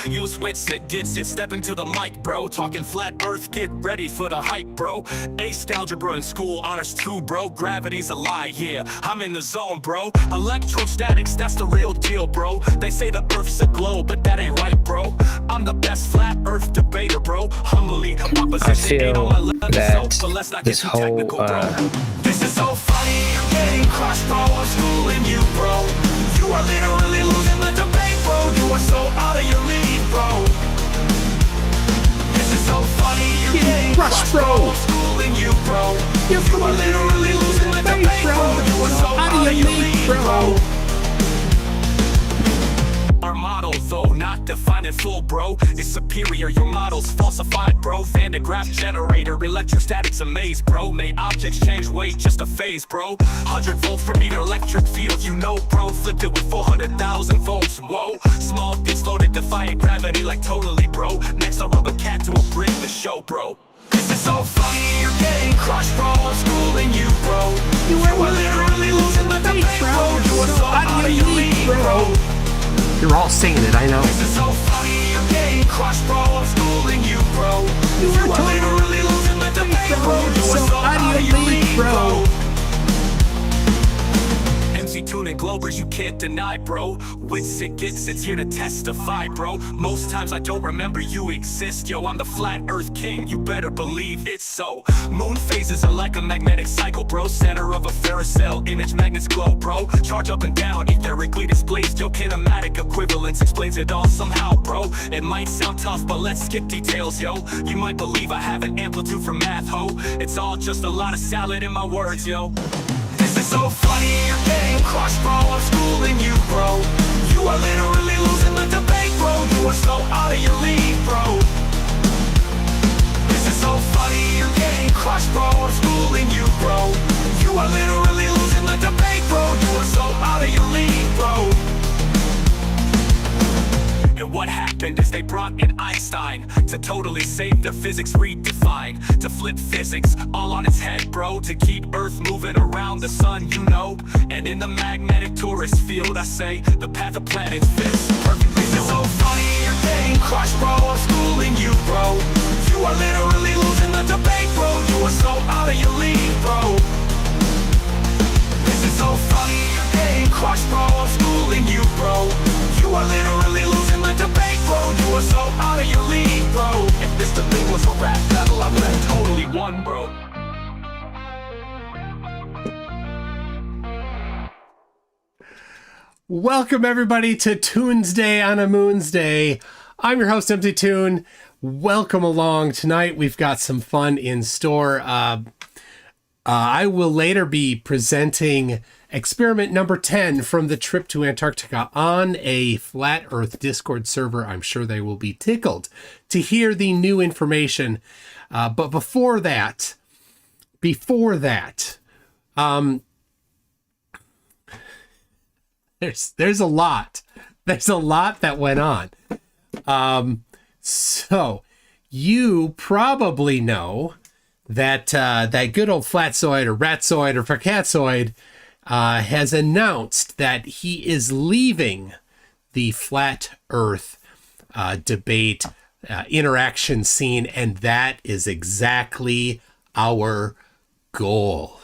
Use wits, it gets it, step into the mic, bro. Talking flat earth, get ready for the hype, bro. Aced algebra in school, honors too, bro. Gravity's a lie, yeah, I'm in the zone, bro. Electrostatics, that's the real deal, bro. They say the earth's a globe, but that ain't right, bro. I'm the best flat earth debater, bro. Humbly, I feel that this whole this is so funny, you're getting crushed, bro. I'm schooling you, bro. You are literally losing the debate, bro. You are so out of your league, bro. This is so funny, you're getting crushed, bro. I'm schooling you, bro. You are literally losing the debate, bro. You are so out of your league, bro. Our model, though not defined in full, bro, is superior. Your model's falsified, bro. Van de Graaff generator, electrostatics amaze, bro. May objects change weight, just a phase, bro. 100 volt per meter electric field, you know, bro. Flipped it with 400,000 volts, whoa. Small bits loaded, defying gravity like totally, bro. Next I'll rub a cat to a brick the show, bro. This is so funny, you're getting crushed, bro. I'm schooling you, bro. You are literally losing the debate, bro. You are so out of your league, bro. you're all saying it, I know. This is so funny, you're getting crushed, bro. I'm schooling you, bro. You are literally losing the debate, bro. You are so out of your league, bro. MC Toon and Globers, you can't deny, bro. Wits it gets, it's here to testify, bro. Most times I don't remember you exist, yo. I'm the flat earth king, you better believe it's so. Moon phases are like a magnetic cycle, bro. Center of a ferrocell, image magnets glow, bro. Charge up and down, etherically displaced, yo. Kinematic equivalence explains it all somehow, bro. It might sound tough, but let's skip details, yo. You might believe I have an amplitude for math, ho. It's all just a lot of salad in my words, yo. This is so funny, you're getting crushed, bro. I'm schooling you, bro. You are literally losing the debate, bro. You are so out of your league, bro. This is so funny, you're getting crushed, bro. I'm schooling you, bro. You are literally losing the debate, bro. You are so out of your league, bro. And what happened is they brought in Einstein to totally save the physics redefined, to flip physics all on its head, bro. To keep Earth moving around the sun, you know. And in the magnetic tourist field, I say the path of planets fits perfectly. It's so funny, you're getting crushed, bro. I'm schooling you, bro. You are literally losing the debate, bro. You are so out of your league, bro. This is so funny, you're getting crushed, bro. I'm schooling you, bro. You are literally losing the debate, bro. You are so out of your league, bro. If this debate was a rap battle, I would have totally won, bro. Welcome everybody to Toonsday on a Moonsday. I'm your host, MC Toon. Welcome along. Tonight we've got some fun in store. I will later be presenting experiment number 10 from the trip to Antarctica on a Flat Earth Discord server. I'm sure they will be tickled to hear the new information. But before that, there's a lot that went on. So you probably know that that good old Flatzoid or Ratzoid or Fracatzoid has announced that he is leaving the flat earth debate interaction scene, and that is exactly our goal.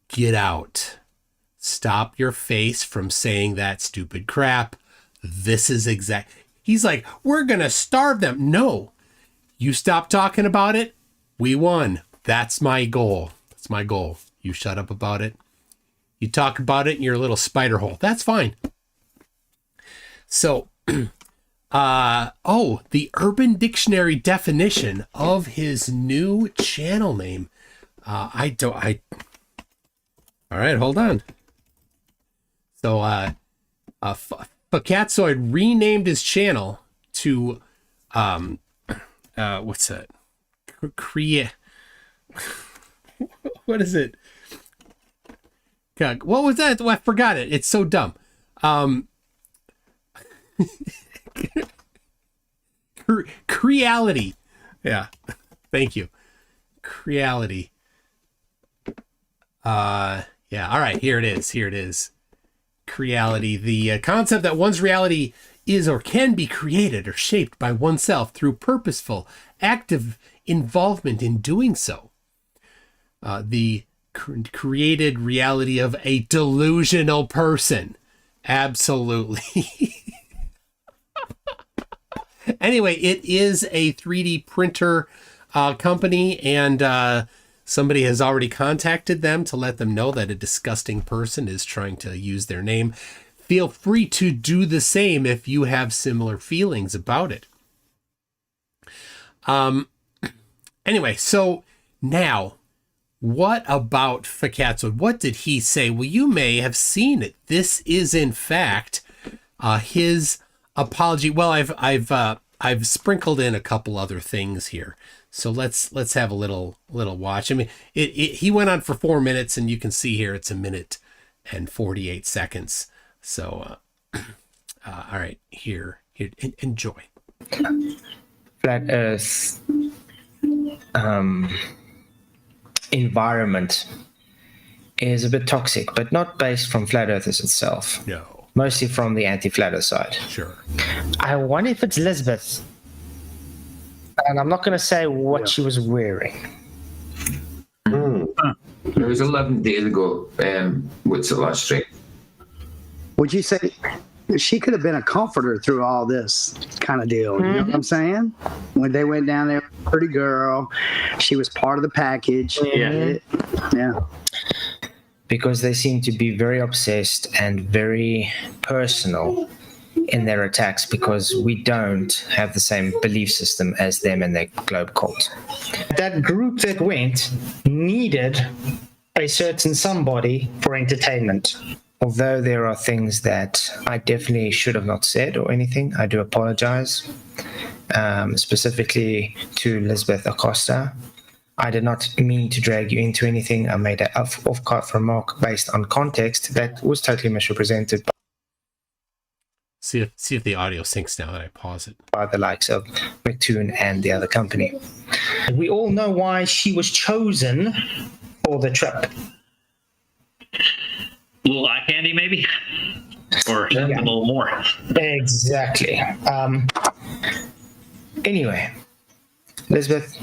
Get out. Stop your face from saying that stupid crap. This is He's like, we're gonna starve them. No, you stop talking about it. We won. That's my goal. That's my goal. You shut up about it. You talk about it in your little spider hole. That's fine. So, the Urban Dictionary definition of his new channel name. All right, hold on. So, Fakatzoid renamed his channel to, what's that? What is it? God, what was that? I forgot it. It's so dumb. Creality. Yeah. Thank you. Creality. Yeah. All right. Here it is. Here it is. Creality. The concept that one's reality is or can be created or shaped by oneself through purposeful, active involvement in doing so. The created reality of a delusional person. Absolutely. Anyway, it is a 3D printer company, and somebody has already contacted them to let them know that a disgusting person is trying to use their name. Feel free to do the same if you have similar feelings about it. Anyway, so now, what about Fakatso? What did he say? Well, you may have seen it. This is, in fact, his apology. Well, I've sprinkled in a couple other things here. So let's have a little watch. I mean, he went on for 4 minutes, and you can see here it's 1 minute and 48 seconds. So, all right, here, enjoy. Flat Earth environment is a bit toxic, but not based from flat earthers itself. No. Mostly from the anti-flat earth side. Sure. I wonder if it's Lisbeth. And I'm not going to say what she was wearing. It was 11 days ago. What's the last stream? Would you say she could have been a comforter through all this kind of deal? You know what I'm saying? When they went down there, pretty girl, she was part of the package. Yeah. Because they seem to be very obsessed and very personal in their attacks, because we don't have the same belief system as them and their globe cult. That group that went needed a certain somebody for entertainment. Although there are things that I definitely should have not said or anything, I do apologize. Specifically to Lisbeth Acosta. I did not mean to drag you into anything. I made an off-cuff remark based on context that was totally misrepresented See if the audio syncs now that I pause it. by the likes of McToon and the other company. We all know why she was chosen for the trip. A little eye candy, maybe? Or a little more. Exactly. Anyway, Lisbeth,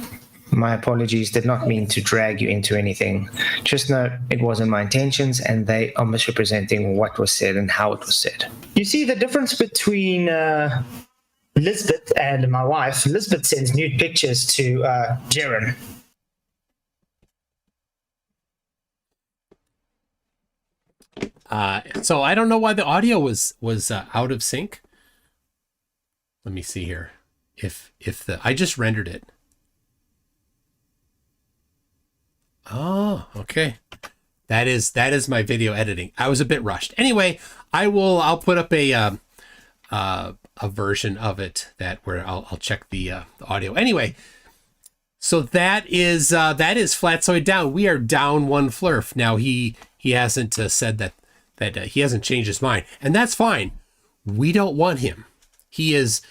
my apologies. Did not mean to drag you into anything. Just know it wasn't my intentions, and they are misrepresenting what was said and how it was said. You see the difference between Lisbeth and my wife. Lisbeth sends nude pictures to Jaren. So I don't know why the audio was out of sync. Let me see here. If I just rendered it. Oh, okay. That is my video editing. I was a bit rushed. Anyway, I'll put up a version of it where I'll check the audio. Anyway, so that is Flatsoid down. We are down one flurf. Now he hasn't said that he hasn't changed his mind, and that's fine. We don't want him. He is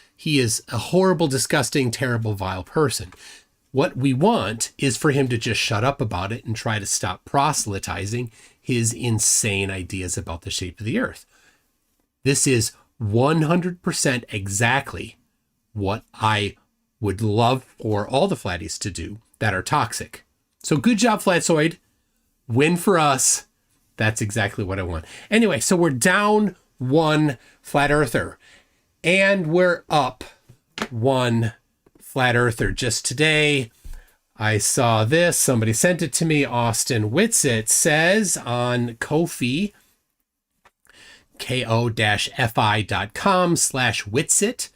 a horrible, disgusting, terrible, vile person. What we want is for him to just shut up about it and try to stop proselytizing his insane ideas about the shape of the earth. This is 100% exactly what I would love for all the flatties to do that are toxic. So good job, Flatsoid. Win for us. That's exactly what I want. Anyway, so we're down one flat earther, and we're up one flat earther. Just today, I saw this. Somebody sent it to me. Austin Whitsitt says on Ko-fi, ko-fi.com/Whitsitt.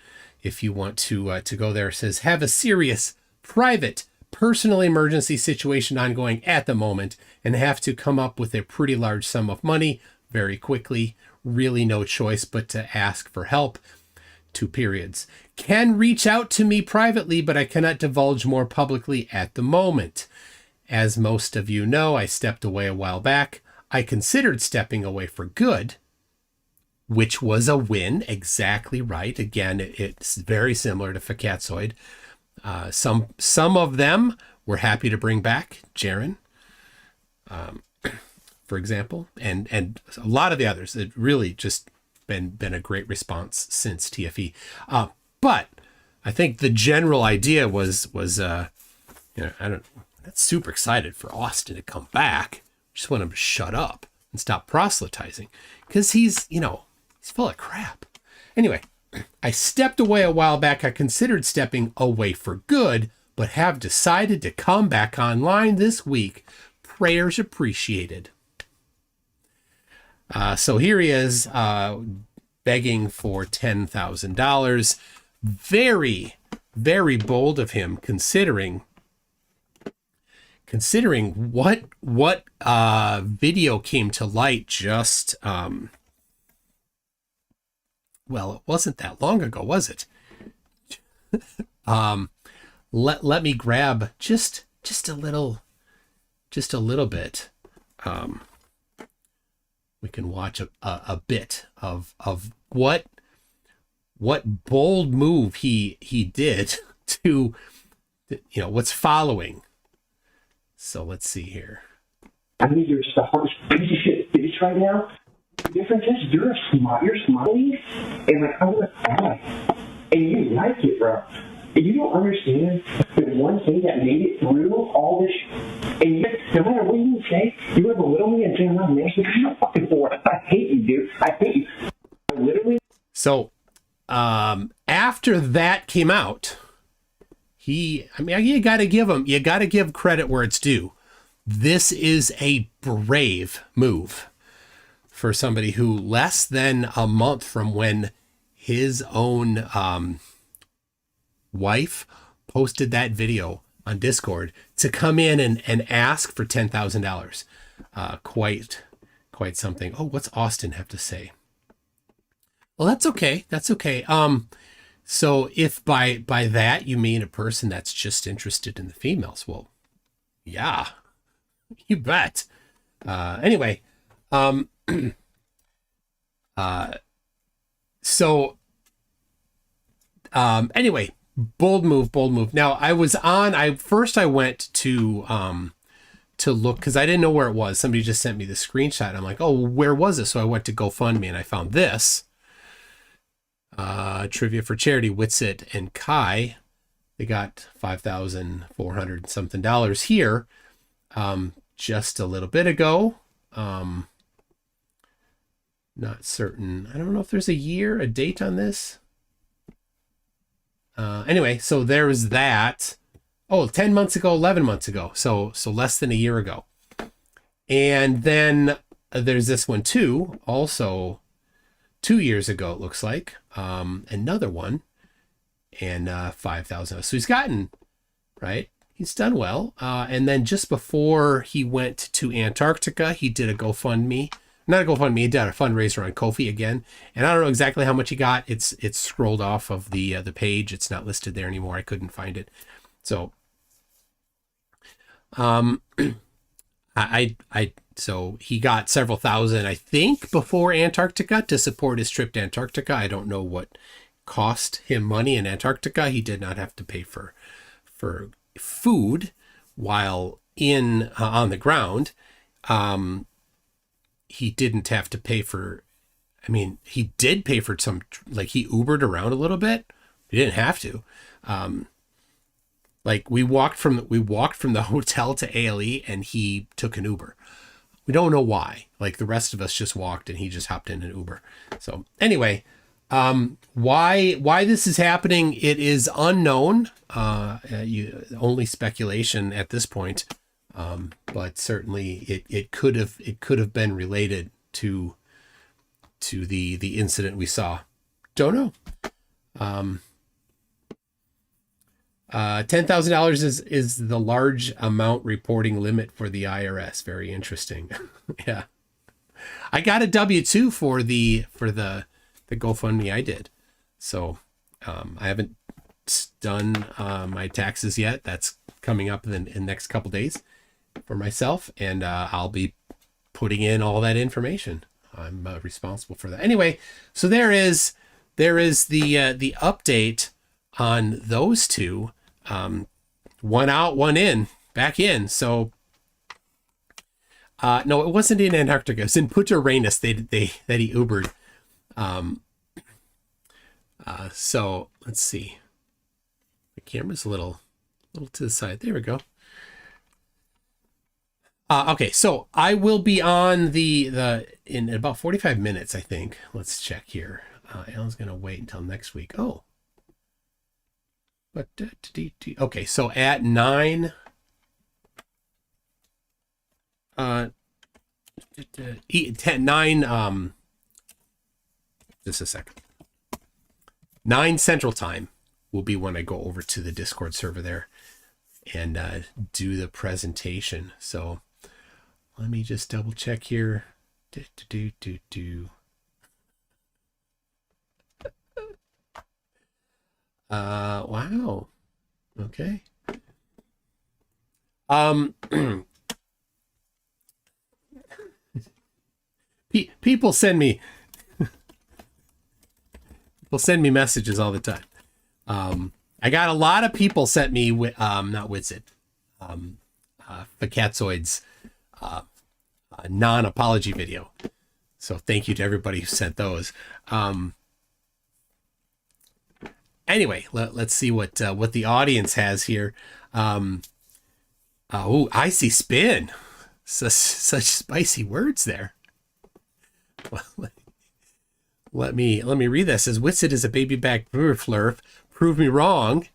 If you want to go there, it says, have a serious, private, personal emergency situation ongoing at the moment and have to come up with a pretty large sum of money very quickly. Really no choice but to ask for help. 2 periods. Can reach out to me privately, but I cannot divulge more publicly at the moment. As most of you know, I stepped away a while back. I considered stepping away for good, which was a win. Exactly right. Again, it's very similar to Fakatsoid. Some of them we're happy to bring back. Jaren. for example, and a lot of the others. It really just been a great response since TFE. But I think the general idea was I'm not super excited for Austin to come back. Just want him to shut up and stop proselytizing, because he's full of crap. Anyway, I stepped away a while back. I considered stepping away for good, but have decided to come back online this week. Prayers appreciated. So here he is, begging for $10,000. Very, very bold of him, considering what video came to light just well, it wasn't that long ago, was it? Let me grab just a little bit. We can watch a bit of what bold move he did to what's following. So let's see here. I mean, you're the hardest crazy shit bitch right now. The difference is you're smiling, and like I'm gonna cry, and you like it, bro. And you don't understand the one thing that made it through all this, and yet, no matter what you say, you have a little me and say I'm not nasty because you're fucking bored. I hate you, dude. I hate you. I literally. So, after that came out, you gotta give credit where it's due. This is a brave move for somebody who less than a month from when his own wife posted that video on Discord to come in and ask for $10,000. Quite something. Oh, what's Austin have to say? Well, that's okay. That's okay. So if by that you mean a person that's just interested in the females, well, yeah, you bet. Anyway, anyway, bold move. Now I went to look, because I didn't know where it was. Somebody just sent me the screenshot. I'm like, oh, where was it? So I went to GoFundMe and I found this. Trivia for charity, Witsit and Kai. They got $5,400 something here just a little bit ago. Not certain. I don't know if there's a date on this. Anyway, so there was that. Oh, 10 months ago, 11 months ago. So less than a year ago. And then there's this one too, also 2 years ago, it looks like. Another one, and 5,000. So he's gotten, right? He's done well. And then just before he went to Antarctica, he did a GoFundMe. Not a GoFundMe, he did a fundraiser on Ko-fi again. And I don't know exactly how much he got. It's scrolled off of the page. It's not listed there anymore. I couldn't find it. So, so he got several thousand, I think, before Antarctica to support his trip to Antarctica. I don't know what cost him money in Antarctica. He did not have to pay for food while on the ground. He didn't have to pay for, he did pay for some, like he Ubered around a little bit. He didn't have to. Like we walked from the hotel to ALE and he took an Uber. We don't know why. Like the rest of us just walked and he just hopped in an Uber. So anyway, why this is happening, it is unknown. Only speculation at this point. But certainly it could have been related to the incident we saw. Don't know. $10,000 is the large amount reporting limit for the IRS. Very interesting. Yeah. I got a W-2 for the GoFundMe I did. So, I haven't done my taxes yet. That's coming up in the next couple days for myself, and I'll be putting in all that information. I'm responsible for that. Anyway, so there is the update on those two. One out, one in, back in. So No, it wasn't in Antarctica. It was in Punta Arenas. That he Ubered. So let's see. The camera's a little to the side. There we go. Okay, so I will be on in about 45 minutes, I think. Let's check here. Alan's gonna wait until next week. Oh, but okay, so at 9. 9. Just a second. 9 Central Time will be when I go over to the Discord server there and do the presentation. So let me just double check here. Wow. Okay. People send me messages all the time. I got a lot of people sent me not Witsit, Facatzoid's non-apology video. So thank you to everybody who sent those. Anyway, let's see what the audience has here. Icy Spin. Such spicy words there. Well, let me read this. It says Witsit is a baby back flurf. Prove me wrong.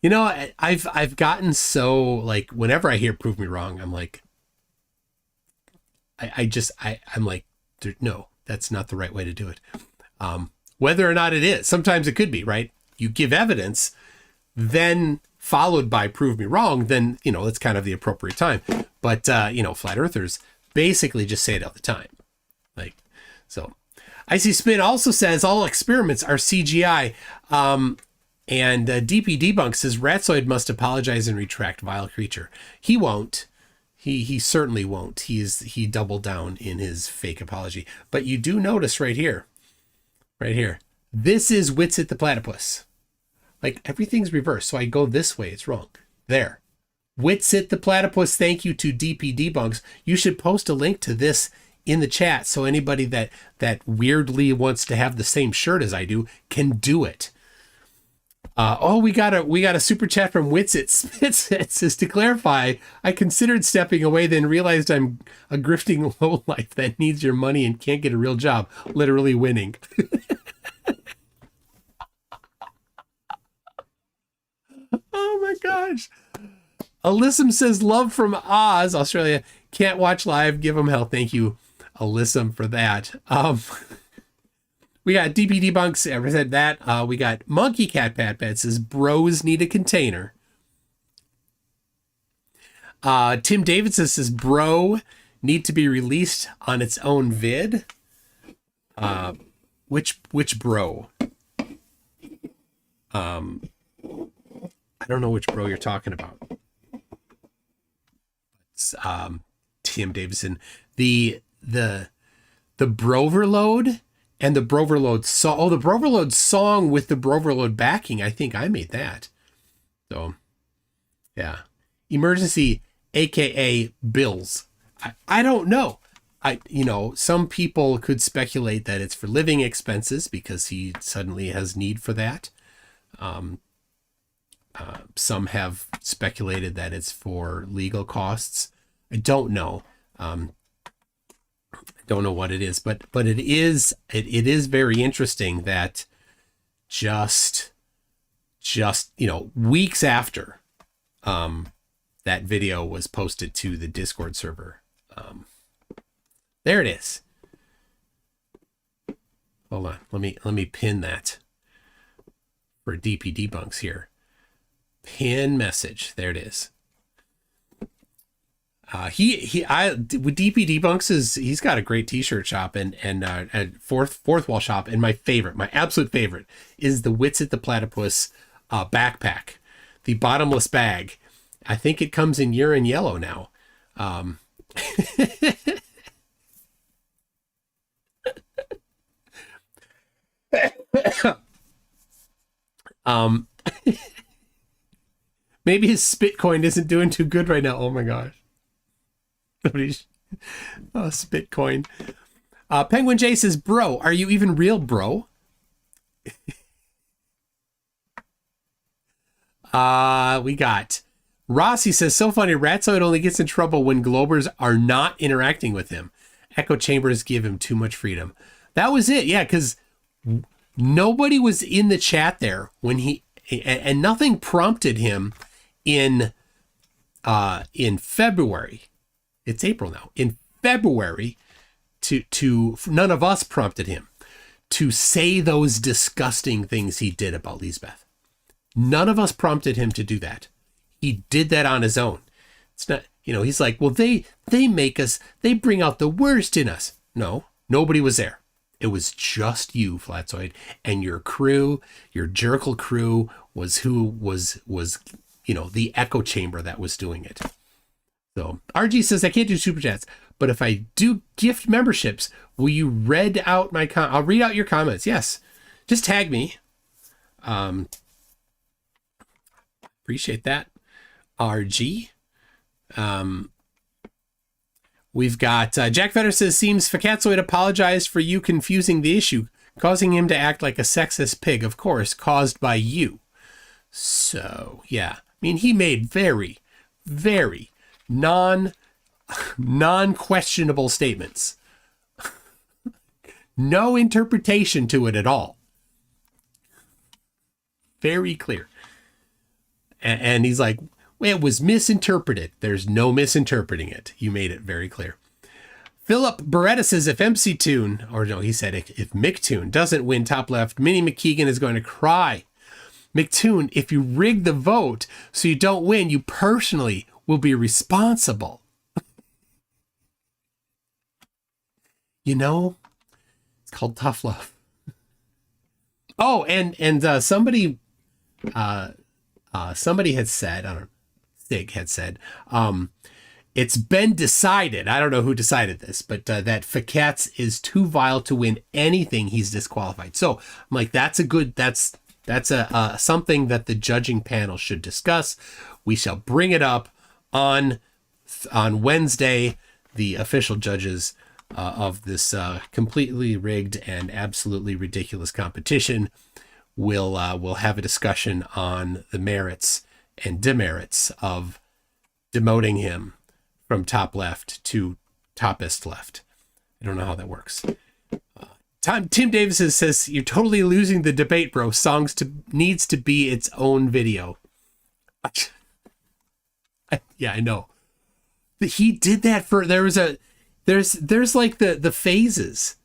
You know, I've gotten so, like, whenever I hear prove me wrong, I'm like, I'm like, no, that's not the right way to do it. Whether or not it is, sometimes it could be, right? You give evidence, then followed by prove me wrong, then, you know, it's kind of the appropriate time. But, you know, flat earthers basically just say it all the time. Like, so Icy Spin also says all experiments are CGI. And DP Debunk says Ratsoid must apologize and retract, vile creature. He won't. He certainly won't. He doubled down in his fake apology. But you do notice right here. This is Witsit the Platypus. Like, everything's reversed. So I go this way. It's wrong. There. Witsit the Platypus. Thank you to DP Debunks. You should post a link to this in the chat so anybody that weirdly wants to have the same shirt as I do can do it. We got a super chat from Witsit. It says, to clarify, I considered stepping away, then realized I'm a grifting lowlife that needs your money and can't get a real job. Literally winning. Oh my gosh. Alyssum says, love from Oz, Australia. Can't watch live. Give them hell. Thank you, Alyssum, for that. We got DP Debunks. Ever said that? We got Monkey Cat Pat Pat says bros need a container. Tim Davidson says bro need to be released on its own vid. Which bro? I don't know which bro you're talking about. It's, Tim Davidson. The Broverload. And the Broverload song, the Broverload song with the Broverload backing, I think I made that. So, yeah. Emergency, aka Bills. I don't know. Some people could speculate that it's for living expenses because he suddenly has need for that. Some have speculated that it's for legal costs. I don't know. Don't know what it is, but it is very interesting that just weeks after that video was posted to the Discord server, there it is. Hold on, let me pin that for DP Debunks here. Pin message. There it is. With DP Debunks he's got a great t-shirt shop and fourth wall shop, and my absolute favorite is the Witsit the Platypus backpack, the bottomless bag. I think it comes in urine yellow now. Maybe his spit coin isn't doing too good right now. Oh my gosh. Oh, Spitcoin. Penguin J says, bro, are you even real, bro? We got Rossi says, so funny, Ratzoid only gets in trouble when Globers are not interacting with him. Echo chambers give him too much freedom. That was it. Yeah, because nobody was in the chat there when and nothing prompted him in February. It's April now. In February, none of us prompted him to say those disgusting things he did about Lisbeth. None of us prompted him to do that. He did that on his own. It's not, he's like, well, they bring out the worst in us. No, nobody was there. It was just you, Flatzoid, and your crew, your Jerkle crew was the echo chamber that was doing it. So RG says, I can't do super chats, but if I do gift memberships, will you read out my I'll read out your comments. Yes. Just tag me. Appreciate that. RG. We've got Jack Vetter says, seems Fakatzoid apologized for you confusing the issue, causing him to act like a sexist pig, of course, caused by you. So, yeah. I mean, he made very, very non-questionable statements. No interpretation to it at all. Very clear. And he's like, well, it was misinterpreted. There's no misinterpreting it. You made it very clear. Philip Beretta says, if MC Toon, or no, he said, if McToon doesn't win top left, Minnie McKeegan is going to cry. McToon, if you rig the vote so you don't win, you personally will be responsible. It's called tough love. Oh, and somebody had said, I don't know, Stig had said, it's been decided, I don't know who decided this, but that Fakats is too vile to win anything, he's disqualified. So I'm like, that's a something that the judging panel should discuss. We shall bring it up on Wednesday. The official judges of this completely rigged and absolutely ridiculous competition will have a discussion on the merits and demerits of demoting him from top left to toppest left. I don't know how that works. Tim Davis says, you're totally losing the debate, bro. Songs needs to be its own video. Yeah, I know. But he did that for, there's like the phases.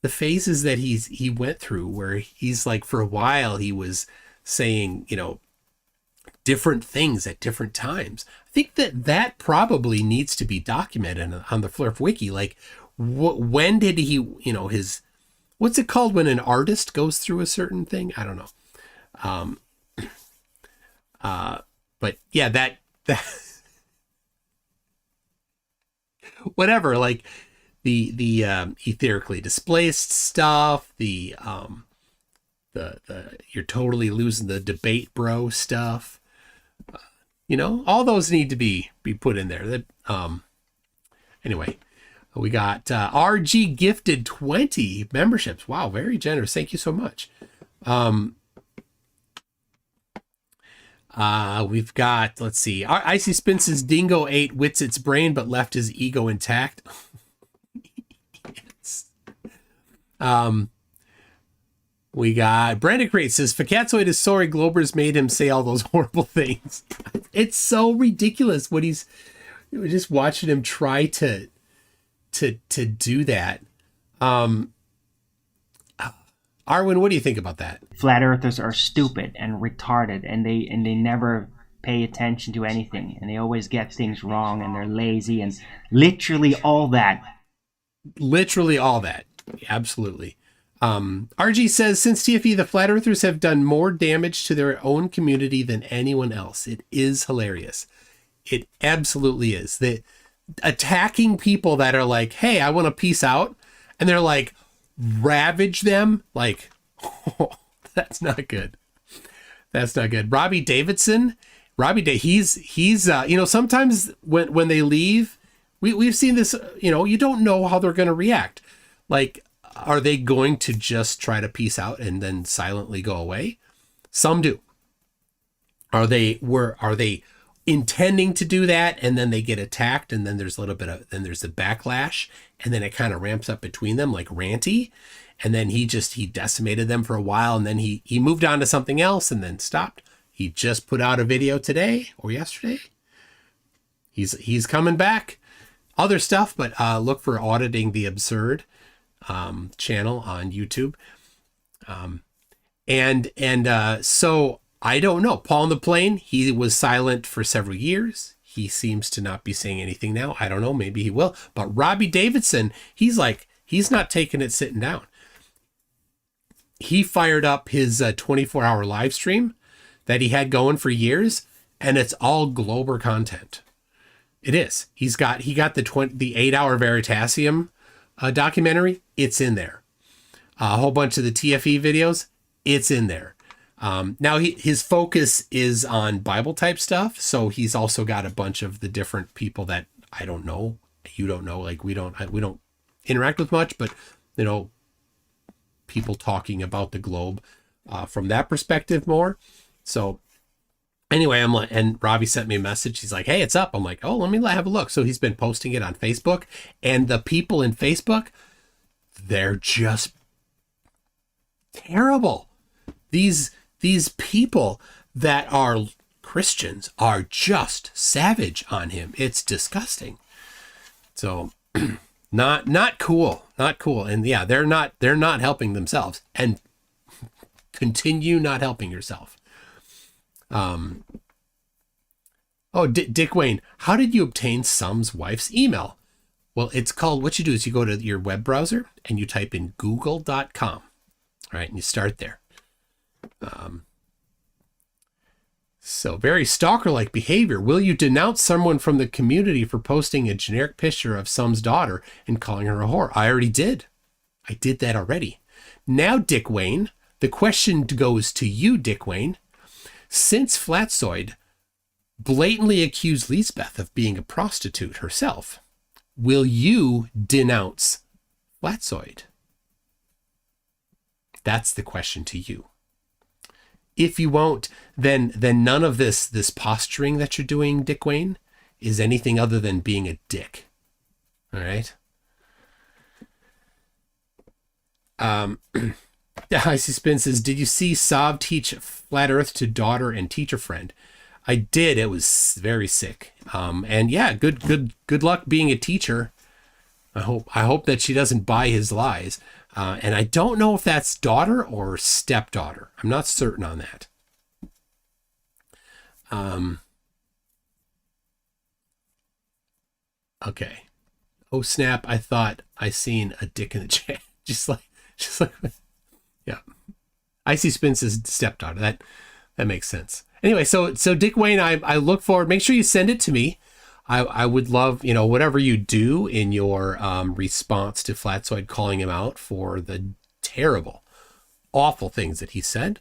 The phases that he went through where he's like, for a while he was saying, different things at different times. I think that probably needs to be documented on the Flurf Wiki. Like, when did he, his, what's it called when an artist goes through a certain thing? I don't know. But yeah, that whatever, like the etherically displaced stuff, the you're totally losing the debate, bro stuff. All those need to be put in there. That anyway, we got RG gifted 20 memberships. Wow, very generous. Thank you so much. We've got, let's see. Icy Spince's Dingo ate Witsit's brain but left his ego intact. Yes. We got Brandon Crate says, Fakatzoid is sorry Globers made him say all those horrible things. It's so ridiculous what we're just watching him try to do that. Arwen, what do you think about that? Flat earthers are stupid and retarded, and they never pay attention to anything, and they always get things wrong, and they're lazy, and literally all that. Absolutely. RG says, since TFE, the flat earthers have done more damage to their own community than anyone else. It is hilarious. It absolutely is. That attacking people that are like, hey, I want to peace out, and they're like, ravage them, like, oh, that's not good. That's not good. Robbie Davidson, he's sometimes when they leave, We've seen this, you don't know how they're going to react. Like, are they going to just try to peace out and then silently go away? Some do. Are they intending to do that, and then they get attacked, and then there's there's the backlash, and then it kind of ramps up between them like Ranty, and then he decimated them for a while, and then he moved on to something else and then stopped. He just put out a video today or yesterday. He's coming back. Other stuff, but look for Auditing the Absurd channel on YouTube. So I don't know. Paul on the Plane, he was silent for several years. He seems to not be saying anything now. I don't know. Maybe he will. But Robbie Davidson, he's not taking it sitting down. He fired up his 24-hour live stream that he had going for years, and it's all Glober content. It is. He got the 8-hour Veritasium documentary. It's in there. A whole bunch of the TFE videos. It's in there. Now his focus is on Bible type stuff. So he's also got a bunch of the different people that I don't know. You don't know. Like we don't interact with much, but people talking about the globe from that perspective more. So anyway, I'm like, and Robbie sent me a message. He's like, "Hey, it's up." I'm like, "Oh, let me have a look." So he's been posting it on Facebook, and the people in Facebook, they're just terrible. These people that are Christians are just savage on him. It's disgusting. So not cool. And yeah, they're not helping themselves, and continue not helping yourself. Dick Wayne, how did you obtain Sum's wife's email? Well, it's called, what you do is you go to your web browser and you type in google.com. All right, and you start there. So very stalker-like behavior. Will you denounce someone from the community for posting a generic picture of Sum's daughter and calling her a whore? I already did. I did that already. Now, Dick Wayne, the question goes to you, Dick Wayne. Since Flatzoid blatantly accused Lisbeth of being a prostitute herself, will you denounce Flatzoid? That's the question to you. If you won't, then none of this posturing that you're doing, Dick Wayne, is anything other than being a dick. All right? Icy Spin says, did you see Sav teach Flat Earth to daughter and teacher friend? I did. It was very sick. And yeah, good luck being a teacher. I hope that she doesn't buy his lies. And I don't know if that's daughter or stepdaughter. I'm not certain on that. Okay. Oh snap! I thought I seen a dick in the chat. just like, yeah. Icy Spin says stepdaughter. That makes sense. Anyway, so Dick Wayne, I look forward. Make sure you send it to me. I would love, whatever you do in your response to Flatzoid calling him out for the terrible, awful things that he said.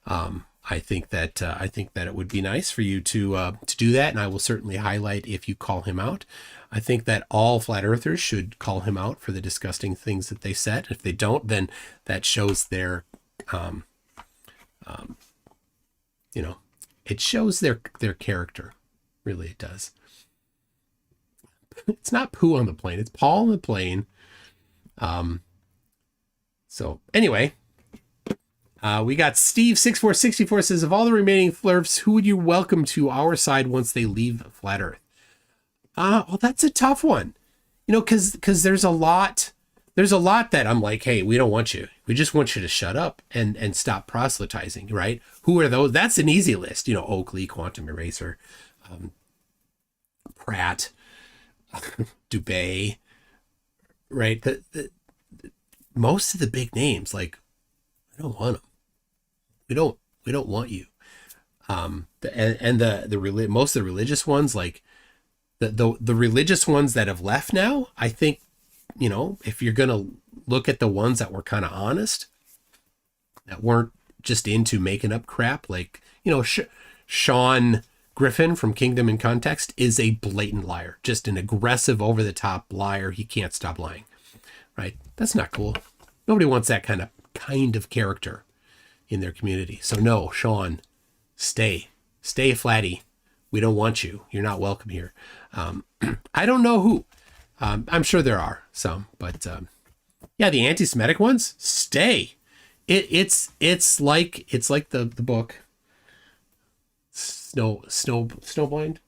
I think that it would be nice for you to do that, and I will certainly highlight if you call him out. I think that all flat earthers should call him out for the disgusting things that they said. If they don't, then that shows their, it shows their character. Really, it does. It's not poo on the plane. It's Paul on the plane. So anyway, we got Steve6464 says, of all the remaining flirts, who would you welcome to our side once they leave Flat Earth? Well, that's a tough one, because there's a lot that I'm like, hey, we don't want you. We just want you to shut up and stop proselytizing, right? Who are those? That's an easy list. Oakley, Quantum Eraser, Pratt, Dubay, right? The most of the big names, like, I don't want them. We don't want you. Most of the religious ones, like the religious ones that have left now, I think, if you're going to look at the ones that were kind of honest, that weren't just into making up crap, like, Sean Griffin from Kingdom in Context is a blatant liar, just an aggressive, over-the-top liar. He can't stop lying, right? That's not cool. Nobody wants that kind of character in their community. So no, Sean, stay Flatty. We don't want you. You're not welcome here. I don't know who. I'm sure there are some, but yeah, the anti-Semitic ones, stay. It's like the book Snowblind.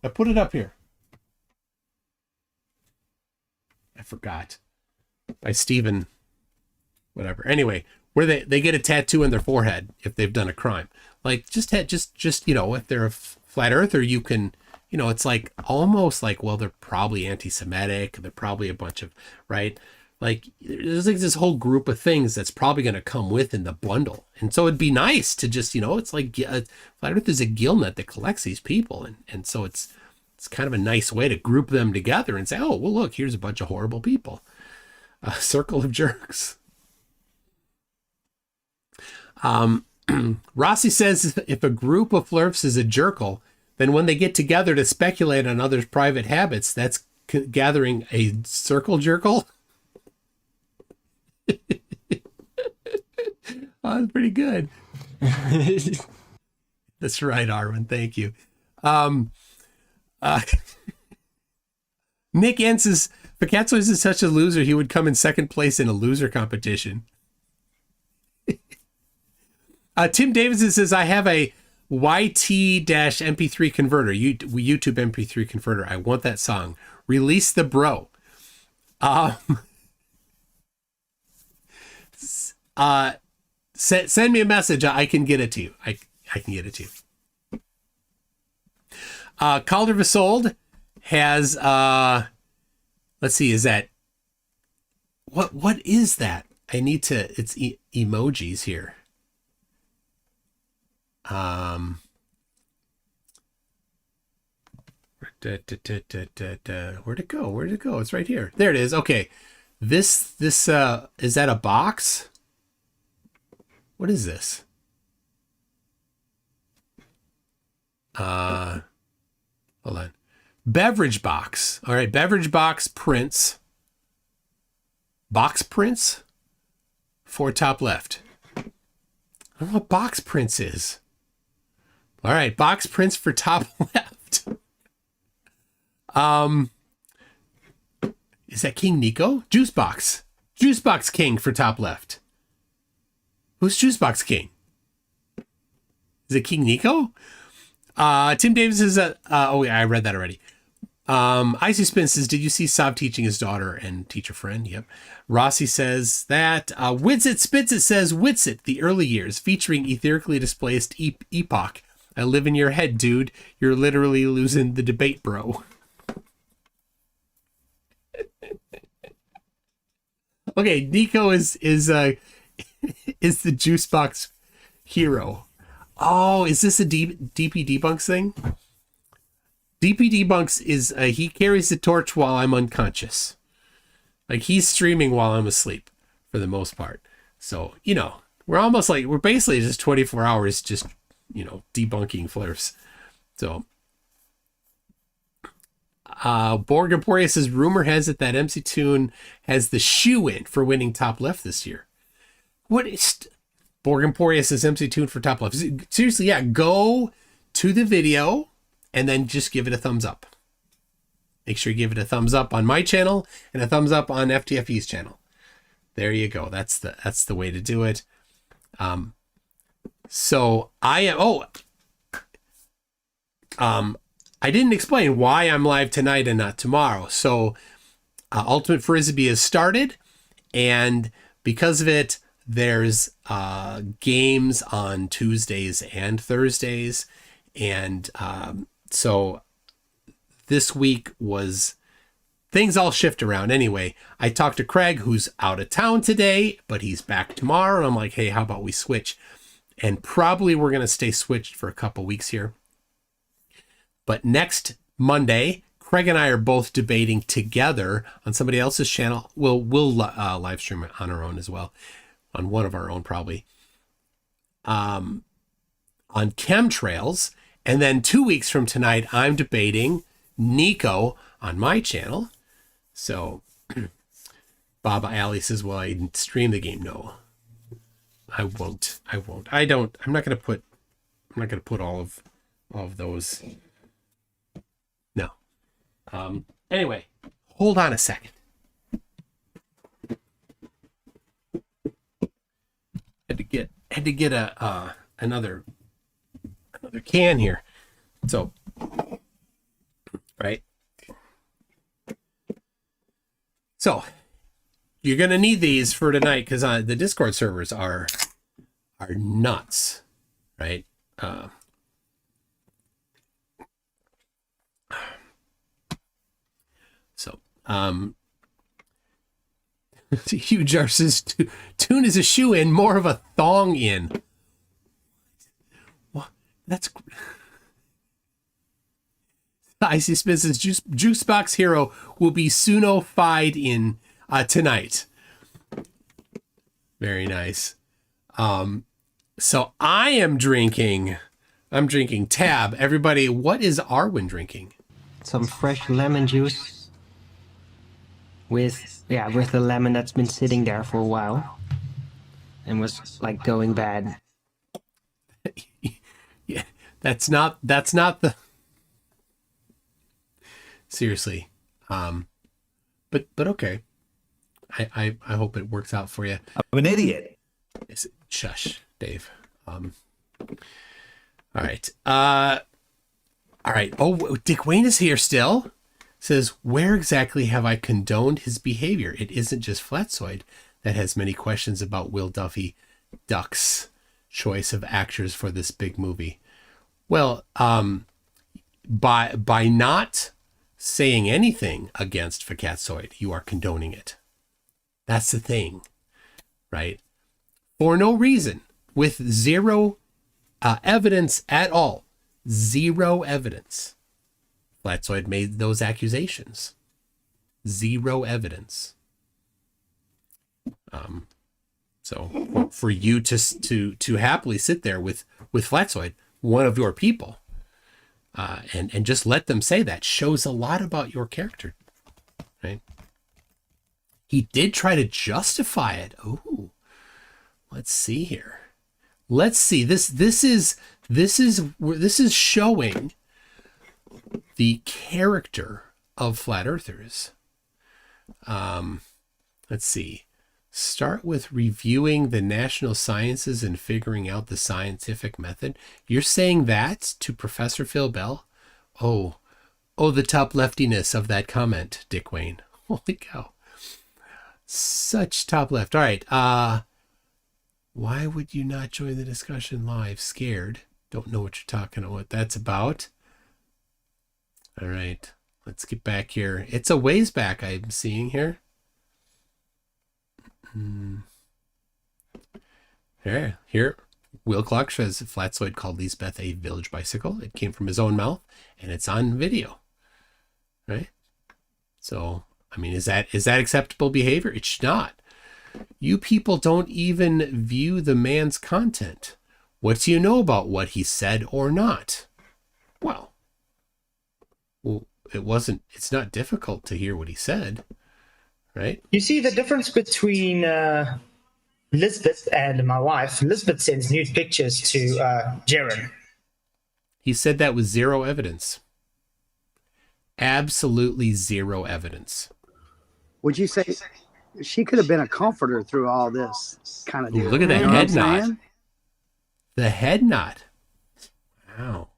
I put it up here. I forgot. By Stephen whatever. Anyway, where they get a tattoo in their forehead if they've done a crime. Like just if they're a flat earther, you can, it's like almost like, well, they're probably anti-Semitic. They're probably a bunch of, right? Like there's like this whole group of things that's probably going to come within the bundle. And so it'd be nice to just, it's like Flat Earth is a gill net that collects these people. And so it's kind of a nice way to group them together and say, oh, well, look, here's a bunch of horrible people. A circle of jerks. Rossi says if a group of flirfs is a jerkle, then when they get together to speculate on others' private habits, that's gathering a circle jerkle. Oh, that's pretty good. That's right, Arwen. Thank you. Nick N says, Picasso is such a loser, he would come in second place in a loser competition. Tim Davidson says, I have a YT-MP3 converter, YouTube MP3 converter. I want that song. Release the bro. Send me a message. I can get it to you. I can get it to you. Calder Visold has, let's see, is that, what is that? I need to, it's emojis here. Where'd it go? It's right here. There it is. Okay. This is that a box? What is this? Hold on. Beverage box. All right. Beverage box prints. Box prints for top left. I don't know what box prints is. All right. Box prints for top left. Is that King Nico? Juice box King for top left. Who's Juice Box King? Is it King Nico? Tim Davis is I read that already. Icy Spin says, did you see Saab teaching his daughter and teacher friend? Yep. Rossi says that. Witsit Spitsit says, Witsit, the early years, featuring etherically displaced epoch. I live in your head, dude. You're literally losing the debate, bro. Okay, Nico is the juice box hero. Oh, is this a DP Debunks thing? DP Debunks is he carries the torch while I'm unconscious. Like he's streaming while I'm asleep for the most part. So, we're basically just 24 hours just, debunking flirts. So Borg Emporia says, rumor has it that MC Toon has the shoe-in for winning top left this year. What is Borg Emporia says MC Toon for top left? Seriously, yeah, go to the video and then just give it a thumbs up. Make sure you give it a thumbs up on my channel and a thumbs up on FTFE's channel. There you go. That's the way to do it. So I didn't explain why I'm live tonight and not tomorrow. So Ultimate Frisbee has started, and because of it, there's games on Tuesdays and Thursdays. And so this week things all shift around. Anyway, I talked to Craig, who's out of town today, but he's back tomorrow. And I'm like, hey, how about we switch? And probably we're going to stay switched for a couple weeks here. But next Monday, Craig and I are both debating together on somebody else's channel. We'll live stream it on our own as well, on one of our own probably, on chemtrails. And then 2 weeks from tonight, I'm debating Nico on my channel. So Baba Ali says, well, I didn't stream the game. No, I won't. I'm not going to put all of those. No. Anyway, hold on a second. Had to get another can here. So, right. So, you're gonna need these for tonight because the Discord servers are nuts, right? Hugh Jar says, Toon is a shoe-in, more of a thong-in. What? That's... Icy Smith says, Juicebox Hero will be Suno-fied in tonight. Very nice. So I'm drinking Tab. Everybody, what is Arwen drinking? Some fresh lemon juice with the lemon that's been sitting there for a while and was like going bad. Yeah, that's not the seriously. But okay. I hope it works out for you. I'm an idiot. Shush, Dave. All right. All right. Oh, Dick Wayne is here still. Says, where exactly have I condoned his behavior? It isn't just Flatsoid that has many questions about Will Duffy Duck's choice of actors for this big movie. Well, by not saying anything against Fakatsoid, you are condoning it. That's the thing, right? For no reason, with zero evidence at all. Zero evidence. Flatsoid made those accusations. Zero evidence. So for you to happily sit there with Flatsoid, one of your people, and just let them say that shows a lot about your character, right? He did try to justify it. Oh, let's see here. Let's see. This is showing the character of flat earthers. Let's see. Start with reviewing the national sciences and figuring out the scientific method. You're saying that to Professor Phil Bell? Oh, the top leftiness of that comment, Dick Wayne. Holy cow. Such top left. All right. Why would you not join the discussion live? Scared. Don't know what you're talking about. What that's about. All right. Let's get back here. It's a ways back I'm seeing here. Here. Will Clark says Flatsoid called Lisbeth a village bicycle. It came from his own mouth, and it's on video. Right? So, I mean, is that acceptable behavior? It's not. You people don't even view the man's content. What do you know about what he said or not? Well, it's not difficult to hear what he said, right? You see the difference between Lisbeth and my wife. Lisbeth sends nude pictures to Jaren. He said that with zero evidence. Absolutely zero evidence. Would you say she could have been a comforter through all this kind of deal? Look at the head nod. The head nod. Wow.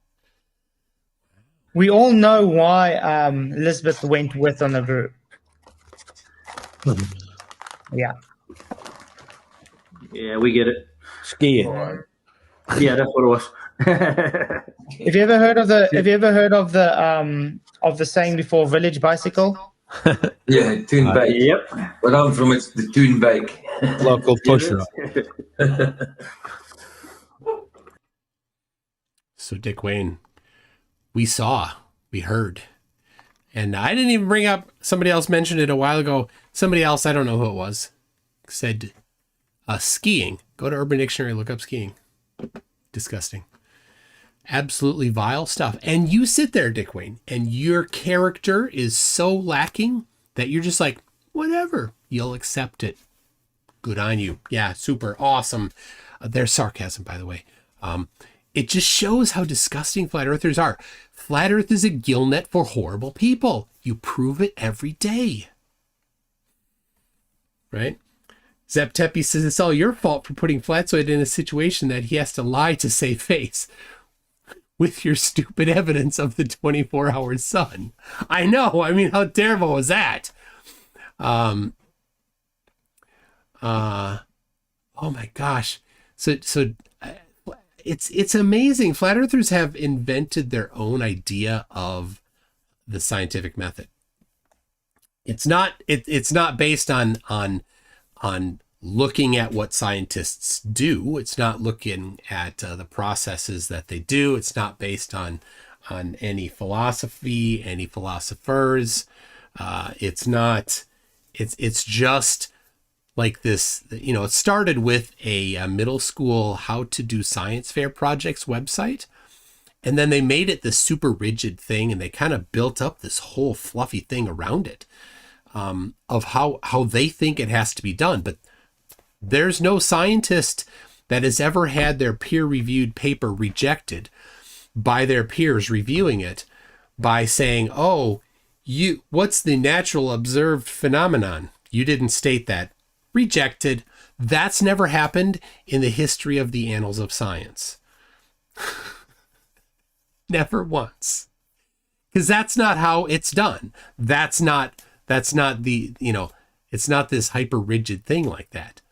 We all know why Lisbeth went with on the group. Yeah. Yeah, we get it. Skiing. Yeah, that's what it was. Have you ever heard of the saying before, village bicycle? Yeah, Toon bike. Yep. Where I'm from, it's the Toon bike. Local pusher. So Dick Wayne, we heard, and I didn't even bring up, somebody else mentioned it a while ago. Somebody else, I don't know who it was, said skiing. Go to Urban Dictionary, look up skiing. Disgusting. absolutely vile stuff. And you sit there, Dick Wayne, and your character is so lacking that you're just like, whatever, you'll accept it. Good on you. Yeah, super awesome. There's sarcasm, by the way. It just shows how disgusting flat earthers are. Flat Earth is a gill net for horrible people. You prove it every day. Right? Zep Tepe says it's all your fault for putting Flatzoid in a situation that he has to lie to save face with your stupid evidence of the 24-hour sun. I know. I mean, how terrible was that? Oh my gosh. So it's amazing. Flat earthers have invented their own idea of the scientific method. It's not based on looking at what scientists do. It's not looking at the processes that they do. It's not based on any philosophy, any philosophers. It's just like this, it started with a middle school how to do science fair projects website. And then they made it this super rigid thing, and they kind of built up this whole fluffy thing around it of how they think it has to be done. But there's no scientist that has ever had their peer-reviewed paper rejected by their peers reviewing it by saying, oh, what's the natural observed phenomenon? You didn't state that. Rejected. That's never happened in the history of the annals of science. Never once. Because that's not how it's done. That's not the, it's not this hyper rigid thing like that.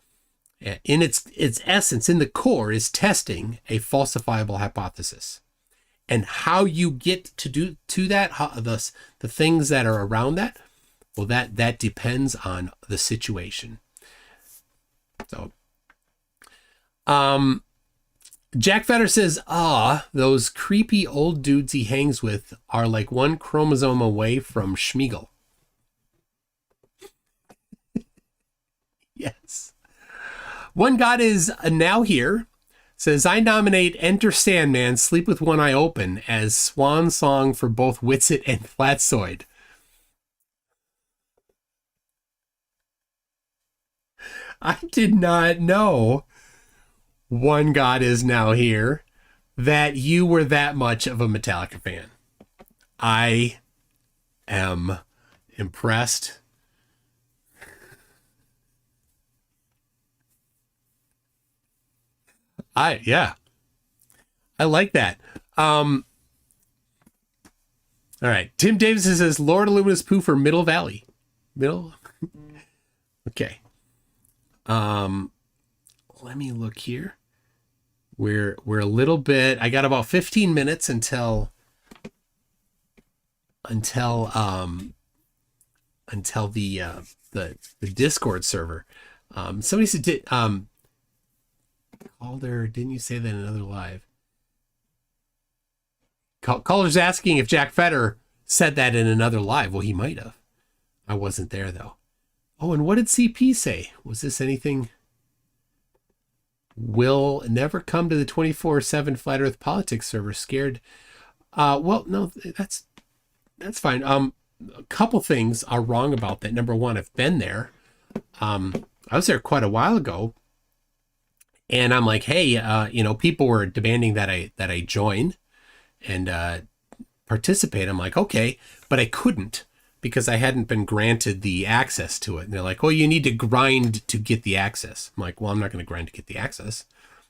In its essence, in the core, is testing a falsifiable hypothesis. And how you get to that, the things that are around that, well, that depends on the situation. So, Jack Fetter says, those creepy old dudes he hangs with are like one chromosome away from Schmeagol. Yes. One God is now here. Says, I nominate Enter Sandman, Sleep with One Eye Open as swan song for both Witsit and Flatzoid. I did not know, One God is now here, that you were that much of a Metallica fan. I am impressed. I like that. All right. Tim Davidson says Lord Illuminous Pooh for Middle Valley. Okay. Let me look here. We're a little bit, I got about 15 minutes until the Discord server. Somebody said, Calder, didn't you say that in another live? Calder's asking if Jack Fetter said that in another live. Well, he might have. I wasn't there though. Oh, and what did CP say? Was this anything? Will never come to the 24/7 Flat Earth Politics server. Scared. Well, no, that's fine. A couple things are wrong about that. Number one, I've been there. I was there quite a while ago. And I'm like, hey, people were demanding that I join and participate. I'm like, okay, but I couldn't because I hadn't been granted the access to it. And they're like, well, you need to grind to get the access. I'm like, well, I'm not going to grind to get the access.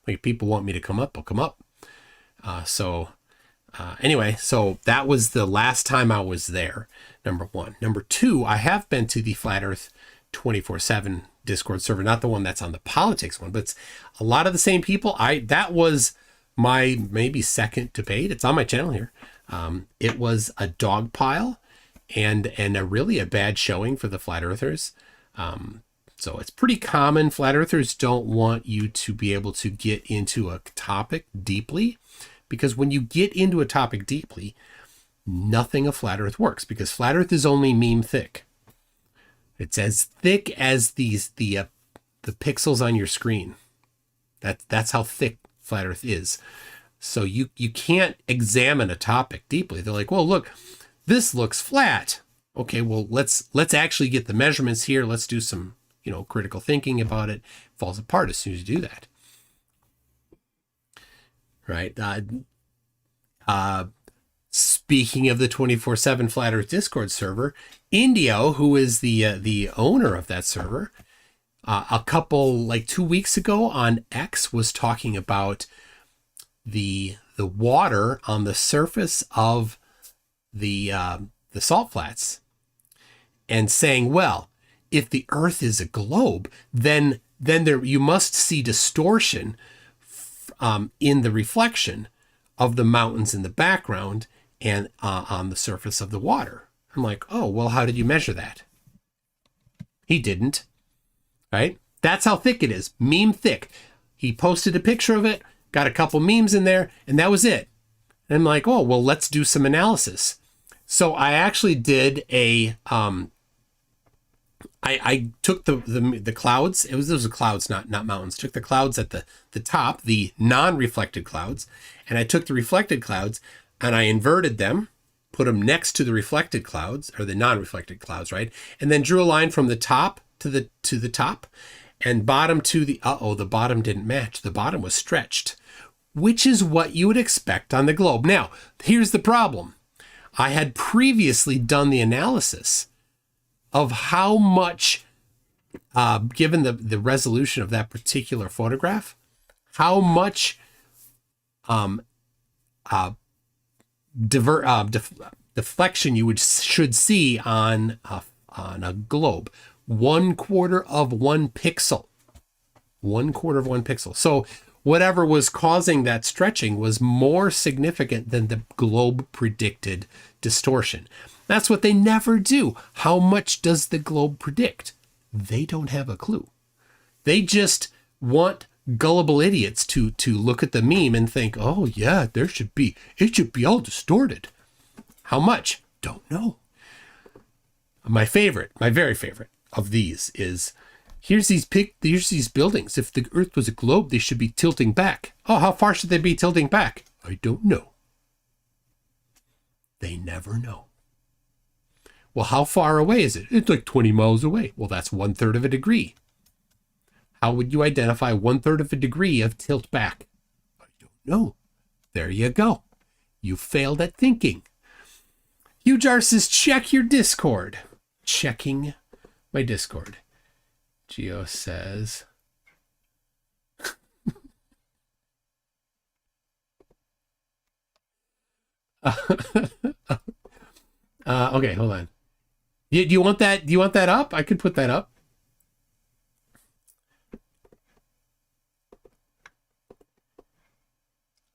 Like, if people want me to come up, I'll come up. Anyway, so that was the last time I was there, number one. Number two, I have been to the Flat Earth 24/7 Discord server, not the one that's on the politics one, but it's a lot of the same people. That was my maybe second debate. It's on my channel here. It was a dog pile and a bad showing for the flat earthers. So it's pretty common. Flat earthers don't want you to be able to get into a topic deeply, because when you get into a topic deeply, nothing of flat earth works, because flat earth is only meme thick. It's as thick as the pixels on your screen. That's how thick flat earth is. So you can't examine a topic deeply. They're like, well, look, this looks flat. Okay, well, let's actually get the measurements here. Let's do some, critical thinking about it. Falls apart as soon as you do that. Right. Speaking of the 24/7 Flat Earth Discord server, Indio, who is the owner of that server, a couple, like 2 weeks ago on X, was talking about the water on the surface of the salt flats, and saying, well, if the Earth is a globe, then there you must see distortion in the reflection of the mountains in the background and on the surface of the water. I'm like, oh, well, how did you measure that? He didn't, right? That's how thick it is, meme thick. He posted a picture of it, got a couple memes in there, and that was it. And I'm like, oh, well, let's do some analysis. So I actually did a, I took the clouds. Those were clouds, not mountains. Took the clouds at the top, the non-reflected clouds, and I took the reflected clouds and I inverted them, put them next to the reflected clouds, or the non-reflected clouds, right? And then drew a line from the top to the top, and bottom to the the bottom didn't match. The bottom was stretched, which is what you would expect on the globe. Now, here's the problem. I had previously done the analysis of how much, given the resolution of that particular photograph, how much deflection you should see on a globe. 1/4 of 1 pixel. 1/4 of 1 pixel. So whatever was causing that stretching was more significant than the globe predicted distortion. That's what they never do. How much does the globe predict? They don't have a clue. They just want gullible idiots to look at the meme and think, oh yeah, it should be all distorted. How much? Don't know. My very favorite of these is, here's these buildings. If the Earth was a globe, they should be tilting back. Oh, how far should they be tilting back? I don't know. They never know. Well, how far away is it? It's like 20 miles away. Well, that's 1/3 of a degree. How would you identify 1/3 of a degree of tilt back? I don't know. There you go. You failed at thinking. Hujar says, check your Discord. Checking my Discord. Geo says, okay, hold on. Do you want that? Do you want that up? I could put that up.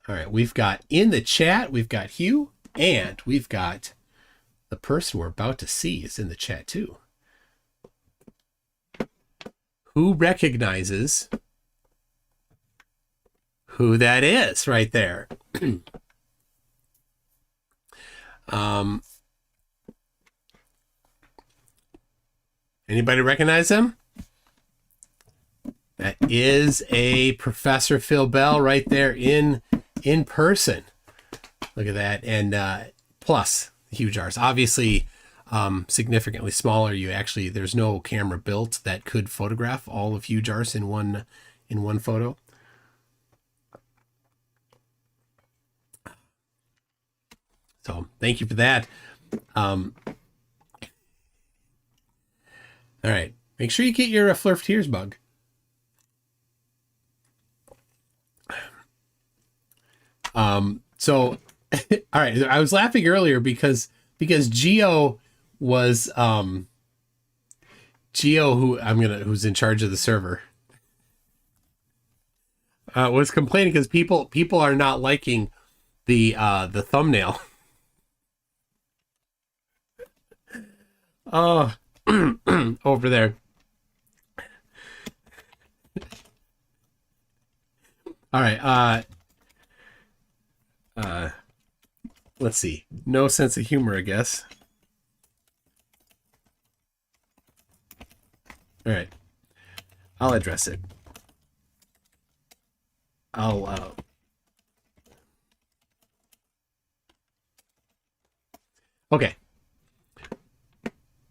All right, we've got in the chat, we've got Hugh, and we've got the person we're about to see is in the chat too. Who recognizes who that is right there? Anybody recognize him? That is a Professor Phil Bell right there in person. Look at that. And plus huge R's. Obviously significantly smaller. There's no camera built that could photograph all of huge R's in one photo. So thank you for that. All right. Make sure you get your Flurf Tears bug. So, all right. I was laughing earlier because Geo was, who's in charge of the server, was complaining because people are not liking the thumbnail. Oh, over there. All right. Let's see. No sense of humor, I guess. All right. I'll address it. Okay.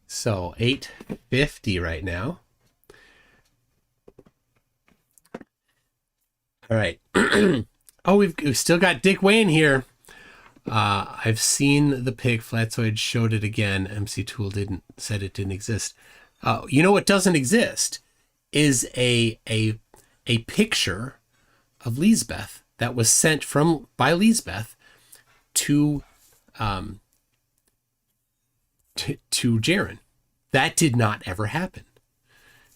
So 8:50 right now. All right. Oh, we've still got Dick Wayne here. I've seen the pig. Flatzoid showed it again. MC Tool said it didn't exist. You know what doesn't exist is a picture of Lisbeth that was sent by Lisbeth to Jaren. That did not ever happen.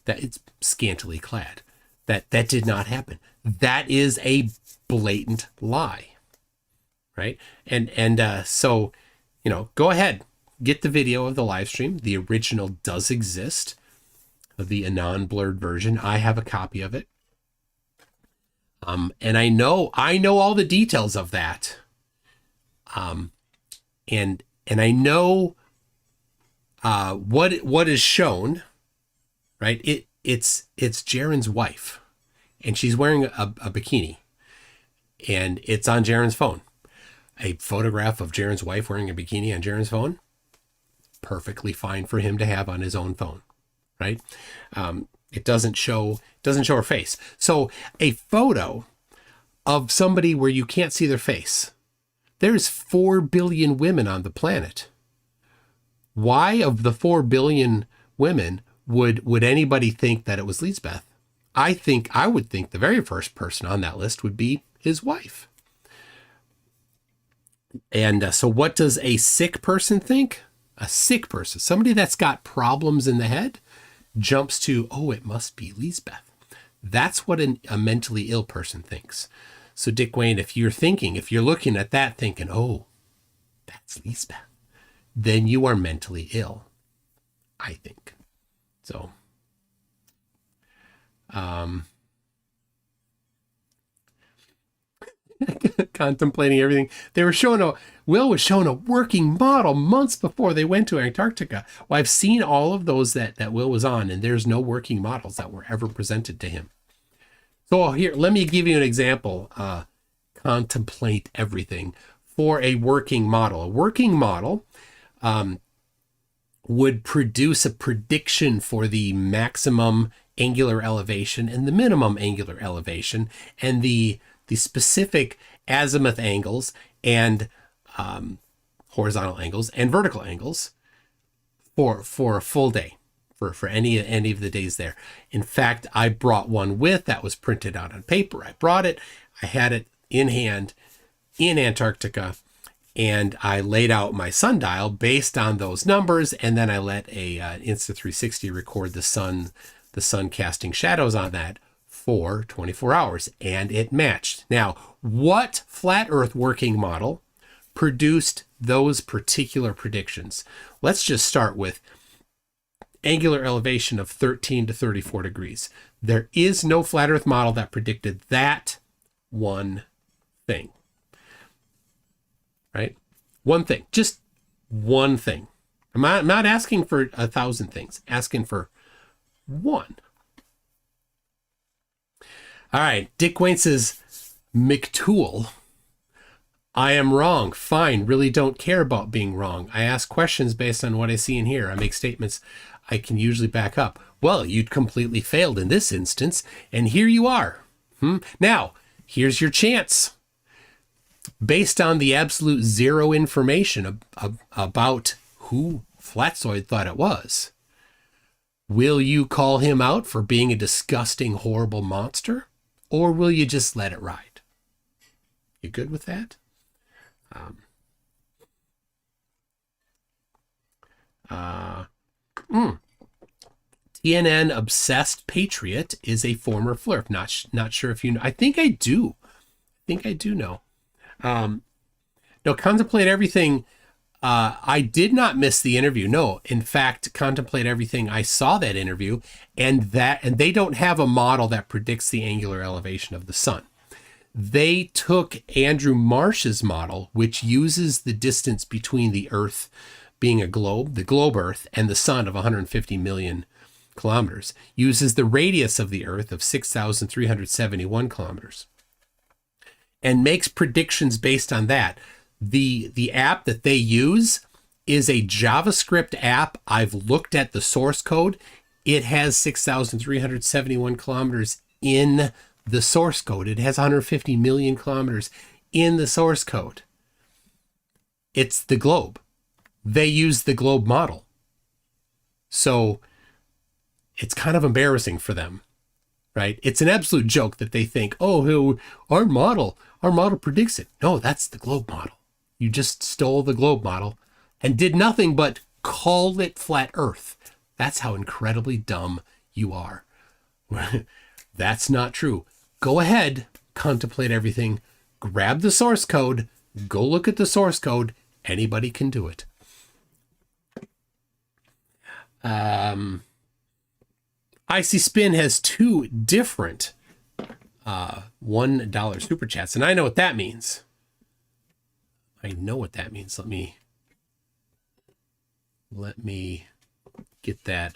That it's scantily clad. That did not happen. That is a blatant lie. Right? And so, go ahead, get the video of the live stream. The original does exist, the anon blurred version. I have a copy of it. And I know all the details of that. And I know what is shown, right? It's Jaren's wife, and she's wearing a bikini, and it's on Jaren's phone. A photograph of Jaren's wife wearing a bikini on Jaren's phone, perfectly fine for him to have on his own phone, right? It doesn't show her face. So a photo of somebody where you can't see their face. There's 4 billion women on the planet. Why of the 4 billion women would anybody think that it was Lisbeth? I would think the very first person on that list would be his wife. And so what does a sick person think? A sick person, somebody that's got problems in the head, jumps to, oh, it must be Lisbeth. That's what a mentally ill person thinks. So Dick Wayne, if you're looking at that thinking, oh, that's Lisbeth, then you are mentally ill, I think. So, contemplating everything. They were Will was showing a working model months before they went to Antarctica. Well, I've seen all of those that Will was on, and there's no working models that were ever presented to him. So here, let me give you an example. Contemplate everything for a working model. A working model would produce a prediction for the maximum angular elevation and the minimum angular elevation, and the specific azimuth angles and horizontal angles and vertical angles for a full day, for any of the days there. In fact, I brought one that was printed out on paper. I brought it, I had it in hand in Antarctica, and I laid out my sundial based on those numbers, and then I let a Insta360 record the sun casting shadows on that for 24 hours, and it matched. Now, what flat Earth working model produced those particular predictions? Let's just start with angular elevation of 13 to 34 degrees. There is no flat Earth model that predicted that one thing, right? One thing, just one thing. I'm not asking for 1,000 things, asking for one. All right, Dick Wayne says, McTool, I am wrong. Fine, really don't care about being wrong. I ask questions based on what I see and hear. I make statements I can usually back up. Well, you'd completely failed in this instance, and here you are. Now, here's your chance. Based on the absolute zero information about who Flatzoid thought it was, will you call him out for being a disgusting, horrible monster? Or will you just let it ride? You good with that? TNN Obsessed Patriot is a former flirt. Not sure if you know. I think I do know. No, Contemplate Everything. I did not miss the interview. No, in fact, Contemplate Everything, I saw that interview, and they don't have a model that predicts the angular elevation of the sun. They took Andrew Marsh's model, which uses the distance between the Earth being a globe, the globe Earth, and the sun of 150 million kilometers, uses the radius of the Earth of 6,371 kilometers, and makes predictions based on that. The app that they use is a JavaScript app. I've looked at the source code. It has 6,371 kilometers in the source code. It has 150 million kilometers in the source code. It's the globe. They use the globe model. So it's kind of embarrassing for them, right? It's an absolute joke that they think, oh, our model predicts it. No, that's the globe model. You just stole the globe model and did nothing but call it flat Earth. That's how incredibly dumb you are. That's not true. Go ahead, contemplate everything, grab the source code, go look at the source code. Anybody can do it. Icy Spin has 2 different $1 super chats, and I know what that means. Let me get that.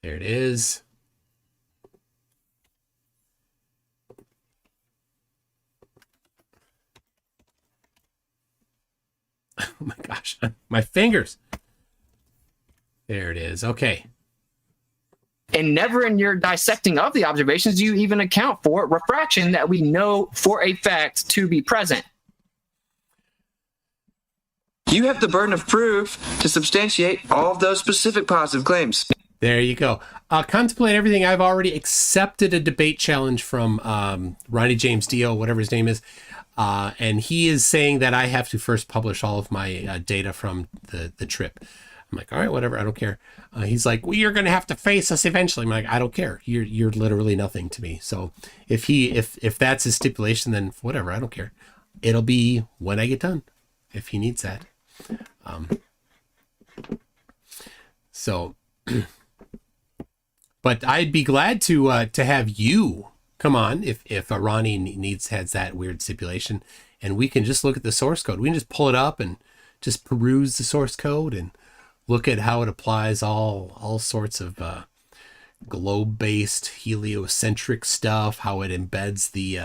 There it is. Oh my gosh, my fingers. There it is. Okay. And never in your dissecting of the observations do you even account for refraction that we know for a fact to be present. You have the burden of proof to substantiate all of those specific positive claims. There you go. Contemplate everything. I've already accepted a debate challenge from Ronnie James Dio, whatever his name is. And he is saying that I have to first publish all of my data from the trip. I'm like, all right, whatever. I don't care. He's like, well, you're going to have to face us eventually. I'm like, I don't care. You're literally nothing to me. So if that's his stipulation, then whatever. I don't care. It'll be when I get done, if he needs that. But I'd be glad to have you come on if Ronnie has that weird stipulation, and we can just look at the source code. We can just pull it up and just peruse the source code and look at how it applies all sorts of globe-based heliocentric stuff, how it embeds the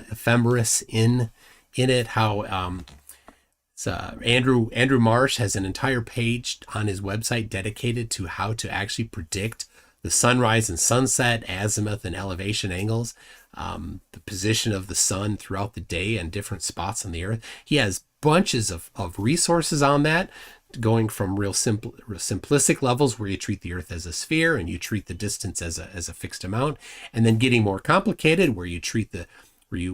ephemeris in it, how Andrew Marsh has an entire page on his website dedicated to how to actually predict the sunrise and sunset, azimuth and elevation angles, the position of the sun throughout the day and different spots on the earth. He has bunches of resources on that, going from real simplistic levels where you treat the earth as a sphere and you treat the distance as a fixed amount, and then getting more complicated where you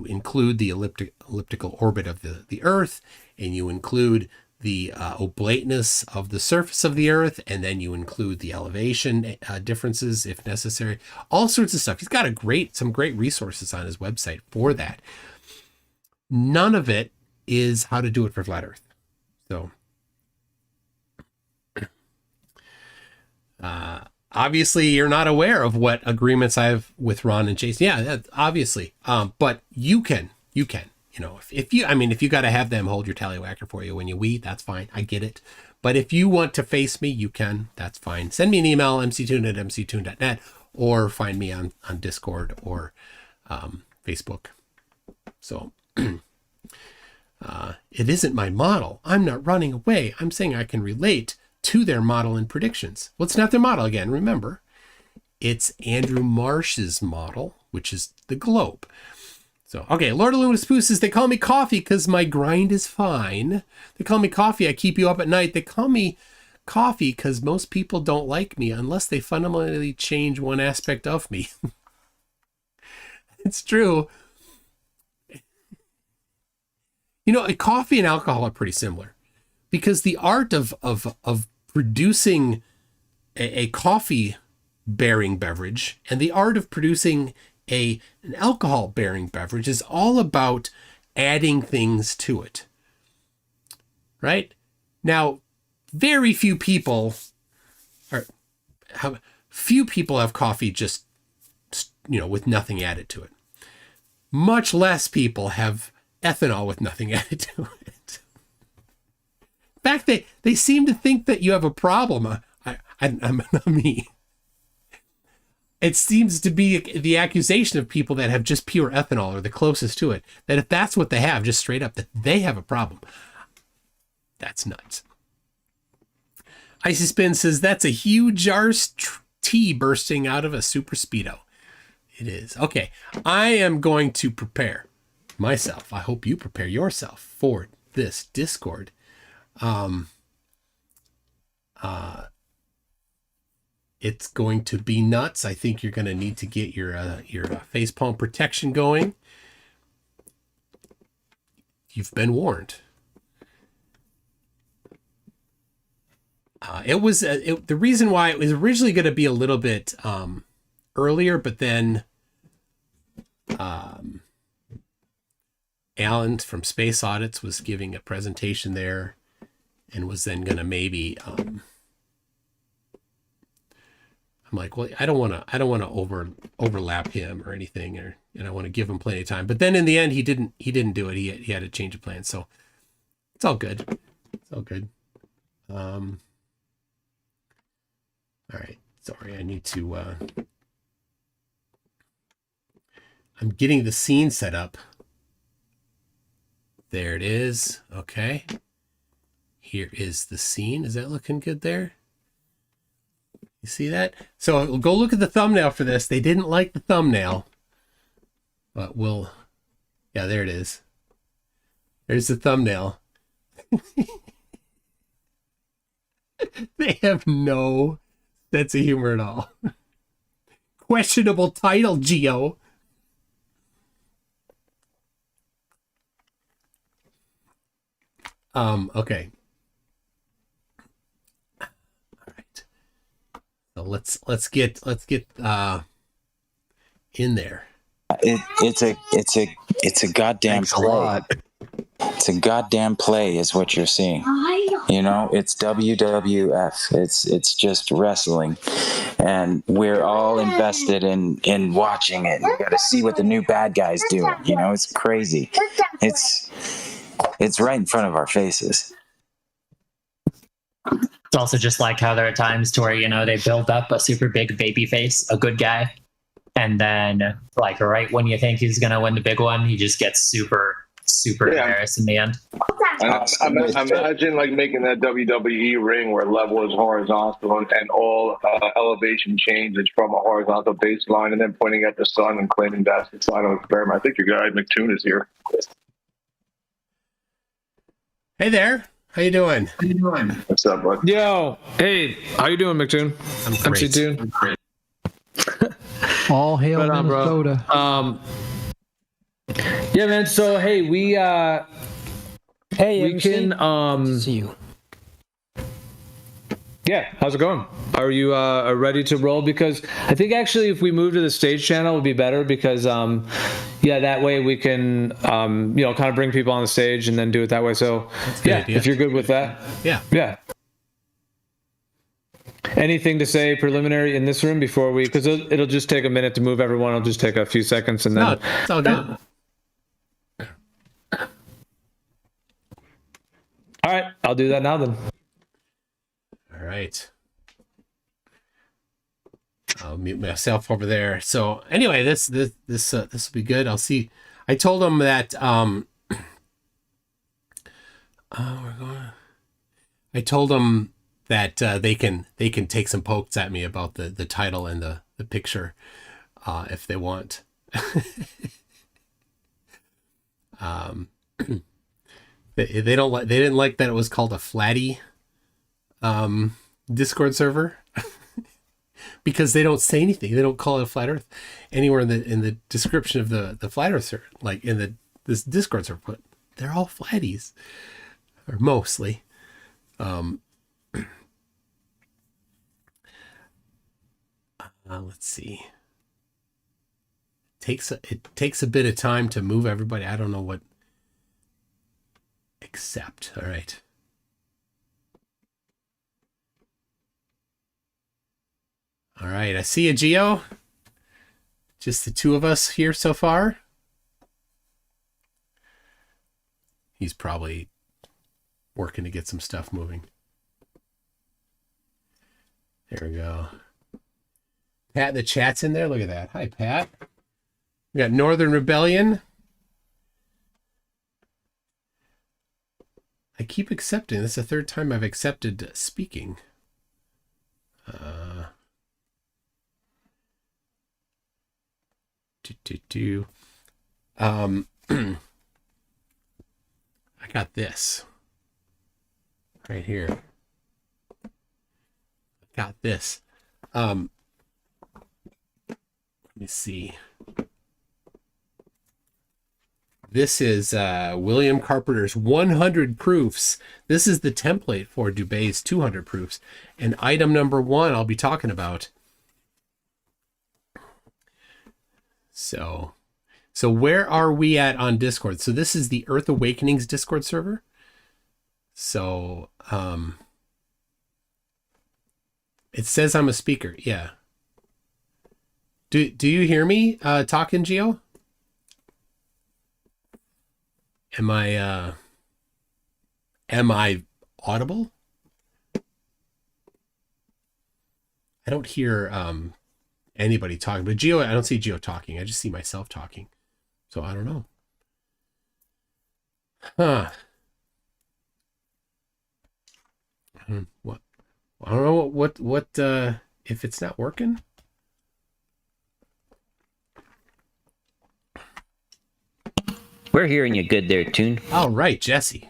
include the elliptical orbit of the earth, and you include the oblateness of the surface of the earth, and then you include the elevation differences if necessary, all sorts of stuff. He's got some great resources on his website for that. None of it is how to do it for flat earth. So obviously you're not aware of what agreements I have with Ron and Jason. Yeah, obviously. But you can, if you got to have them hold your tallywhacker for you when you wee, that's fine. I get it. But if you want to face me, you can, that's fine. Send me an email, mctoon@mctoon.net, or find me on Discord or Facebook. So it isn't my model. I'm not running away. I'm saying I can relate to their model and predictions. Well, it's not their model again, remember. It's Andrew Marsh's model, which is the globe. So, okay, Lord of Luminous Poo says, they call me Coffee because my grind is fine. They call me Coffee, I keep you up at night. They call me Coffee because most people don't like me unless they fundamentally change one aspect of me. It's true. Coffee and alcohol are pretty similar because the art of producing a coffee-bearing beverage and the art of producing an alcohol-bearing beverage is all about adding things to it. Right? Now, very few people have coffee just, with nothing added to it. Much less people have ethanol with nothing added to it. In fact, they seem to think that you have a problem. I'm not me. it seems to be the accusation of people that have just pure ethanol or the closest to it, that if that's what they have, just straight up, that they have a problem. That's nuts. Icy Spin says, that's a huge tea bursting out of a super speedo. It is. Okay, I am going to prepare myself. I hope you prepare yourself for this Discord. It's going to be nuts. I think you're going to need to get your facepalm protection going. You've been warned. The reason why it was originally going to be a little bit earlier, but then Alan from Space Audits was giving a presentation there, and was then going to maybe. I'm like, well, I don't want to overlap him or anything, and I want to give him plenty of time. But then in the end, he didn't do it. He had a change of plans, so it's all good. It's all good. All right. Sorry, I need to. I'm getting the scene set up. There it is. Okay. Here is the scene. Is that looking good there? You see that? So we'll go look at the thumbnail for this. They didn't like the thumbnail, but yeah, there it is. There's the thumbnail. They have no sense of humor at all. Questionable title, Geo. Okay. All right. So let's get in there. It's a goddamn play. It's a goddamn play is what you're seeing. You know, it's WWF. It's just wrestling. And we're all invested in watching it. You got to see what the new bad guy's doing. You know, it's crazy. It's right in front of our faces. It's also just like how there are times to where, you know, they build up a super big baby face, a good guy, and then like right when you think he's gonna win the big one, he just gets super embarrassed in the end. Imagine like making that WWE ring where level is horizontal and all elevation changes from a horizontal baseline, and then pointing at the sun and claiming that's the final experiment. I think your guy McToon is here. Hey there. How you doing? What's up, bud? Yo. Hey. How you doing, McToon? I'm great. MC2. I'm great. All hail Right on, Minnesota. Bro. Yeah, man. So hey, we can see you. Yeah, how's it going? Are you ready to roll? Because I think actually if we move to the stage channel it would be better because yeah, that way we can kind of bring people on the stage and then do it that way. So yeah, idea. If you're good with that. Yeah. Anything to say preliminary in this room before we, because it'll just take a minute to move everyone. It'll just take a few seconds and then. No, it's all good. All right, I'll do that now then. All right. I'll mute myself over there. So anyway, this will be good. I'll see. I told them that I told them that they can take some pokes at me about the title and the picture if they want. They didn't like that it was called a Flatty Discord server because they don't say anything. They don't call it a flat Earth anywhere in the description of the flat Earth server, like in this Discord server. But they're all flatties, or mostly. Let's see. It takes a bit of time to move everybody. I don't know what. Accept. All right. All right. I see you, Geo. Just the two of us here so far. He's probably working to get some stuff moving. There we go. Pat in the chat's in there. Look at that. Hi, Pat. We got Northern Rebellion. I keep accepting. This is the third time I've accepted speaking. I got this right here. Got this. Let me see. This is William Carpenter's 100 proofs. This is the template for Dubé's 200 proofs. And item number 1 I'll be talking about. So where are we at on Discord? So this is the Earth Awakenings Discord server. So it says I'm a speaker. Yeah. Do you hear me talking, Gio? Am I audible? I don't hear anybody talking, but Gio, I don't see Gio talking. I just see myself talking. So I don't know. Huh. What? I don't know what if it's not working. We're hearing you good there, Toon. All right, Jesse.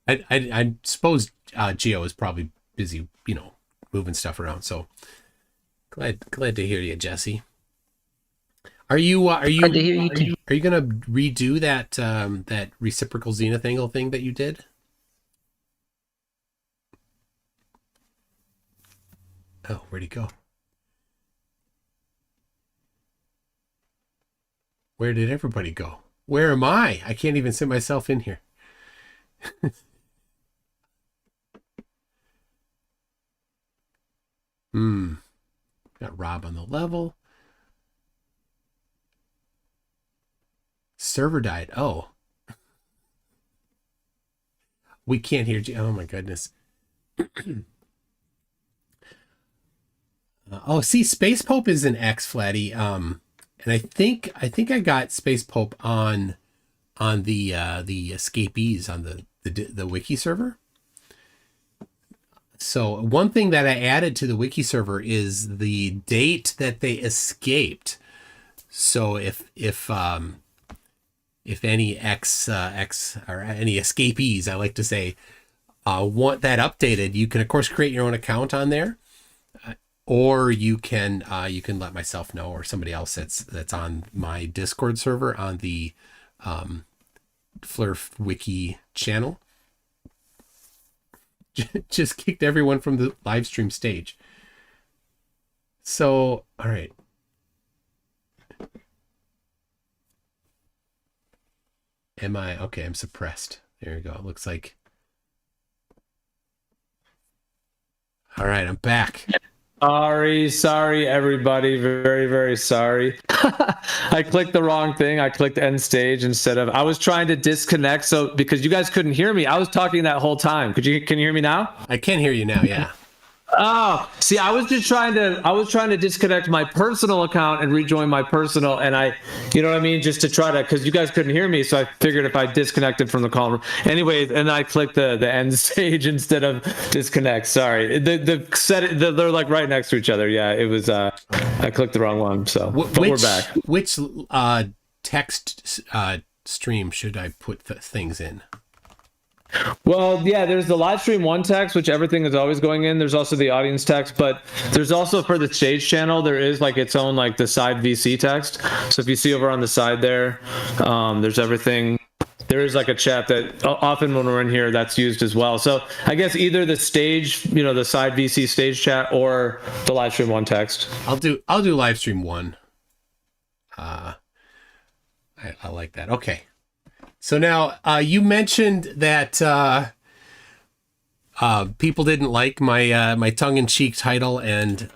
I suppose Gio is probably busy, moving stuff around. So glad to hear you, Jesse. Are you gonna redo that reciprocal zenith angle thing that you did? Oh, where'd he go? Where did everybody go? Where am I? I can't even sit myself in here. Got Rob on the level. Server died. Oh. We can't hear you. Oh my goodness. Oh, see, Space Pope is an X, Flatty. And I think I got Space Pope on the escapees on the wiki server. So one thing that I added to the wiki server is the date that they escaped. So if any X or any escapees, I like to say, want that updated, you can of course create your own account on there. Or you can let myself know, or somebody else that's on my Discord server on the Flurf Wiki channel. Just kicked everyone from the live stream stage. So, all right. Am I okay? I'm suppressed. There you go. It looks like. All right, I'm back. Sorry, everybody. Very, very sorry. I clicked the wrong thing. I clicked end stage instead of. I was trying to disconnect, so because you guys couldn't hear me, I was talking that whole time. Can you hear me now? I can hear you now. Yeah. Oh, see, I was trying to disconnect my personal account and rejoin my personal, and you know what I mean, just to try to, because you guys couldn't hear me, so I figured if I disconnected from the call room, anyway, and I clicked the end stage instead of disconnect. Sorry, they're like right next to each other. Yeah, it was. I clicked the wrong one, so but we're back. Which text stream should I put things in? Well, yeah, there's the live stream 1 text, which everything is always going in. There's also the audience text, but there's also for the stage channel, there is like its own, like the side VC text. So if you see over on the side there, there's everything. There is like a chat that often when we're in here, that's used as well. So I guess either the stage, the side VC stage chat, or the live stream 1 text. I'll do live stream 1. I like that. Okay. So now you mentioned that people didn't like my tongue-in-cheek title and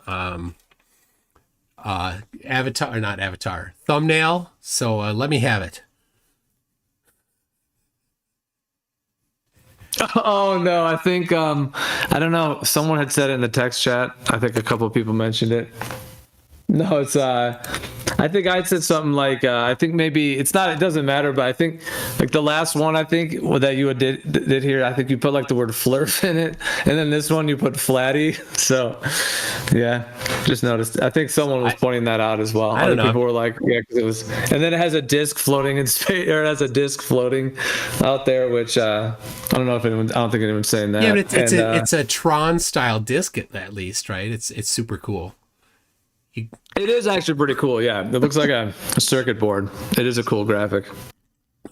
thumbnail. So let me have it. Oh no, I think I don't know. Someone had said it in the text chat. I think a couple of people mentioned it. No, it's I think I said something like I think maybe it doesn't matter, but I think like the last one I think that you did here, I think you put like the word flurf in it, and then this one you put flatty. So yeah, just noticed. I think someone was pointing that out as well. I don't know. People were like, yeah, because it was, and then it has a disc floating in space, or it has a disc floating out there, which I don't know if anyone, I don't think anyone's saying that. Yeah, but it's a Tron style disc at least, right? It's super cool. It is actually pretty cool. Yeah, it looks like a circuit board. It is a cool graphic.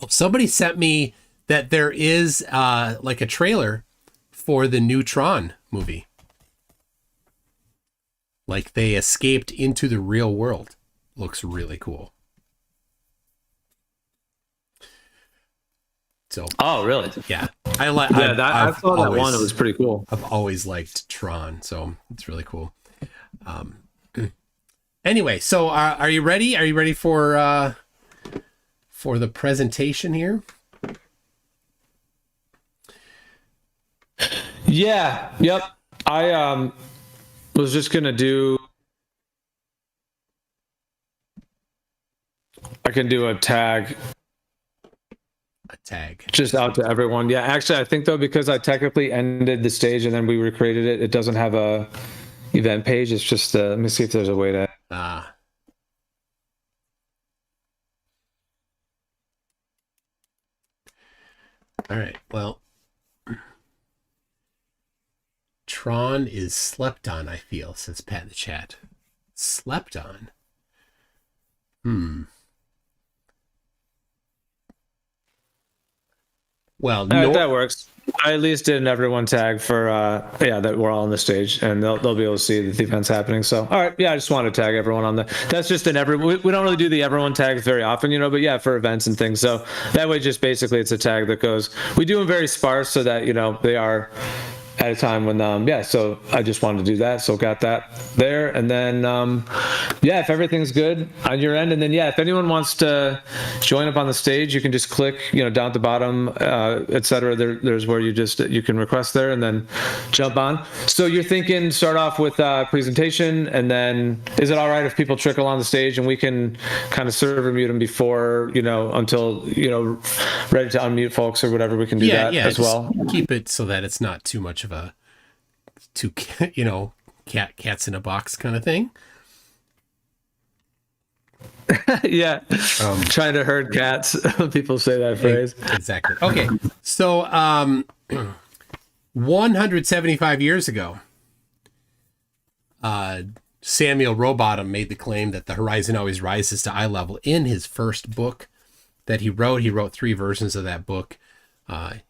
Somebody sent me that there is like a trailer for the new Tron movie. Like they escaped into the real world. Looks really cool. So. Oh, really? Yeah. I saw that one. It was pretty cool. I've always liked Tron, so it's really cool. Anyway, so are you ready? Are you ready for the presentation here? Yeah. Yep. I was just gonna do. I can do a tag. A tag. Just out to everyone. Yeah. Actually, I think though, because I technically ended the stage and then we recreated it, it doesn't have a event page. It's just let me see if there's a way to. All right. Well, Tron is slept on, I feel, says Pat in the chat. Slept on? Well, that works. I at least did an everyone tag for that we're all on the stage, and they'll be able to see that the event's happening. So all right, yeah, I just wanted to tag everyone on that's just an we don't really do the everyone tags very often, but yeah, for events and things. So that way, just basically it's a tag that goes. We do them very sparse so that they are at a time when so I just wanted to do that, so got that there. And then if everything's good on your end, and then if anyone wants to join up on the stage, you can just click down at the bottom, etc. There's where you can request there and then jump on. So you're thinking start off with presentation, and then is it all right if people trickle on the stage and we can kind of server mute them before until ready to unmute folks or whatever, we can do that as well. Keep it so that it's not too much of a cats in a box kind of thing. Yeah. Trying to herd cats. People say that phrase. Exactly. Okay. So 175 years ago, Samuel Rowbottom made the claim that the horizon always rises to eye level in his first book that he wrote. He wrote 3 versions of that book.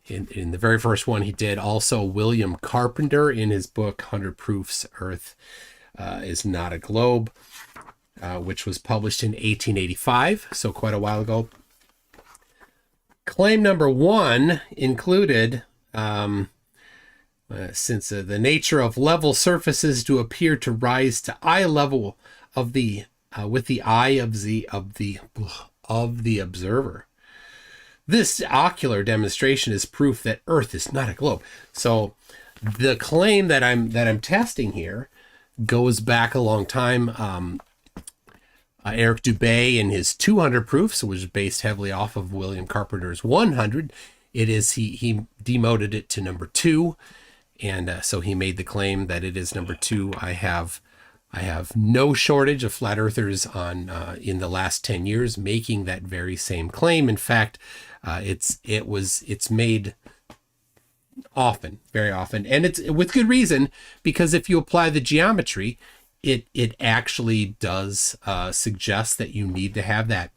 In the very first one he did. Also William Carpenter in his book 100 Proofs Earth is Not a Globe, which was published in 1885, so quite a while ago. Claim number 1 included since the nature of level surfaces do appear to rise to eye level of the with the eye of the observer. This ocular demonstration is proof that Earth is not a globe. So the claim that I'm testing here goes back a long time. Eric Dubay in his 200 proofs, which was based heavily off of William Carpenter's 100. He demoted it to number 2, and so he made the claim that it is number 2. I have no shortage of flat earthers on in the last 10 years making that very same claim. In fact, it's made often, very often, and it's with good reason, because if you apply the geometry, it actually does suggest that you need to have that.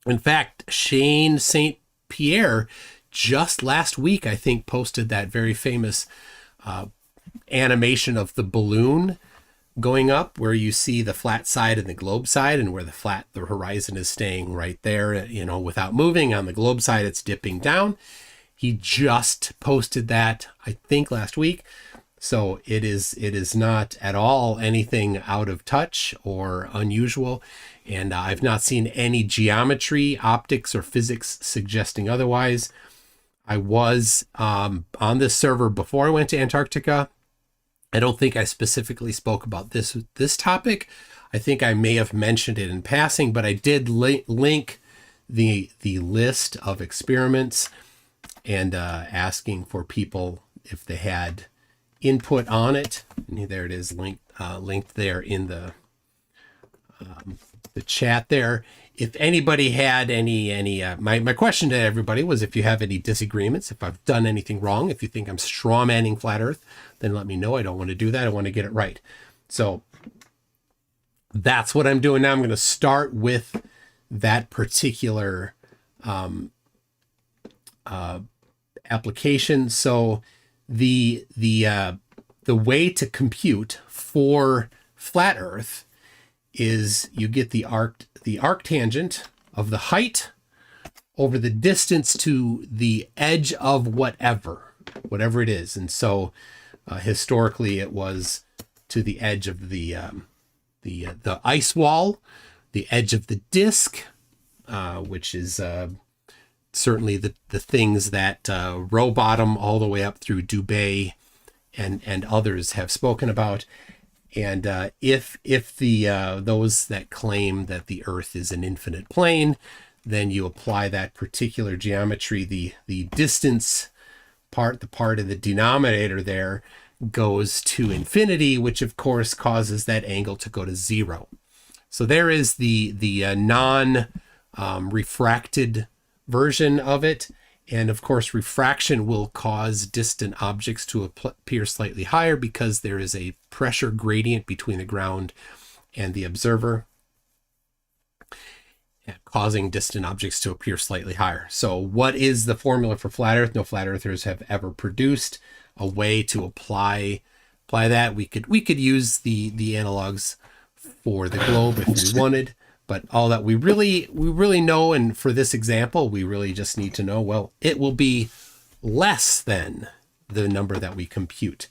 In fact, Shane St. Pierre just last week, I think, posted that very famous animation of the balloon going up, where you see the flat side and the globe side, and where the horizon is staying right there, without moving. On the globe side, it's dipping down. He just posted that, I think, last week. So it is not at all anything out of touch or unusual. And I've not seen any geometry, optics, or physics suggesting otherwise. I was on this server before I went to Antarctica, I don't think I specifically spoke about this topic. I think I may have mentioned it in passing, but I did link the list of experiments and asking for people if they had input on it. And there it is, linked there in the chat there. If anybody had any my question to everybody was, if you have any disagreements, if I've done anything wrong, if you think I'm strawmanning flat Earth, then let me know. I don't want to do that. I want to get it right. So that's what I'm doing now. I'm going to start with that particular application. So the way to compute for flat Earth is you get the arctangent of the height over the distance to the edge of whatever it is. And so historically it was to the edge of the ice wall, the edge of the disk, which is certainly the things that Rowbottom all the way up through Dubé and others have spoken about. And if those that claim that the Earth is an infinite plane, then you apply that particular geometry. The distance part, the part in the denominator there, goes to infinity, which of course causes that angle to go to 0. So there is the refracted version of it. And of course, refraction will cause distant objects to appear slightly higher because there is a pressure gradient between the ground and the observer, causing distant objects to appear slightly higher. So what is the formula for flat Earth? No flat earthers have ever produced a way to apply that. We could use the analogs for the globe if we wanted. But all that we really know, and for this example, we really just need to know, well, it will be less than the number that we compute.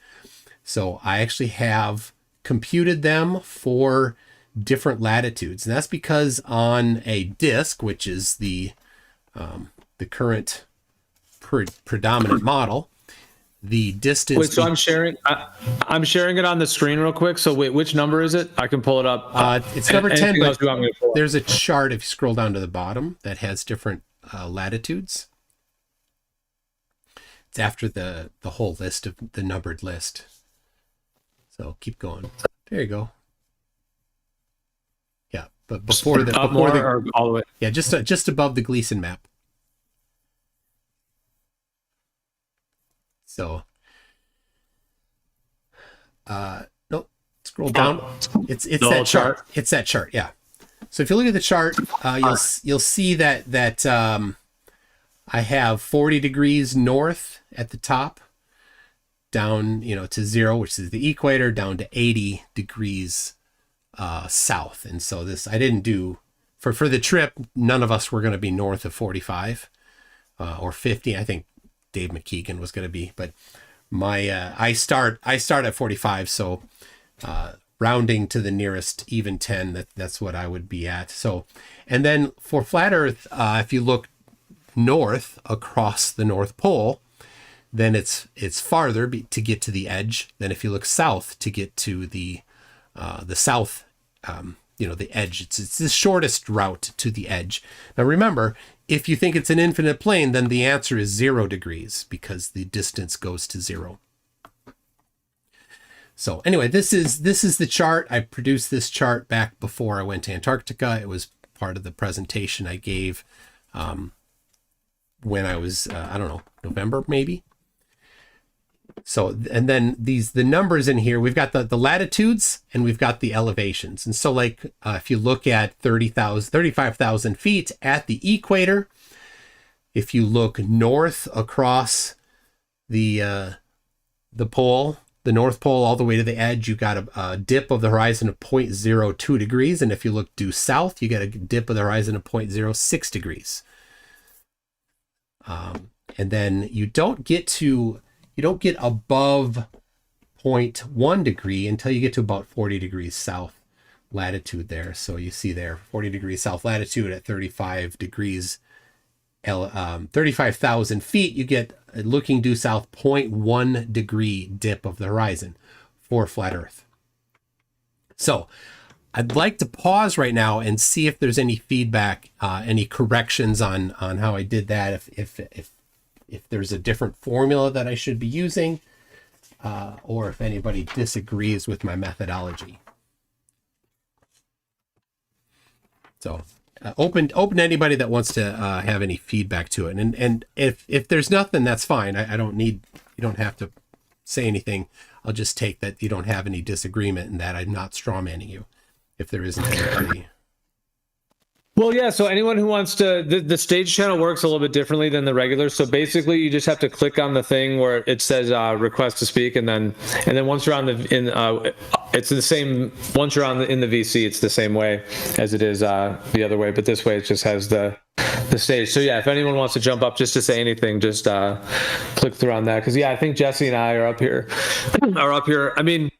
So I actually have computed them for different latitudes. And that's because on a disk, which is the current predominant model, the distance. Wait, so I'm sharing it on the screen real quick. So wait, which number is it? I can pull it up. It's number 10, but there's a chart if you scroll down to the bottom that has different latitudes. It's after the whole list of the numbered list. So keep going. There you go. Yeah, but before the or all the way. Yeah, just above the Gleason map. So, nope, scroll down. It's that chart. It's that chart. Yeah. So if you look at the chart, you'll see that I have 40 degrees north at the top, down to 0, which is the equator, down to 80 degrees south. And so this I didn't do for the trip. None of us were going to be north of 45 or 50. I think Dave McKeegan was going to be, but I start at 45. So rounding to the nearest even 10, that's what I would be at. So, and then for flat Earth, if you look north across the North Pole, then it's farther to get to the edge than if you look south to get to the south, the edge. It's the shortest route to the edge. Now remember, if you think it's an infinite plane, then the answer is 0 degrees because the distance goes to 0. So anyway, this is the chart. I produced this chart back before I went to Antarctica. It was part of the presentation I gave when I was, November maybe. So, and then the numbers in here, we've got the latitudes and we've got the elevations. And so like, if you look at 35,000 feet at the equator, if you look north across the pole, the North Pole all the way to the edge, you got a dip of the horizon of 0.02 degrees. And if you look due south, you get a dip of the horizon of 0.06 degrees. And then you don't get above 0.1 degree until you get to about 40 degrees south latitude there. So you see there 40 degrees south latitude at 35 degrees, 35,000 feet, you get looking due south 0.1 degree dip of the horizon. for Flat Earth. So I'd like to pause right now and see if there's any feedback, any corrections on how I did that. If there's a different formula that I should be using, or if anybody disagrees with my methodology. So open to anybody that wants to have any feedback to it. And if there's nothing, that's fine. I don't need, you don't have to say anything. I'll just take that you don't have any disagreement and that I'm not strawmanning you. If there isn't anybody. Well, yeah. So anyone who wants to, the stage channel works a little bit differently than the regular. So basically, you just have to click on the thing where it says request to speak, and then once you're on it's the same. Once you're in the VC, it's the same way as it is the other way. But this way, it just has the stage. So yeah, if anyone wants to jump up just to say anything, just click through on that. Because yeah, I think Jesse and I are up here. I mean,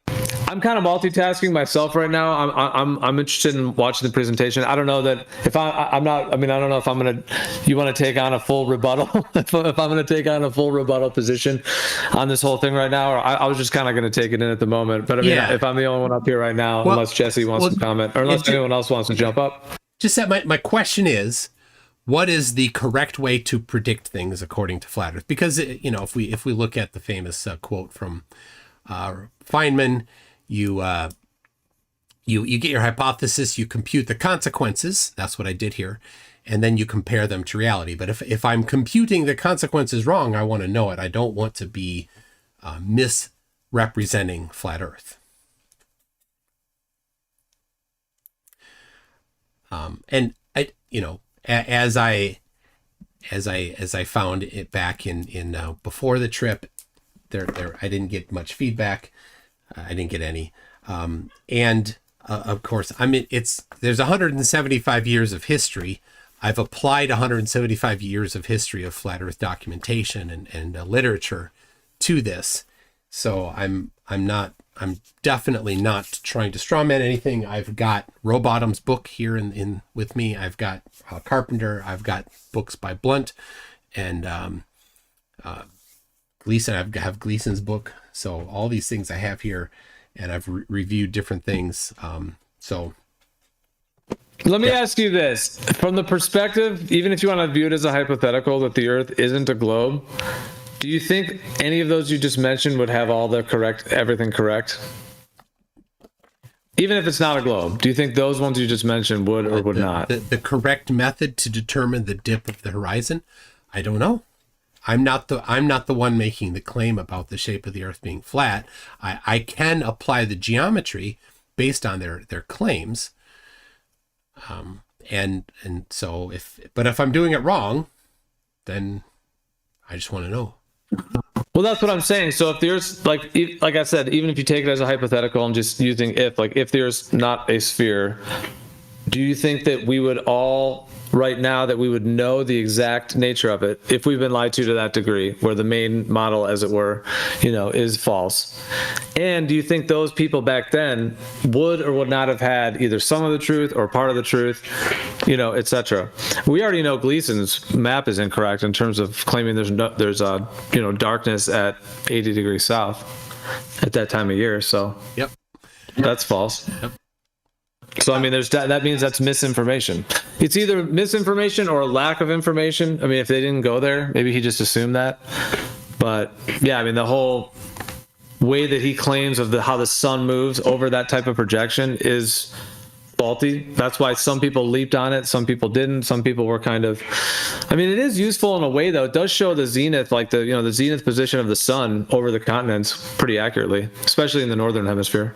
I'm kind of multitasking myself right now. I'm interested in watching the presentation. I don't know that if I'm not. I mean, I don't know if I'm gonna. You want to take on a full rebuttal? if I'm gonna take on a full rebuttal position on this whole thing right now, or I was just kind of gonna take it in at the moment. But I mean, if I'm the only one up here right now, unless Jesse wants to comment, or unless anyone else wants to jump up. Just that my question is, what is the correct way to predict things according to Flat Earth? Because if we look at the famous quote from Feynman. You get your hypothesis, you compute the consequences. That's what I did here. And then you compare them to reality. But if I'm computing the consequences wrong, I want to know it. I don't want to be misrepresenting Flat Earth. And as I found it back in before the trip, there I didn't get much feedback. I didn't get any. And of course, there's 175 years of history. I've applied 175 years of history of Flat Earth documentation and literature to this. So I'm definitely not trying to strawman anything. I've got Rowbottom's book here in with me. I've got Carpenter. I've got books by Blunt and Gleason. I have Gleason's book. So all these things I have here, and I've reviewed different things. So let me ask you this, from the perspective, even if you want to view it as a hypothetical that the Earth isn't a globe, do you think any of those you just mentioned would have everything correct? Even if it's not a globe, do you think those ones you just mentioned would or would not? The correct method to determine the dip of the horizon? I don't know. I'm not the one making the claim about the shape of the Earth being flat. I can apply the geometry based on their claims. And so if I'm doing it wrong, then I just want to know. Well, that's what I'm saying. So if there's like I said, even if you take it as a hypothetical and just using if there's not a sphere, do you think that we would all right now that we would know the exact nature of it if we've been lied to that degree, where the main model, as it were, is false? And do you think those people back then would or would not have had either some of the truth or part of the truth, etc.? We already know Gleason's map is incorrect in terms of claiming there's darkness at 80 degrees south at that time of year. So yep, that's false. Yep. So, I mean, that means that's misinformation. It's either misinformation or a lack of information. I mean, if they didn't go there, maybe he just assumed that. But yeah, I mean, the whole way that he claims of how the sun moves over that type of projection is faulty. That's why some people leaped on it. Some people didn't. Some people were kind of, I mean, it is useful in a way, though. It does show the zenith, like the zenith position of the sun over the continents pretty accurately, especially in the northern hemisphere,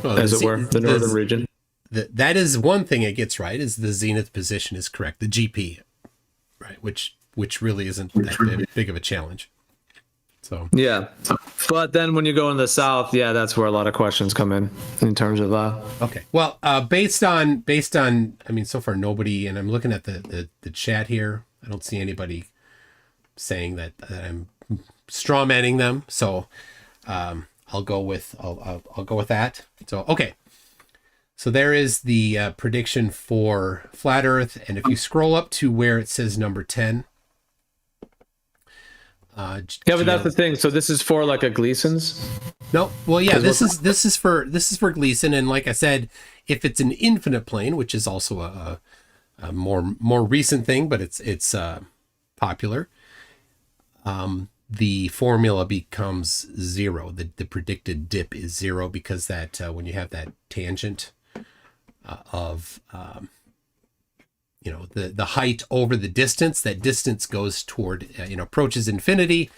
as it were, the northern region. That is one thing it gets right, is the zenith position is correct, the GP, right? Which really isn't that big of a challenge. So yeah, but then when you go in the south, yeah, that's where a lot of questions come in terms of okay. Well, based on I mean, so far nobody, and I'm looking at the chat here. I don't see anybody saying that I'm strawmanning them. So I'll go with that. So okay. So there is the prediction for Flat Earth. And if you scroll up to where it says number 10, Yeah, but that's the thing. So this is for like a Gleason's? No. Well, yeah, this is for Gleason, and like I said, if it's an infinite plane, which is also a more recent thing, but it's popular, the formula becomes 0. The predicted dip is 0 because that when you have that tangent of the height over the distance, that distance goes toward approaches infinity,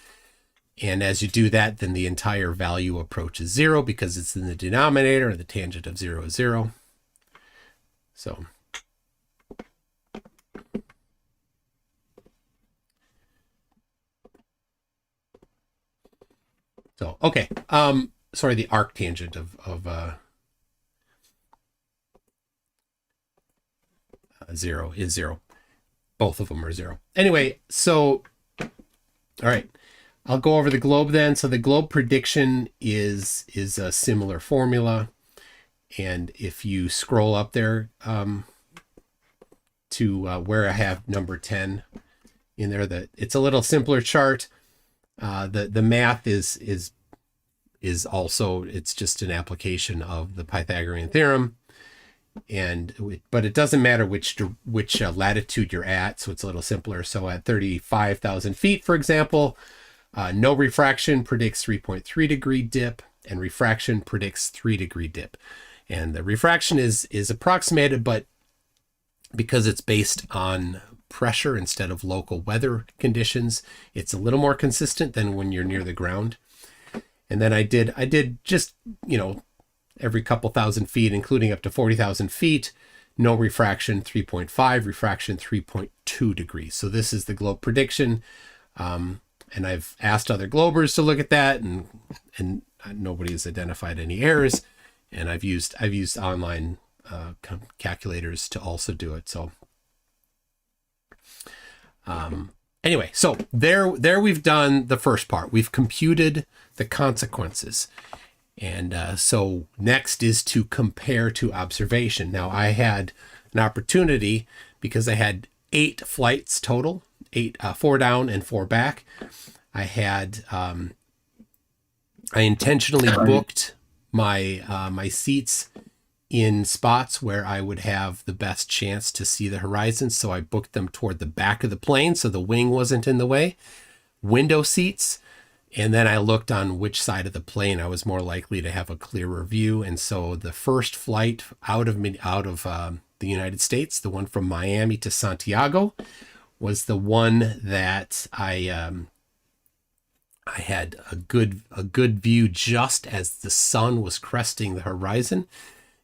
and as you do that, then the entire value approaches 0 because it's in the denominator, and the tangent of 0 is 0. So okay. Sorry, the arc tangent of 0 is 0. Both of them are 0. Anyway, so all right, I'll go over the globe then. So the globe prediction is a similar formula, and if you scroll up there to where I have number 10 in there, that it's a little simpler chart. The math is also, it's just an application of the Pythagorean theorem, but it doesn't matter which latitude you're at, so it's a little simpler. So at 35,000 feet, for example, no refraction predicts 3.3 degree dip, and refraction predicts 3 degree dip. And the refraction is approximated, but because it's based on pressure instead of local weather conditions, it's a little more consistent than when you're near the ground. And then I did just, every couple thousand feet, including up to 40,000 feet, no refraction 3.5, refraction 3.2 degrees. So this is the globe prediction. And I've asked other globers to look at that, and nobody has identified any errors. And I've used online calculators to also do it. So anyway, so there we've done the first part. We've computed the consequences. And so next is to compare to observation. Now I had an opportunity because I had 8 flights total, 4 down and 4 back. I had, I intentionally booked my seats in spots where I would have the best chance to see the horizon. So I booked them toward the back of the plane so the wing wasn't in the way. Window seats. And then I looked on which side of the plane I was more likely to have a clearer view. And so the first flight out of the United States, the one from Miami to Santiago, was the one that I had a good view just as the sun was cresting the horizon.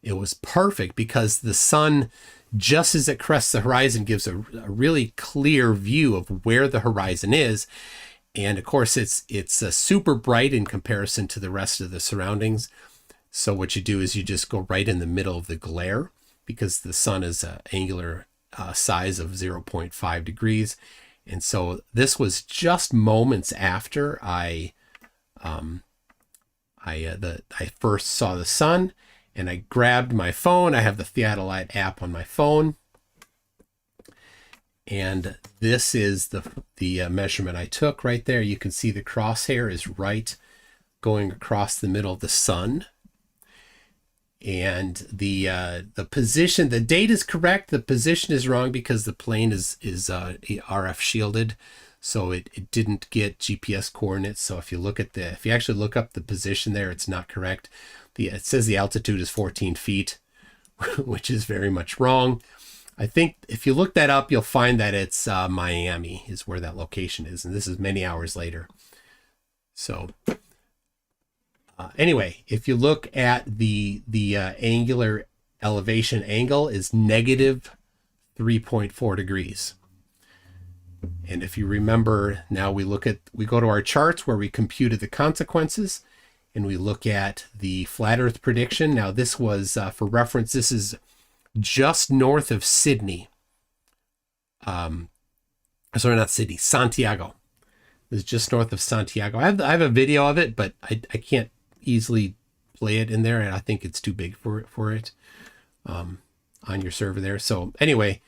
It was perfect because the sun, just as it crests the horizon, gives a really clear view of where the horizon is. And of course, it's super bright in comparison to the rest of the surroundings. So what you do is you just go right in the middle of the glare because the sun is an angular size of 0.5 degrees. And so this was just moments after I first saw the sun, and I grabbed my phone. I have the Theodolite app on my phone. And this is the measurement I took right there. You can see the crosshair is right going across the middle of the sun. And the position, the date is correct. The position is wrong because the plane is RF shielded. So it didn't get GPS coordinates. So if you actually look up the position there, it's not correct. It says the altitude is 14 feet, which is very much wrong. I think if you look that up, you'll find that it's Miami is where that location is. And this is many hours later. So anyway, if you look at the angular elevation angle is negative 3.4 degrees. And if you remember, now we go to our charts where we computed the consequences, and we look at the flat Earth prediction. Now this was, for reference, this is just north of Sydney. Sorry, not Sydney, Santiago. It was just north of Santiago. I have a video of it, but I can't easily play it in there, and I think it's too big for it on your server there. So anyway,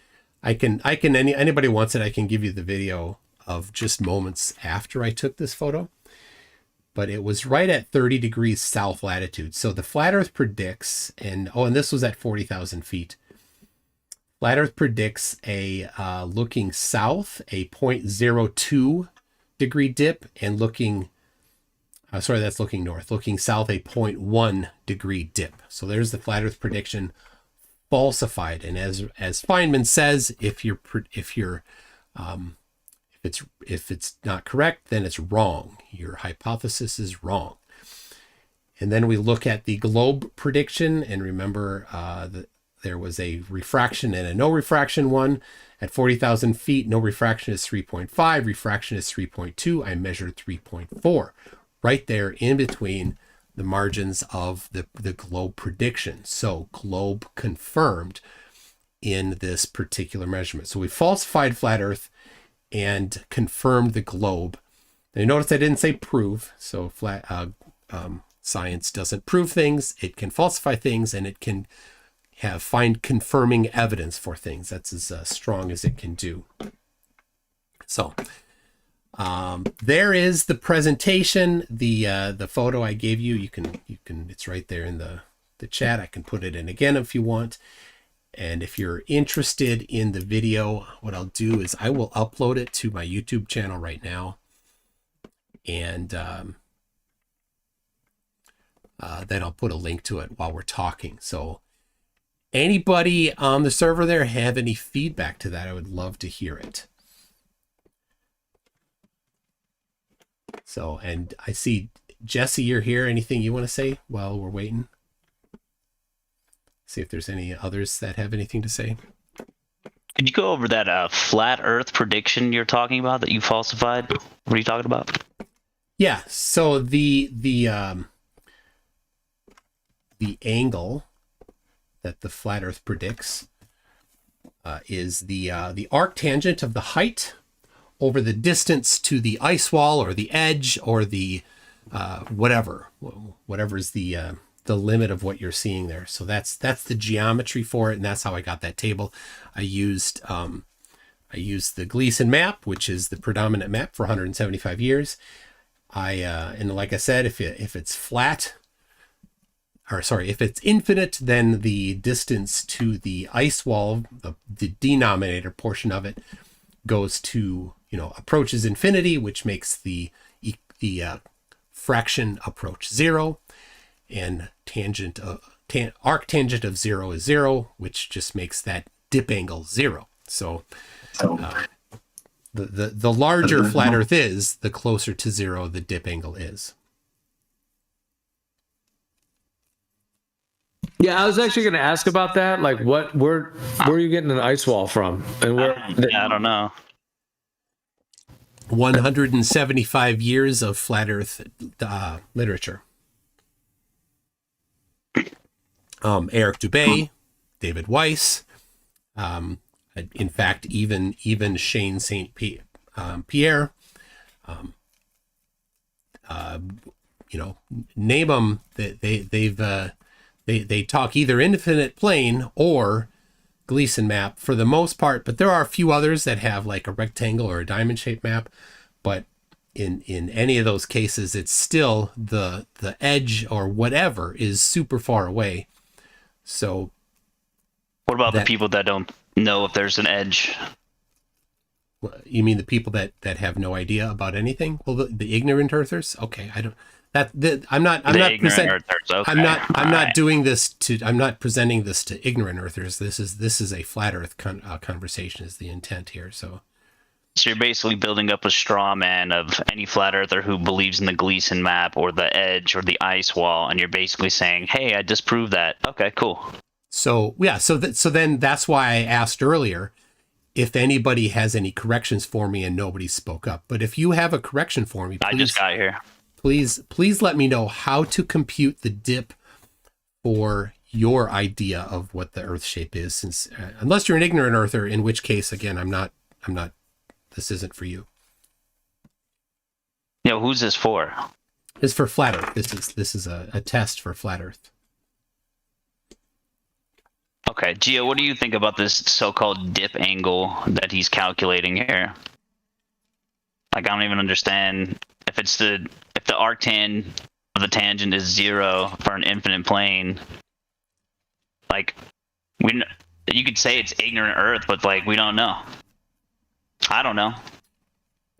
anybody wants it, I can give you the video of just moments after I took this photo, but it was right at 30 degrees south latitude. So the Flat Earth predicts, and this was at 40,000 feet. Flat Earth predicts a looking south, a 0.02 degree dip, and looking north. Looking south, a 0.1 degree dip. So there's the Flat Earth prediction falsified. And as Feynman says, if it's not correct, then it's wrong. Your hypothesis is wrong. And then we look at the globe prediction, and remember that there was a refraction and a no refraction one. At 40,000 feet, no refraction is 3.5, refraction is 3.2. I measured 3.4, right there in between the margins of the globe prediction. So globe confirmed in this particular measurement. So we falsified Flat Earth and confirmed the globe. Now you notice I didn't say prove. So science doesn't prove things. It can falsify things, and it can find confirming evidence for things. That's as strong as it can do. So there is the presentation, the photo I gave you. You can it's right there in the chat. I can put it in again if you want. And if you're interested in the video, what I'll do is I will upload it to my YouTube channel right now. And then I'll put a link to it while we're talking. So anybody on the server there have any feedback to that? I would love to hear it. So, and I see Jesse, you're here. Anything you want to say while we're waiting? See if there's any others that have anything to say. Could you go over that flat Earth prediction you're talking about that you falsified? What are you talking about? Yeah. So the angle that the Flat Earth predicts is the arctangent of the height over the distance to the ice wall or the edge or the whatever is the limit of what you're seeing there. So that's the geometry for it, and that's how I got that table. I used the Gleason map, which is the predominant map for 175 years. And like I said, if it's flat, if it's infinite, then the distance to the ice wall, the denominator portion of it, goes to, approaches infinity, which makes the fraction approach 0, and arctangent of 0 is 0, which just makes that dip angle 0. So the larger Flat Earth is, the closer to 0 the dip angle is. Yeah, I was actually going to ask about that. Like, where are you getting an ice wall from? And where? I don't know. 175 years of Flat Earth literature. Eric Dubay, David Weiss, in fact, even Shane St. Pierre, name them. They talk either infinite plane or Gleason map for the most part, but there are a few others that have like a rectangle or a diamond shaped map. But in any of those cases, it's still the edge or whatever is super far away. So what about the people that don't know if there's an edge? You mean the people that have no idea about anything? Well, the ignorant earthers? Okay, I don't. I'm not doing this to. I'm not presenting this to ignorant earthers. This is a flat Earth conversation. Is the intent here? So you're basically building up a straw man of any flat earther who believes in the Gleason map or the edge or the ice wall, and you're basically saying, "Hey, I disproved that." Okay, cool. So yeah, so then that's why I asked earlier if anybody has any corrections for me, and nobody spoke up. But if you have a correction for me, please, I just got here. Please let me know how to compute the dip for your idea of what the Earth shape is. Since unless you're an ignorant earther, in which case, again, I'm not. This isn't for you. Who's this for? It's for Flat Earth. This is a test for Flat Earth. Okay, Gio, what do you think about this so-called dip angle that he's calculating here? Like, I don't even understand if the arctan of the tangent is 0 for an infinite plane. Like, you could say it's ignorant Earth, but like, we don't know. I don't know.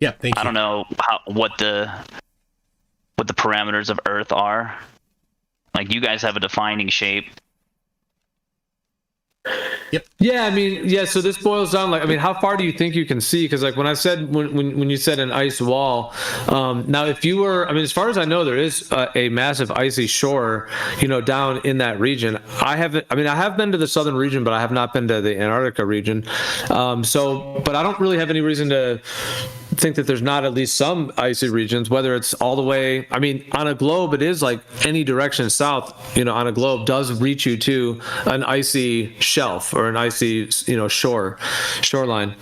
Yeah, thank you. I don't know what the parameters of Earth are. Like, you guys have a defining shape. Yep. Yeah, I mean, yeah. So this boils down, like, I mean, how far do you think you can see? Because like when I said when you said an ice wall, now if you were, I mean, as far as I know, there is a massive icy shore, down in that region. I have been to the southern region, but I have not been to the Antarctica region. But I don't really have any reason to think that there's not at least some icy regions, whether it's all the way, I mean, on a globe, it is like any direction south, on a globe does reach you to an icy shelf or an icy, shoreline.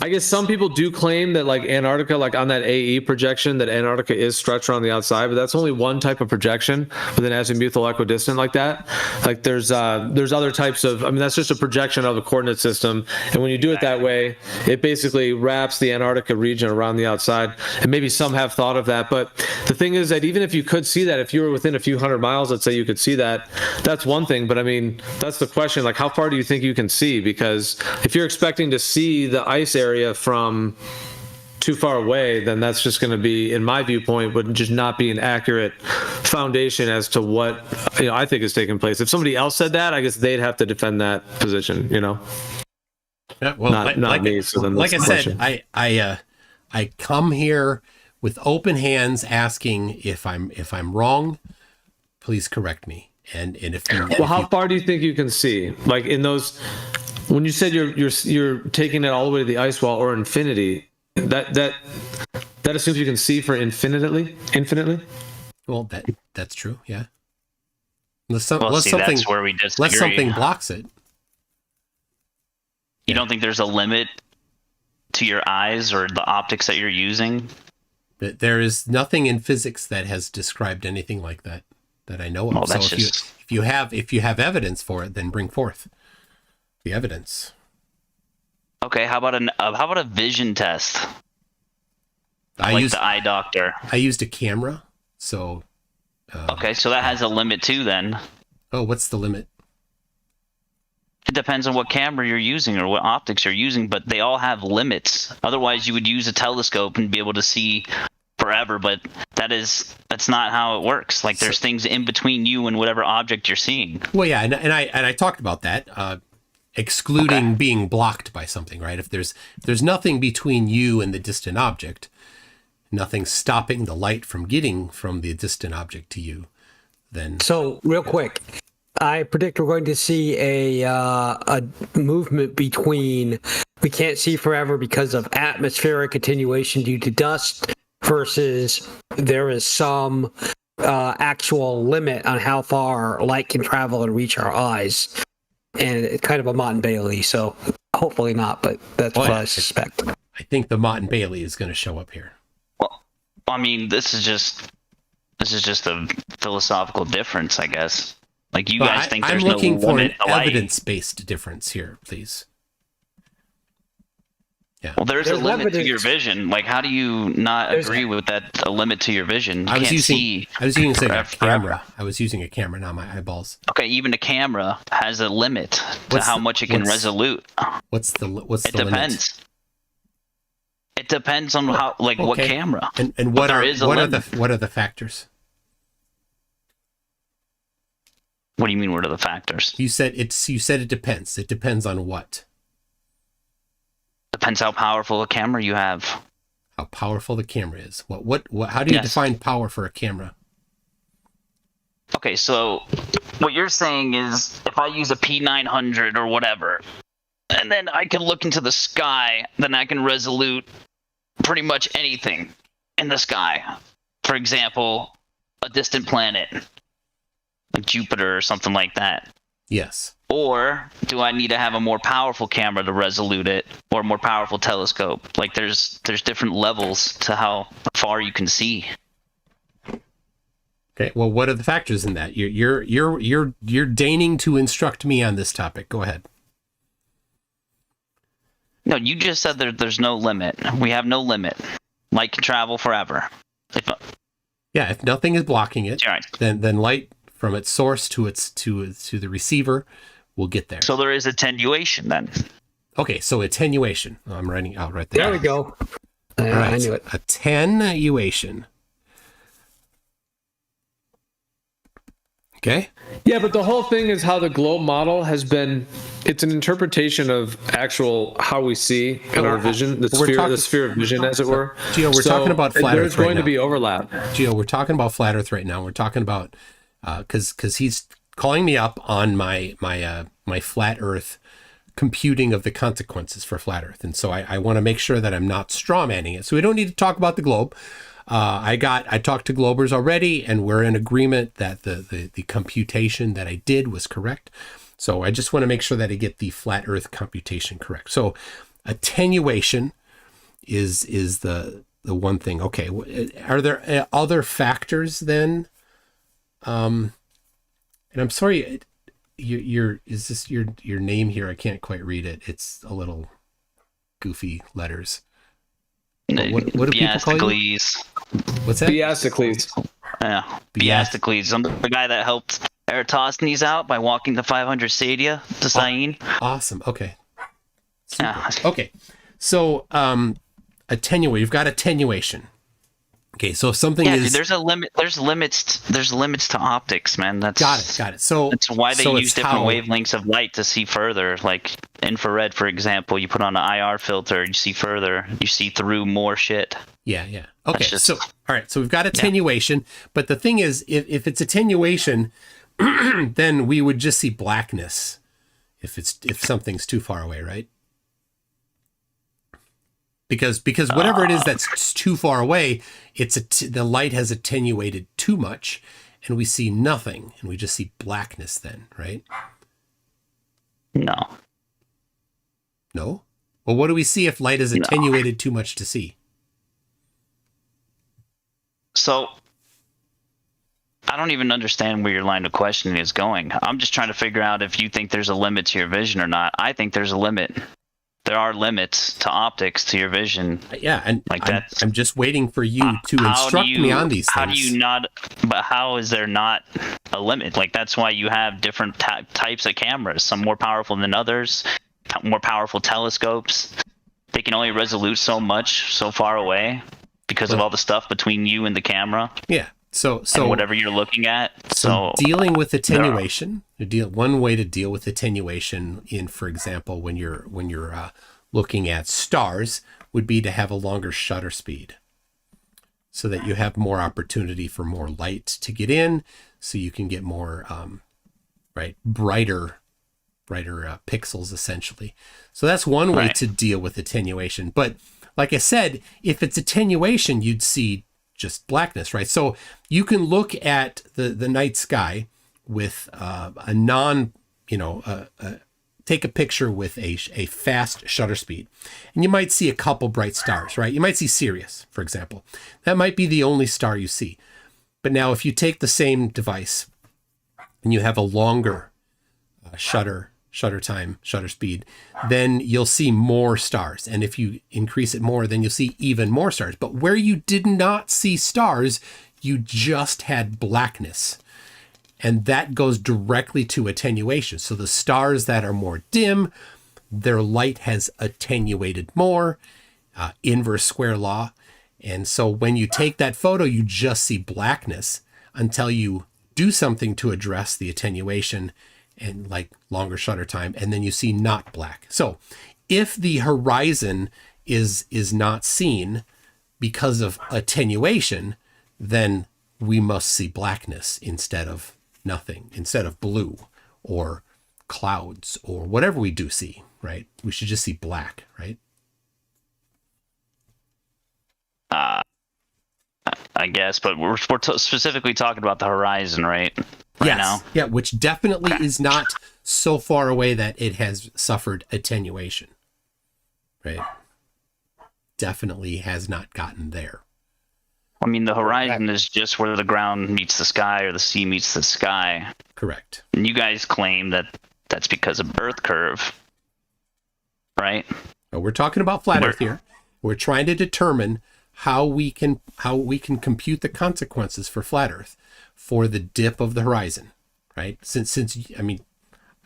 I guess some people do claim that like Antarctica, like on that AE projection, that Antarctica is stretched around the outside, but that's only one type of projection with an azimuthal equidistant like that. Like there's other types of, I mean, that's just a projection of a coordinate system. And when you do it that way, it basically wraps the Antarctica region around the outside. And maybe some have thought of that. But the thing is that even if you could see that, if you were within a few hundred miles, let's say you could see that, that's one thing. But I mean, that's the question. Like, how far do you think you can see? Because if you're expecting to see the ice area from too far away, then that's just going to be, in my viewpoint, would just not be an accurate foundation as to what I think is taking place. If somebody else said that, I guess they'd have to defend that position. Yeah, well, not me. So then like I question. said, I come here with open hands, asking if I'm wrong, please correct me. And if you, well, how far do you think you can see? Like in those. When you said you're taking it all the way to the ice wall or infinity, that assumes you can see for infinitely. Well, that's true. Yeah. That's where we disagree. Unless something blocks it. You don't think there's a limit to your eyes or the optics that you're using? But there is nothing in physics that has described anything like that I know of. Well, so that's if you have evidence for it, then bring forth the evidence. Okay, how about a vision test? I used the eye doctor. I used a camera, so. Okay, so that has a limit too, then. Oh, what's the limit? It depends on what camera you're using or what optics you're using, but they all have limits. Otherwise, you would use a telescope and be able to see forever, but that's not how it works. Like, there's things in between you and whatever object you're seeing. Well, yeah, and I talked about that. Excluding being blocked by something, right? If there's nothing between you and the distant object, nothing stopping the light from getting from the distant object to you, then. So real quick, I predict we're going to see a movement between we can't see forever because of atmospheric attenuation due to dust versus there is some actual limit on how far light can travel and reach our eyes. And it's kind of a Mott and Bailey, so hopefully not, but that's what I suspect. I think the Mott and Bailey is going to show up here. Well, I mean, this is just a philosophical difference, I guess. Like, you guys think there's no limit to light. I'm looking for an evidence-based difference here, please. Yeah. Well, there's a limit to your vision. Like, how do you not agree with that? A limit to your vision. I was using a camera. Forever. I was using a camera, not my eyeballs. Okay, even a camera has a limit to how much it can resolute. What's the limit? It depends. It depends on how, like, what camera. And what are the factors? What do you mean? What are the factors? You said it depends. It depends on what? Depends how powerful a camera you have. How powerful the camera is. What how do you define power for a camera? Okay, so what you're saying is if I use a P900 or whatever, and then I can look into the sky, then I can resolute pretty much anything in the sky. For example, a distant planet, like Jupiter or something like that. Yes. Or do I need to have a more powerful camera to resolute it, or a more powerful telescope? Like, there's different levels to how far you can see. Okay. Well, what are the factors in that? You're deigning to instruct me on this topic. Go ahead. No, you just said there's no limit. We have no limit. Light can travel forever. If nothing is blocking it, right. then light from its source to the receiver will get there. So there is attenuation then. Okay, so attenuation. I'm writing out right there. There we go. All right, I knew it. Attenuation. Okay. Yeah, but the whole thing is how the globe model has been. It's an interpretation of actual how we see in our vision, the sphere of vision, as it were. Gio, we're talking about flat Earth. There's going to be overlap. Gio, we're talking about flat Earth right now. We're talking about because he's calling me up on my flat Earth computing of the consequences for flat Earth, and so I want to make sure that I'm not straw manning it. So we don't need to talk about the globe. I talked to Globers already, and we're in agreement that the computation that I did was correct. So I just want to make sure that I get the flat Earth computation correct. So attenuation is the one thing. Okay, are there other factors then? And I'm sorry, is this your name here? I can't quite read it. It's a little goofy letters. What do people call you? What's that? Biasticles. Yeah, Biasticles. I'm the guy that helped Eratosthenes out by walking the 500 stadia to Syene. Awesome. Okay. Yeah. Okay. So attenuate. You've got attenuation. Okay. So if something is dude, there's a limit. There's limits to optics, man. Got it. So that's why they use different wavelengths of light to see further. Like infrared, for example, you put on an IR filter, you see further. You see through more shit. Yeah. Okay. So all right. So we've got attenuation, but the thing is, if it's attenuation, then we would just see blackness if something's too far away, right? Because whatever it is that's too far away, the light has attenuated too much, and we see nothing, and we just see blackness then, right? No. Well, what do we see if light is attenuated too much to see? So I don't even understand where your line of questioning is going. I'm just trying to figure out if you think there's a limit to your vision or not. I think there's a limit. There are limits to optics to your vision. Yeah, and I'm just waiting for you to instruct me on these things. How do you not? But how is there not a limit? Like that's why you have different types of cameras. Some more powerful than others. More powerful telescopes. They can only resolute so much, so far away, because of all the stuff between you and the camera. Yeah. So and whatever you're looking at. So dealing with attenuation, one way to deal with attenuation for example, when you're looking at stars, would be to have a longer shutter speed, so that you have more opportunity for more light to get in, so you can get more brighter pixels essentially. So that's one way to deal with attenuation. But like I said, if it's attenuation, you'd see just blackness, right? So you can look at the night sky with take a picture with a fast shutter speed, and you might see a couple bright stars, right? You might see Sirius, for example. That might be the only star you see. But now if you take the same device and you have a longer shutter speed, then you'll see more stars. And if you increase it more, then you'll see even more stars. But where you did not see stars, you just had blackness. And that goes directly to attenuation. So the stars that are more dim, their light has attenuated more, inverse square law. And so when you take that photo, you just see blackness until you do something to address the attenuation and like longer shutter time, and then you see not black. So if the horizon is not seen because of attenuation, then we must see blackness instead of nothing, instead of blue or clouds or whatever we do see, right? We should just see black, right? I guess, but we're specifically talking about the horizon, right? Yes. Now. Yeah, which definitely is not so far away that it has suffered attenuation, right? Definitely has not gotten there. I mean, the horizon is just where the ground meets the sky or the sea meets the sky. Correct. And you guys claim that that's because of Earth curve, right? Now, we're talking about flat Earth here. We're trying to determine how we can compute the consequences for flat Earth for the dip of the horizon, right? Since I mean,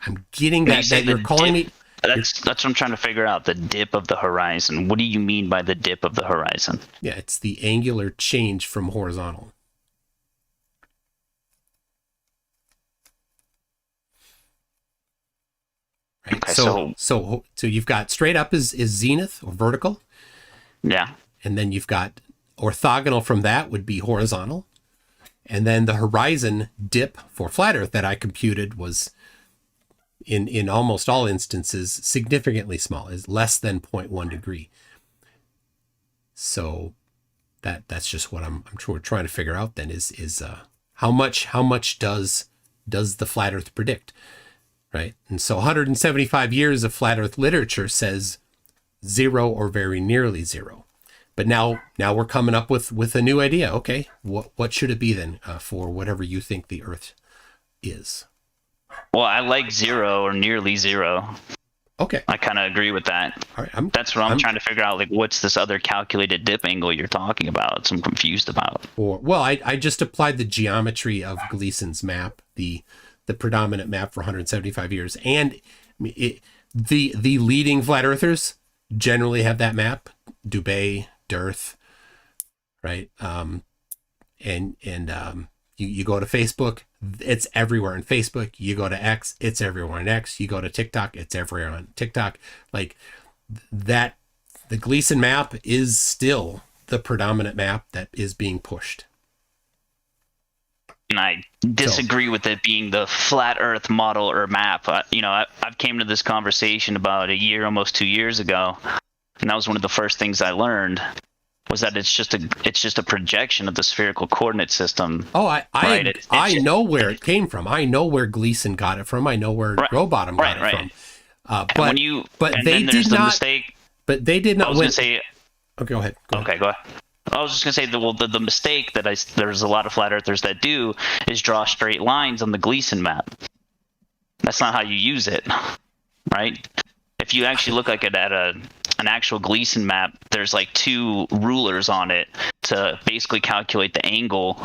I'm getting that you're calling me. That's what I'm trying to figure out. The dip of the horizon. What do you mean by the dip of the horizon? Yeah, it's the angular change from horizontal. Right? Okay, so you've got straight up is zenith or vertical. Yeah. And then you've got orthogonal from that would be horizontal. And then the horizon dip for flat Earth that I computed was in almost all instances significantly small, is less than 0.1 degree. So that's just what we're trying to figure out then is how much does the flat Earth predict, right? And so 175 years of flat Earth literature says 0 or very nearly 0. But now we're coming up with a new idea. Okay, what should it be then for whatever you think the Earth is? Well, I like 0 or nearly 0. Okay. I kind of agree with that. All right, that's what I'm trying to figure out. Like, what's this other calculated dip angle you're talking about? So I'm confused about. Well, I just applied the geometry of Gleason's map, the predominant map for 175 years, and the leading flat earthers generally have that map. Dubé, Dearth, right? You go to Facebook, it's everywhere on Facebook. You go to X, it's everywhere on X. You go to TikTok, it's everywhere on TikTok. Like that, the Gleason map is still the predominant map that is being pushed. And I disagree with it being the flat Earth model or map. I've came to this conversation about almost 2 years ago, and that was one of the first things I learned was that it's just a projection of the spherical coordinate system. Oh, I know where it came from. I know where Gleason got it from. I know where Rowbottom got it from. But they did not. Mistake, but they did not. I was going to say. Okay, go ahead. Go ahead. I was just going to say the mistake that there's a lot of flat earthers that do is draw straight lines on the Gleason map. That's not how you use it, right? If you actually look like it at an actual Gleason map, there's like 2 rulers on it to basically calculate the angle.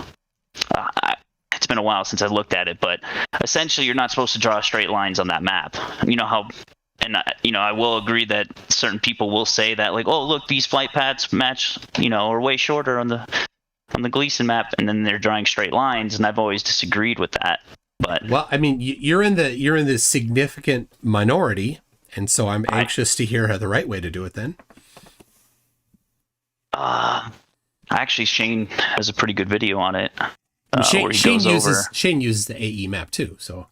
It's been a while since I looked at it, but essentially you're not supposed to draw straight lines on that map. You know how, and I will agree that certain people will say that, like, oh, look, these flight paths match, are way shorter on the Gleason map, and then they're drawing straight lines, and I've always disagreed with that. But well, I mean, you're in the significant minority. And so I'm anxious to hear the right way to do it then. Actually, Shane has a pretty good video on it. Shane uses the AE map too, so.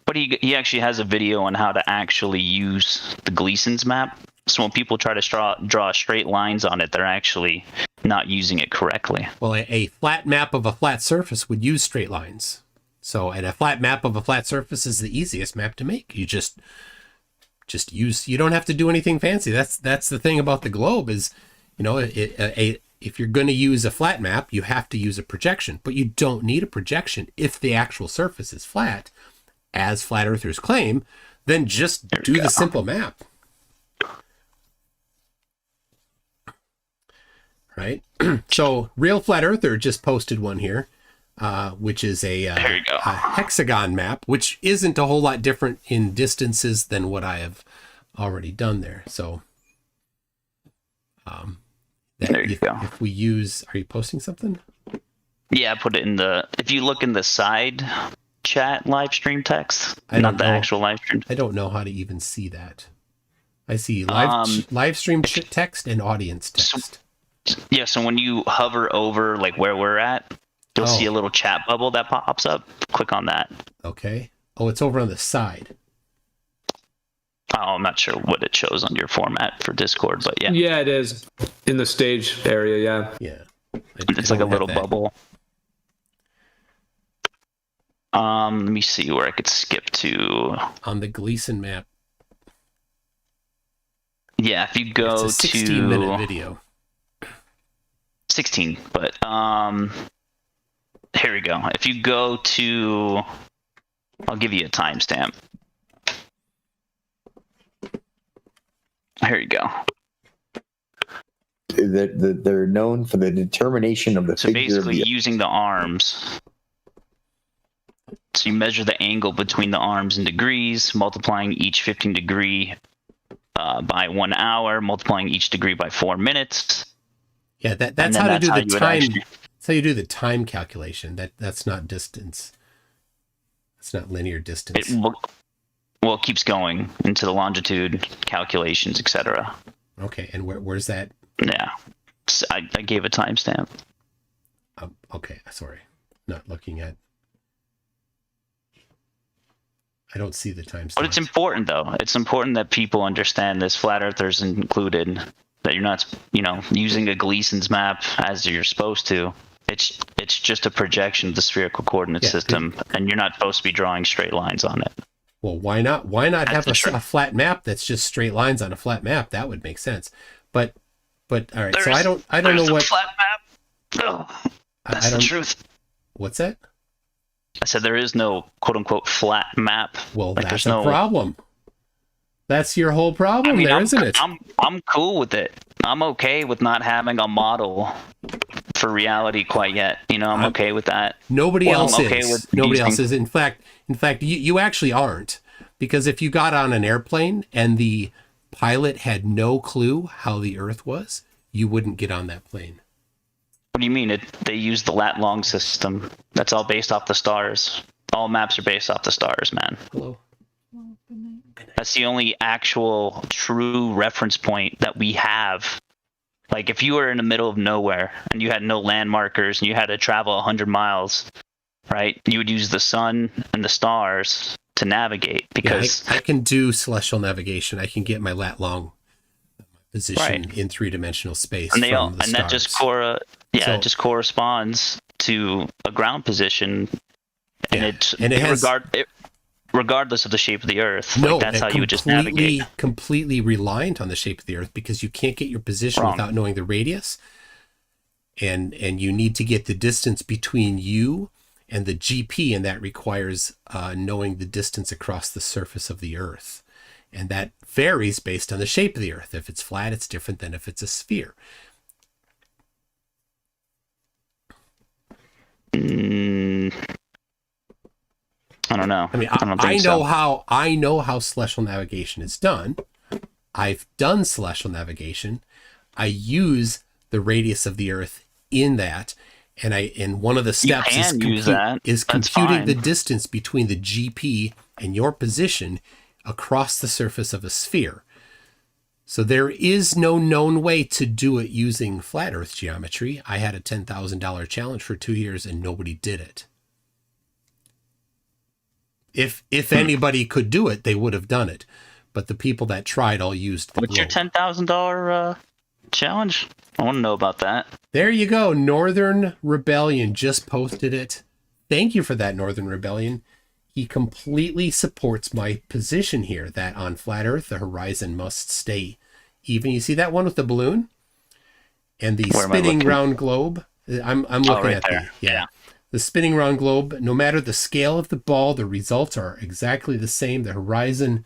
But he actually has a video on how to actually use the Gleason's map. So when people try to draw straight lines on it, they're actually not using it correctly. Well, a flat map of a flat surface would use straight lines. So, and a flat map of a flat surface is the easiest map to make. You just use, you don't have to do anything fancy. That's the thing about the globe is, if you're going to use a flat map, you have to use a projection, but you don't need a projection if the actual surface is flat, as flat earthers claim. Then just do the simple map, right? So Real Flat Earther just posted one here, which is a hexagon map, which isn't a whole lot different in distances than what I have already done there. So there you go. If we use, are you posting something? Yeah, I put it if you look in the side chat live stream text, not the actual live stream. I don't know how to even see that. I see live stream text and audience text. So when you hover over like where we're at, you'll see a little chat bubble that pops up. Click on that. Okay. Oh, it's over on the side. Oh, I'm not sure what it shows on your format for Discord, but yeah. Yeah, it is. In the stage area, yeah. Yeah. It's like a little bubble. Let me see where I could skip to. On the Gleason map. Yeah, if you go it's a 16-minute video. 16, but here we go. If you go to, I'll give you a timestamp. Here you go. They're known for the determination of the So figure of basically the using the arms. So you measure the angle between the arms in degrees, multiplying each 15 degree by 1 hour, multiplying each degree by 4 minutes. Yeah, that's how to do the time. That's how you do the time calculation. That's not distance. It's not linear distance. It keeps going into the longitude calculations, etc. Okay, and where's that? Yeah, I gave a timestamp. Okay, sorry, not looking at. I don't see the timestamp. But it's important, though. It's important that people understand this, flat earthers included, that you're not, using a Gleason's map as you're supposed to. It's just a projection of the spherical coordinate system, and you're not supposed to be drawing straight lines on it. Well, why not? Why not have a flat map that's just straight lines on a flat map? That would make sense. But all right. So I don't know what flat map. Oh, that's the truth. What's that? I said there is no quote unquote flat map. Well, that's a problem. That's your whole problem, isn't it? I'm cool with it. I'm okay with not having a model for reality quite yet. I'm okay with that. Nobody else is. Nobody else is. In fact, you actually aren't, because if you got on an airplane and the pilot had no clue how the Earth was, you wouldn't get on that plane. What do you mean? They use the lat long system. That's all based off the stars. All maps are based off the stars, man. Hello. That's the only actual true reference point that we have. Like if you were in the middle of nowhere and you had no landmarkers and you had to travel 100 miles, right? You would use the sun and the stars to navigate, because I can do celestial navigation. I can get my lat long position in three-dimensional space. And that just corresponds to a ground position, and regardless of the shape of the Earth. That's how you would just navigate. Completely reliant on the shape of the Earth, because you can't get your position without knowing the radius, and you need to get the distance between you and the GP, and that requires knowing the distance across the surface of the Earth. And that varies based on the shape of the Earth. If it's flat, it's different than if it's a sphere. I don't know. I mean, I know how celestial navigation is done. I've done celestial navigation. I use the radius of the Earth in that, and one of the steps is computing the distance between the GP and your position across the surface of a sphere. So there is no known way to do it using flat Earth geometry. I had a $10,000 challenge for 2 years and nobody did it. If anybody could do it, they would have done it. But the people that tried all used the What's your $10,000 challenge? I want to know about that. There you go. Northern Rebellion just posted it. Thank you for that, Northern Rebellion. He completely supports my position here that on flat Earth, the horizon must stay even. You see that one with the balloon and the spinning round globe? I'm looking at the spinning round globe. No matter the scale of the ball, the results are exactly the same. The horizon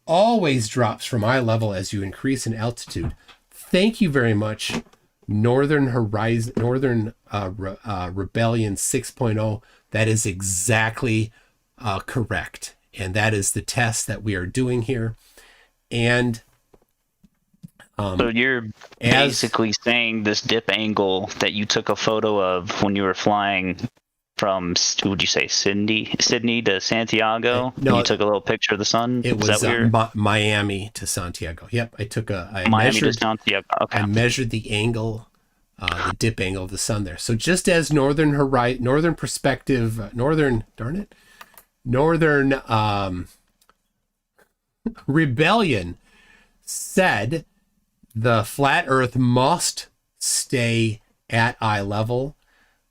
always drops from eye level as you increase in altitude. Thank you very much, Northern Rebellion 6.0. That is exactly correct, and that is the test that we are doing here. And so you're basically saying this dip angle that you took a photo of when you were flying from, would you say Sydney to Santiago? No, you took a little picture of the sun. It was Miami to Santiago. Yep, I took Miami to Santiago. Okay. I measured the angle, the dip angle of the sun there. So just as Northern Rebellion said the flat Earth must stay at eye level.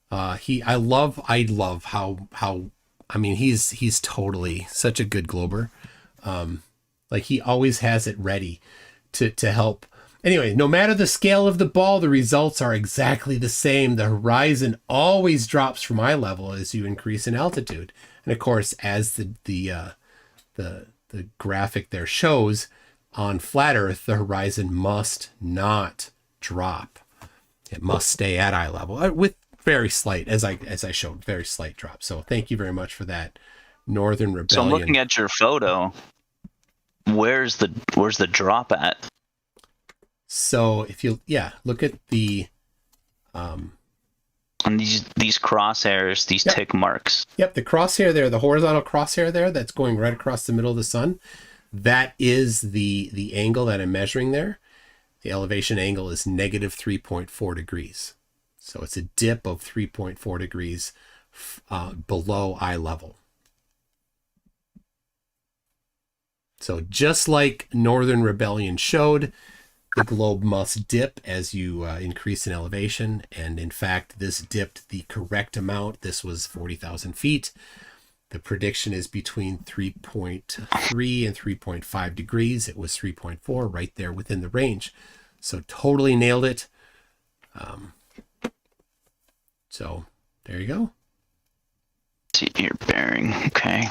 I love how he's totally such a good glober. Like he always has it ready to help. Anyway, no matter the scale of the ball, the results are exactly the same. The horizon always drops from eye level as you increase in altitude. And of course, as the graphic there shows, on flat Earth, the horizon must not drop. It must stay at eye level with very slight, as I showed, very slight drop. So thank you very much for that, Northern Rebellion. So I'm looking at your photo. Where's the drop at? So if you look at the and these crosshairs, these tick marks. Yep, the crosshair there, the horizontal crosshair there, that's going right across the middle of the sun. That is the angle that I'm measuring there. The elevation angle is negative 3.4 degrees. So it's a dip of 3.4 degrees below eye level. So just like Northern Rebellion showed, the globe must dip as you increase in elevation. And in fact, this dipped the correct amount. This was 40,000 feet. The prediction is between 3.3 and 3.5 degrees. It was 3.4, right there within the range. So totally nailed it. So there you go. See your bearing. Okay.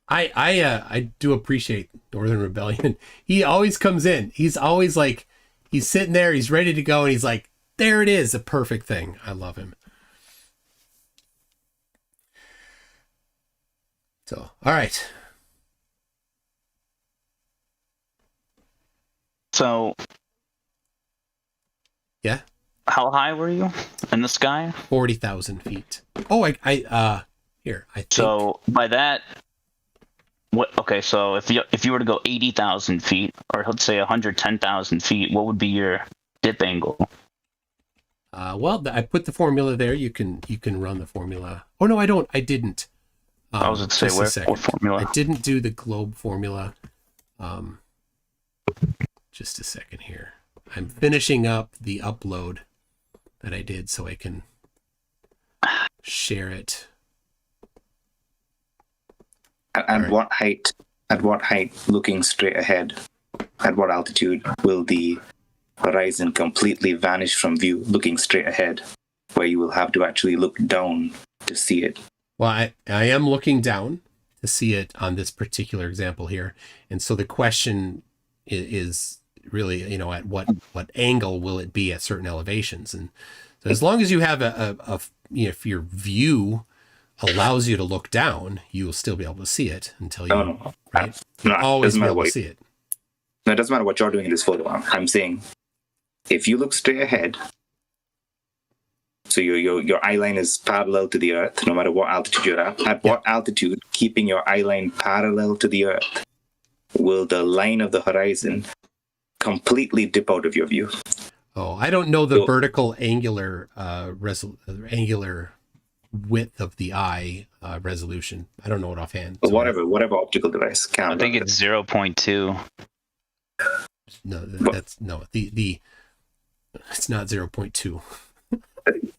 I do appreciate Northern Rebellion. He always comes in. He's always like, he's sitting there, he's ready to go, and he's like, there it is, a perfect thing. I love him. So, all right. So, yeah. How high were you in the sky? 40,000 feet. Oh, I think. So by that, what? Okay, so if you were to go 80,000 feet, or let's say 110,000 feet, what would be your dip angle? Well, I put the formula there. You can run the formula. Oh no, I don't. I didn't. I was going to say what formula? I didn't do the globe formula. Just a second here. I'm finishing up the upload that I did so I can share it. At what height, looking straight ahead, at what altitude will the horizon completely vanish from view, looking straight ahead, where you will have to actually look down to see it? Well, I am looking down to see it on this particular example here. And so the question is really, at what angle will it be at certain elevations? And so as long as you have if your view allows you to look down, you will still be able to see it until you right? Always be able to see it. No, it doesn't matter what you're doing in this photo. I'm saying if you look straight ahead, so your eye line is parallel to the earth, no matter what altitude you're at what altitude, keeping your eye line parallel to the earth, will the line of the horizon completely dip out of your view? Oh, I don't know the vertical angular angular width of the eye resolution. I don't know it offhand. So whatever optical device can. I think it's 0.2. No, that's no. The it's not 0.2.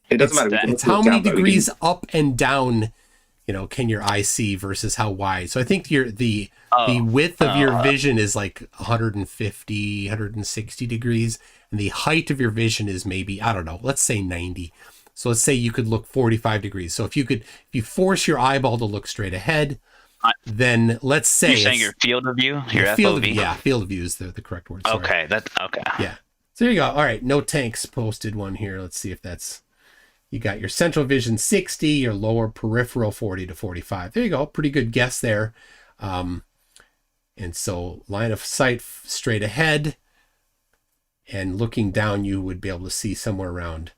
It doesn't matter. It's how many degrees up and down, can your eye see versus how wide. So I think the width of your vision is like 150, 160 degrees, and the height of your vision is maybe, I don't know, let's say 90. So let's say you could look 45 degrees. So if you force your eyeball to look straight ahead, then let's say you're saying your field of view, your field FOV. Field of view is the correct word. Sorry. Okay, okay. Yeah. So there you go. All right, No Tanks posted one here. Let's see if that's. You got your central vision 60, your lower peripheral 40 to 45. There you go. Pretty good guess there. And so line of sight straight ahead, and looking down, you would be able to see somewhere around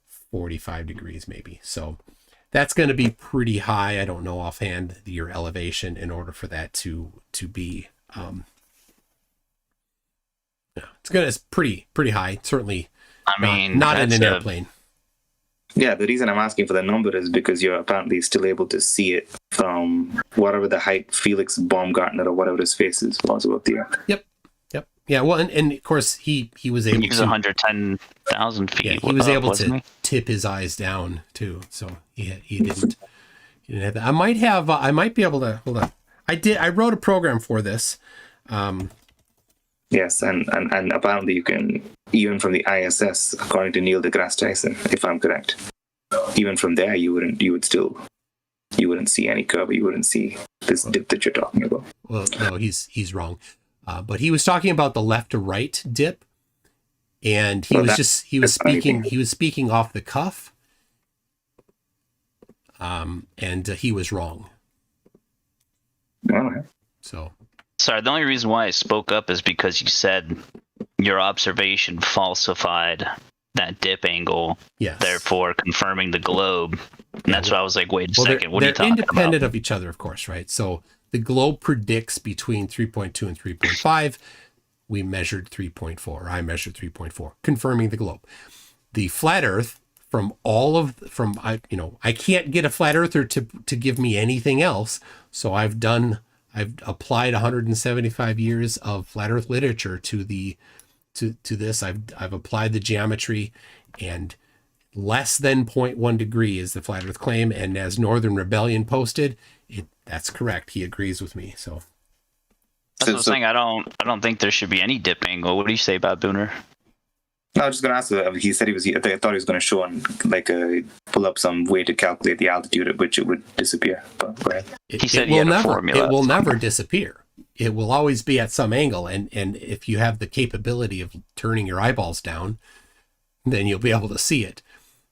45 degrees maybe. So that's going to be pretty high. I don't know offhand your elevation in order for that to be. It's pretty high. Certainly, not in an airplane. Yeah, the reason I'm asking for the number is because you're apparently still able to see it from whatever the height Felix Baumgartner or whatever his face is was about the Earth. Yep. Yeah, well, and of course he was able to 110,000 feet. Yeah, he was able to tip his eyes down too, so he didn't have that. I might be able to hold on. I wrote a program for this. Yes, and apparently you can, even from the ISS, according to Neil deGrasse Tyson, if I'm correct, even from there you would still you wouldn't see any curve. You wouldn't see this dip that you're talking about. Well, no, he's wrong. But he was talking about the left to right dip, and he was speaking off the cuff. And he was wrong. Okay. So. Sorry, the only reason why I spoke up is because you said your observation falsified that dip angle, yes. Therefore confirming the globe. And that's why I was like, wait a second, what are you they're talking independent about? of each other, of course, right? So the globe predicts between 3.2 and 3.5. We measured 3.4, or I measured 3.4, confirming the globe. The flat Earth, I can't get a flat earther to give me anything else. So I've applied 175 years of flat earth literature to this. I've applied the geometry, and less than 0.1 degree is the flat earth claim. And as Northern Rebellion posted, that's correct. He agrees with me. So that's what I'm saying. I don't think there should be any dip angle. What do you say about Booner? I was just going to ask. He said I thought he was going to show pull up some way to calculate the altitude at which it would disappear. But go ahead. He said he had a formula. It will never disappear. It will always be at some angle, and if you have the capability of turning your eyeballs down, then you'll be able to see it.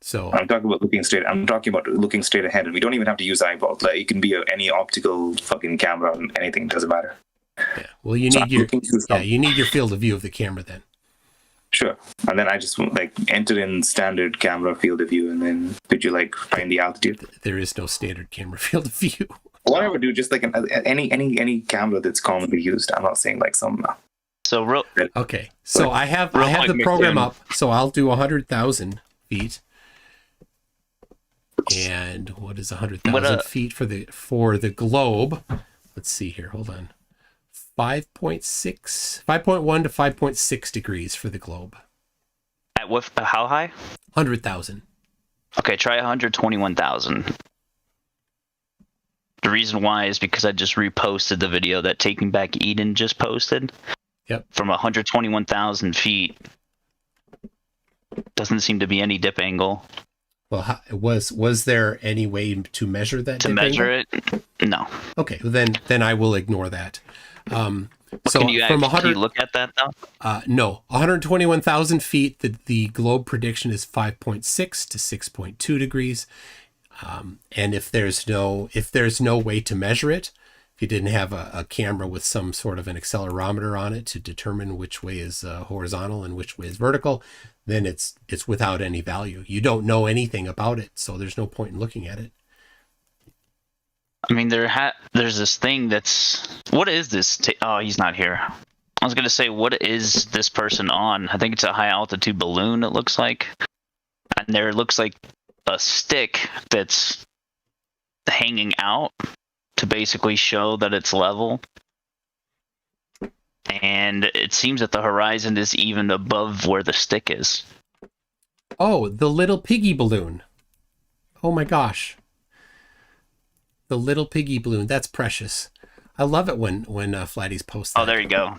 So I'm talking about looking straight. I'm talking about looking straight ahead, and we don't even have to use eyeballs. Like, it can be any optical fucking camera, anything, doesn't matter. Yeah. Well, you need you need your field of view of the camera then. Sure. And then I just enter in standard camera field of view, and then could you find the altitude? There is no standard camera field of view. Whatever, dude. Just any camera that's commonly used. I'm not saying some. So real. Okay. So I have the program up. So I'll do 100,000 feet. And what is 100,000 feet for the globe? Let's see here. Hold on. 5.1 to 5.6 degrees for the globe. At what? How high? 100,000. Okay, try 121,000. The reason why is because I just reposted the video that Taking Back Eden just posted. Yep. From 121,000 feet. Doesn't seem to be any dip angle. Well, was there any way to measure that? To measure it? No. Okay, well then I will ignore that. So can you from actually look at that though? No, 121,000 feet. The globe prediction is 5.6 to 6.2 degrees. And if there's no way to measure it, if you didn't have a camera with some sort of an accelerometer on it to determine which way is horizontal and which way is vertical, then it's without any value. You don't know anything about it, so there's no point in looking at it. I mean, there's this thing that's... What is this? Oh, he's not here. I was going to say, what is this person on? I think it's a high-altitude balloon, it looks like. And there looks like a stick that's hanging out to basically show that it's level. And it seems that the horizon is even above where the stick is. Oh, the little piggy balloon. Oh my gosh. The little piggy balloon. That's precious. I love it when Flatties post that. Oh, there you go.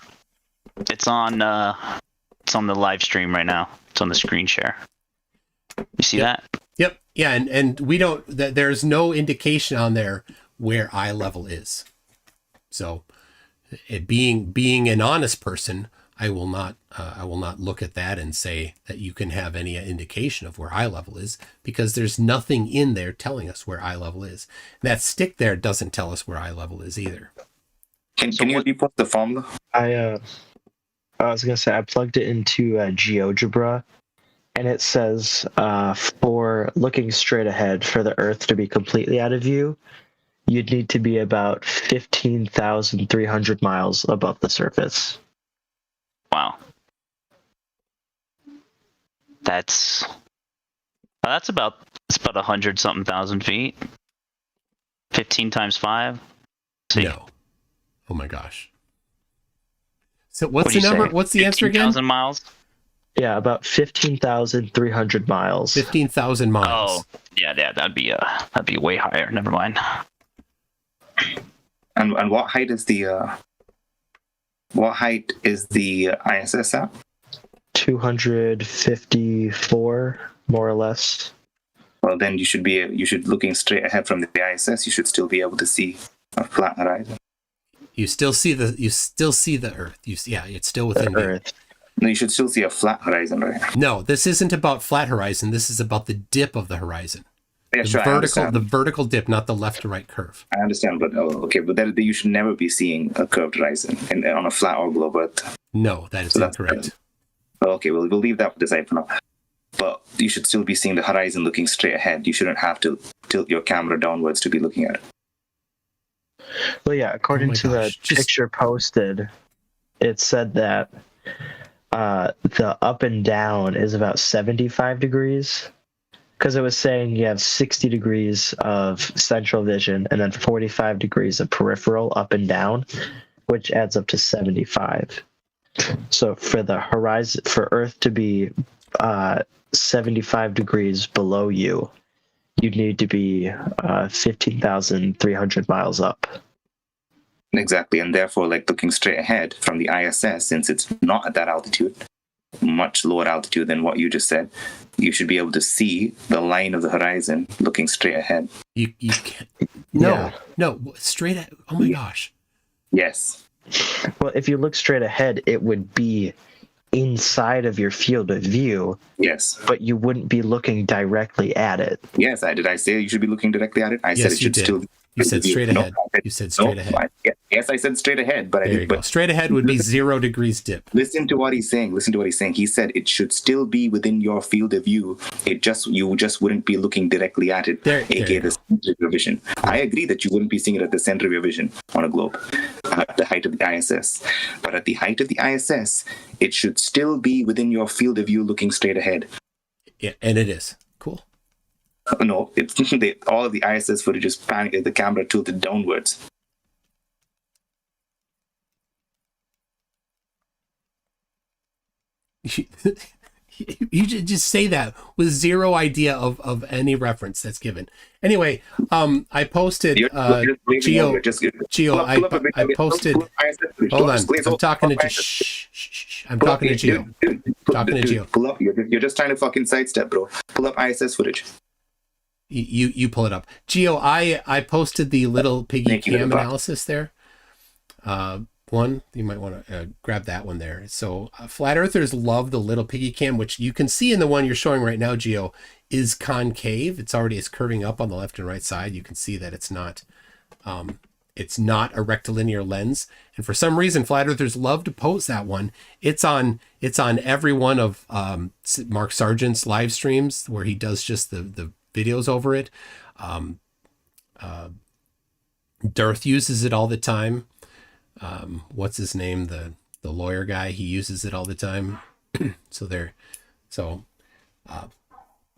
It's on the live stream right now. It's on the screen share. You see that? Yep. Yeah, and we don't. There's no indication on there where eye level is. So, being an honest person, I will not look at that and say that you can have any indication of where eye level is, because there's nothing in there telling us where eye level is. That stick there doesn't tell us where eye level is either. Can you repost the formula? I was gonna say I plugged it into GeoGebra, and it says for looking straight ahead for the Earth to be completely out of view, you'd need to be about 15,300 miles above the surface. Wow. That's about 100-something thousand feet. 15 times 5. See. No. Oh my gosh. So what's the number? What's the answer again? 15,000 miles. Yeah, about 15,300 miles. 15,000 miles. Oh, yeah, that'd be way higher. Never mind. And what height is the ISS at? 254, more or less. Well, Well, then you should looking straight ahead from the ISS. You should still be able to see a flat horizon. You still see the Earth. It's still within Earth. No, you should still see a flat horizon, right? No, this isn't about flat horizon. This is about the dip of the horizon. Yeah, sure, The vertical dip, not the left to right curve. I understand, but that you should never be seeing a curved horizon on a flat or globe Earth. No, that is incorrect. Okay, well, we'll leave that aside for now. But you should still be seeing the horizon looking straight ahead. You shouldn't have to tilt your camera downwards to be looking at it. Well, yeah, according to the picture posted, it said that the up and down is about 75 degrees. Because it was saying you have 60 degrees of central vision and then 45 degrees of peripheral up and down, which adds up to 75. So for the horizon, for Earth to be 75 degrees below you, you'd need to be 15,300 miles up. Exactly, and therefore, like looking straight ahead from the ISS, since it's not at that altitude, much lower altitude than what you just said, you should be able to see the line of the horizon looking straight ahead. You can't. No, straight ahead. Oh my gosh. Yes. Well, if you look straight ahead, it would be inside of your field of view. Yes. But you wouldn't be looking directly at it. Yes, did I say you should be looking directly at it? I said it should still. You said straight ahead. You said straight ahead. Yes, I said straight ahead, but there you go. Straight ahead would be 0 degrees dip. Listen to what he's saying. He said it should still be within your field of view. You just wouldn't be looking directly at it, aka the center of your vision. I agree that you wouldn't be seeing it at the center of your vision on a globe, at the height of the ISS. But at the height of the ISS, it should still be within your field of view, looking straight ahead. Yeah, and it is. Cool. No, all of the ISS footage is panning the camera tilted downwards. You just say that with zero idea of any reference that's given. Anyway, I posted Geo. I posted. Hold on, I'm talking to I'm talking to Geo. Talking to Geo. Pull up. You're just trying to fucking sidestep, bro. Pull up ISS footage. You pull it up, Geo. I posted the little piggy cam analysis there. One, you might want to grab that one there. So flat earthers love the little piggy cam, which you can see in the one you're showing right now, Geo, is concave. It's curving up on the left and right side. You can see that it's not a rectilinear lens. And for some reason, flat earthers love to post that one. It's on every one of Mark Sargent's live streams where he does just the videos over it. Darth uses it all the time. What's his name? The lawyer guy, he uses it all the time.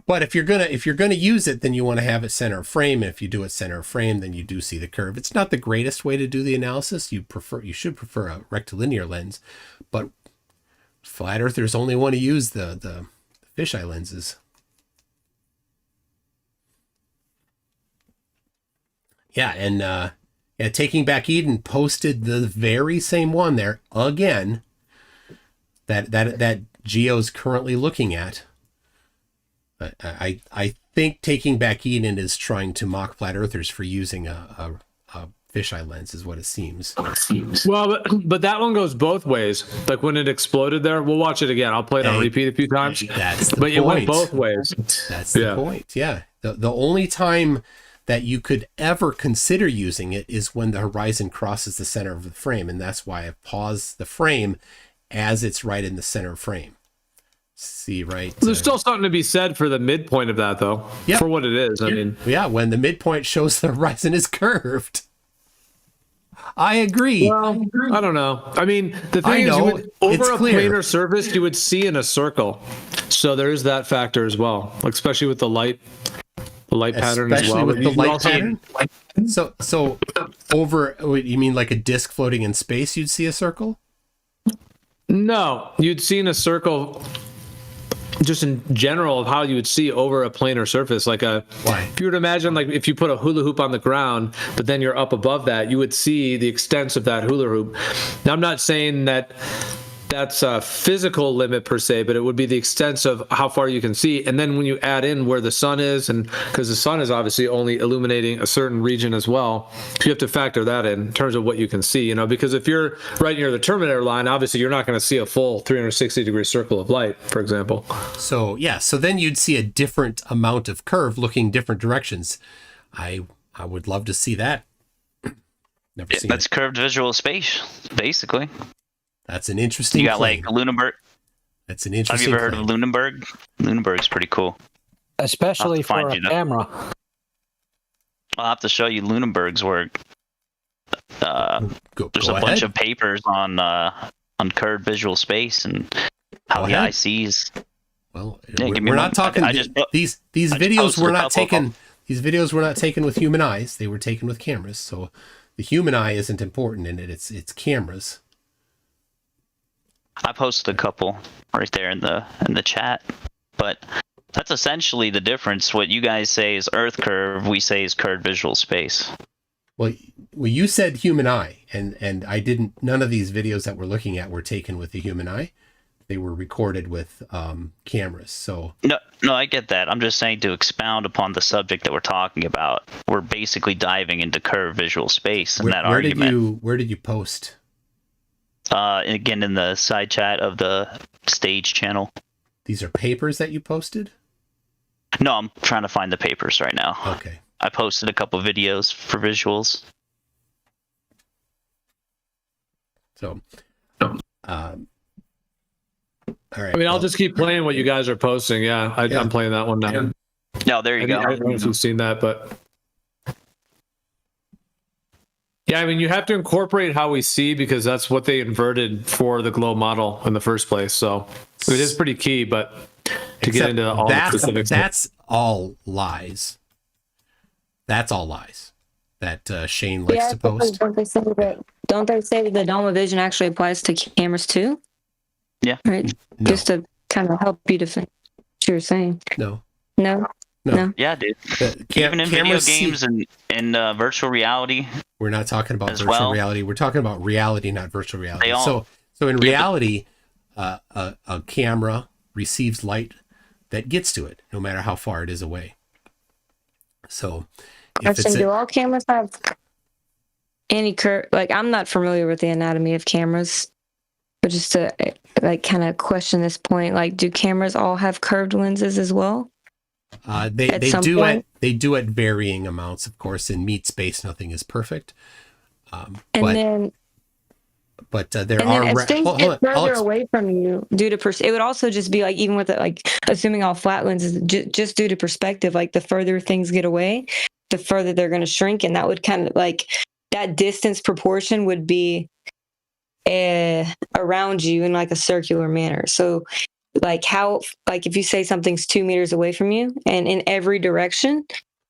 But if you're gonna use it, then you want to have it center of frame. And if you do it center of frame, then you do see the curve. It's not the greatest way to do the analysis. You should prefer a rectilinear lens, but flat earthers only want to use the fisheye lenses. Yeah, and Taking Back Eden posted the very same one there again that Geo's currently looking at. I think Taking Back Eden is trying to mock flat earthers for using a fisheye lens, is what it seems. Well, but that one goes both ways. Like when it exploded there, we'll watch it again. I'll play it on repeat a few times. That's the but point. It went both ways. That's the point. Yeah. The only time that you could ever consider using it is when the horizon crosses the center of the frame, and that's why I pause the frame as it's right in the center of frame. See, right? There's still something to be said for the midpoint of that, though. Yep. For what it is. I mean, when the midpoint shows the horizon is curved. I agree. Well, I don't know. I mean, the thing is, over a planar surface, you would see in a circle. So there is that factor as well, like, especially with the light pattern as well. With the light pattern? So over, you mean like a disc floating in space, you'd see a circle? No, you'd see in a circle just in general of how you would see over a planar surface. Like if you were to imagine, like if you put a hula hoop on the ground, but then you're up above that, you would see the extents of that hula hoop. Now, I'm not saying that that's a physical limit per se, but it would be the extent of how far you can see. And then when you add in where the sun is, and because the sun is obviously only illuminating a certain region as well, you have to factor that in terms of what you can see, you know, because if you're right near the terminator line, obviously you're not going to see a full 360-degree circle of light, for example. So yeah, so then you'd see a different amount of curve looking different directions. I would love to see that. Never seen That's it. curved visual space, basically. That's an interesting. You got claim. like Lunenburg. That's an interesting. Have you ever heard of Lunenburg? Lunenburg's pretty cool. Especially for a camera. I'll have to show you Lunenburg's work. There's a bunch of papers on curved visual space and how the eye sees. Well, we're not talking. These videos were not taken. These videos were not taken with human eyes. They were taken with cameras. So the human eye isn't important in it. It's cameras. I posted a couple right there in the chat, but that's essentially the difference. What you guys say is Earth curve, we say is curved visual space. Well, you said human eye, and I didn't. None of these videos that we're looking at were taken with the human eye. They were recorded with cameras. So no, I get that. I'm just saying to expound upon the subject that we're talking about. We're basically diving into curved visual space in that argument. Where did you post? Again, in the side chat of the stage channel. These are papers that you posted? No, I'm trying to find the papers right now. Okay. I posted a couple videos for visuals. So, all right. I mean, I'll just keep playing what you guys are posting. Yeah, I'm playing that one now. No, there you go. I don't know if you've seen that, but yeah, I mean, you have to incorporate how we see because that's what they inverted for the glow model in the first place. So it is pretty key, but to get into all the specifics. That's all lies. That's all lies that Shane likes to post. Don't they say that the dome of vision actually applies to cameras too? Yeah. Right. No. Just to kind of help you defend what you're saying. No. No. Yeah, dude. Even in video games and virtual reality. We're not talking about virtual reality. We're talking about reality, not virtual reality. So in reality, a camera receives light that gets to it, no matter how far it is away. So, do all cameras have any curve? Like, I'm not familiar with the anatomy of cameras, but just to like kind of question this point, like, do cameras all have curved lenses as well? They do at varying amounts, of course. In meat space, nothing is perfect. There are as things get further away from you due to it would also just be like, even with it, like assuming all flat lenses, just due to perspective, like the further things get away, the further they're going to shrink, and that would kind of like that distance proportion would be around you in like a circular manner. So like if you say something's 2 meters away from you and in every direction,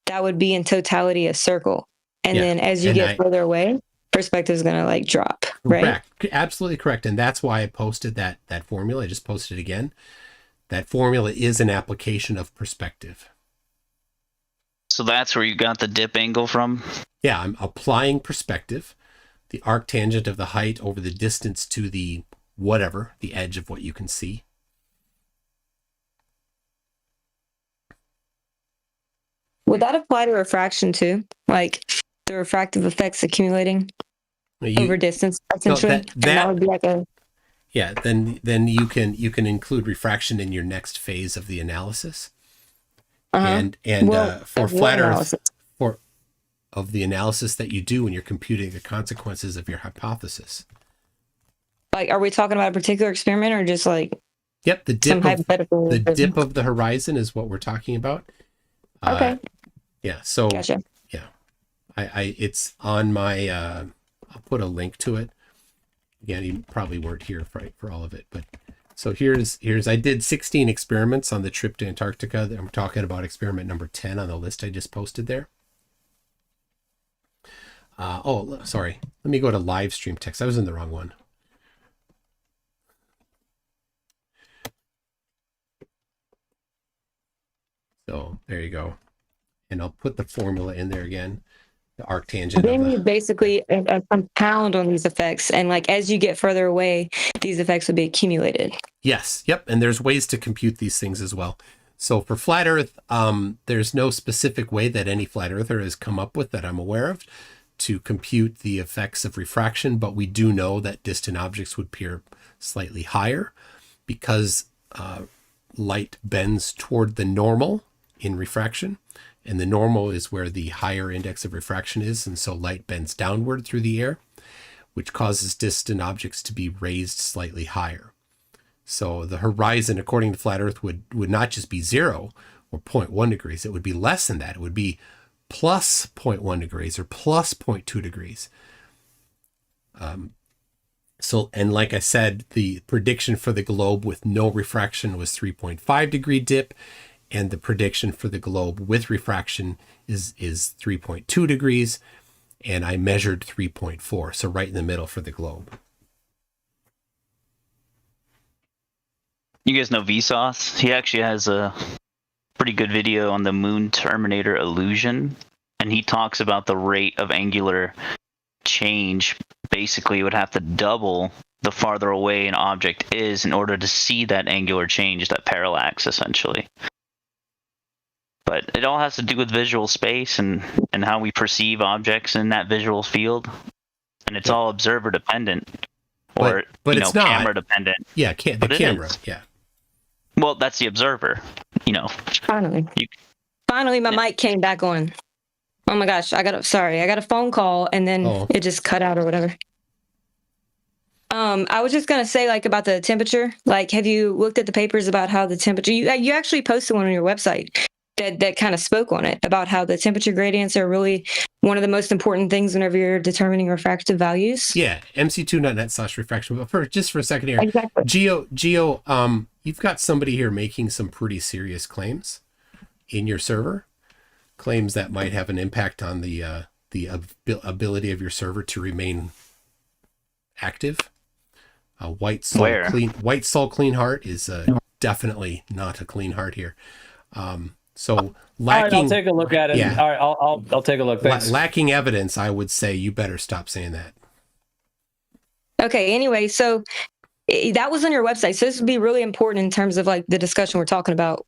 that would be in totality a circle. And then as you get further away, perspective is going to like drop, right? Correct. Absolutely correct. And that's why I posted that formula. I just posted it again. That formula is an application of perspective. So that's where you got the dip angle from? Yeah, I'm applying perspective, the arctangent of the height over the distance to the whatever, the edge of what you can see. Would that apply to refraction too? Like the refractive effects accumulating over distance, essentially? That would be like a... Yeah, then you can include refraction in your next phase of the analysis. And for flat Earth, of the analysis that you do when you're computing the consequences of your hypothesis. Like, are we talking about a particular experiment or just like... Yep, the dip of the horizon is what we're talking about. Okay. Yeah. So gotcha. Yeah, I it's on my. I'll put a link to it. Again, you probably weren't here for all of it, but so here's I did 16 experiments on the trip to Antarctica. I'm talking about experiment number 10 on the list I just posted there. Sorry. Let me go to live stream text. I was in the wrong one. So there you go. And I'll put the formula in there again. the arctangent. Then you basically compound on these effects, and like as you get further away, these effects will be accumulated. Yes, yep, and there's ways to compute these things as well. So for flat Earth, there's no specific way that any flat earther has come up with that I'm aware of to compute the effects of refraction, but we do know that distant objects would appear slightly higher because light bends toward the normal in refraction, and the normal is where the higher index of refraction is, and so light bends downward through the air, which causes distant objects to be raised slightly higher. So the horizon, according to flat Earth, would not just be 0 or 0.1 degrees. It would be less than that. It would be plus 0.1 degrees or plus 0.2 degrees. So, and like I said, the prediction for the globe with no refraction was 3.5 degree dip, and the prediction for the globe with refraction is 3.2 degrees, and I measured 3.4, so right in the middle for the globe. You guys know Vsauce? He actually has a pretty good video on the moon terminator illusion, and he talks about the rate of angular change. Basically, you would have to double the farther away an object is in order to see that angular change, that parallax, essentially. But it all has to do with visual space and how we perceive objects in that visual field, and it's all observer dependent, or but it's not camera dependent. Yeah, the camera. Yeah. Well, that's the observer. Finally, my mic came back on. Oh my gosh, I got a phone call and then it just cut out or whatever. I was just gonna say, like, about the temperature. Like, have you looked at the papers about how the temperature? You actually posted one on your website that kind of spoke on it, about how the temperature gradients are really one of the most important things whenever you're determining refractive values. Yeah, mc2.net/refraction. But for a second here, exactly. Geo, you've got somebody here making some pretty serious claims in your server. Claims that might have an impact on the ability of your server to remain active. White Soul Clean Heart is definitely not a clean heart here. So lacking. All right, I'll take a look at it. Yeah. All right, I'll take a look. Thanks. Lacking evidence, I would say you better stop saying that. Okay. Anyway, so that was on your website. So this would be really important in terms of like the discussion we're talking about.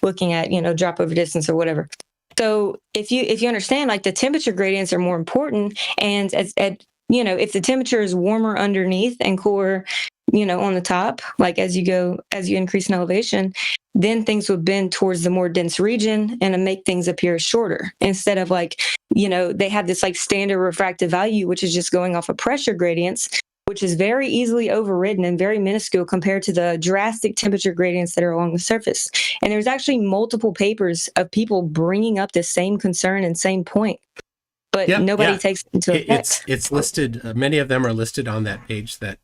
Looking at drop over distance or whatever. So if you understand, like, the temperature gradients are more important, and if the temperature is warmer underneath and cooler, on the top, like as you increase in elevation, then things would bend towards the more dense region and make things appear shorter, instead of like, they have this like standard refractive value, which is just going off of pressure gradients, which is very easily overridden and very minuscule compared to the drastic temperature gradients that are along the surface. And there's actually multiple papers of people bringing up the same concern and same point, but nobody takes it into effect. It's listed. Many of them are listed on that page, that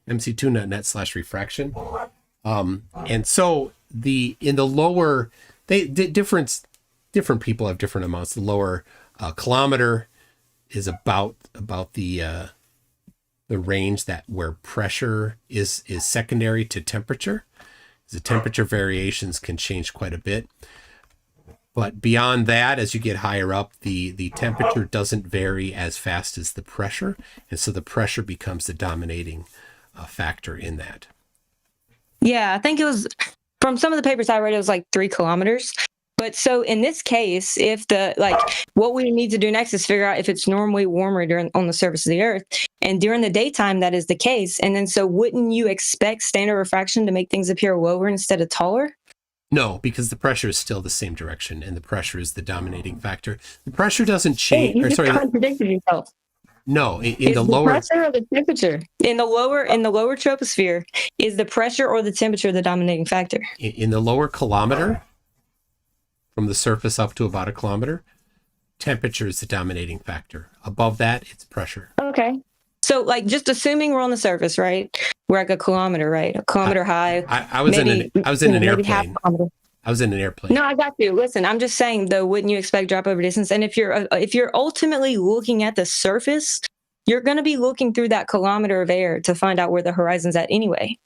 mc2.net/refraction. And so in the lower, different people have different amounts. The lower kilometer is about the range where pressure is secondary to temperature. The temperature variations can change quite a bit. But beyond that, as you get higher up, the temperature doesn't vary as fast as the pressure. And so the pressure becomes the dominating factor in that. Yeah, I think it was, from some of the papers I read, it was like 3 kilometers. But so in this case, if what we need to do next is figure out if it's normally warmer on the surface of the Earth, and during the daytime that is the case. And then so wouldn't you expect standard refraction to make things appear lower instead of taller? No, because the pressure is still the same direction, and the pressure is the dominating factor. The pressure doesn't change. Hey, you just contradicted yourself. No, in the lower pressure or the temperature in the lower troposphere, is the pressure or the temperature the dominating factor? In the lower kilometer, from the surface up to about a kilometer, temperature is the dominating factor. Above that, it's pressure. Okay. So, like, just assuming we're on the surface, right? We're like a kilometer, right? A kilometer high. I was in an airplane. I was in an airplane. No, I got you. Listen, I'm just saying, though, wouldn't you expect drop over distance? And if you're ultimately looking at the surface, you're going to be looking through that kilometer of air to find out where the horizon's at anyway.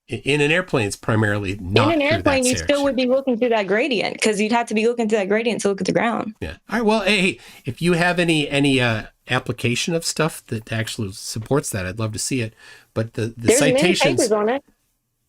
In an airplane, it's primarily not. In an airplane, you section. still would be looking through that gradient because you'd have to be looking through that gradient to look at the ground. Yeah. All right. Well, hey, if you have any application of stuff that actually supports that, I'd love to see it. But the There's citations many papers on it.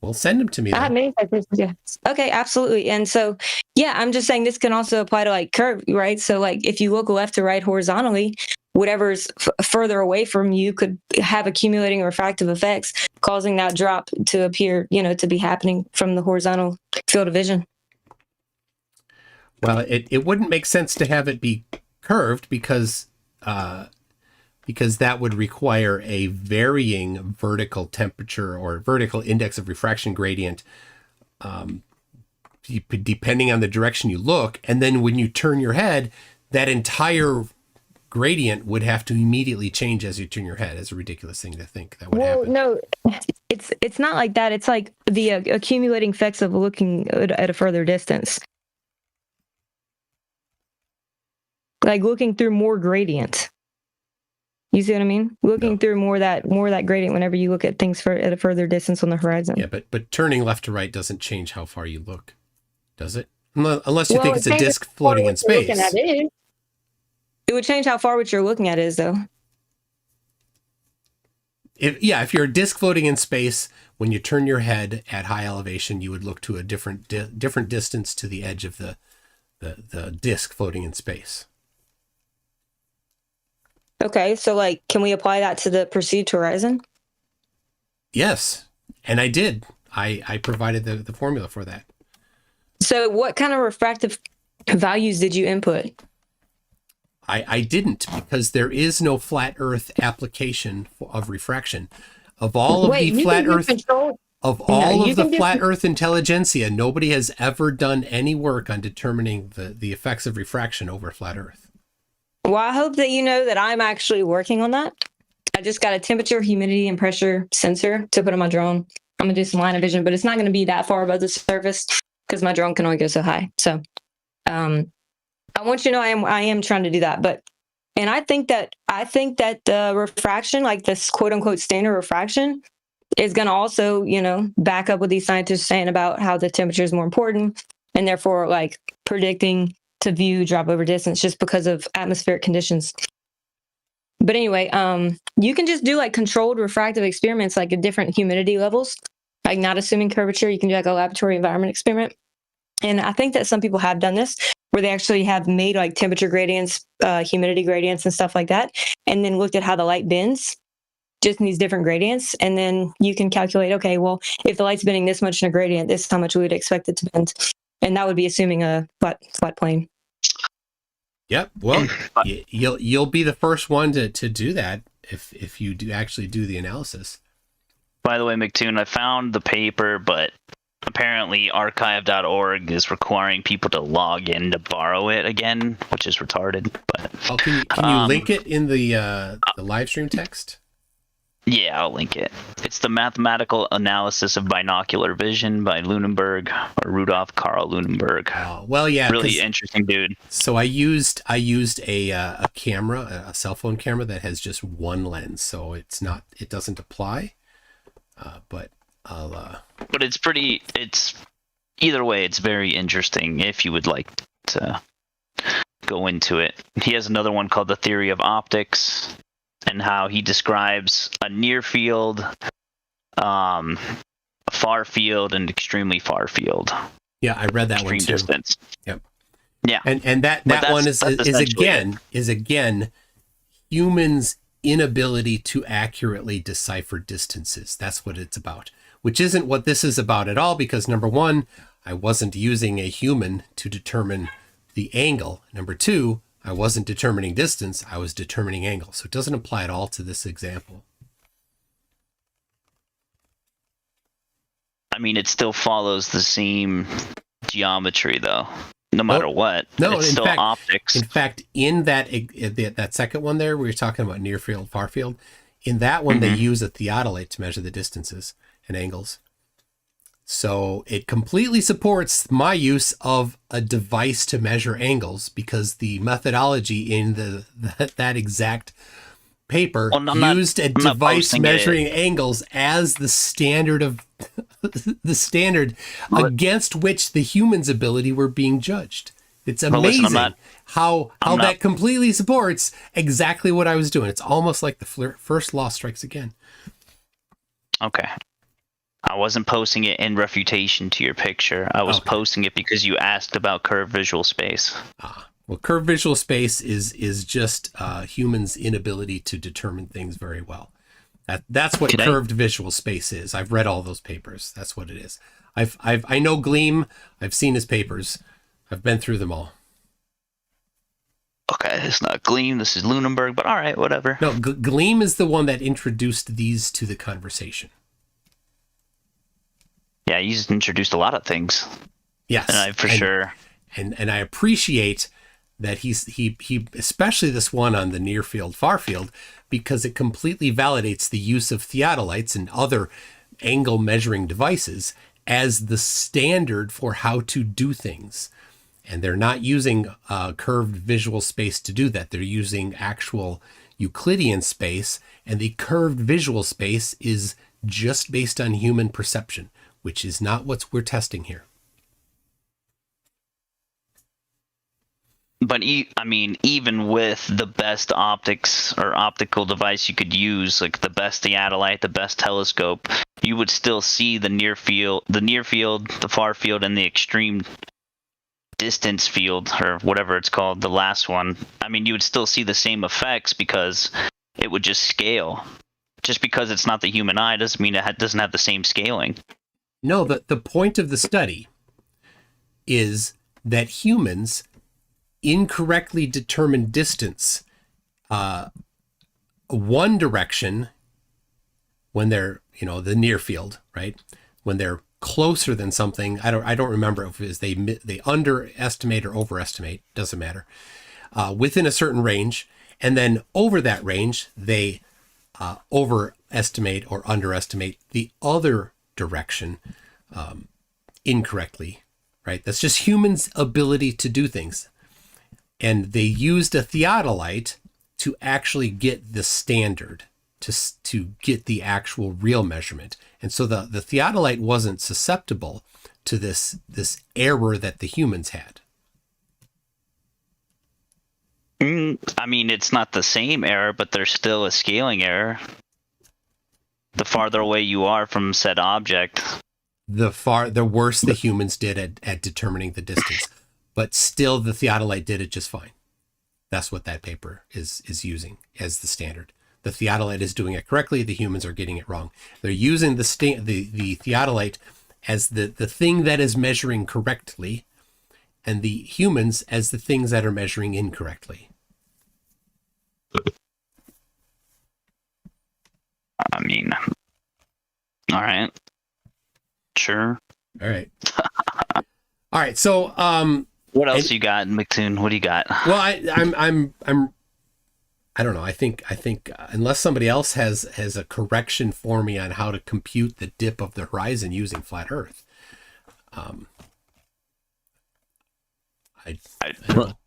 Well, send them to me. I have many papers. Yeah. Okay. Absolutely. And so, yeah, I'm just saying this can also apply to like curve, right? So, like, if you look left to right horizontally, whatever's further away from you could have accumulating refractive effects, causing that drop to appear, to be happening from the horizontal field of vision. Well, it wouldn't make sense to have it be curved because that would require a varying vertical temperature or vertical index of refraction gradient, depending on the direction you look. And then when you turn your head, that entire gradient would have to immediately change as you turn your head. It's a ridiculous thing to think that would happen. No, it's not like that. It's like the accumulating effects of looking at a further distance. Like looking through more gradient. You see what I mean? Looking through more of that gradient whenever you look at things at a further distance on the horizon. Yeah, but turning left to right doesn't change how far you look, does it? Unless you think it's a disc floating in space. It would change how far what you're looking at is, though. If you're a disc floating in space, when you turn your head at high elevation, you would look to a different distance to the edge of the disc floating in space. Okay, so like, can we apply that to the perceived horizon? Yes, and I did. I provided the formula for that. So what kind of refractive values did you input? I didn't, because there is no flat Earth application of refraction. Of all of the flat Earth, of all of the flat Earth intelligentsia, nobody has ever done any work on determining the effects of refraction over flat Earth. Well, I hope that you know that I'm actually working on that. I just got a temperature, humidity, and pressure sensor to put on my drone. I'm gonna do some line of vision, but it's not gonna be that far above the surface because my drone can only go so high. So, I want you to know I am trying to do that. And I think that refraction, like this quote unquote standard refraction, is gonna also, back up what these scientists are saying about how the temperature is more important, and therefore like predicting to view drop over distance just because of atmospheric conditions. But anyway, you can just do like controlled refractive experiments, like at different humidity levels, like not assuming curvature. You can do like a laboratory environment experiment. And I think that some people have done this where they actually have made like temperature gradients, humidity gradients and stuff like that. And then looked at how the light bends just in these different gradients. And then you can calculate, okay, well, if the light's bending this much in a gradient, this is how much we would expect it to bend. And that would be assuming a flat plane. Yep. Well, you'll be the first one to do that if you do actually do the analysis. By the way, McToon, I found the paper, but apparently archive.org is requiring people to log in to borrow it again, which is retarded. But can you link it in the live stream text? Yeah, I'll link it. It's the Mathematical Analysis of Binocular Vision by Lunenburg, or Rudolf Karl Lunenburg. Oh, well, yeah, really interesting dude. So I used a camera, a cell phone camera that has just one lens, so it doesn't apply. But I'll. But it's either way, it's very interesting if you would like to go into it. He has another one called The Theory of Optics, and how he describes a near field, a far field, and extremely far field. Yeah, I read that one too. Distance. Yep. Yeah. And that one is again humans' inability to accurately decipher distances. That's what it's about. Which isn't what this is about at all, because number one, I wasn't using a human to determine the angle. Number two, I wasn't determining distance, I was determining angle. So it doesn't apply at all to this example. I mean, it still follows the same geometry, though, no matter what. No, it's still optics. In fact, in that second one there, we were talking about near field, far field. In that one, they use a theodolite to measure the distances and angles. So it completely supports my use of a device to measure angles, because the methodology in that exact paper used a device measuring angles as the standard of the standard against which the human's ability were being judged. It's amazing how that completely supports exactly what I was doing. It's almost like the first law strikes again. Okay. I wasn't posting it in refutation to your picture. I was posting it because you asked about curved visual space. Well, curved visual space is just humans' inability to determine things very well. That's what curved visual space is. I've read all those papers. That's what it is. I know Gleam. I've seen his papers. I've been through them all. Okay, it's not Gleam. This is Lunenburg, but all right, whatever. No, Gleam is the one that introduced these to the conversation. Yeah, he's introduced a lot of things. Yes, and sure. And I appreciate that he especially this one on the near field, far field, because it completely validates the use of theodolites and other angle measuring devices as the standard for how to do things. And they're not using curved visual space to do that. They're using actual Euclidean space, and the curved visual space is just based on human perception, which is not what we're testing here. But even with the best optics or optical device you could use, like the best theodolite, the best telescope, you would still see the near field, the far field, and the extreme distance field, or whatever it's called, the last one. I mean, you would still see the same effects because it would just scale. Just because it's not the human eye doesn't mean it doesn't have the same scaling. No, the point of the study is that humans incorrectly determine distance one direction when they're, the near field, right? When they're closer than something, I don't remember if it is they underestimate or overestimate, doesn't matter, within a certain range, and then over that range they overestimate or underestimate the other direction incorrectly, right? That's just humans' ability to do things. And they used a theodolite to actually get the standard, to get the actual real measurement. And so the theodolite wasn't susceptible to this error that the humans had. I mean, it's not the same error, but there's still a scaling error. The farther away you are from said object, the worse the humans did at determining the distance. But still, the theodolite did it just fine. That's what that paper is using as the standard. The theodolite is doing it correctly. The humans are getting it wrong. They're using the theodolite as the thing that is measuring correctly, and the humans as the things that are measuring incorrectly. I mean, all right, sure. All right. All right. So, what else you got, McToon? What do you got? Well, I don't know. I think unless somebody else has a correction for me on how to compute the dip of the horizon using flat Earth,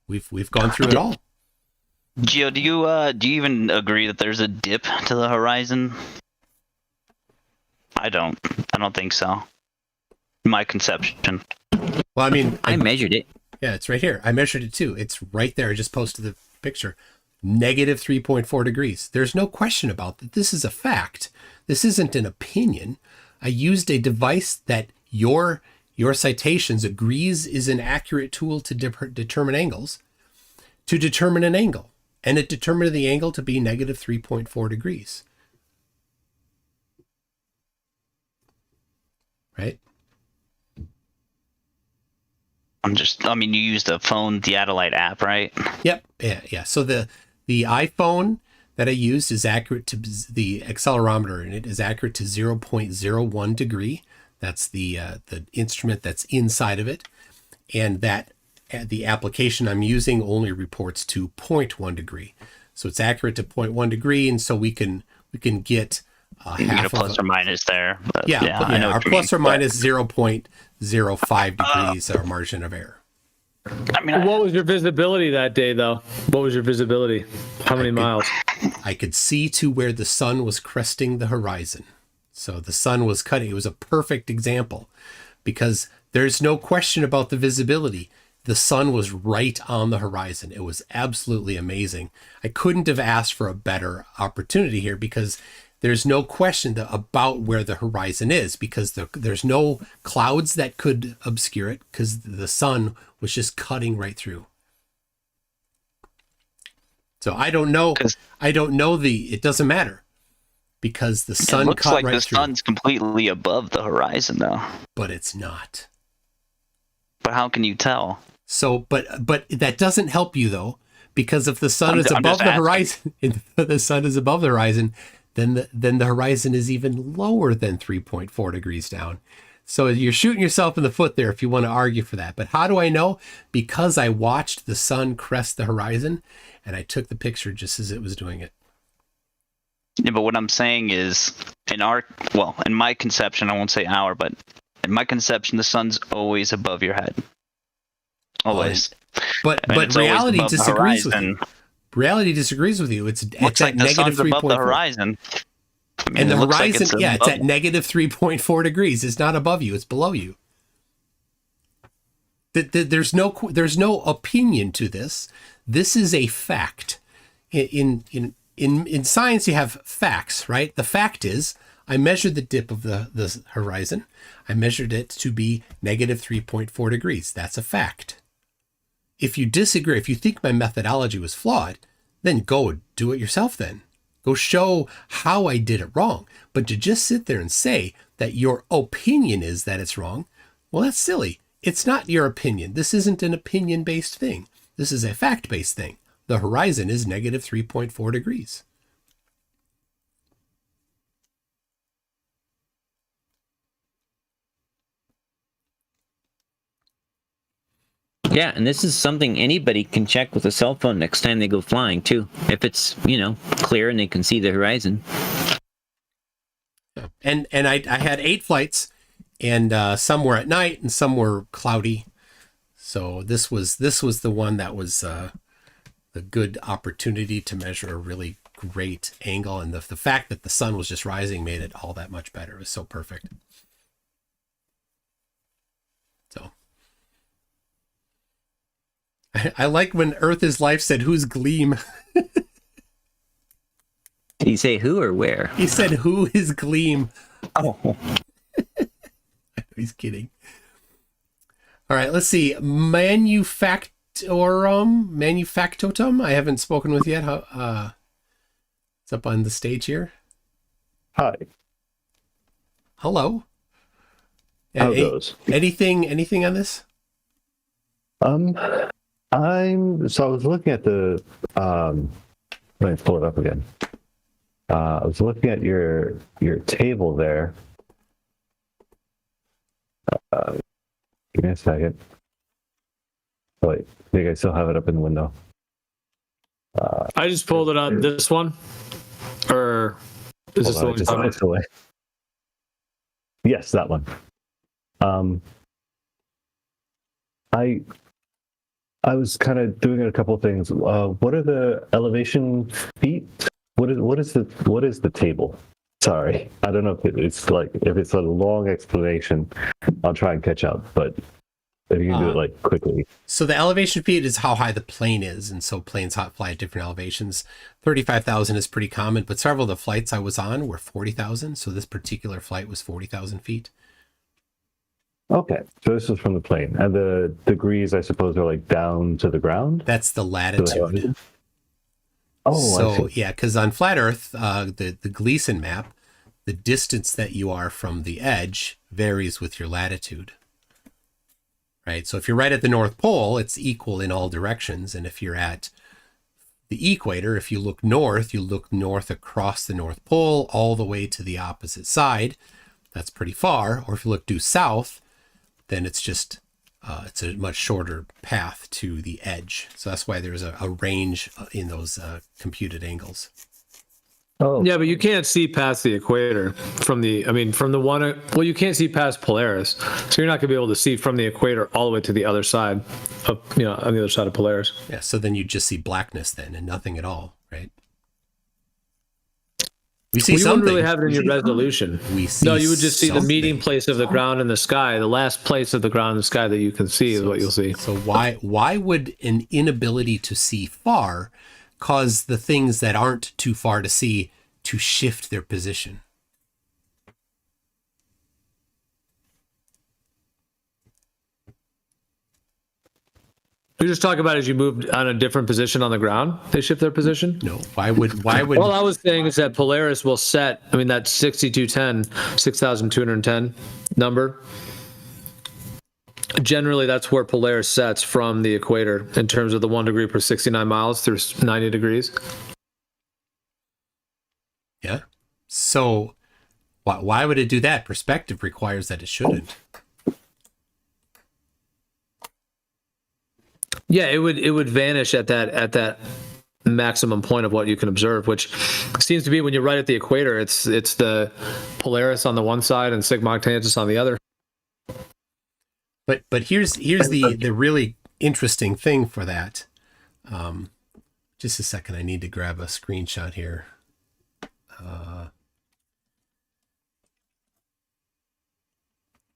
we've gone through it all. Gio, do you even agree that there's a dip to the horizon? I don't think so. My conception. Well, I mean, I measured it. Yeah, it's right here. I measured it too. It's right there. I just posted the picture. Negative 3.4 degrees. There's no question about that. This is a fact. This isn't an opinion. I used a device that your citations agrees is an accurate tool to determine angles, to determine an angle. And it determined the angle to be negative 3.4 degrees. Right? You used a phone theodolite app, right? Yep. Yeah. So the iPhone that I used is accurate to the accelerometer, and it is accurate to 0.01 degree. That's the instrument that's inside of it. And that the application I'm using only reports to 0.1 degree. So it's accurate to 0.1 degree. And so we can get half a plus or minus there. But I know our plus or minus 0.05 degrees our margin of error. I mean, what was your visibility that day, though? What was your visibility? How many miles? I could see to where the sun was cresting the horizon. So the sun was cutting. It was a perfect example because there's no question about the visibility. The sun was right on the horizon. It was absolutely amazing. I couldn't have asked for a better opportunity here because there's no question about where the horizon is because there's no clouds that could obscure it because the sun was just cutting right through. So I don't know. It doesn't matter because the sun it looks cut like right the through. sun's completely above the horizon, though. But it's not. But how can you tell? So, but that doesn't help you though, because if the sun is above the horizon, if the sun is above the horizon, then the horizon is even lower than 3.4 degrees down. So you're shooting yourself in the foot there if you want to argue for that. But how do I know? Because I watched the sun crest the horizon, and I took the picture just as it was doing it. Yeah, but what I'm saying is, in my conception, I won't say our, but in my conception, the sun's always above your head. Always. But reality disagrees with you. Reality disagrees with you. It's looks like at the negative sun's above 3.4. the horizon. I mean, And the horizon, like it's at negative 3.4 degrees. It's not above you. It's below you. There's no opinion to this. This is a fact. In science, you have facts, right? The fact is, I measured the dip of the horizon. I measured it to be negative 3.4 degrees. That's a fact. If you disagree, if you think my methodology was flawed, then go do it yourself then. Go show how I did it wrong. But to just sit there and say that your opinion is that it's wrong, well, that's silly. It's not your opinion. This isn't an opinion-based thing. This is a fact-based thing. The horizon is negative 3.4 degrees. Yeah, and this is something anybody can check with a cell phone next time they go flying, too. If it's, clear and they can see the horizon. And I had 8 flights, and some were at night and some were cloudy. So this was the one that was a good opportunity to measure a really great angle. And the fact that the sun was just rising made it all that much better. It was so perfect. So I like when Earth is Life said, "Who's Gleam?" Did he say who or where? He said, "Who is Gleam?" Oh. He's kidding. All right, let's see. Manufactotum. I haven't spoken with yet. It's up on the stage here. Hi. Hello. How goes? Anything on this? I was looking at the let me pull it up again. I was looking at your table there. Give me a second. Wait, I think I still have it up in the window. I just pulled it up. This one, or is this the one you're talking about? Yes, that one. I was kind of doing a couple of things. What are the elevation feet? What is the table? Sorry, I don't know if it's a long explanation. I'll try and catch up, but if you can do it quickly. So the elevation feet is how high the plane is, and so planes fly at different elevations. 35,000 is pretty common, but several of the flights I was on were 40,000. So this particular flight was 40,000 feet. Okay, so this is from the plane, and the degrees, I suppose, are down to the ground. That's the latitude. Oh, so yeah, because on flat Earth, the Gleason map, the distance that you are from the edge varies with your latitude. Right. So if you're right at the North Pole, it's equal in all directions, and if you're at the equator, if you look north across the North Pole all the way to the opposite side. That's pretty far. Or if you look due south, then it's just it's a much shorter path to the edge. So that's why there's a range in those computed angles. Oh, yeah, but you can't see past the equator from the one. Well, you can't see past Polaris, so you're not gonna be able to see from the equator all the way to the other side of on the other side of Polaris. Yeah, so then you just see blackness then and nothing at all, right? We see you something. wouldn't really have it in your resolution. No, you would just see the meeting place of the ground and the sky. The last place of the ground and the sky that you can see is what you'll see. So why would an inability to see far cause the things that aren't too far to see to shift their position? You're just talking about as you moved on a different position on the ground, they shift their position? No. Why would All I was saying is that Polaris will set, I mean, that 6,210 number. Generally, that's where Polaris sets from the equator in terms of the 1 degree per 69 miles through 90 degrees. Yeah. So why would it do that? Perspective requires that it shouldn't. Yeah, it would vanish at that maximum point of what you can observe, which seems to be when you're right at the equator. It's the Polaris on the one side and Sigma Octantis on the other. But here's the really interesting thing for that. Just a second, I need to grab a screenshot here.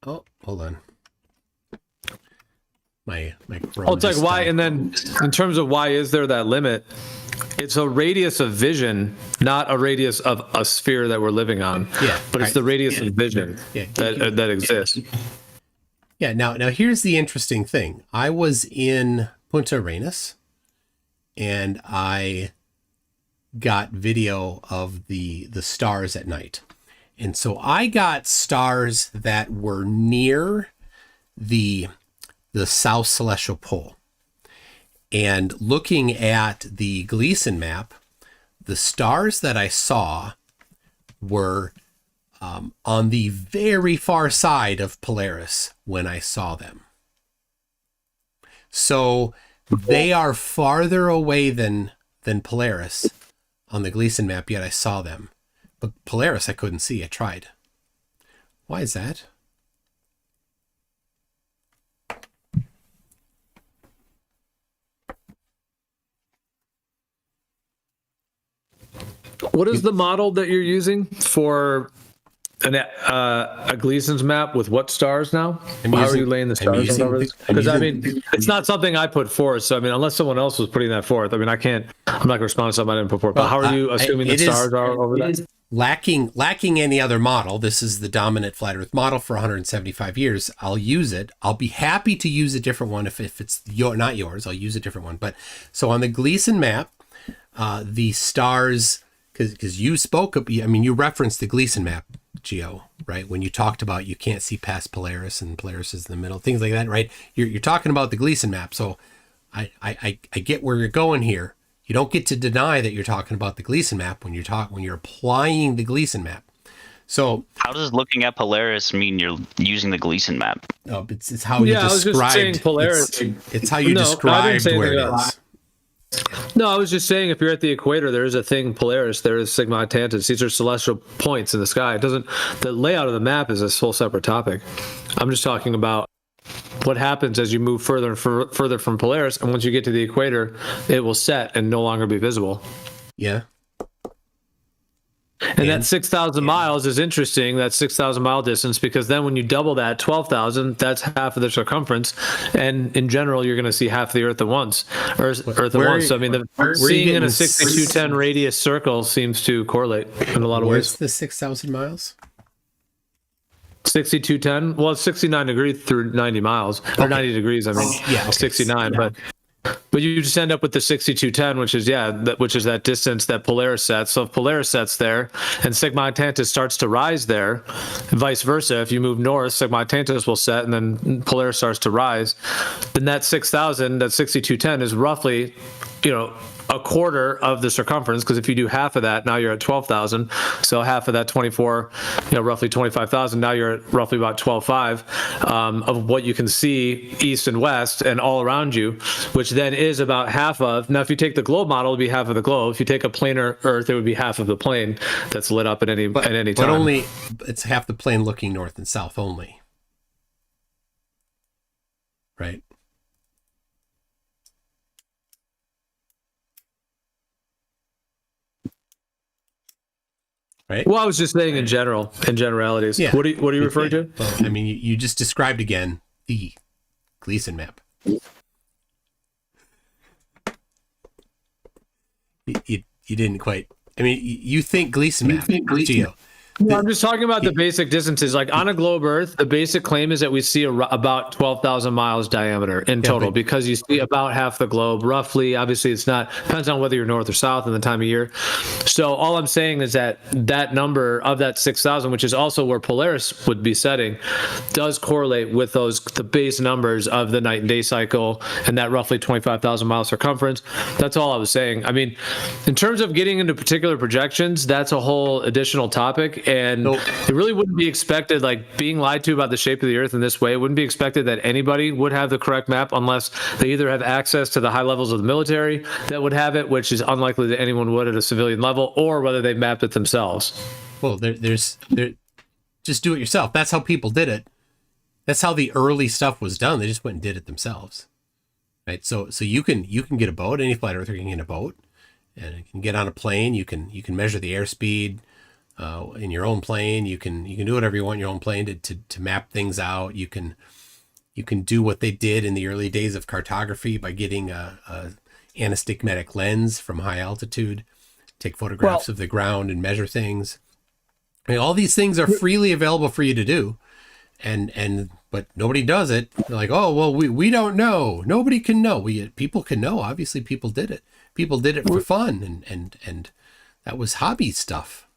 Oh, hold on. My Chrome it's like why, and then in terms of why is there that limit? It's a radius of vision, not a radius of a sphere that we're living on. Yeah, but it's the radius of vision that exists. Yeah. Now here's the interesting thing. I was in Punta Arenas, and I got video of the stars at night, and so I got stars that were near the South Celestial Pole. And looking at the Gleason map, the stars that I saw were on the very far side of Polaris when I saw them. So they are farther away than Polaris on the Gleason map, yet I saw them. But Polaris I couldn't see. I tried. Why is that? What is the model that you're using for a Gleason's map with what stars now? How are you laying the stars over this? Because I mean, it's not something I put forth. So I mean, unless someone else was putting that forth, I mean, I'm not going to respond to something I didn't put forth. But how are you assuming the stars are over that? Lacking any other model, this is the dominant flat Earth model for 175 years. I'll use it. I'll be happy to use a different one if it's not yours. I'll use a different one. But so on the Gleason map, the stars. Because you spoke, you referenced the Gleason map, Geo, right? When you talked about you can't see past Polaris and Polaris is in the middle, things like that, right? You're talking about the Gleason map. So I get where you're going here. You don't get to deny that you're talking about the Gleason map when you're applying the Gleason map. So how does looking at Polaris mean you're using the Gleason map? Oh, it's how you described. I was just saying Polaris. It's how you described where it is. No, I was just saying if you're at the equator, there is a thing Polaris, there is Sigma Octantis. These are celestial points in the sky. The layout of the map is a whole separate topic. I'm just talking about what happens as you move further and further from Polaris, and once you get to the equator, it will set and no longer be visible. Yeah. And that 6,000 miles is interesting, that 6,000 mile distance, because then when you double that, 12,000, that's half of the circumference. And in general, you're going to see half the Earth at once. Earth at once. So, I mean, seeing in a 6210 radius circle seems to correlate in a lot of ways. Where's the 6,000 miles? 6210? Well, it's 69 degrees through 90 miles. Or 90 degrees, I mean. Yeah, okay. 69, but you just end up with the 6210, which is that distance that Polaris sets. So if Polaris sets there and Sigma Octantis starts to rise there, and vice versa, if you move north, Sigma Octantis will set and then Polaris starts to rise, then that 6,000, that 6210 is roughly, a quarter of the circumference, because if you do half of that, now you're at 12,000. So half of that 24, roughly 25,000. Now you're at roughly about 12.5 of what you can see east and west and all around you, which then is about half of. Now, if you take the globe model, it would be half of the globe. If you take a planar Earth, it would be half of the plane that's lit up at any time. But only it's half the plane looking north and south only. Right. right? Well, I was just saying in generalities. Yeah. What are you referring to? Well, I mean, you just described again the Gleason map. You didn't quite. I mean, you think Gleason map, Geo. No, I'm just talking about the basic distances. Like on a globe Earth, the basic claim is that we see about 12,000 miles diameter in total, because you see about half the globe, roughly. Obviously, it's not, depends on whether you're north or south and the time of year. So all I'm saying is that that number of that 6,000, which is also where Polaris would be setting, does correlate with the base numbers of the night and day cycle and that roughly 25,000 mile circumference. That's all I was saying. I mean, in terms of getting into particular projections, that's a whole additional topic. And it really wouldn't be expected, like being lied to about the shape of the Earth in this way, it wouldn't be expected that anybody would have the correct map unless they either have access to the high levels of the military that would have it, which is unlikely that anyone would at a civilian level, or whether they mapped it themselves. Well, there's just do it yourself. That's how people did it. That's how the early stuff was done. They just went and did it themselves, right? So you can get a boat. Any flat earther can get a boat, and you can get on a plane. You can measure the airspeed in your own plane. You can do whatever you want in your own plane to map things out. You can do what they did in the early days of cartography by getting a anastigmatic lens from high altitude, take photographs of the ground and measure things. I mean, all these things are freely available for you to do, but nobody does it. They're like, oh well, we don't know. Nobody can know. People can know. Obviously, people did it. People did it for fun, and that was hobby stuff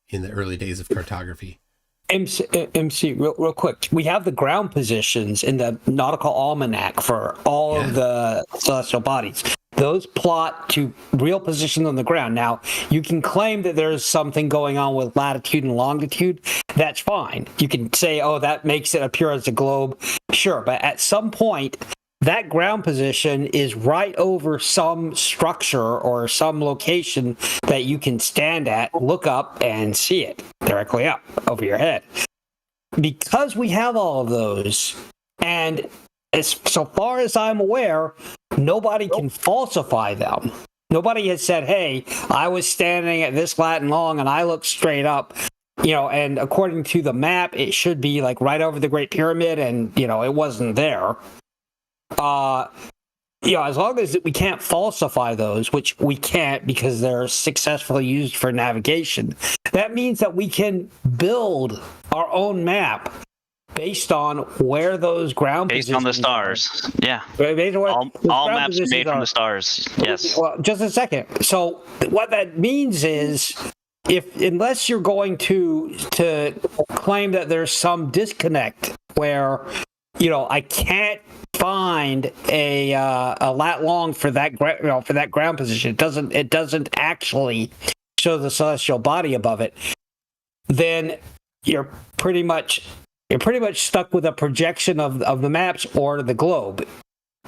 in the early days of cartography. MC, real quick. We have the ground positions in the Nautical Almanac for all of the celestial bodies. Those plot to real positions on the ground. Now, you can claim that there's something going on with latitude and longitude. That's fine. You can say, oh, that makes it appear as a globe. Sure, but at some point, that ground position is right over some structure or some location that you can stand at, look up, and see it directly up over your head. Because we have all of those, and so far as I'm aware, nobody can falsify them. Nobody has said, hey, I was standing at this lat and long and I looked straight up, and according to the map, it should be like right over the Great Pyramid, and, it wasn't there. As long as we can't falsify those, which we can't because they're successfully used for navigation, that means that we can build our own map based on where those ground based on the stars. Yeah. All maps are made from the stars. Yes. Well, just a second. So what that means is, unless you're going to claim that there's some disconnect where, I can't find a lat long for that ground position. It doesn't actually show the celestial body above it. Then you're pretty much stuck with a projection of the maps or the globe.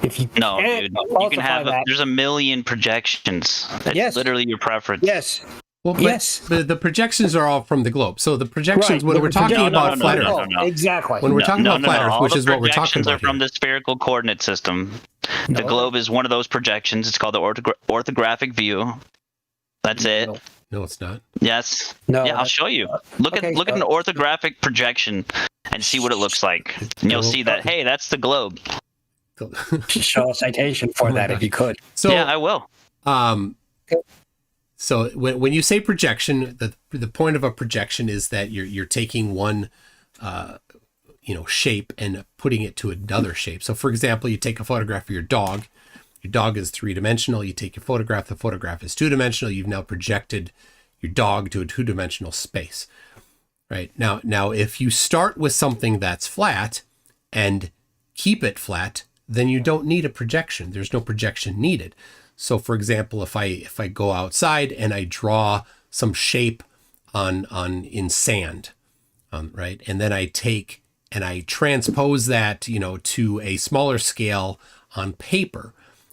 If you dude, you can have there's a million projections. That's literally your preference. Yes. Well, but the projections are all from the globe. So the projections, when we're talking about flat Earth, exactly. When we're talking about flat Earth, which is what we're talking about, are from the spherical coordinate system. The globe is one of those projections. It's called the orthographic view. That's it. No, it's not. Yes. No. Yeah, I'll show you. Look at an orthographic projection and see what it looks like. And you'll see that, hey, that's the globe. Show a citation for that if you could. So, yeah, I will. So when you say projection, the point of a projection is that you're taking one shape and putting it to another shape. So for example, you take a photograph of your dog. Your dog is 3-dimensional. You take your photograph, the photograph is 2-dimensional. You've now projected your dog to a 2-dimensional space. Right? Now if you start with something that's flat and keep it flat, then you don't need a projection. There's no projection needed. So for example, if I go outside and I draw some shape in sand, right? And then I take and I transpose that, to a smaller scale on paper.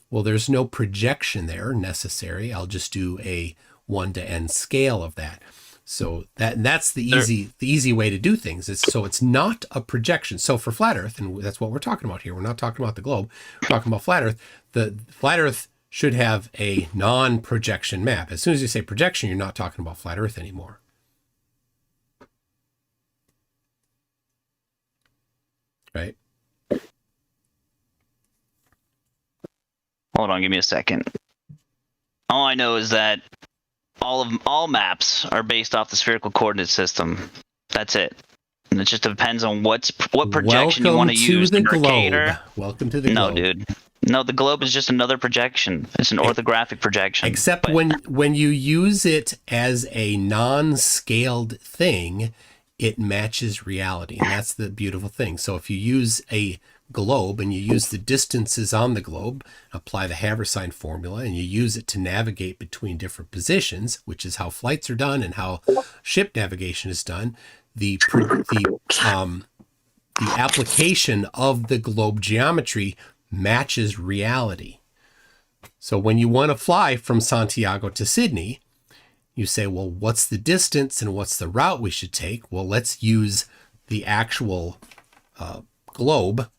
Well, there's no projection there necessary. I'll just do a 1-to-n scale of that. So that's the easy way to do things. It's not a projection. So for flat Earth, and that's what we're talking about here. We're not talking about the globe. We're talking about flat Earth. The flat Earth should have a non-projection map. As soon as you say projection, you're not talking about flat Earth anymore. Right. Hold on, give me a second. All I know is that all maps are based off the spherical coordinate system. That's it. And it just depends on what projection you want to use to Mercator. Welcome to the No, globe. dude. No, the globe is just another projection. It's an orthographic projection. Except when you use it as a non-scaled thing, it matches reality. And that's the beautiful thing. So if you use a globe and you use the distances on the globe, apply the Haversine formula, and you use it to navigate between different positions, which is how flights are done and how ship navigation is done, the application of the globe geometry matches reality. So when you want to fly from Santiago to Sydney, you say, well, what's the distance and what's the route we should take? Well, let's use the actual globe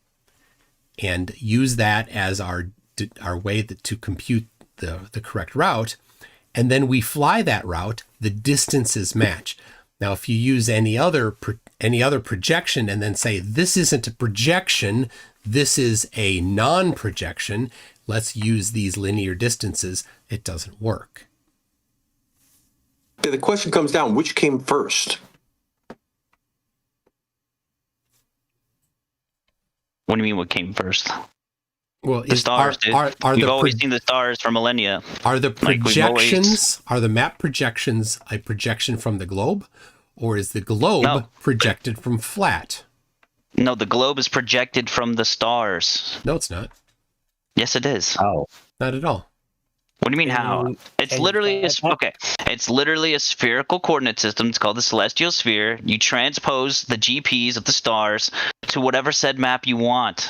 and use that as our way to compute the correct route. And then we fly that route, the distances match. Now, if you use any other projection and then say, this isn't a projection, this is a non-projection, let's use these linear distances, it doesn't work. The question comes down, which came first? What do you mean what came first? Well, the stars, dude. We've always seen the stars for millennia. Are the projections, are the map projections a projection from the globe? Or is the globe projected from flat? No, the globe is projected from the stars. No, it's not. Yes, it is. Oh. Not at all. What do you mean how? It's literally It's literally a spherical coordinate system. It's called the celestial sphere. You transpose the GPs of the stars to whatever said map you want,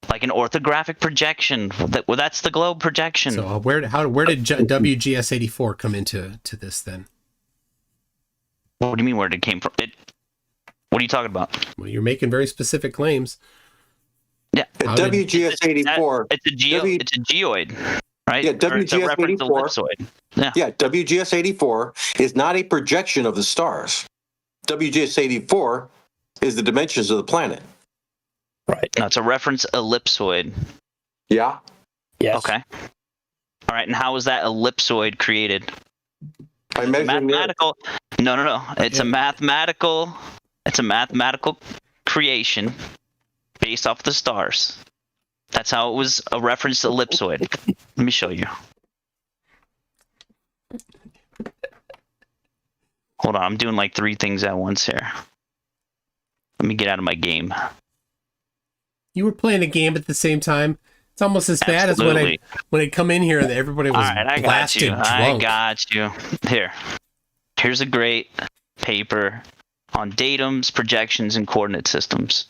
like an orthographic projection. That's the globe projection. So where did WGS84 come into this then? What do you mean where it came from? What are you talking about? Well, you're making very specific claims. Yeah. WGS84. It's a geoid. Right? Yeah, WGS84. Yeah, WGS84 is not a projection of the stars. WGS84 is the dimensions of the planet. Right. No, it's a reference ellipsoid. Yeah. Yes. Okay. All right. And how was that ellipsoid created? By measuring mathematical. No. It's a mathematical. It's a mathematical creation based off the stars. That's how it was a reference to ellipsoid. Let me show you. Hold on, I'm doing like 3 things at once here. Let me get out of my game. You were playing a game at the same time. It's almost as bad as when I come in here and everybody was blasted drunk. I got you. Here's a great paper on datums, projections, and coordinate systems.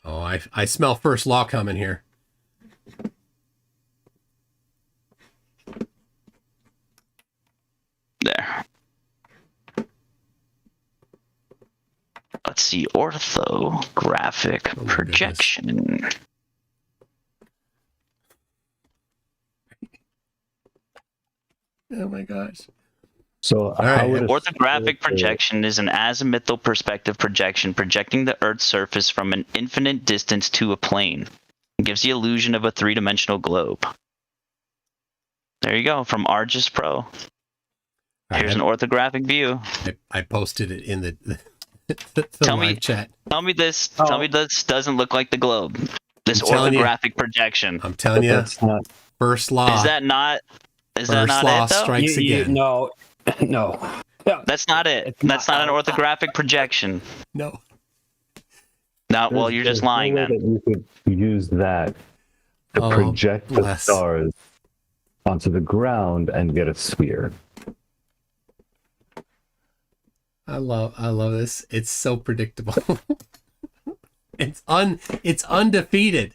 Oh, I smell first law coming here. There. Let's see, orthographic projection. Oh my gosh. So orthographic projection is an azimuthal perspective projection projecting the Earth's surface from an infinite distance to a plane. It gives the illusion of a 3-dimensional globe. There you go, from Argis Pro. Here's an orthographic view. I posted it in the live chat. Tell me this doesn't look like the globe. This orthographic projection. I'm telling you, that's not first law. Is that not it though? Strikes again. No. That's not it. That's not an orthographic projection. No. No, well, you're just lying then. You could use that to project the stars onto the ground and get a sphere. I love this. It's so predictable. It's undefeated.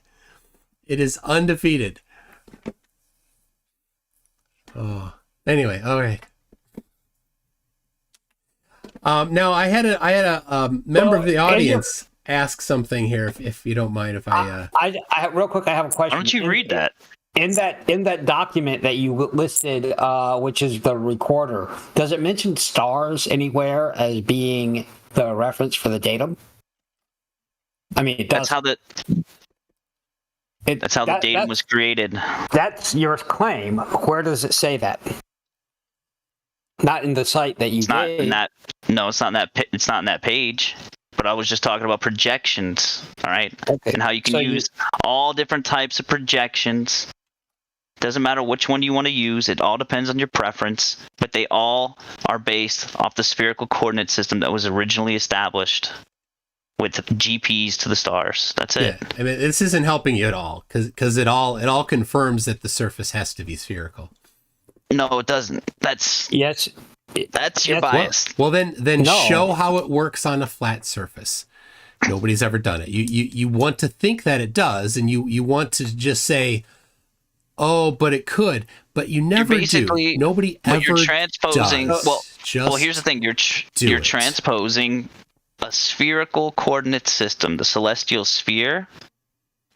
It is undefeated. Oh. Anyway, all right. Now I had a member of the audience ask something here, if you don't mind, if I real quick, I have a question. Why don't you read that? In that document that you listed, which is the recorder, does it mention stars anywhere as being the reference for the datum? I mean, that's how the datum was created. That's your claim. Where does it say that? Not in the site that you gave. No, it's not in that. It's not in that page. But I was just talking about projections, all right? Okay. And how you can use all different types of projections. Doesn't matter which one you want to use. It all depends on your preference. But they all are based off the spherical coordinate system that was originally established with GPs to the stars. That's it. Yeah. I mean, this isn't helping you at all because it all confirms that the surface has to be spherical. No, it doesn't. That's your bias. Well, then show how it works on a flat surface. Nobody's ever done it. You want to think that it does, and you want to just say, "Oh, but it could," but you never do. Nobody ever you're transposing. does. Well, here's the thing: you're transposing a spherical coordinate system, the celestial sphere,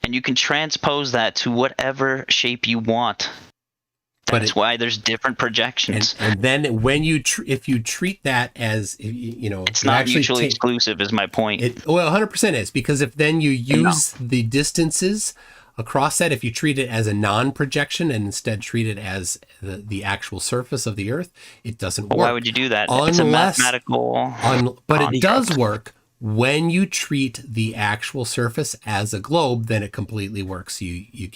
and you can transpose that to whatever shape you want. That's why there's different projections. And then when if you treat that as, it's not mutually exclusive is my point. Well, 100% is, because if then you use the distances across that, if you treat it as a non-projection and instead treat it as the actual surface of the Earth, it doesn't work. Why would you do that? It's a mathematical... But it does work when you treat the actual surface as a globe, then it completely works. You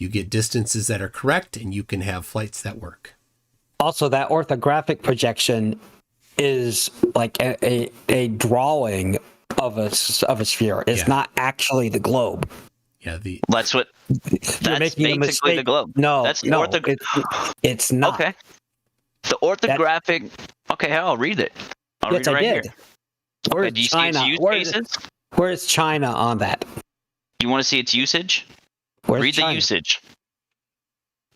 get distances that are correct, and you can have flights that work. Also, that orthographic projection is like a drawing of a sphere. It's not actually the globe. Yeah, that's basically the globe. No, that's it's not. Okay. The orthographic. Okay, I'll read it. I'll read it right here. Where's China? Where's China on that? You want to see its usage? Read the usage.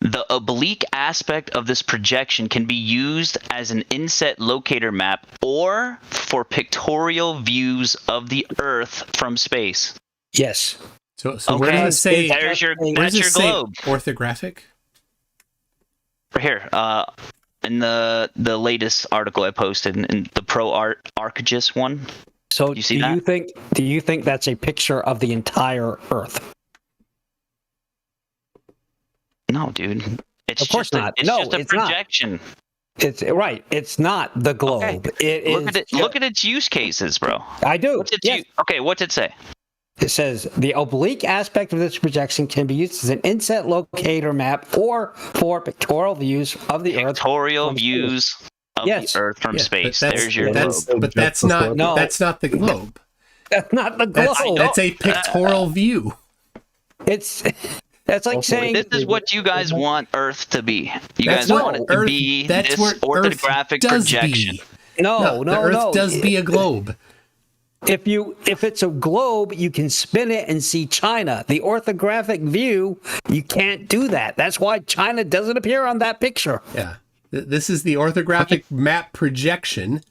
The oblique aspect of this projection can be used as an inset locator map or for pictorial views of the Earth from space. Yes. So where does it say? There's your globe. Orthographic? Right here. In the latest article I posted in the Pro Archegis one. So do you think that's a picture of the entire Earth? No, dude. Of course not. It's just a projection. It's right. It's not the globe. Okay. Look at its use cases, bro. I do. Okay, what's it say? It says the oblique aspect of this projection can be used as an inset locator map or for pictorial views of the Earth. Pictorial views of the Earth from space. There's your globe. But that's not the globe. That's not the globe. That's a pictorial view. That's like saying this is what you guys want Earth to be. You guys want it to be this orthographic projection. No. The Earth does be a globe. If it's a globe, you can spin it and see China. The orthographic view, you can't do that. That's why China doesn't appear on that picture. Yeah. This is the orthographic map projection.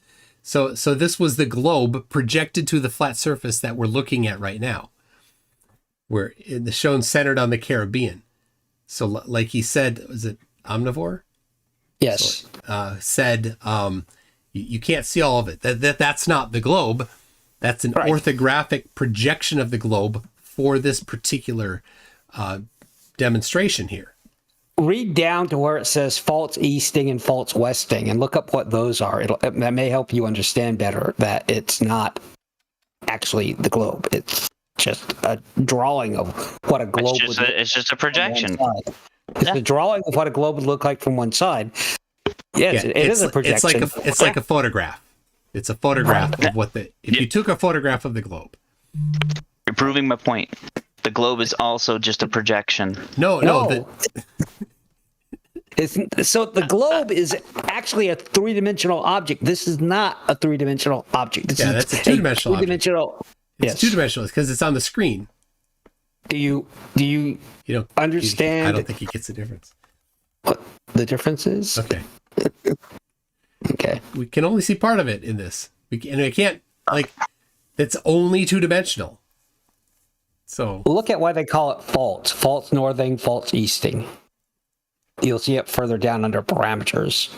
So this was the globe projected to the flat surface that we're looking at right now, where the shown centered on the Caribbean. So like he said, was it Omnivore? Yes. So, said you can't see all of it. That's not the globe. That's an orthographic projection of the globe for this particular demonstration here. Read down to where it says false easting and false westing and look up what those are. That may help you understand better that it's not actually the globe. It's just a drawing of what a globe would look like. It's just a projection. It's a drawing of what a globe would look like from one side. Yes, it is a projection. It's like a photograph. It's a photograph of what if you took a photograph of the globe. You're proving my point. The globe is also just a projection. No. So the globe is actually a three-dimensional object. This is not a three-dimensional object. That's a two-dimensional object. It's two-dimensional because it's on the screen. Do you understand? I don't think he gets the difference. What the difference is? Okay. Okay. We can only see part of it in this. We can't it's only two-dimensional. So look at why they call it false. False northing, false easting. You'll see it further down under parameters.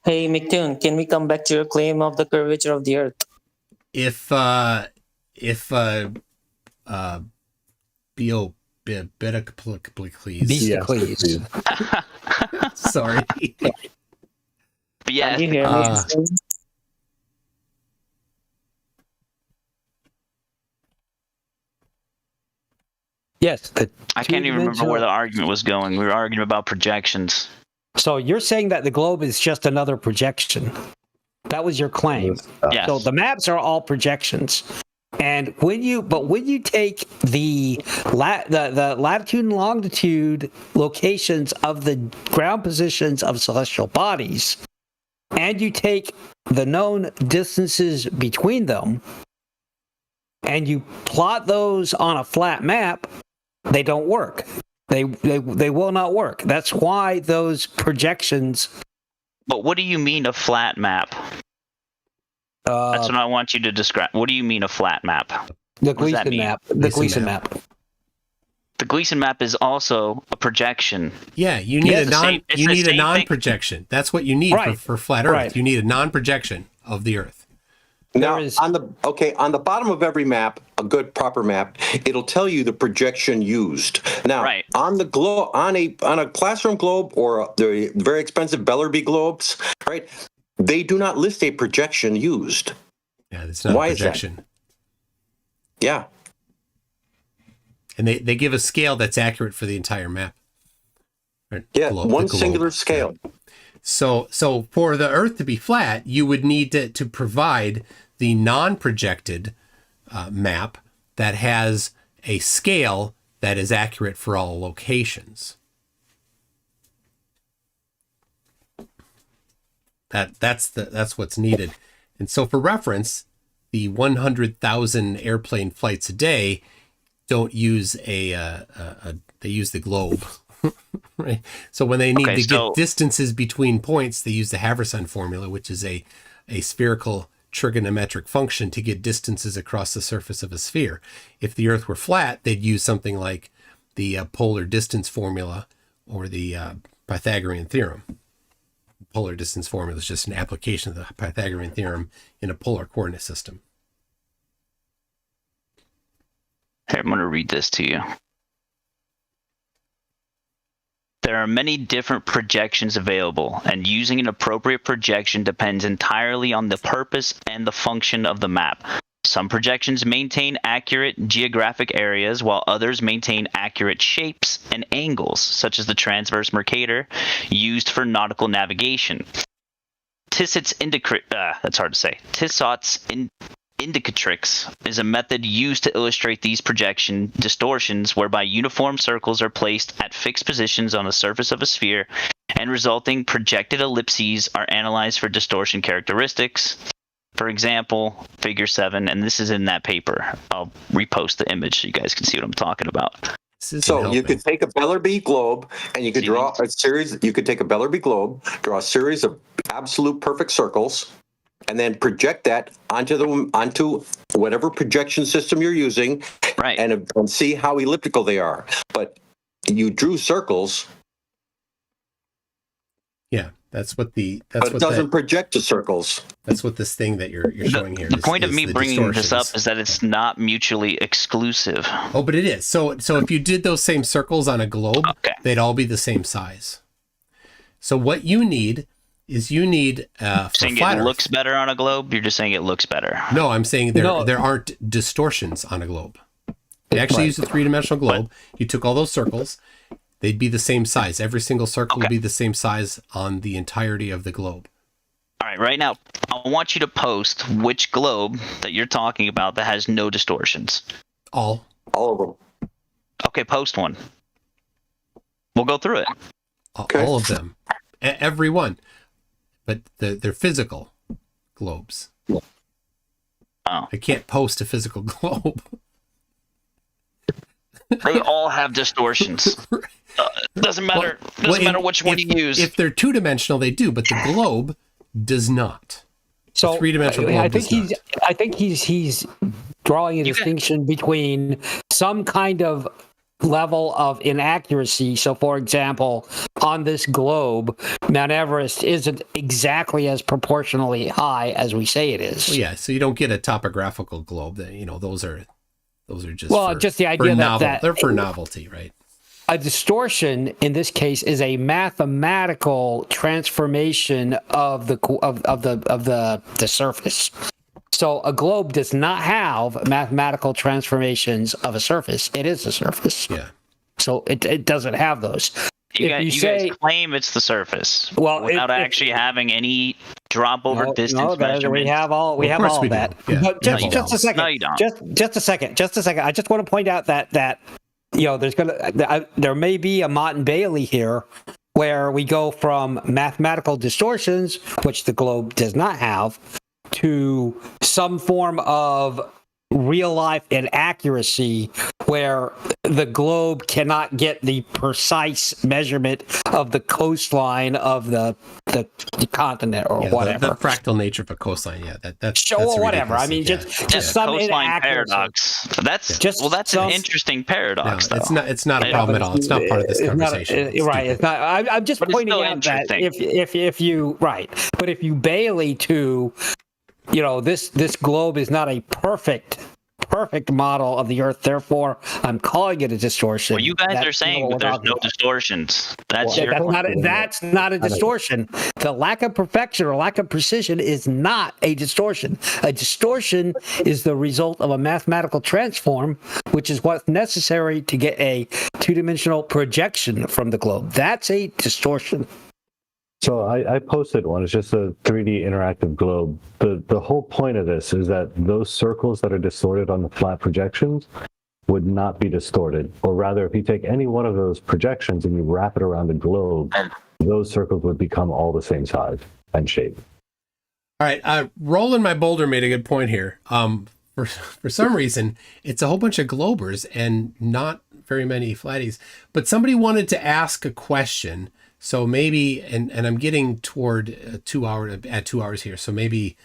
Hey, McToon, can we come back to your claim of the curvature of the Earth? if Beastocles. Sorry. But yeah. Can you hear me? Yes. I can't even remember where the argument was going. We were arguing about projections. So you're saying that the globe is just another projection. That was your claim. Yes. So the maps are all projections. And when you take the latitude and longitude locations of the ground positions of celestial bodies, and you take the known distances between them, and you plot those on a flat map, they don't work. They will not work. That's why those projections. But what do you mean a flat map? That's what I want you to describe. What do you mean a flat map? The Gleason map. The Gleason map. The Gleason map is also a projection. Yeah, you need a non-projection. That's what you need for flat Earth. Right. You need a non-projection of the Earth. Now, on the bottom of every map, a good proper map, it'll tell you the projection used. Now, on the globe, on a classroom globe or the very expensive Bellerby globes, right? They do not list a projection used. Yeah, it's not a projection. Is that? Yeah. And they give a scale that's accurate for the entire map. Right? Yeah, one singular scale. Yeah. So for the Earth to be flat, you would need to provide the non-projected map that has a scale that is accurate for all locations. That's what's needed. And so for reference, the 100,000 airplane flights a day don't use they use the globe. Right. So when they need to get distances between points, they use the Haversine formula, which is a spherical trigonometric function to get distances across the surface of a sphere. If the Earth were flat, they'd use something like the polar distance formula or the Pythagorean theorem. Polar distance formula is just an application of the Pythagorean theorem in a polar coordinate system. Here, I'm going to read this to you. There are many different projections available, and using an appropriate projection depends entirely on the purpose and the function of the map. Some projections maintain accurate geographic areas, while others maintain accurate shapes and angles, such as the transverse Mercator, used for nautical navigation. Tissot's indicatrix is a method used to illustrate these projection distortions, whereby uniform circles are placed at fixed positions on the surface of a sphere, and resulting projected ellipses are analyzed for distortion characteristics. For example, figure 7, and this is in that paper. I'll repost the image so you guys can see what I'm talking about. So you could take a Bellerby globe and you could draw a series. You could take a Bellerby globe, draw a series of absolute perfect circles, and then project that onto whatever projection system you're using, and see how elliptical they are. But you drew circles. Yeah, but it doesn't project to circles. That's what this thing that you're showing here. The point of me bringing this up is that it's not mutually exclusive. Oh, but it is. So if you did those same circles on a globe, they'd all be the same size. So what you need is saying it looks better on a globe. You're just saying it looks better. No, I'm saying there aren't distortions on a globe. They actually use a three-dimensional globe. You took all those circles. They'd be the same size. Every single circle would be the same size on the entirety of the globe. All right, right now, I want you to post which globe that you're talking about that has no distortions. All of them. Okay, post one. We'll go through it. All of them. Every one. But they're physical globes. Oh. I can't post a physical globe. They all have distortions. Doesn't matter. Doesn't matter which one you use. If they're two-dimensional, they do, but the globe does not. So three-dimensional globe I think he's drawing a distinction between some kind of level of inaccuracy. So, for example, on this globe, Mount Everest isn't exactly as proportionally high as we say it is. Well, yeah, so you don't get a topographical globe. That those are just just the idea that they're for novelty, right? A distortion in this case is a mathematical transformation of the surface. So a globe does not have mathematical transformations of a surface. It is a surface. Yeah. So it doesn't have those. You guys claim it's the surface, without actually having any drop over distance measurements. We have all that. Yeah. But just a second. No, you don't. Just a second. I just want to point out that there may be a Mott and Bailey here, where we go from mathematical distortions, which the globe does not have, to some form of real life inaccuracy where the globe cannot get the precise measurement of the coastline of the continent or whatever. The fractal nature of a coastline, that's whatever. ridiculous. I mean, just some coastline paradox. That's an interesting paradox. No, it's not a problem at all. It's not part of this conversation. It's not. I'm just pointing out that if you Bailey to, this globe is not a perfect model of the Earth, therefore I'm calling it a distortion. Well, you guys are saying that there's no distortions. That's not a distortion. The lack of perfection or lack of precision is not a distortion. A distortion is the result of a mathematical transform, which is what's necessary to get a two-dimensional projection from the globe. That's a distortion. So I posted one. It's just a 3D interactive globe. The whole point of this is that those circles that are distorted on the flat projections would not be distorted. Or rather, if you take any one of those projections and you wrap it around the globe, those circles would become all the same size and shape. All right. Roland, my boulder, made a good point here. For some reason, it's a whole bunch of globers and not very many flatties. But somebody wanted to ask a question. So maybe, and I'm getting toward 2 hours here. So maybe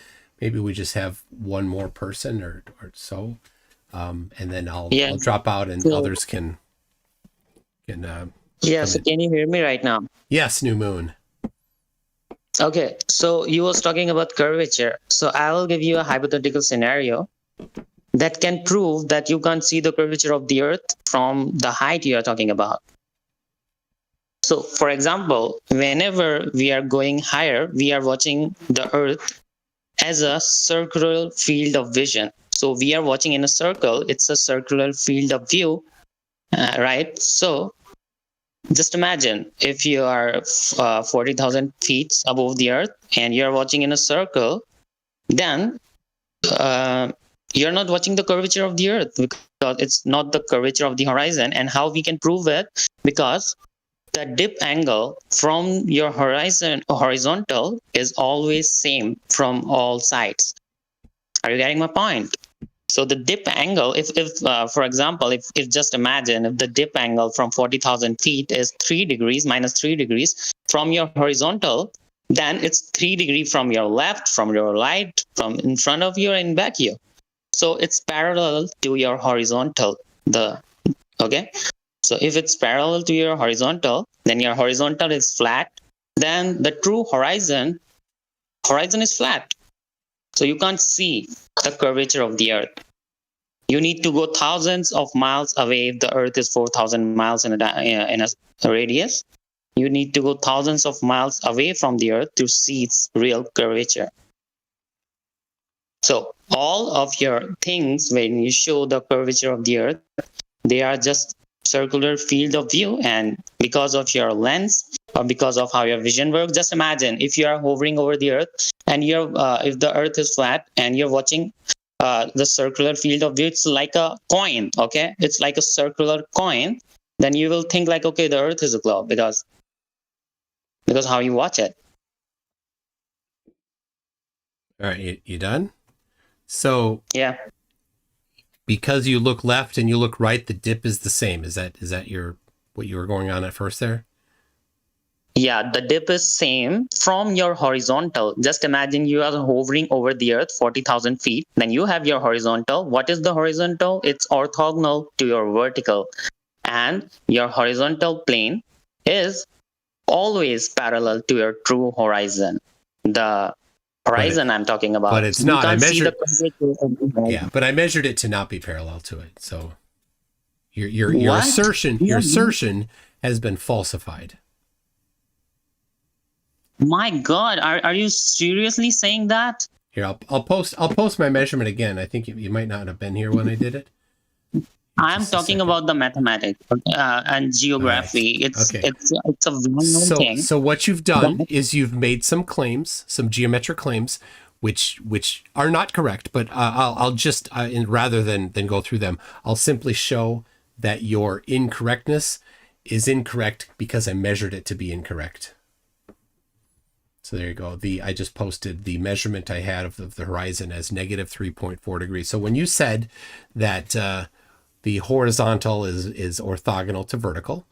we just have one more person or so, and then I'll drop out and others can. So can you hear me right now? Yes, New Moon. Okay, so you was talking about curvature. So I will give you a hypothetical scenario that can prove that you can't see the curvature of the Earth from the height you are talking about. So, for example, whenever we are going higher, we are watching the Earth as a circular field of vision. So we are watching in a circle. It's a circular field of view, right? So just imagine if you are 40,000 feet above the Earth and you're watching in a circle, then you're not watching the curvature of the Earth because it's not the curvature of the horizon. And how we can prove it? Because the dip angle from your horizontal is always same from all sides. Are you getting my point? So the dip angle, if for example, if just imagine if the dip angle from 40,000 feet is 3 degrees, minus 3 degrees from your horizontal, then it's 3 degrees from your left, from your right, from in front of you and back you. So it's parallel to your horizontal. Okay. So if it's parallel to your horizontal, then your horizontal is flat. Then the true horizon is flat. So you can't see the curvature of the Earth. You need to go thousands of miles away. If the Earth is 4,000 miles in a radius, you need to go thousands of miles away from the Earth to see its real curvature. So all of your things, when you show the curvature of the Earth, they are just circular field of view, and because of your lens or because of how your vision works, just imagine if you are hovering over the Earth and you're if the Earth is flat and you're watching the circular field of view, it's like a coin. Okay, it's like a circular coin. Then you will think like, okay, the Earth is a globe because how you watch it. All right, you done? So yeah. Because you look left and you look right, the dip is the same. Is that what you were going on at first there? Yeah, the dip is same from your horizontal. Just imagine you are hovering over the Earth 40,000 feet. Then you have your horizontal. What is the horizontal? It's orthogonal to your vertical. and your horizontal plane is always parallel to your true horizon. The horizon I'm talking about. But it's not. I measured. Yeah, but I measured it to not be parallel to it. So your assertion has been falsified. My God, are you seriously saying that? Here, I'll post my measurement again. I think you might not have been here when I did it. I'm talking about the mathematics and geography. Right. It's a well-known thing. So what you've done is you've made some claims, some geometric claims, which are not correct. But I'll just rather than go through them, I'll simply show that your incorrectness is incorrect because I measured it to be incorrect. So there you go. I just posted the measurement I had of the horizon as negative 3.4 degrees. So when you said that the horizontal is orthogonal to vertical,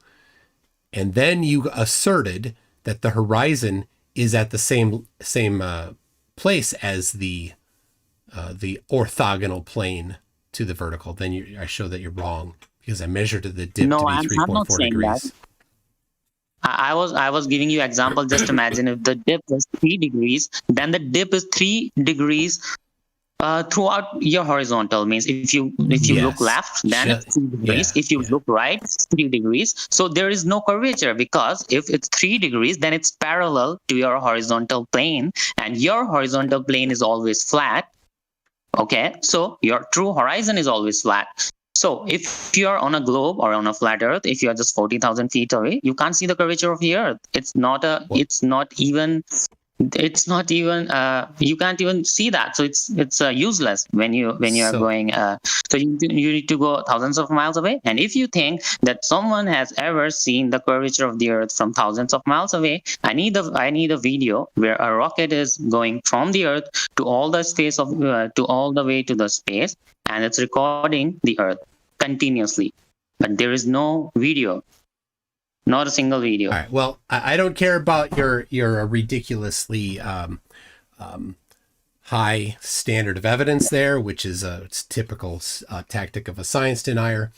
and then you asserted that the horizon is at the same place as the orthogonal plane to the vertical, then I show that you're wrong because I measured the dip to be 3.4 degrees. That. I was giving you example. Just imagine if the dip is 3 degrees, then the dip is 3 degrees throughout your horizontal. Means if you look left, then it's 3 degrees. If you look right, it's 3 degrees. So there is no curvature because if it's 3 degrees, then it's parallel to your horizontal plane, and your horizontal plane is always flat. Okay, so your true horizon is always flat. So if you're on a globe or on a flat earth, if you're just 40,000 feet away, you can't see the curvature of the earth. It's not even you can't even see that. So it's useless when you are going. So you need to go thousands of miles away. And if you think that someone has ever seen the curvature of the earth from thousands of miles away, I need a video where a rocket is going from the earth to all the space of to all the way to the space, and it's recording the earth continuously. But there is no video. Not a single video. All right. Well, I don't care about your ridiculously high standard of evidence there, which is it's typical tactic of a science denier.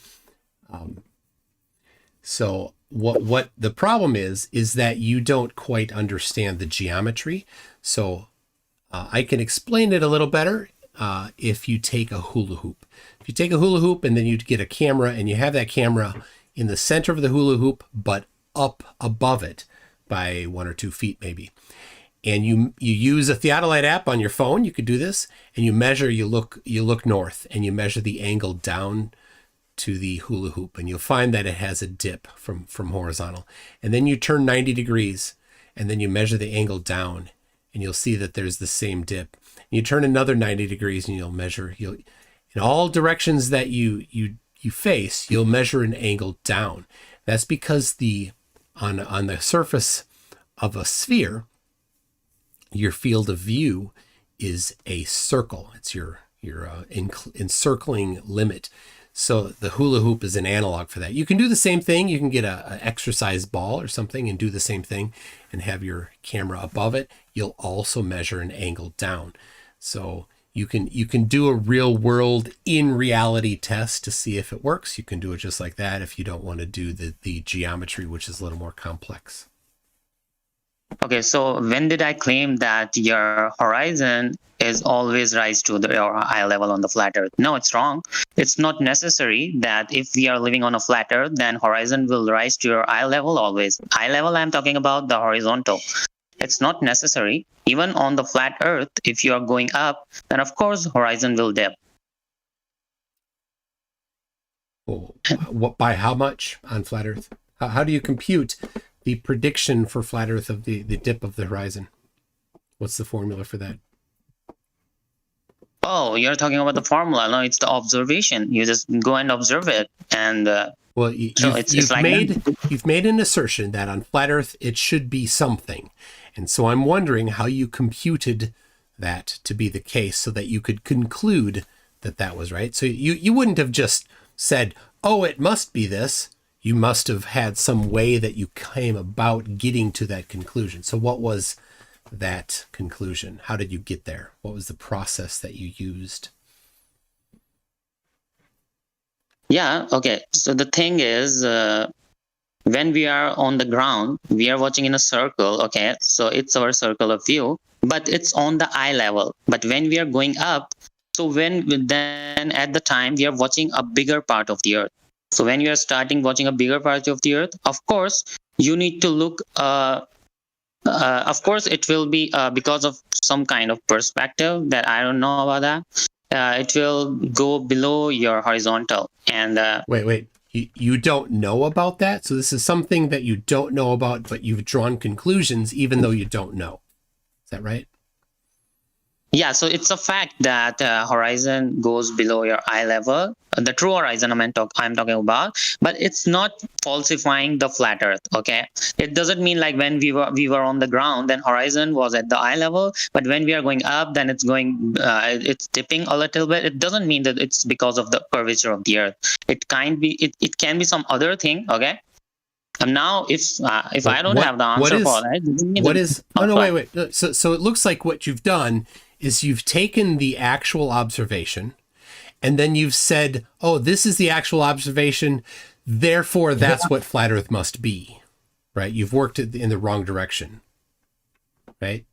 So what the problem is that you don't quite understand the geometry. So I can explain it a little better if you take a hula hoop. If you take a hula hoop and then you get a camera and you have that camera in the center of the hula hoop, but up above it by 1 or 2 feet maybe. And you use a theodolite app on your phone, you could do this, and you measure, you look north and you measure the angle down to the hula hoop, and you'll find that it has a dip from horizontal. And then you turn 90 degrees and then you measure the angle down and you'll see that there's the same dip. And you turn another 90 degrees and you'll measure, in all directions that you face, you'll measure an angle down. That's because on the surface of a sphere, your field of view is a circle. It's your encircling limit. So the hula hoop is an analog for that. You can do the same thing. You can get an exercise ball or something and do the same thing and have your camera above it. You'll also measure an angle down. So you can do a real world in reality test to see if it works. You can do it just like that if you don't want to do the geometry, which is a little more complex. Okay, so when did I claim that your horizon is always rise to your eye level on the flat earth? No, it's wrong. It's not necessary that if we are living on a flat earth, then horizon will rise to your eye level always. Eye level, I'm talking about the horizontal. It's not necessary. Even on the flat earth, if you are going up, then of course horizon will dip. What, by how much on flat earth? How do you compute the prediction for flat earth of the dip of the horizon? What's the formula for that? Oh, you're talking about the formula. No, it's the observation. You just go and observe it. And well, you've made an assertion that on flat earth it should be something. And so I'm wondering how you computed that to be the case so that you could conclude that that was right. So you wouldn't have just said, oh, it must be this. You must have had some way that you came about getting to that conclusion. So what was that conclusion? How did you get there? What was the process that you used? Yeah. Okay. So the thing is, when we are on the ground, we are watching in a circle. Okay. So it's our circle of view, but it's on the eye level. But when we are going up, so then at the time we are watching a bigger part of the earth. So when you are starting watching a bigger part of the earth, of course you need to look. Of course, it will be because of some kind of perspective that I don't know about that. It will go below your horizontal. And wait. You don't know about that? So this is something that you don't know about, but you've drawn conclusions even though you don't know. Is that right? Yeah, so it's a fact that horizon goes below your eye level. The true horizon I'm talking about, but it's not falsifying the flat Earth. Okay, it doesn't mean like when we were on the ground, then horizon was at the eye level, but when we are going up, then it's it's dipping a little bit. It doesn't mean that it's because of the curvature of the Earth. It can be some other thing. Okay. Now, if I don't have the answer for that, what is? Oh no, wait. So it looks like what you've done is you've taken the actual observation, and then you've said, "Oh, this is the actual observation. Therefore, that's what flat Earth must be." Right? You've worked it in the wrong direction. Right?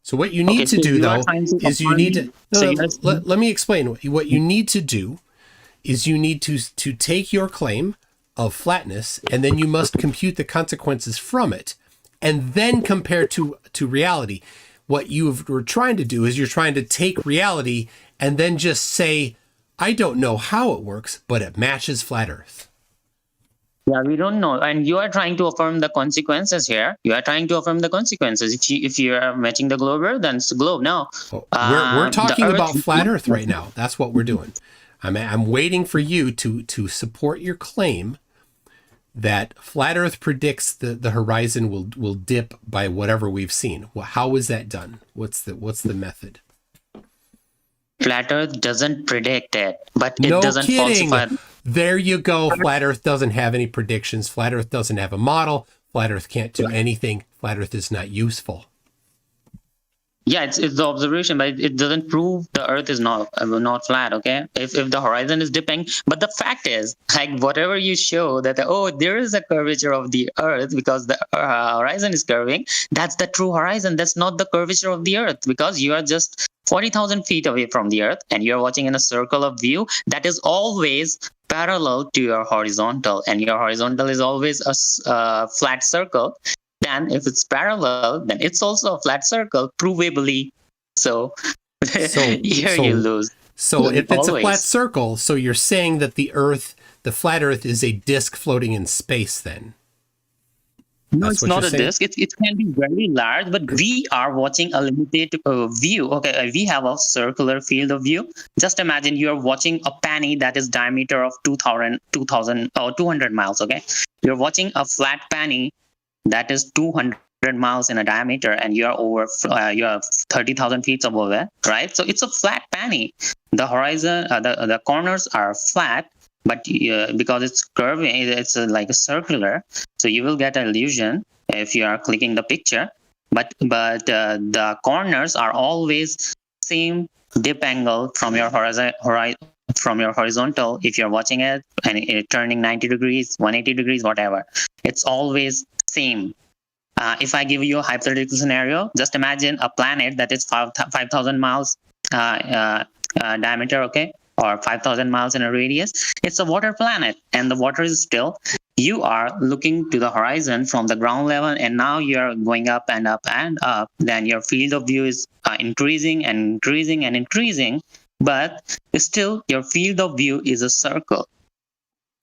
So what you need to do though is you need to let me explain. What you need to do is you need to take your claim of flatness, and then you must compute the consequences from it, and then compare to reality. What were trying to do is you're trying to take reality and then just say, I don't know how it works, but it matches flat Earth. Yeah, we don't know. And you are trying to affirm the consequences here. You are trying to affirm the consequences. If you are matching the globe, then it's the globe. No. We're talking about flat Earth right now. That's what we're doing. I'm waiting for you to support your claim that flat Earth predicts the horizon will dip by whatever we've seen. Well, how is that done? What's the method? Flat Earth doesn't predict it, but it no doesn't kidding. falsify. There you go. Flat Earth doesn't have any predictions. Flat Earth doesn't have a model. Flat Earth can't do anything. Flat Earth is not useful. Yeah, it's the observation, but it doesn't prove the Earth is not flat. Okay, if the horizon is dipping, but the fact is, like whatever you show that there is a curvature of the Earth because the horizon is curving, that's the true horizon. That's not the curvature of the Earth because you are just 40,000 feet away from the Earth and you're watching in a circle of view that is always parallel to your horizontal, and your horizontal is always a flat circle. Then if it's parallel, then it's also a flat circle, provably. So you lose. So if it's a flat circle, so you're saying that the flat Earth is a disk floating in space then? No, it's not a disk. It can be very large, but we are watching a limited view. Okay, we have a circular field of view. Just imagine you are watching a penny that is diameter of 200 miles. Okay, you're watching a flat penny that is 200 miles in a diameter, and you are 30,000 feet above it, right? So it's a flat penny. The horizon, the corners are flat, but because it's curving, it's like a circular. So you will get an illusion if you are clicking the picture. But the corners are always same dip angle from your horizontal. If you're watching it and it turning 90 degrees, 180 degrees, whatever, it's always same. If I give you a hypothetical scenario, just imagine a planet that is 5,000 miles diameter, okay, or 5,000 miles in a radius. It's a water planet, and the water is still. You are looking to the horizon from the ground level, and now you're going up and up and up. Then your field of view is increasing and increasing and increasing, but still your field of view is a circle.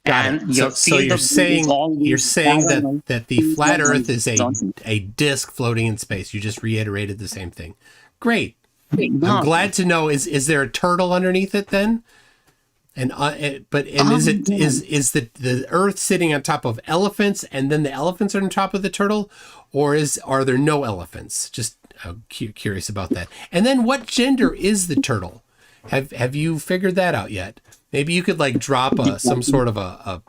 Got it. So you're saying that the flat Earth is a disk floating in space. You just reiterated the same thing. Great. I'm glad to know. Is there a turtle underneath it then? And is the Earth sitting on top of elephants, and then the elephants are on top of the turtle, or are there no elephants? Just curious about that. And then what gender is the turtle? Have you figured that out yet? Maybe you could drop some sort of a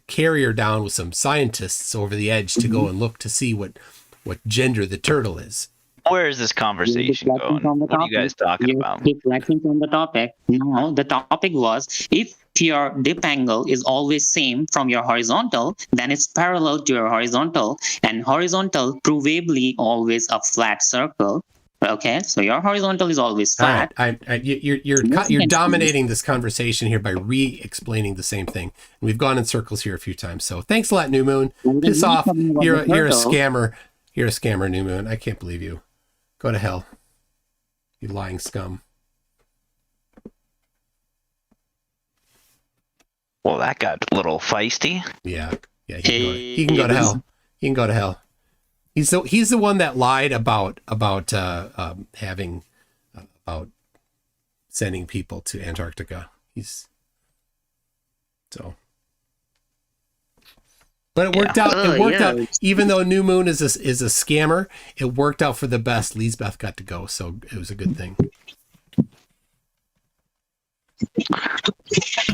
carrier down with some scientists over the edge to go and look to see what gender the turtle is. Where is this conversation going? What are you guys talking about? Reflecting from the topic. No, the topic was if your dip angle is always same from your horizontal, then it's parallel to your horizontal, and horizontal provably always a flat circle. Okay, so your horizontal is always flat. All right. You're dominating this conversation here by re-explaining the same thing. And we've gone in circles here a few times. So thanks a lot, New Moon. Piss off. You're a scammer. You're a scammer, New Moon. I can't believe you. Go to hell, you lying scum. Well, that got a little feisty. Yeah. He can go to hell. He can go to hell. He's the one that lied about sending people to Antarctica. But it worked out. It worked out. Even though New Moon is a scammer, it worked out for the best. Lisbeth got to go, so it was a good thing.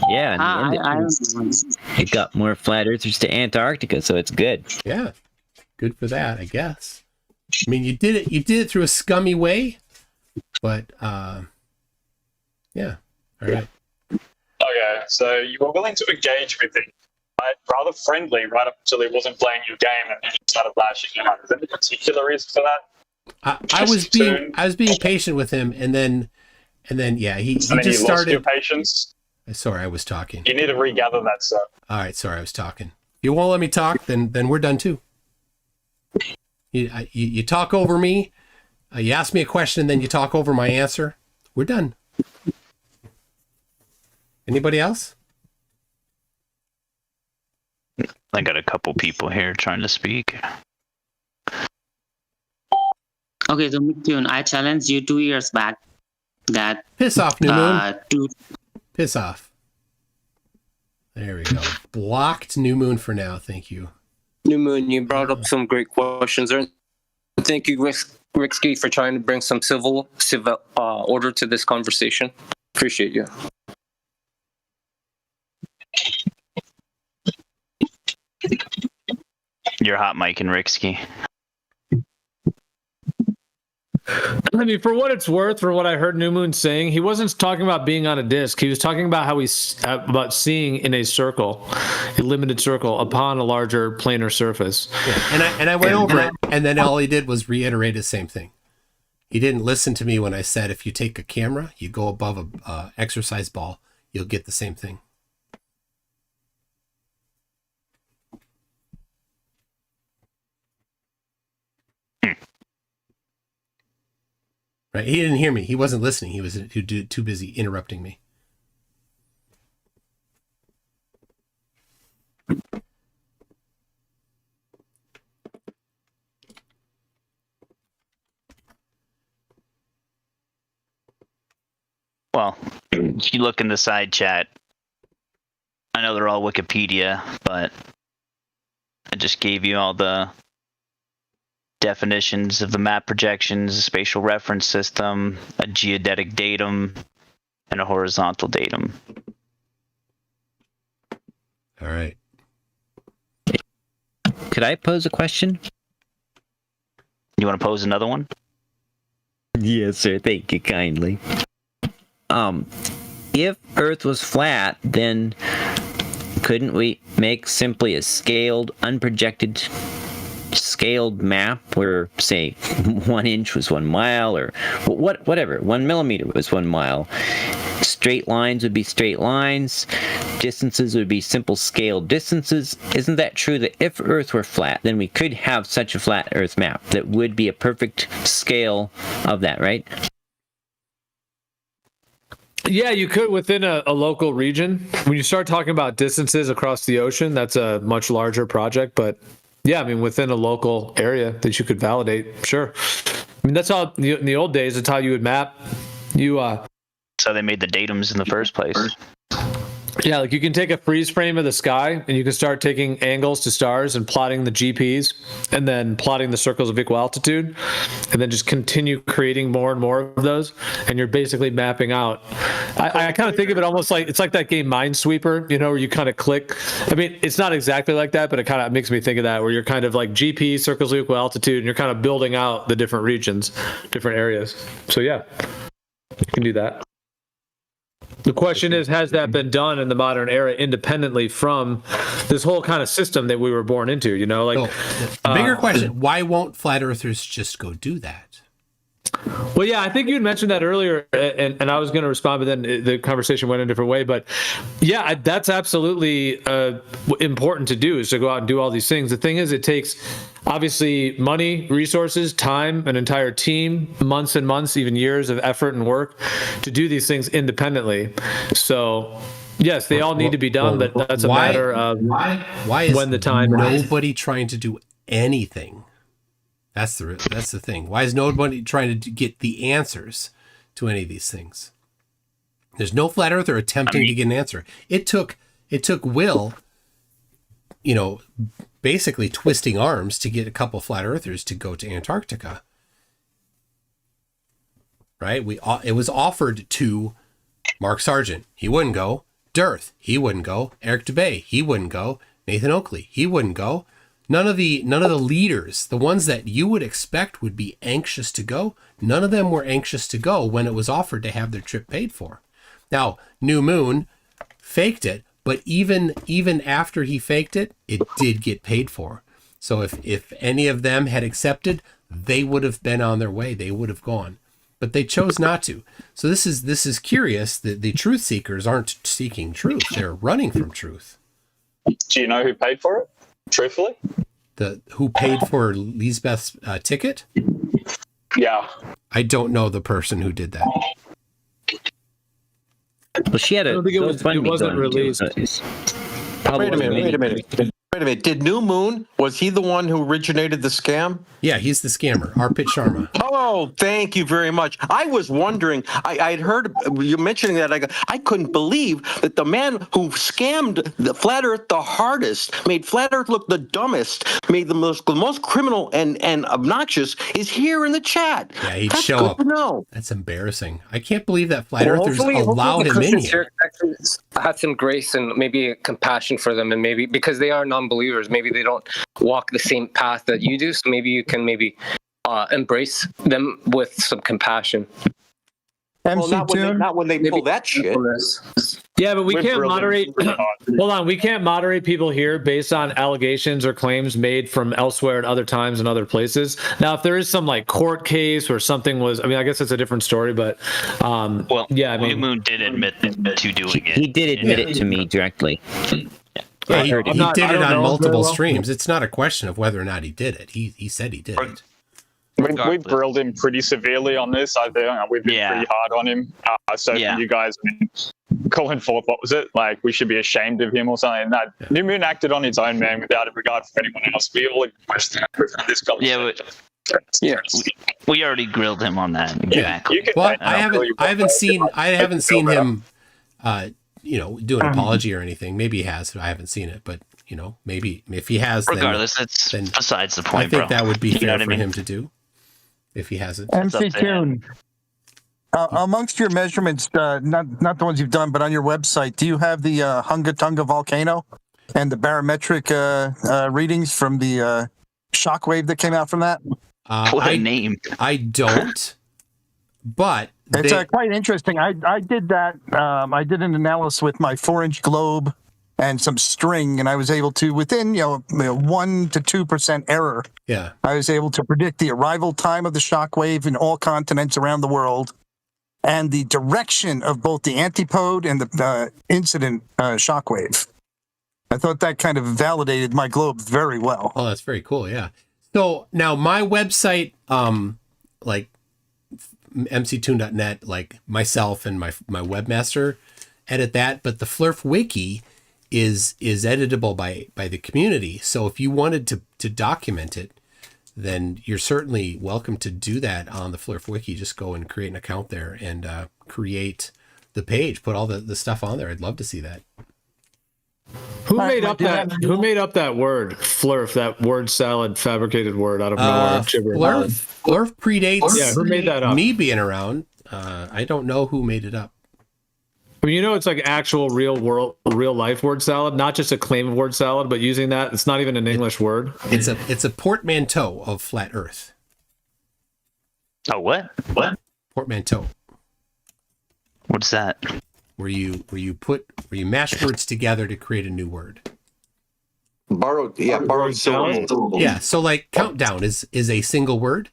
Yeah, it got more flat earthers to Antarctica, so it's good. Yeah, good for that, I guess. I mean, you did it through a scummy way, but yeah. All right. Okay, so you were willing to engage with him, right? Rather friendly, right up until he wasn't playing your game, and then you started lashing out. Is there any particular reason for that? I was being patient with him, and then yeah, he just you started. Lost your patience. Sorry, I was talking. You need to regather that, sir. All right, sorry, I was talking. You won't let me talk, then we're done too. You talk over me. You ask me a question, and then you talk over my answer. We're done. Anybody else? I got a couple people here trying to speak. Okay, so Mithun, I challenged you 2 years back that piss off, New Moon. Piss off. There we go. Blocked New Moon for now. Thank you. New Moon, you brought up some great questions there. Thank you, Ricksky, for trying to bring some civil order to this conversation. Appreciate you. You're hot, Mike and Ricksky. I mean, for what it's worth, for what I heard New Moon saying, he wasn't talking about being on a disc. He was talking about how about seeing in a circle, a limited circle, upon a larger planar surface. Yeah. And I went over it, and then all he did was reiterate the same thing. He didn't listen to me when I said if you take a camera, you go above a exercise ball, you'll get the same thing. Right? He didn't hear me. He wasn't listening. He was too busy interrupting me. Well, if you look in the side chat, I know they're all Wikipedia, but I just gave you all the definitions of the map projections, a spatial reference system, a geodetic datum, and a horizontal datum. All right. Could I pose a question? You want to pose another one? Yes, sir. Thank you kindly. If Earth was flat, then couldn't we make simply a scaled, unprojected scaled map where, say, 1 inch was 1 mile, or whatever, 1 millimeter was 1 mile? Straight lines would be straight lines. Distances would be simple scaled distances. Isn't that true that if Earth were flat, then we could have such a flat Earth map that would be a perfect scale of that, right? Yeah, you could within a local region. When you start talking about distances across the ocean, that's a much larger project. But yeah, I mean, within a local area that you could validate, sure. I mean, that's how in the old days, that's how you would map. So they made the datums in the first place. Yeah, like you can take a freeze frame of the sky and you can start taking angles to stars and plotting the GPs and then plotting the circles of equal altitude and then just continue creating more and more of those. And you're basically mapping out. I kind of think of it almost like, it's like that game Minesweeper, you know, where you kind of click. I mean, it's not exactly like that, but it kind of makes me think of that, where you're kind of like GP, circles of equal altitude, and you're kind of building out the different regions, different areas. So yeah, you can do that. The question is, has that been done in the modern era independently from this whole kind of system that we were born into? You know, like the bigger question: why won't flat earthers just go do that? Well, yeah, I think you had mentioned that earlier, and I was going to respond, but then the conversation went a different way. But yeah, that's absolutely important to do, is to go out and do all these things. The thing is, it takes obviously money, resources, time, an entire team, months and months, even years of effort and work to do these things independently. So yes, they all need to be done, but that's a matter of why is when the time. Nobody trying to do anything. That's the thing. Why is nobody trying to get the answers to any of these things? There's no flat earther attempting to get an answer. It took Will, basically twisting arms to get a couple flat earthers to go to Antarctica. Right? It was offered to Mark Sargent. He wouldn't go. Dearth. He wouldn't go. Eric DeBay. He wouldn't go. Nathan Oakley. He wouldn't go. None of the leaders, the ones that you would expect would be anxious to go, none of them were anxious to go when it was offered to have their trip paid for. Now, New Moon faked it, but even after he faked it, it did get paid for. So if any of them had accepted, they would have been on their way. They would have gone. But they chose not to. So this is curious that the truth seekers aren't seeking truth. They're running from truth. Do you know who paid for it? Truthfully, who paid for Lisbeth's ticket? Yeah, I don't know the person who did that. Well, she had I don't think it wasn't released. Wait a minute. Did New Moon, was he the one who originated the scam? Yeah, he's the scammer, Arpit Sharma. Oh, thank you very much. I was wondering, I'd heard you mentioning that. I couldn't believe that the man who scammed the Flat Earth the hardest, made Flat Earth look the dumbest, made the most criminal and obnoxious, is here in the chat. Yeah, he'd That's show good up. to know. That's embarrassing. I can't believe that Flat Earthers allowed him in here. Have some grace and maybe compassion for them, and maybe because they are non-believers, maybe they don't walk the same path that you do, so maybe you can embrace them with some compassion. Well, not when they pull that shit. Yeah, but we can't moderate. Hold on, we can't moderate people here based on allegations or claims made from elsewhere at other times and other places. Now, if there is some court case or something I guess it's a different story. But yeah, New Moon did admit to doing it. He did admit it to me directly. Yeah, he did it on multiple streams. It's not a question of whether or not he did it. He said he did it. We've grilled him pretty severely on this. I think we've been pretty hard on him. For you guys, calling forth, what was it? Like, we should be ashamed of him or something. No, New Moon acted on its own, man, without a regard for anyone else. We all question this conversation. We already grilled him on that. Exactly. Well, I haven't seen him do an apology or anything. Maybe he has, but I haven't seen it. But maybe if he has, regardless, it's besides the point. I think that would be fair for him to do if he hasn't. MC Toon, amongst your measurements, not the ones you've done, but on your website, do you have the Hunga Tunga volcano and the barometric readings from the shockwave that came out from that? What a name! I don't, but it's quite interesting. I did that. I did an analysis with my 4-inch globe and some string, and I was able to, within 1% to 2% error, I was able to predict the arrival time of the shockwave in all continents around the world, and the direction of both the antipode and the incident shockwave. I thought that kind of validated my globe very well. Oh, that's very cool. Yeah. So now my website, like mctoon.net, like myself and my webmaster edit that, but the Flurf wiki is editable by the community. So if you wanted to document it, then you're certainly welcome to do that on the Flurf wiki. Just go and create an account there and create the page, put all the stuff on there. I'd love to see that. Who made up that word Flurf? That word salad fabricated word out of nowhere. Flurf predates. Yeah, who made that up? Me being around. I don't know who made it up. I mean, it's like actual real life word salad, not just a claim of word salad, but using that. It's not even an English word. It's a portmanteau of flat Earth. Oh, what? What? Portmanteau. What's that? where you mash words together to create a new word. Borrowed syllables. Yeah, so like countdown is a single word,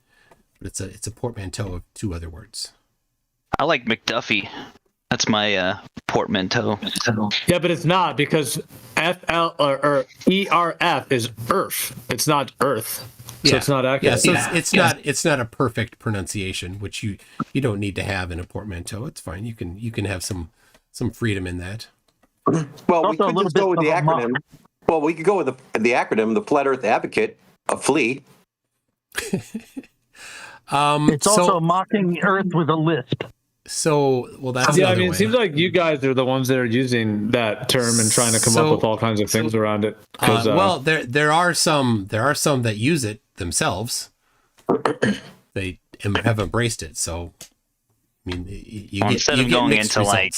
but it's a portmanteau of two other words. I like McDuffie. That's my portmanteau. Yeah, but it's not, because FL or ERF is Earth. It's not Earth. So it's not accurate. Yeah, so it's not a perfect pronunciation, which you don't need to have in a portmanteau. It's fine. You can have some freedom in that. Well, we could just go with the acronym. Well, we could go with the acronym, the Flat Earth Advocate, a flea. It's also mocking Earth with a lisp. So, well, that's I mean, it seems like you guys are the ones that are using that term and trying to come up with all kinds of things around it. Well, there are some that use it themselves. They have embraced it. So, I mean, instead of going into results. Like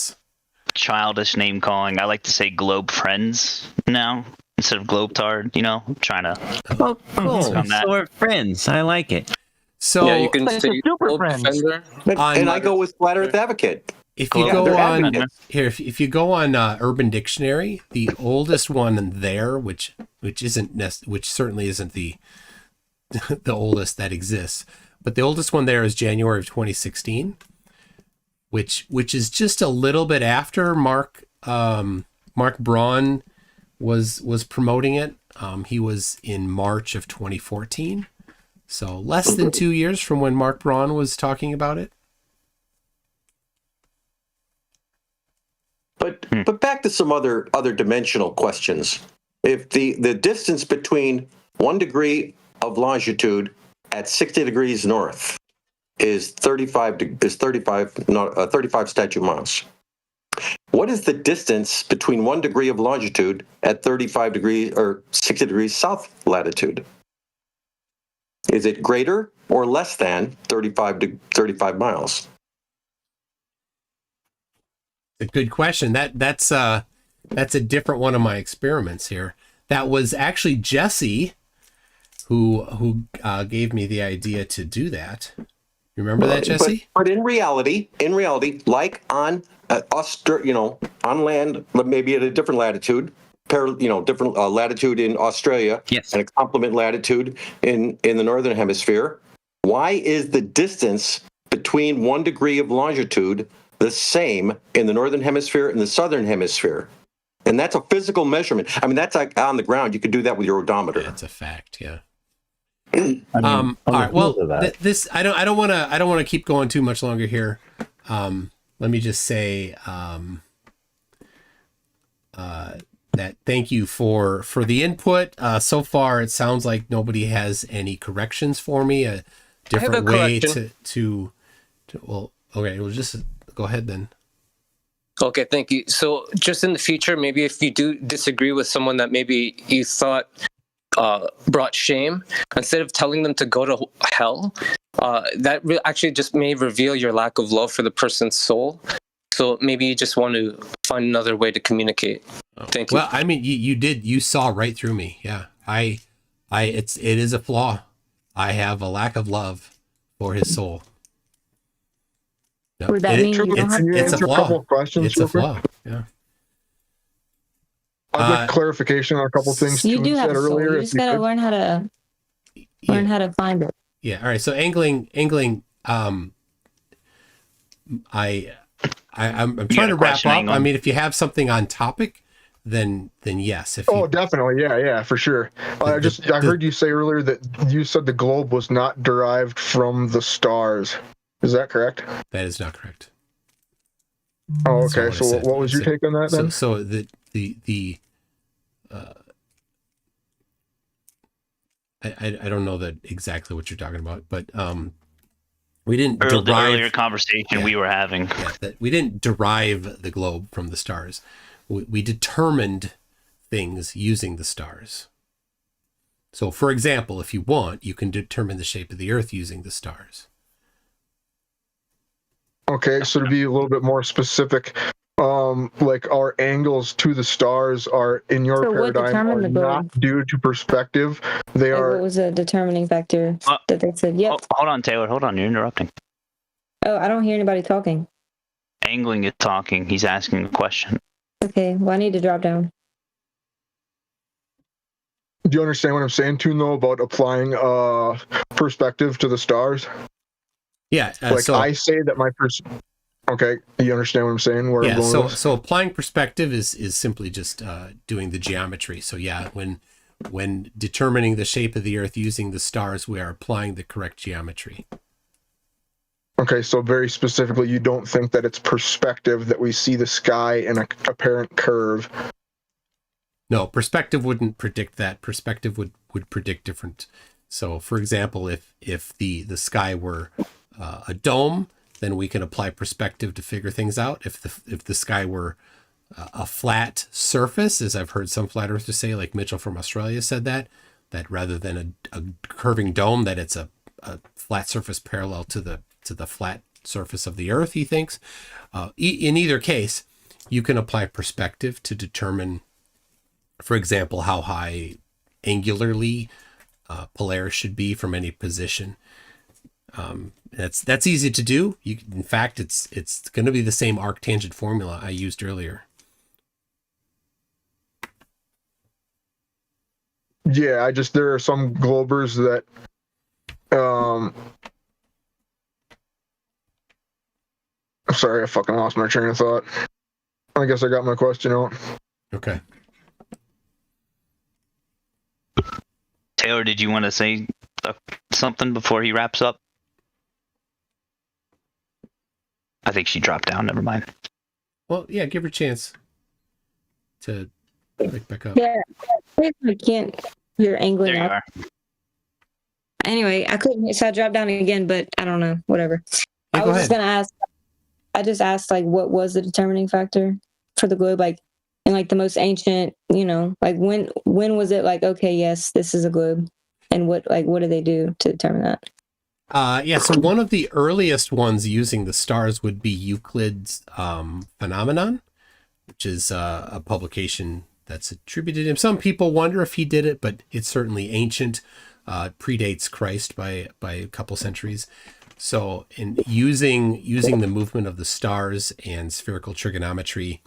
childish name calling, I like to say Globe Friends now instead of Globetard. You know, I'm trying to. Oh, cool. So we're friends. I like it. So yeah, you can say super friends. And I go with Flat Earth Advocate. If you go on here, if you go on Urban Dictionary, the oldest one there, which certainly isn't the oldest that exists, but the oldest one there is January of 2016, which is just a little bit after Mark Braun was promoting it. He was in March of 2014. So less than 2 years from when Mark Braun was talking about it. But back to some other dimensional questions. If the distance between 1 degree of longitude at 60 degrees north is 35 statute miles, what is the distance between 1 degree of longitude at 35 degrees or 60 degrees south latitude? Is it greater or less than 35 miles? A good question. That's a different one of my experiments here. That was actually Jesse who gave me the idea to do that. You remember that, Jesse? But in reality, like on on land, maybe at a different latitude, different latitude in Australia, yes, and a complement latitude in the northern hemisphere. Why is the distance between 1 degree of longitude the same in the northern hemisphere and the southern hemisphere? And that's a physical measurement. I mean, that's like on the ground. You could do that with your odometer. That's a fact. Yeah. All right. Well, this I don't want to keep going too much longer here. Let me just say that thank you for the input. So far, it sounds like nobody has any corrections for me. A different way to well, okay, we'll just go ahead then. Okay, thank you. So just in the future, maybe if you do disagree with someone that maybe you thought brought shame, instead of telling them to go to hell, that actually just may reveal your lack of love for the person's soul. So maybe you just want to find another way to communicate. Thank you. Well, I mean, you saw right through me. Yeah, it is a flaw. I have a lack of love for his soul. No, Would that mean it's a flaw. A couple of questions it's a flaw. Yeah. I'd like clarification on a couple of things. You do have a soul. You just gotta learn how to how to find it. Yeah. All right. So angling. I'm trying to wrap up. I mean, if you have something on topic, then yes. Definitely. Yeah, for sure. I heard you say earlier that you said the globe was not derived from the stars. Is that correct? That is not correct. Oh, okay. So what was your take on that then? So I don't know that exactly what you're talking about, but we didn't derive the earlier conversation we were having. Yeah, that we didn't derive the globe from the stars. We determined things using the stars. So, for example, if you want, you can determine the shape of the Earth using the stars. Okay, so to be a little bit more specific, like our angles to the stars are, in your paradigm, are not due to perspective. They are. What was a determining factor that they said? Yep. Hold on, Taylor. Hold on, you're interrupting. Oh, I don't hear anybody talking. Angling is talking. He's asking a question. Okay, well, I need to drop down. Do you understand what I'm saying, Toon, though, about applying perspective to the stars? Yeah. I say that my Okay, you understand what I'm saying? Where I'm going with this? So applying perspective is simply just doing the geometry. So yeah, when determining the shape of the Earth using the stars, we are applying the correct geometry. Okay, so very specifically, you don't think that it's perspective that we see the sky in a apparent curve? No, perspective wouldn't predict that. Perspective would predict different. So, for example, if the sky were a dome, then we can apply perspective to figure things out. If the sky were a flat surface, as I've heard some flat earthers say, like Mitchell from Australia said that rather than a curving dome, that it's a flat surface parallel to the flat surface of the Earth, he thinks. In either case, you can apply perspective to determine, for example, how high angularly Polaris should be from any position. That's easy to do. In fact, it's going to be the same arctangent formula I used earlier. Yeah, there are some globers that sorry, I fucking lost my train of thought. I guess I got my question out. Okay. Taylor, did you want to say something before he wraps up? I think she dropped down. Never mind. Well, yeah, give her a chance to wake back up. Yeah, I can't. You're angling There you up. are. Anyway, I couldn't, so I dropped down again, but I don't know. Whatever. Yeah, I was just gonna ask. I just asked, like, what was the determining factor for the globe, like, in like the most ancient, like when was it like, okay, yes, this is a globe, and what did they do to determine that? Yeah, so one of the earliest ones using the stars would be Euclid's Phenomenon, which is a publication that's attributed to him. Some people wonder if he did it, but it's certainly ancient. Predates Christ by a couple centuries. So in using the movement of the stars and spherical trigonometry,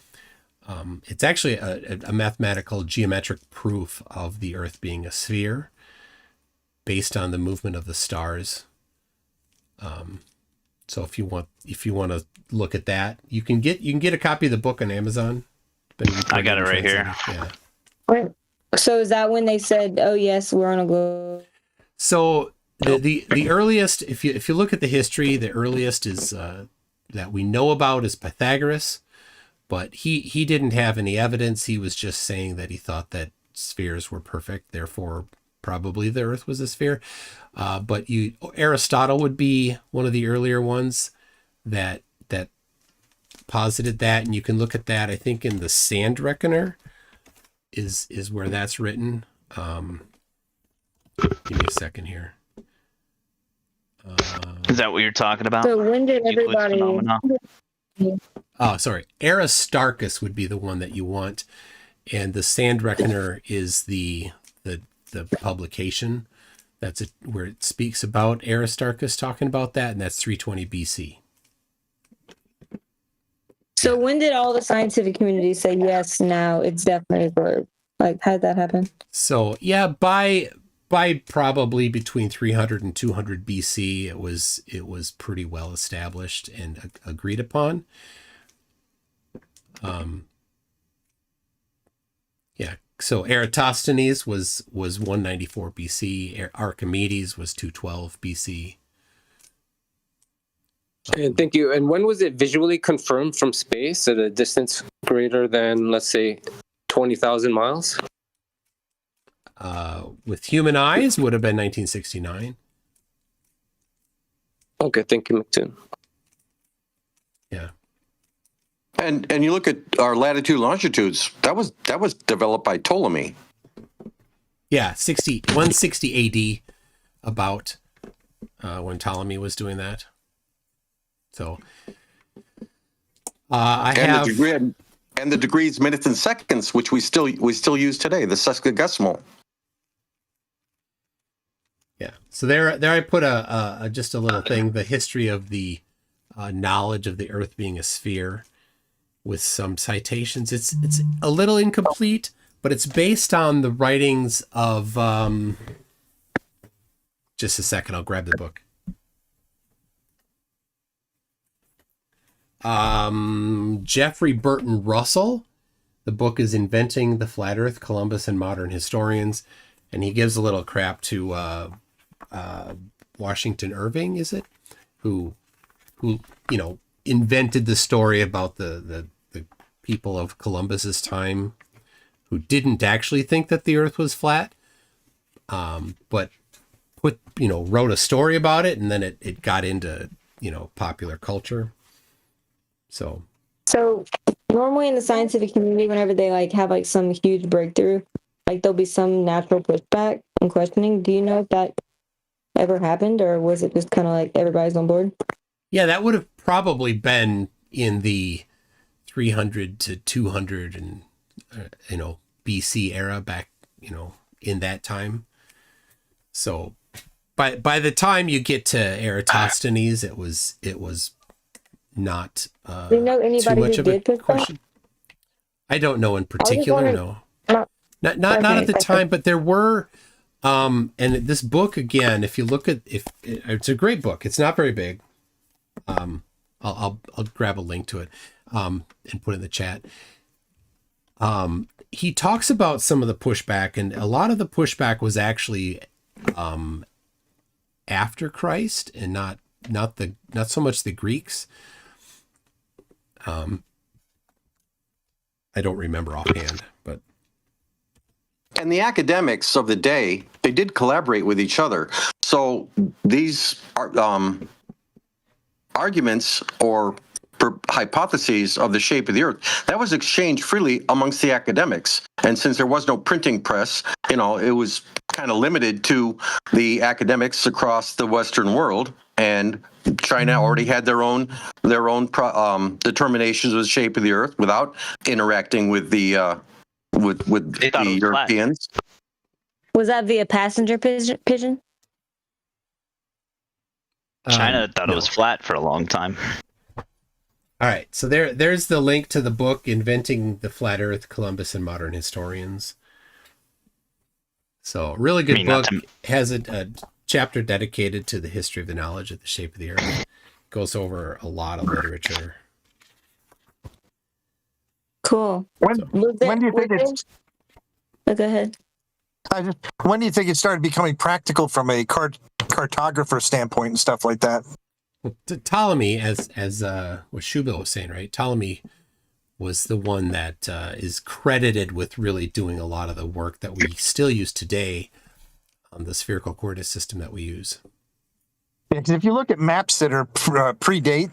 it's actually a mathematical geometric proof of the Earth being a sphere based on the movement of the stars. So if you want to look at that, you can get a copy of the book on Amazon. I got it right here. Yeah. Right. So is that when they said, "Oh yes, we're on a globe"? So the earliest, if you look at the history, the earliest is that we know about is Pythagoras, but he didn't have any evidence. He was just saying that he thought that spheres were perfect, therefore probably the Earth was a sphere. But Aristotle would be one of the earlier ones that posited that, and you can look at that. I think in the Sand Reckoner is where that's written. Give me a second here. Is that what you're talking about? So when did everybody? Oh, sorry. Aristarchus would be the one that you want, and the Sand Reckoner is the publication. That's where it speaks about Aristarchus talking about that, and that's 320 BC. So when did all the scientific community say yes? Now it's definitely a globe. Like, how did that happen? So yeah, by probably between 300 and 200 BC, it was pretty well established and agreed upon. Yeah. So Eratosthenes was 194 BC. Archimedes was 212 BC. And thank you. And when was it visually confirmed from space at a distance greater than, let's say, 20,000 miles? With human eyes would have been 1969. Okay, thank you, McToon. Yeah. And you look at our latitude longitudes, that was developed by Ptolemy. Yeah, 160 AD about when Ptolemy was doing that. So the degrees, minutes, and seconds, which we still use today, the sesquidecimal. Yeah. So there I put a just a little thing, the history of the knowledge of the Earth being a sphere with some citations. It's a little incomplete, but it's based on the writings of just a second, I'll grab the book. Jeffrey Burton Russell. The book is Inventing the Flat Earth, Columbus and Modern Historians, and he gives a little crap to Washington Irving, is it? Who invented the story about the people of Columbus's time who didn't actually think that the Earth was flat, but wrote a story about it, and then it got into popular culture. So normally in the scientific community, whenever they have some huge breakthrough, there'll be some natural pushback and questioning. Do you know if that ever happened, or was it just kind of everybody's on board? Yeah, that would have probably been in the 300 to 200 and BC era, back in that time. So by the time you get to Eratosthenes, it was not do you know anybody too much who of a did push question. back? I don't know in particular. No, not at the time, but there were. And this book, again, if you look at it's a great book. It's not very big. I'll grab a link to it and put it in the chat. He talks about some of the pushback, and a lot of the pushback was actually after Christ, and not so much the Greeks. I don't remember offhand, but. And the academics of the day, they did collaborate with each other. So these arguments or hypotheses of the shape of the Earth, that was exchanged freely amongst the academics. And since there was no printing press, it was kind of limited to the academics across the Western world. And China already had their own determinations of the shape of the Earth without interacting with the Europeans. Was that via passenger pigeon? China thought it was flat for a long time. All right, so there's the link to the book Inventing the Flat Earth, Columbus and Modern Historians. So really good book. Has a chapter dedicated to the history of the knowledge of the shape of the Earth. Goes over a lot of literature. Cool. When do you think it's... Go ahead. When do you think it started becoming practical from a cartographer standpoint and stuff like that? Well, Ptolemy, as what Shubal was saying, right? Ptolemy was the one that is credited with really doing a lot of the work that we still use today on the spherical coordinate system that we use. Yeah, because if you look at maps that are predate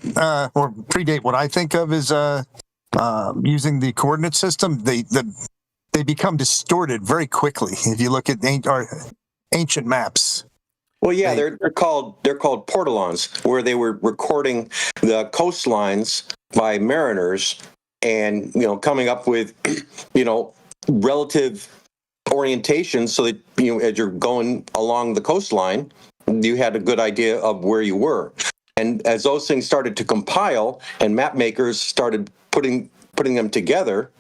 what I think of as using the coordinate system, they become distorted very quickly. If you look at ancient maps. Well, yeah, they're called portolans, where they were recording the coastlines by mariners, and coming up with relative orientation, so that as you're going along the coastline, you had a good idea of where you were. And as those things started to compile, and map makers started putting them together,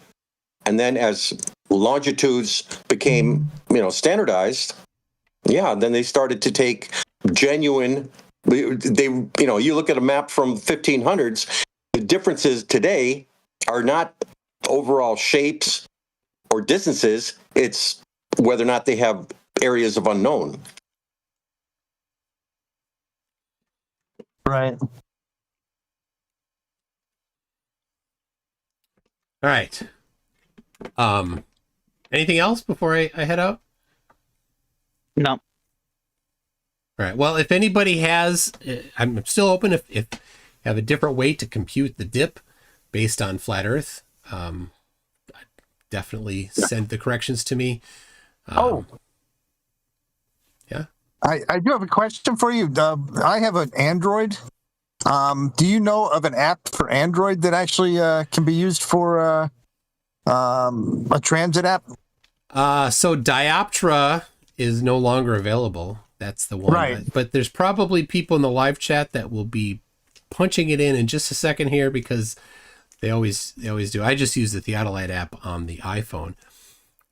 and then as longitudes became standardized. Yeah, then they started to take genuine. You look at a map from 1500s. The differences today are not overall shapes or distances. It's whether or not they have areas of unknown. Right. All right. Anything else before I head out? No. All right. Well, if anybody has, I'm still open. If you have a different way to compute the dip based on flat Earth, definitely send the corrections to me. Yeah. I do have a question for you. I have an Android. Do you know of an app for Android that actually can be used for a transit app? So Dioptra is no longer available. That's the one. Right. But there's probably people in the live chat that will be punching it in just a second here because they always do. I just use the Theodolite app on the iPhone.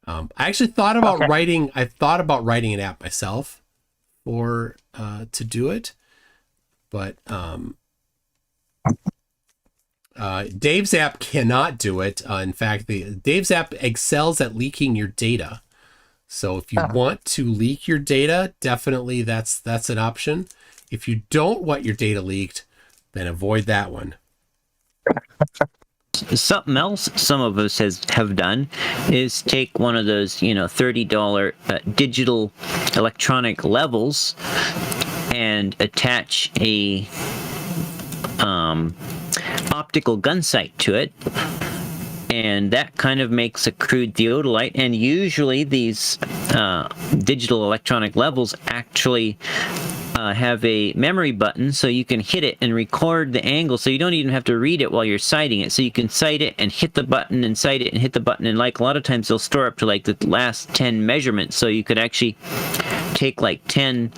I actually thought about writing. I thought about writing an app myself for to do it, but Dave's app cannot do it. In fact, Dave's app excels at leaking your data. So if you want to leak your data, definitely that's an option. If you don't want your data leaked, then avoid that one. Something else some of us have done is take one of those, $30 digital electronic levels and attach a optical gun sight to it, and that kind of makes a crude theodolite. And usually these digital electronic levels actually have a memory button, so you can hit it and record the angle, so you don't even have to read it while you're sighting it. So you can sight it and hit the button and sight it and hit the button, and like a lot of times they'll store up to like the last 10 measurements, so you could actually take like 10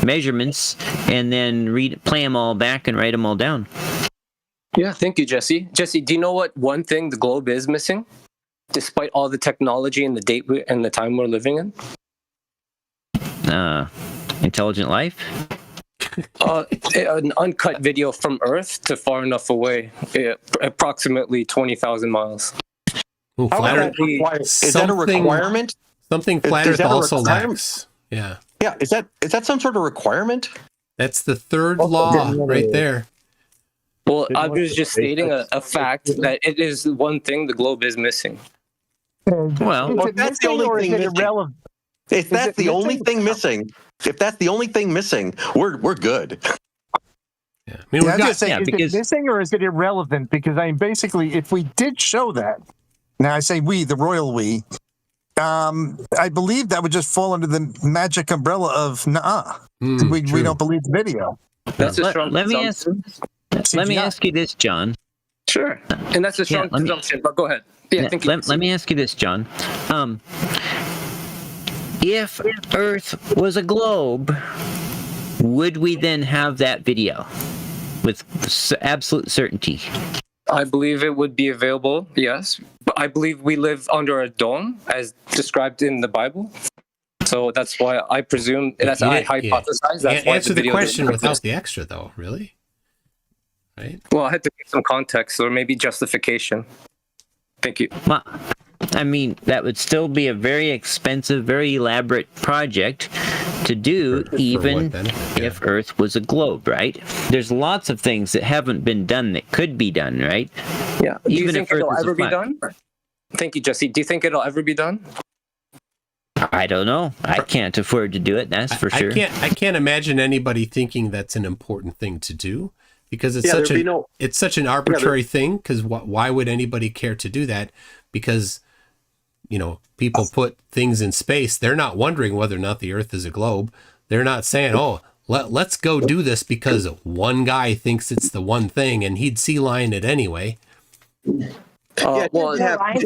measurements and then play them all back and write them all down. Yeah, thank you, Jesse. Jesse, do you know what one thing the globe is missing, despite all the technology and the date and the time we're living in? Intelligent life? An uncut video from Earth to far enough away, approximately 20,000 miles. Ooh, is that a requirement? Something Flat Earth also lacks. Yeah. Yeah. Is that some sort of requirement? That's the third law right there. Well, I was just stating a fact that it is one thing the globe is missing. Well, if that's the only thing missing, if that's the only thing missing, we're good. Yeah, I mean, is it missing or is it irrelevant? Because basically, if we did show that, now I say we, the royal we, I believe that would just fall under the magic umbrella of nah. We don't believe the video. That's a strong let me ask you this, John. Sure. And that's a strong presumption, but go ahead. Yeah, let me ask you this, John. If Earth was a globe, would we then have that video with absolute certainty? I believe it would be available, yes. But I believe we live under a dome, as described in the Bible. So that's why I presume, I hypothesize. That's why answer the question without the extra, though, really? Right? Well, I had to give some context or maybe justification. Thank you. Well, I mean, that would still be a very expensive, very elaborate project to do, even if Earth was a globe, right? There's lots of things that haven't been done that could be done, right? Yeah. Do you think it'll ever be done? Thank you, Jesse. Do you think it'll ever be done? I don't know. I can't afford to do it, that's for sure. I can't imagine anybody thinking that's an important thing to do. Because it's such an arbitrary thing. Because why would anybody care to do that? Because people put things in space. They're not wondering whether or not the Earth is a globe. They're not saying, "Oh, let's go do this because one guy thinks it's the one thing, and he'd sea lion it anyway." With all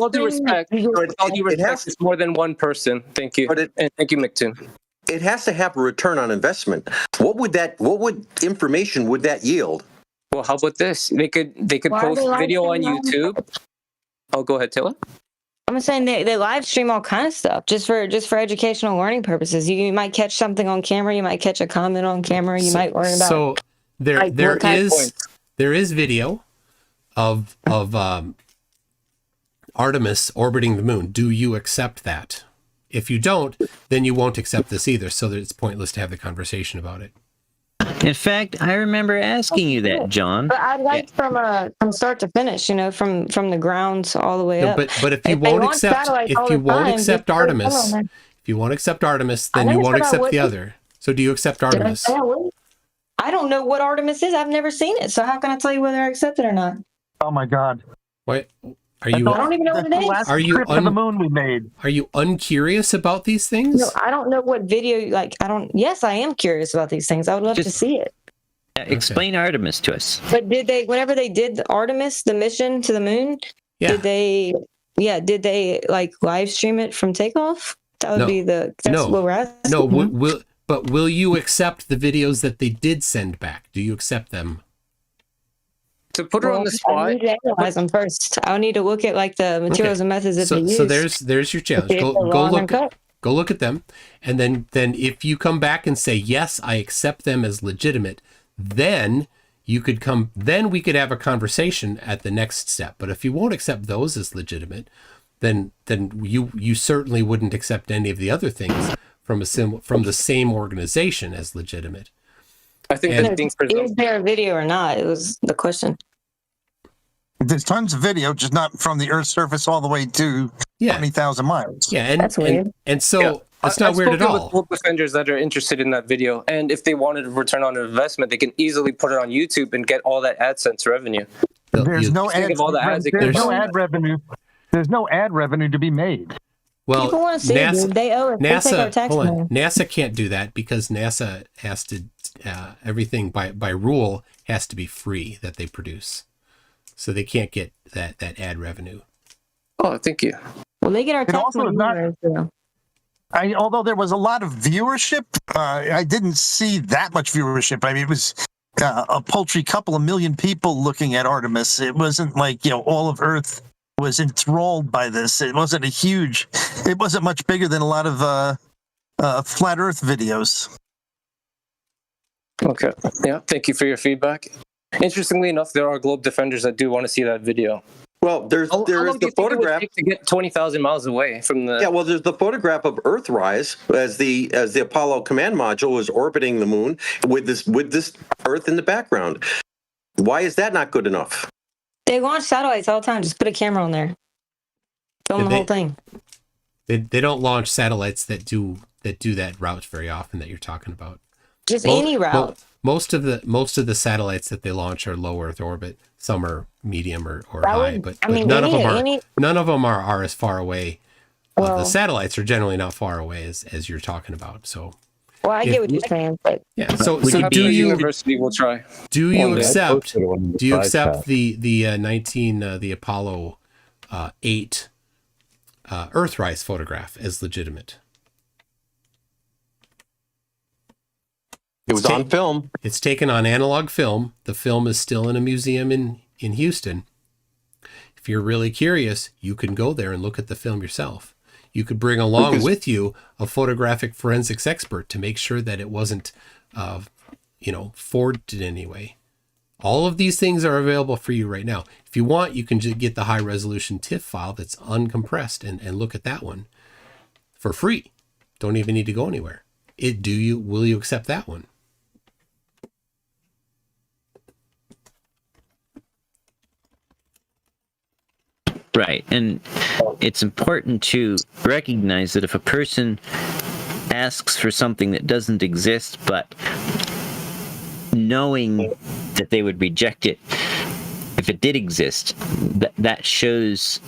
due respect, it's more than one person. Thank you, and thank you, McToon. It has to have a return on investment. What information would that yield? Well, how about this? They could post video on YouTube. Oh, go ahead, Taylor. I'm saying they live stream all kind of stuff just for educational learning purposes. You might catch something on camera. You might catch a comment on camera. You might learn about. So there is video of Artemis orbiting the moon. Do you accept that? If you don't, then you won't accept this either. So that it's pointless to have the conversation about it. In fact, I remember asking you that, John. But I'd like from start to finish, from the ground all the way up. But if you won't accept Artemis, then you won't accept the other. So do you accept Artemis? I don't know what Artemis is. I've never seen it. So how can I tell you whether I accept it or not? Oh my God! What are you? I don't even know what it is. Are you trip to the moon we made? Are you uncurious about these things? No, I don't know what video. Yes, I am curious about these things. I would love to see it. Explain Artemis to us. But whenever they did Artemis, the mission to the moon, did they live stream it from takeoff? That would be that's what we're asking. No, but will you accept the videos that they did send back? Do you accept them? To put her on the spot, I need to analyze them first. I'll need to look at like the materials and methods that they use. So there's your challenge. Go look at them, and then if you come back and say yes, I accept them as legitimate, then we could have a conversation at the next step. But if you won't accept those as legitimate, then you certainly wouldn't accept any of the other things from the same organization as legitimate. I think is there a video or not? It was the question. There's tons of video, just not from the Earth's surface all the way to 20,000 miles. Yeah, that's weird. And so that's not weird at all. With globe defenders that are interested in that video, and if they wanted a return on investment, they can easily put it on YouTube and get all that AdSense revenue. There's no ad revenue. There's no ad revenue to be made. Well, people want to see it, dude. They owe it. They take our tax money. NASA can't do that because NASA has to everything by rule has to be free that they produce, so they can't get that ad revenue. Oh, thank you. Well, they get our tax money. Although there was a lot of viewership, I didn't see that much viewership. I mean, it was a paltry couple of million people looking at Artemis. It wasn't like all of Earth was enthralled by this. It wasn't much bigger than a lot of flat Earth videos. Okay. Yeah. Thank you for your feedback. Interestingly enough, there are globe defenders that do want to see that video. Well, there is the photograph to get 20,000 miles away from the. Yeah, well, there's the photograph of Earthrise as the Apollo command module was orbiting the moon with this Earth in the background. Why is that not good enough? They launch satellites all the time. Just put a camera on there. Film the whole thing. They don't launch satellites that do that route very often that you're talking about. Just any route. Most of the satellites that they launch are low Earth orbit. Some are medium or high, but none of them are as far away. The satellites are generally not far away as you're talking about. So. Well, I get what you're saying, but yeah. So do you? University will try. Do you accept? Do you accept the Apollo 8 Earthrise photograph as legitimate? It was on film. It's taken on analog film. The film is still in a museum in Houston. If you're really curious, you can go there and look at the film yourself. You could bring along with you a photographic forensics expert to make sure that it wasn't, forged in any way. All of these things are available for you right now. If you want, you can just get the high resolution TIFF file that's uncompressed and look at that one for free. Don't even need to go anywhere. Will you accept that one? Right. And it's important to recognize that if a person asks for something that doesn't exist, but knowing that they would reject it if it did exist, that shows,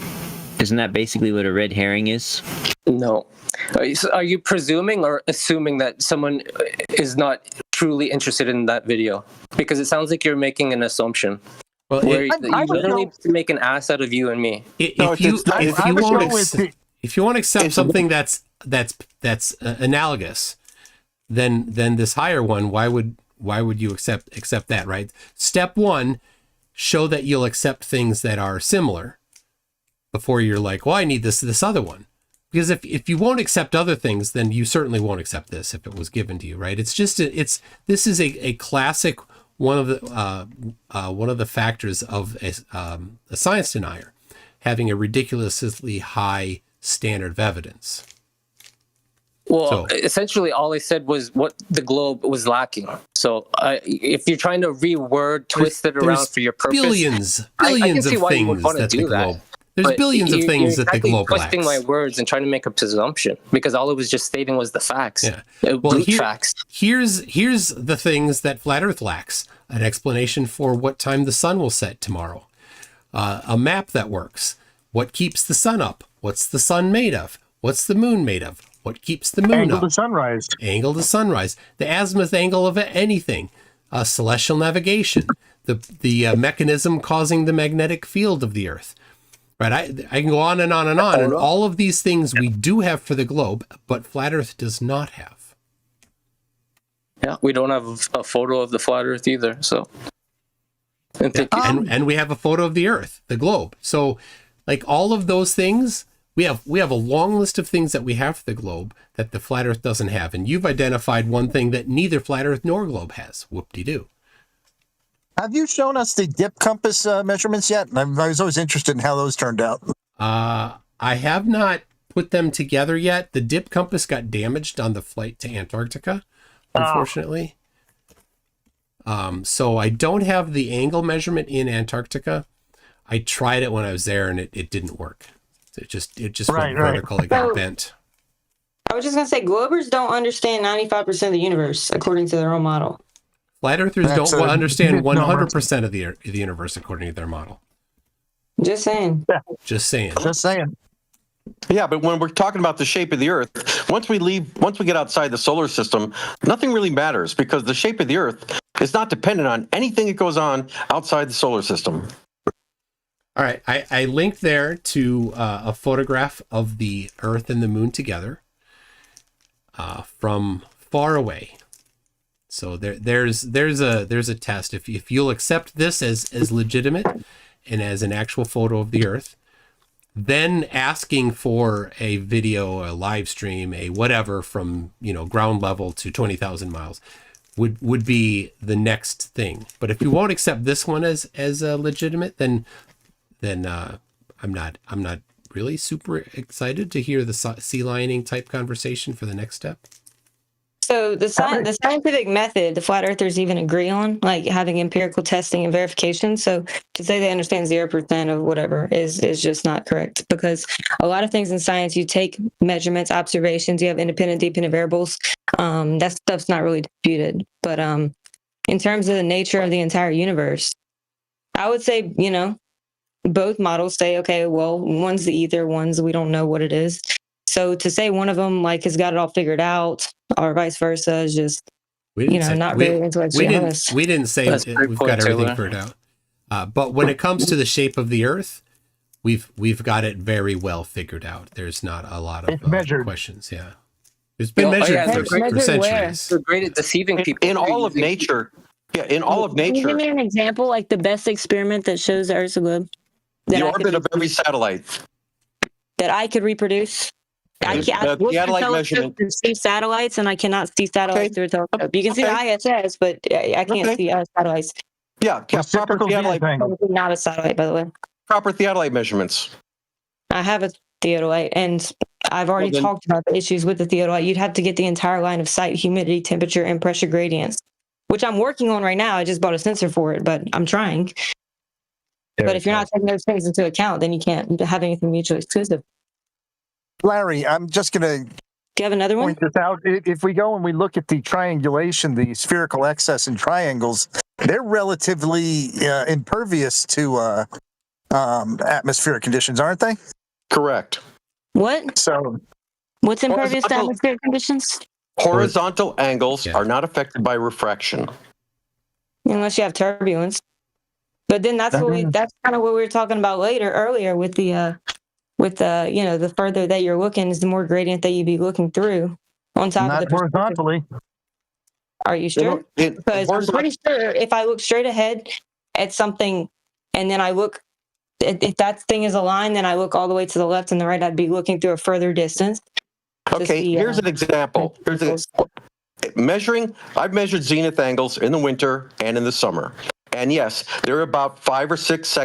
isn't that basically what a red herring is? No. Are you presuming or assuming that someone is not truly interested in that video? Because it sounds like you're making an assumption. Well, you literally make an ass out of you and me. If you want to accept something that's analogous, then this higher one, why would you accept that, right? Step one, show that you'll accept things that are similar before you're like, well, I need this other one. Because if you won't accept other things, then you certainly won't accept this if it was given to you, right? This is a classic one of the factors of a science denier, having a ridiculously high standard of evidence. Well, essentially, all I said was what the globe was lacking. So, if you're trying to reword, twist it around for your purpose, billions of things that the globe. There's billions of things that the globe lacks. Twisting my words and trying to make a presumption because all it was just stating was the facts. Yeah. Facts. Here's the things that Flat Earth lacks: an explanation for what time the sun will set tomorrow, a map that works, what keeps the sun up, what's the sun made of, what's the moon made of, what keeps the moon angle up, to sunrise, the azimuth angle of anything, celestial navigation, the mechanism causing the magnetic field of the Earth. Right, I can go on and on and on, and all of these things we do have for the globe, but Flat Earth does not have. Yeah, we don't have a photo of the Flat Earth either, so. And we have a photo of the Earth, the globe. So, like all of those things, we have a long list of things that we have for the globe that the flat Earth doesn't have. And you've identified one thing that neither flat Earth nor globe has. Whoop-de-doo. Have you shown us the dip compass measurements yet? I was always interested in how those turned out. I have not put them together yet. The dip compass got damaged on the flight to Antarctica, unfortunately. So I don't have the angle measurement in Antarctica. I tried it when I was there and it didn't work. It just went vertical. It got bent. I was just going to say, Globers don't understand 95% of the universe according to their own model. Flat Earthers don't understand 100% of the universe according to their model. Just saying. Just saying. Just saying. Yeah, but when we're talking about the shape of the Earth, once we get outside the solar system, nothing really matters because the shape of the Earth is not dependent on anything that goes on outside the solar system. All right, I linked there to a photograph of the Earth and the Moon together from far away. So there's a test. If you'll accept this as legitimate and as an actual photo of the Earth, then asking for a video, a live stream, a whatever from ground level to 20,000 miles would be the next thing. But if you won't accept this one as legitimate, then I'm not really super excited to hear the sea lining type conversation for the next step. So the scientific method, the flat earthers even agree on, like having empirical testing and verification. So to say they understand 0% of whatever is just not correct, because a lot of things in science, you take measurements, observations, you have independent, dependent variables. That stuff's not really disputed. But in terms of the nature of the entire universe, I would say, both models say, okay, well, one's the ether, one's we don't know what it is. So to say one of them has got it all figured out, or vice versa, is just not very intellectually honest. We didn't say we've got everything figured out. But when it comes to the shape of the Earth, we've got it very well figured out. There's not a lot of questions. Yeah, it's been measured for centuries. They're great at deceiving people. In all of nature. Yeah, in all of nature. Can you give me an example, like the best experiment that shows the Earth's a globe? The orbit of every satellite. That I could reproduce? I can't see satellites, and I cannot see satellites through a telescope. You can see the ISS, but I can't see satellites. Yeah, proper theodolite. Not a satellite, by the way. Proper theodolite measurements. I have a theodolite, and I've already talked about the issues with the theodolite. You'd have to get the entire line of sight, humidity, temperature, and pressure gradients, which I'm working on right now. I just bought a sensor for it, but I'm trying. But if you're not taking those things into account, then you can't have anything mutually exclusive. Larry, I'm just going to. Do you have another one? Point this out. If we go and we look at the triangulation, the spherical excess in triangles, they're relatively impervious to atmospheric conditions, aren't they? Correct. What? So, what's impervious to atmospheric conditions? Horizontal angles are not affected by refraction. Unless you have turbulence. But then that's kind of what we were talking about earlier with the the further that you're looking is the more gradient that you'd be looking through on top of the horizontally. Are you sure? Because I'm pretty sure if I look straight ahead at something and then I look, if that thing is a line, then I look all the way to the left and the right, I'd be looking through a further distance. Okay, here's an example. I've measured zenith angles in the winter and in the summer. And yes, they're about 5 or 6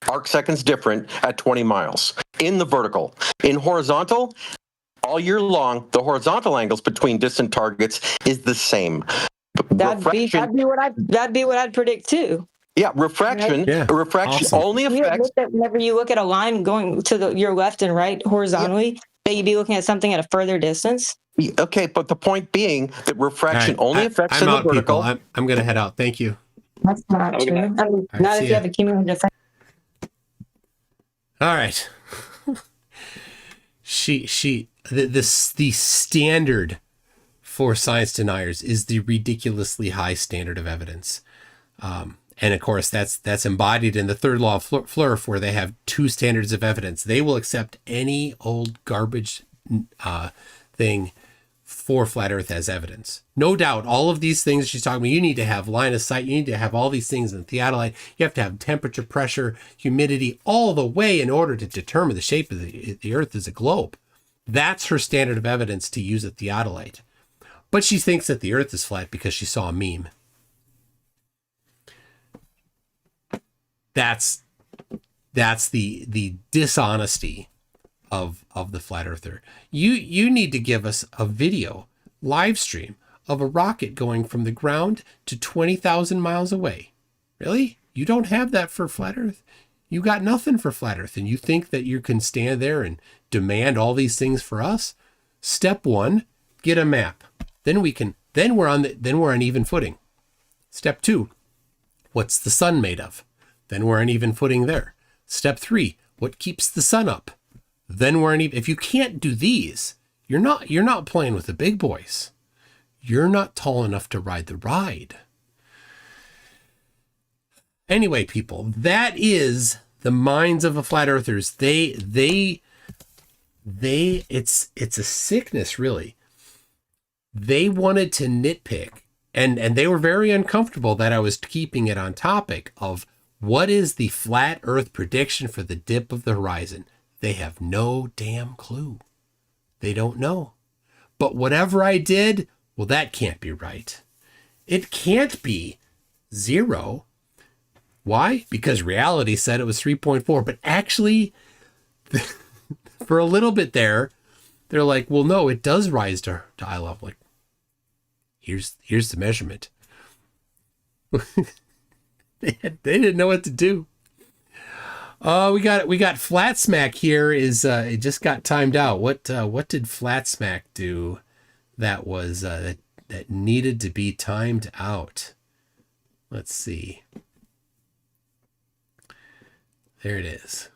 arc seconds different at 20 miles in the vertical. In horizontal, all year long, the horizontal angles between distant targets is the same. That'd be what I'd predict too. Yeah, refraction only affects. Whenever you look at a line going to your left and right horizontally, that you'd be looking at something at a further distance. Okay, but the point being that refraction only affects in the vertical. I'm going to head out. Thank you. That's not true. I mean, not if you have a cumulative effect. All right. The standard for science deniers is the ridiculously high standard of evidence. And of course, that's embodied in the third law of Flerf, where they have 2 standards of evidence. They will accept any old garbage thing for flat Earth as evidence. No doubt, all of these things she's talking about, you need to have line of sight, you need to have all these things in the theodolite, you have to have temperature, pressure, humidity, all the way in order to determine the shape of the Earth as a globe. That's her standard of evidence to use a theodolite. But she thinks that the Earth is flat because she saw a meme. That's the dishonesty of the flat earther. You need to give us a video live stream of a rocket going from the ground to 20,000 miles away. Really? You don't have that for flat Earth? You got nothing for flat Earth, and you think that you can stand there and demand all these things for us? Step 1, get a map. Then we're on even footing. Step 2, what's the sun made of? Then we're on even footing there. Step 3, what keeps the sun up? Then we're on even. If you can't do these, you're not playing with the big boys. You're not tall enough to ride the ride. Anyway, people, that is the minds of the flat earthers. It's a sickness, really. They wanted to nitpick, and they were very uncomfortable that I was keeping it on topic of what is the flat Earth prediction for the dip of the horizon. They have no damn clue. They don't know. But whatever I did, well, that can't be right. It can't be 0. Why? Because reality said it was 3.4. But actually, for a little bit there, they're like, well, no, it does rise to eye level. Like, here's the measurement. They didn't know what to do. We got Flat Smack here. It just got timed out. What did Flat Smack do that was that needed to be timed out? Let's see. There it is.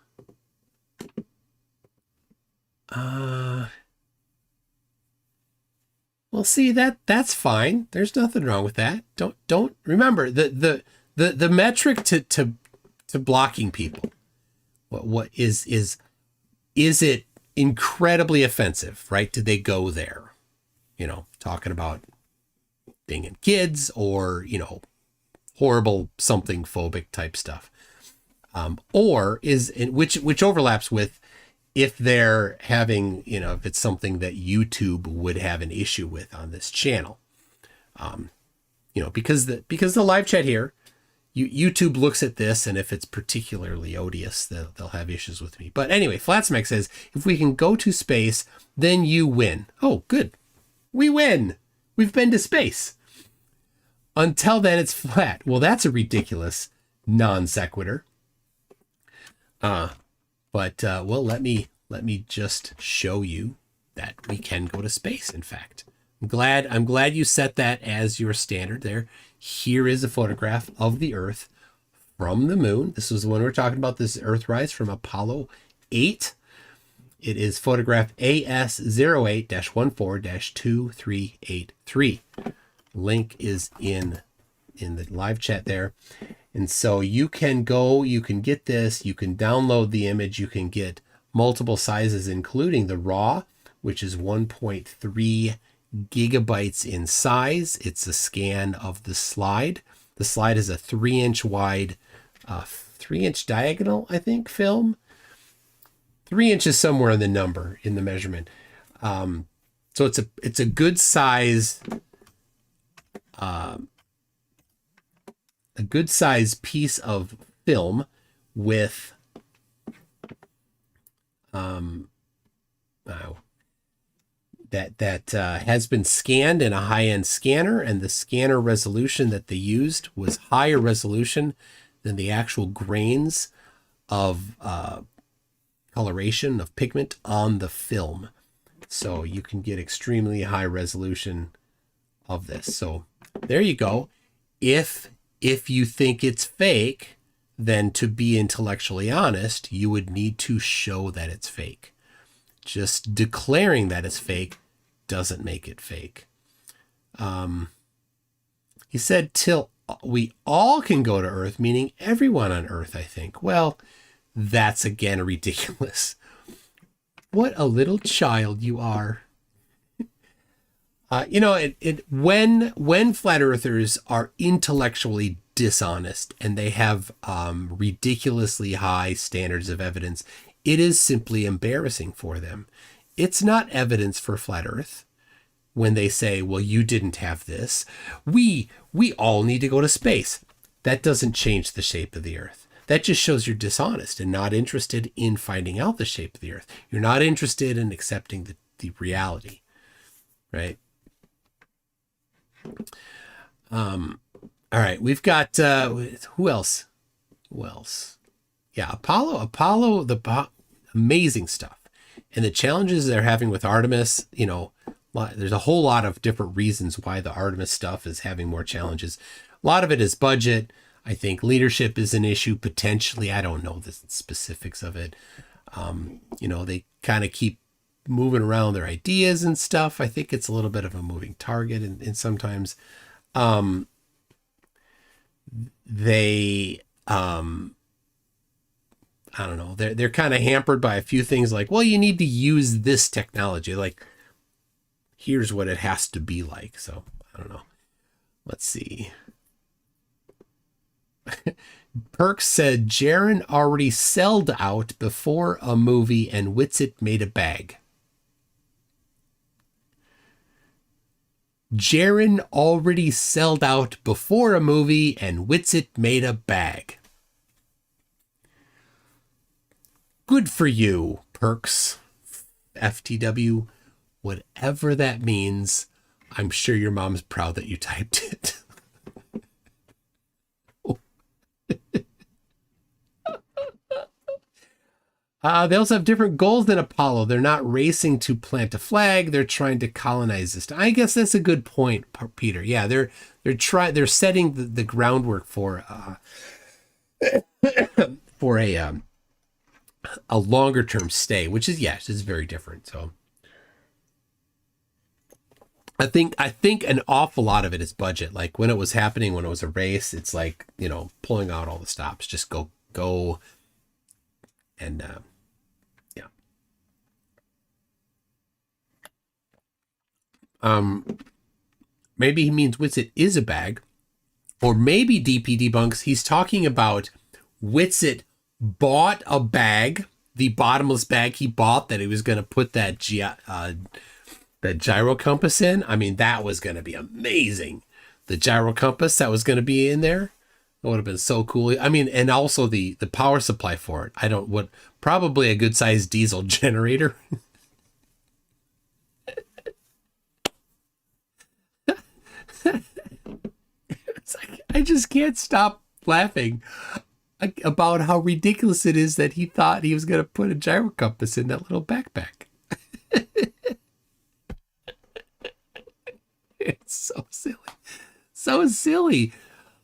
Well, see, that's fine. There's nothing wrong with that. Don't remember the metric to blocking people. What is it incredibly offensive, right? Did they go there? Talking about dinging kids or, horrible something phobic type stuff. Or which overlaps with if they're having, if it's something that YouTube would have an issue with on this channel. Because the live chat here, YouTube looks at this, and if it's particularly odious, they'll have issues with me. But anyway, Flatsmack says, if we can go to space, then you win. Oh, good. We win. We've been to space. Until then, it's flat. Well, that's a ridiculous non sequitur. But let me just show you that we can go to space. In fact, I'm glad you set that as your standard there. Here is a photograph of the Earth from the moon. This was the one we're talking about, this Earthrise from Apollo 8. It is photograph AS08-14-2383. Link is in the live chat there. And so you can get this, you can download the image, you can get multiple sizes, including the RAW, which is 1.3 gigabytes in size. It's a scan of the slide. The slide is a 3-inch wide, 3-inch diagonal, I think, film. 3 inches somewhere in the number in the measurement. So it's a good size, piece of film with that has been scanned in a high-end scanner, and the scanner resolution that they used was higher resolution than the actual grains of coloration of pigment on the film. So you can get extremely high resolution of this. So there you go. If you think it's fake, then to be intellectually honest, you would need to show that it's fake. Just declaring that it's fake doesn't make it fake. He said, till we all can go to Earth, meaning everyone on Earth, I think. Well, that's again ridiculous. What a little child you are. When flat earthers are intellectually dishonest and they have ridiculously high standards of evidence, it is simply embarrassing for them. It's not evidence for flat earth when they say, well, you didn't have this. We all need to go to space. That doesn't change the shape of the earth. That just shows you're dishonest and not interested in finding out the shape of the earth. You're not interested in accepting the reality, right? All right, we've got who else? Yeah, Apollo, amazing stuff. And the challenges they're having with Artemis, there's a whole lot of different reasons why the Artemis stuff is having more challenges. A lot of it is budget. I think leadership is an issue potentially. I don't know the specifics of it. They kind of keep moving around their ideas and stuff. I think it's a little bit of a moving target, and sometimes they I don't know, they're kind of hampered by a few things like, well, you need to use this technology, like here's what it has to be like. So I don't know, let's see. Perks said Jaren already sold out before a movie and Witsit made a bag. Jaren already sold out before a movie and Witsit made a bag. Good for you, Perks. FTW, whatever that means. I'm sure your mom's proud that you typed it. They also have different goals than Apollo. They're not racing to plant a flag. They're trying to colonize this. I guess that's a good point, Peter. Yeah, they're setting the groundwork for a longer term stay, which is very different. So I think an awful lot of it is budget. Like when it was happening, when it was a race, it's like, pulling out all the stops, just go and yeah. Maybe he means Witsit is a bag, or maybe DP debunks. He's talking about Witsit bought a bag, the bottomless bag he bought that he was going to put that gyro compass in. I mean, that was going to be amazing. The gyro compass that was going to be in there. It would have been so cool. I mean, and also the power supply for it. Probably a good sized diesel generator. It's like, I just can't stop laughing about how ridiculous it is that he thought he was going to put a gyro compass in that little backpack. It's so silly. So silly.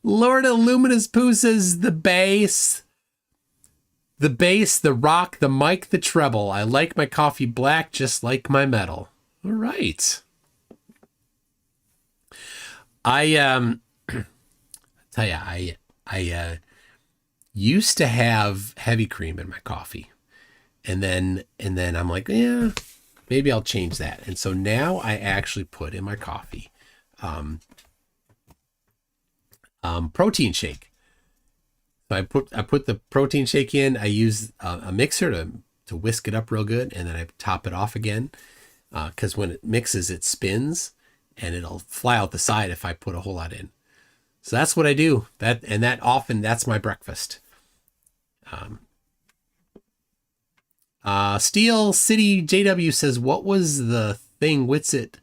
Lord Illuminous Pooh says the bass, the rock, the mic, the treble. I like my coffee black just like my metal. All right. I tell you, I used to have heavy cream in my coffee, and then I'm like, yeah, maybe I'll change that. And so now I actually put in my coffee protein shake. So I put the protein shake in. I use a mixer to whisk it up real good, and then I top it off again, because when it mixes, it spins and it'll fly out the side if I put a whole lot in. So that's what I do. That's my breakfast. Steel City JW says, what was the thing Witsit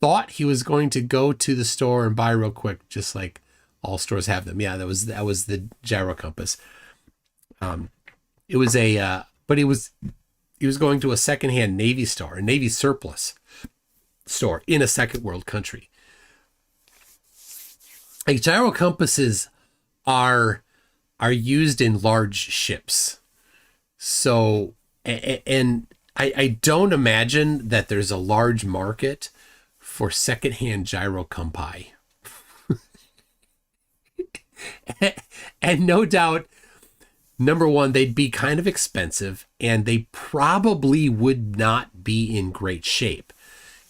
thought he was going to go to the store and buy real quick, just like all stores have them? Yeah, that was the gyro compass. It was but he was going to a secondhand Navy store, a Navy surplus store in a second world country. Like, gyro compasses are used in large ships. So, and I don't imagine that there's a large market for secondhand gyro compi. And no doubt, number one, they'd be kind of expensive, and they probably would not be in great shape.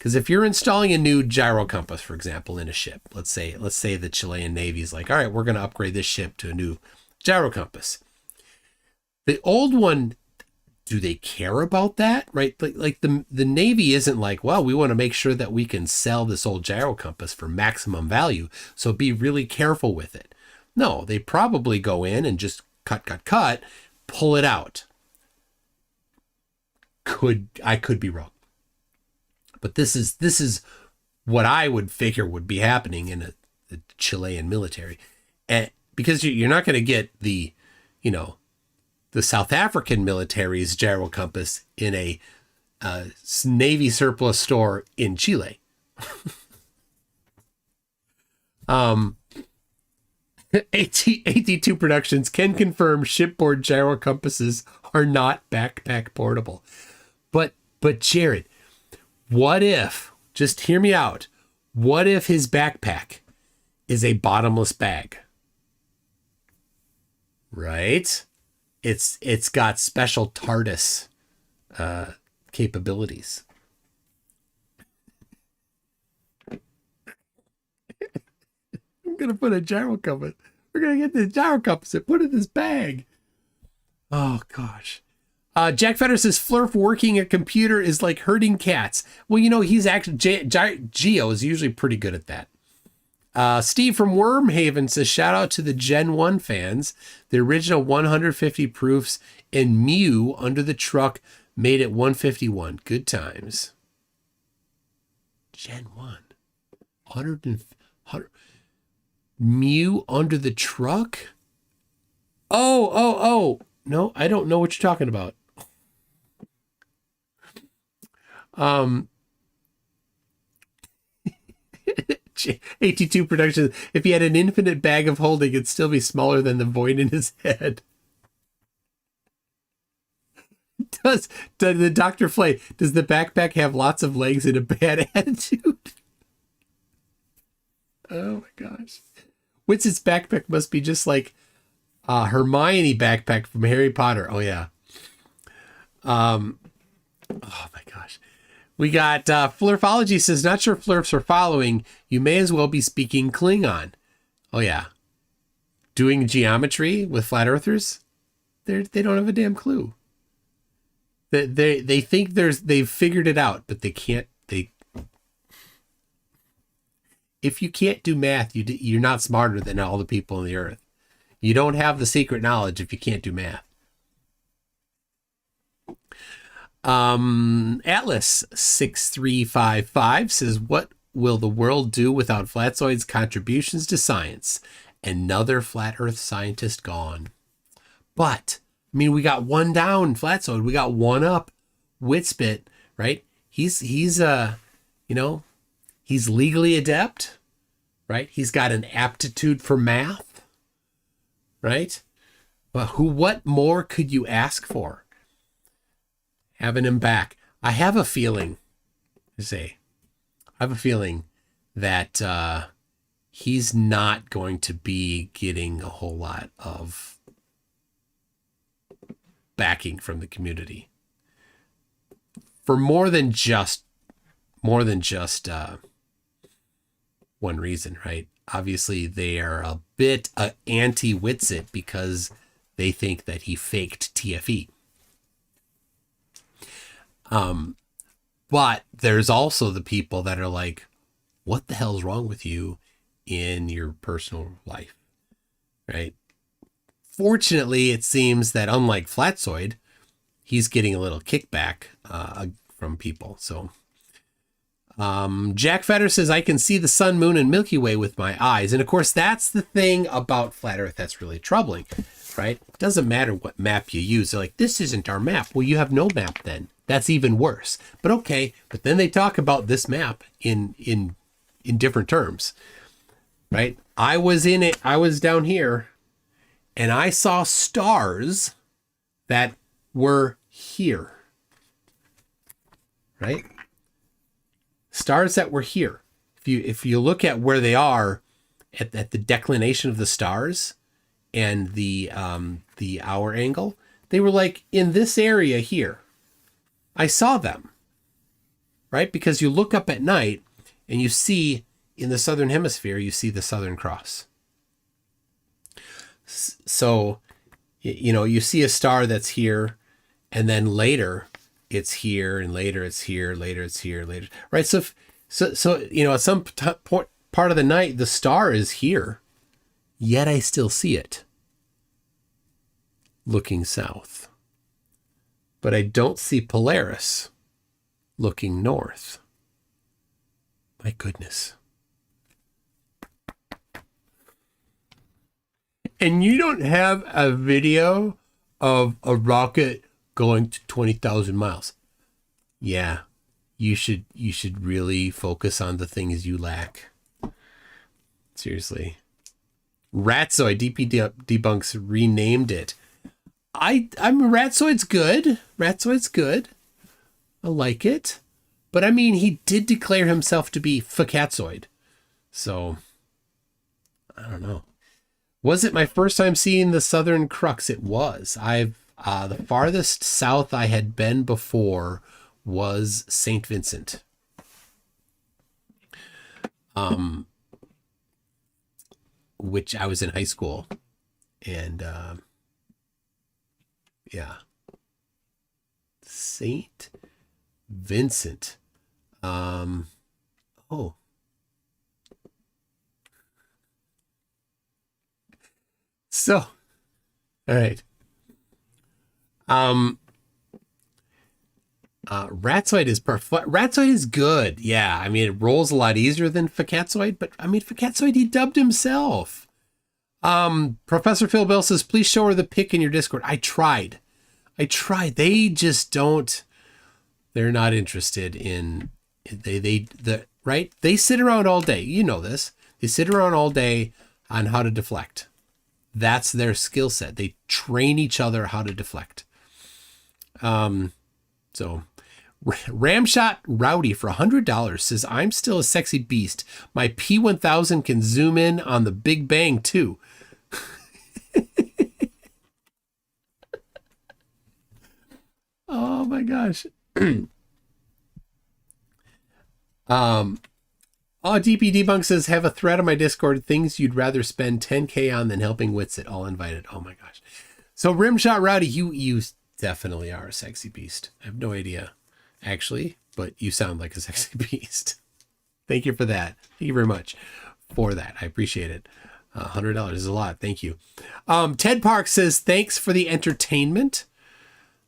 Because if you're installing a new gyro compass, for example, in a ship, let's say the Chilean Navy is like, all right, we're going to upgrade this ship to a new gyro compass. The old one, do they care about that? Right? Like the Navy isn't like, well, we want to make sure that we can sell this old gyro compass for maximum value, so be really careful with it. No, they probably go in and just cut, pull it out. I could be wrong. But this is what I would figure would be happening in the Chilean military. And because you're not going to get the South African military's gyro compass in a Navy surplus store in Chile. AT2 Productions can confirm shipboard gyro compasses are not backpack portable. But Jared, what if, just hear me out, what if his backpack is a bottomless bag? Right? It's got special TARDIS capabilities. I'm gonna put a gyro compass. We're gonna get this gyro compass and put it in this bag. Oh gosh. Jack Fetter says Flurf working a computer is like herding cats. Well, he's actually Geo is usually pretty good at that. Steve from Wormhaven says, shout out to the Gen 1 fans. The original 150 proofs and Mew under the truck made it 151. Good times. Gen 1. 100 Mew under the truck? Oh. No, I don't know what you're talking about. AT2 Productions, if he had an infinite bag of holding, it'd still be smaller than the void in his head. Does the Dr. Flay, does the backpack have lots of legs and a bad attitude? Oh my gosh. Witz's backpack must be just like Hermione backpack from Harry Potter. Oh yeah. Oh my gosh. We got Flurfology says, not sure Flurfs are following. You may as well be speaking Klingon. Oh yeah. Doing geometry with flat earthers? They don't have a damn clue. They think they've figured it out, but they can't. If you can't do math, you're not smarter than all the people on the earth. You don't have the secret knowledge if you can't do math. Atlas 6355 says, what will the world do without Flatzoid's contributions to science? Another flat earth scientist gone. But I mean, we got one down, Flatzoid. We got one up, Witspit, right? He's legally adept, right? He's got an aptitude for math, right? But what more could you ask for? Having him back. I have a feeling that he's not going to be getting a whole lot of backing from the community for more than just one reason, right? Obviously, they are a bit anti-Witsit because they think that he faked TFE. But there's also the people that are like, what the hell's wrong with you in your personal life, right? Fortunately, it seems that unlike Flatzoid, he's getting a little kickback from people. So Jack Fetter says, I can see the sun, moon, and Milky Way with my eyes. And of course, that's the thing about Flat Earth that's really troubling, right? It doesn't matter what map you use. They're like, this isn't our map. Well, you have no map then. That's even worse. But okay, but then they talk about this map in different terms, right? I was down here and I saw stars that were here, right? Stars that were here. If you look at where they are at the declination of the stars and the hour angle, they were like in this area here. I saw them. right? Because you look up at night and you see in the southern hemisphere, you see the Southern Cross. So, you know, you see a star that's here, and then later it's here, and later it's here, later it's here, later, right? So, you know, at some part of the night, the star is here, yet I still see it looking south. But I don't see Polaris looking north. My goodness. And you don't have a video of a rocket going to 20,000 miles. Yeah, you should really focus on the things you lack. Seriously. Ratzoid, DP Debunks renamed it. I'm Ratzoid's good. Ratzoid's good. I like it. But I mean, he did declare himself to be Facatzoid. So, I don't know. Was it my first time seeing the Southern Crux? It was. The farthest south I had been before was St. Vincent. Which I was in high school. And, yeah. St. Vincent. Oh. So, all right. Ratzoid is perfect. Ratzoid is good. Yeah, I mean, it rolls a lot easier than Facatzoid, but I mean, Facatzoid, he dubbed himself. Professor Phil Bill says, please show her the pic in your Discord. I tried. They just don't, they're not interested in, right? They sit around all day. You know this. They sit around all day on how to deflect. That's their skill set. They train each other how to deflect. So Ramshot Rowdy for $100 says, I'm still a sexy beast. My P1000 can zoom in on the Big Bang too. Oh my gosh. DP Debunk says, have a thread on my Discord, things you'd rather spend 10K on than helping Witsit, all invited. Oh my gosh. So Rimshot Rowdy, you definitely are a sexy beast. I have no idea, actually, but you sound like a sexy beast. Thank you for that. Thank you very much for that. I appreciate it. $100 is a lot. Thank you. Ted Park says, thanks for the entertainment.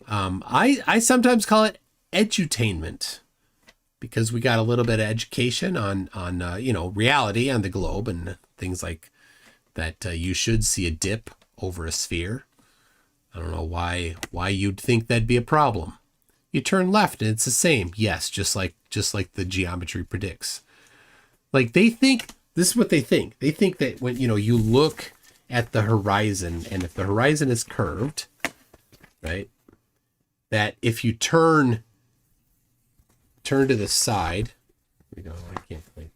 I sometimes call it edutainment, because we got a little bit of education on reality on the globe and things like that. You should see a dip over a sphere. I don't know why you'd think that'd be a problem. You turn left and it's the same. Yes, just like the geometry predicts. Like, they think, this is what they think. They think that when, you look at the horizon, and if the horizon is curved, right, that if you turn to the side, here we go. I can't wait.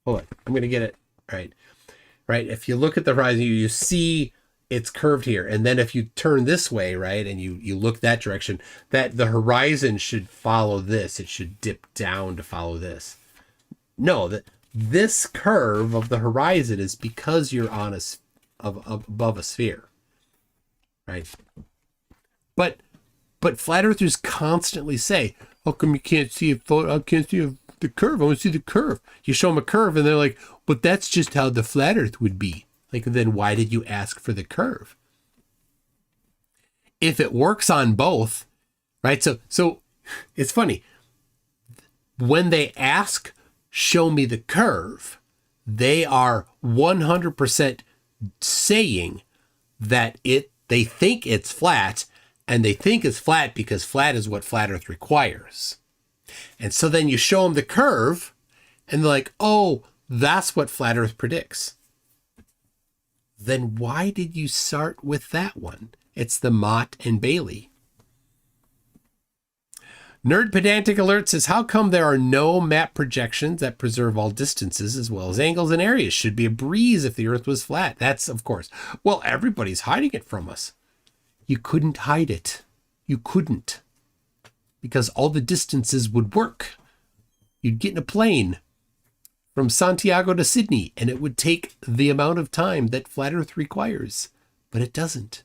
Hold on. I'm going to get it right. Right. If you look at the horizon, you see it's curved here. And then if you turn this way, right, and you look that direction, that the horizon should follow this. It should dip down to follow this. No, that this curve of the horizon is because you're on above a sphere. Right. But flat earthers constantly say, how come you can't see I can't see the curve? I want to see the curve. You show them a curve and they're like, but that's just how the flat earth would be. Like, then why did you ask for the curve? If it works on both, right? So it's funny. When they ask, show me the curve, they are 100% saying that they think it's flat. And they think it's flat because flat is what flat earth requires. And so then you show them the curve and they're like, oh, that's what flat earth predicts. Then why did you start with that one? It's the Mott and Bailey. Nerd Pedantic Alert says, how come there are no map projections that preserve all distances as well as angles and areas? Should be a breeze if the earth was flat. That's, of course. Well, everybody's hiding it from us. You couldn't hide it. You couldn't. Because all the distances would work. You'd get in a plane from Santiago to Sydney, and it would take the amount of time that Flat Earth requires, but it doesn't.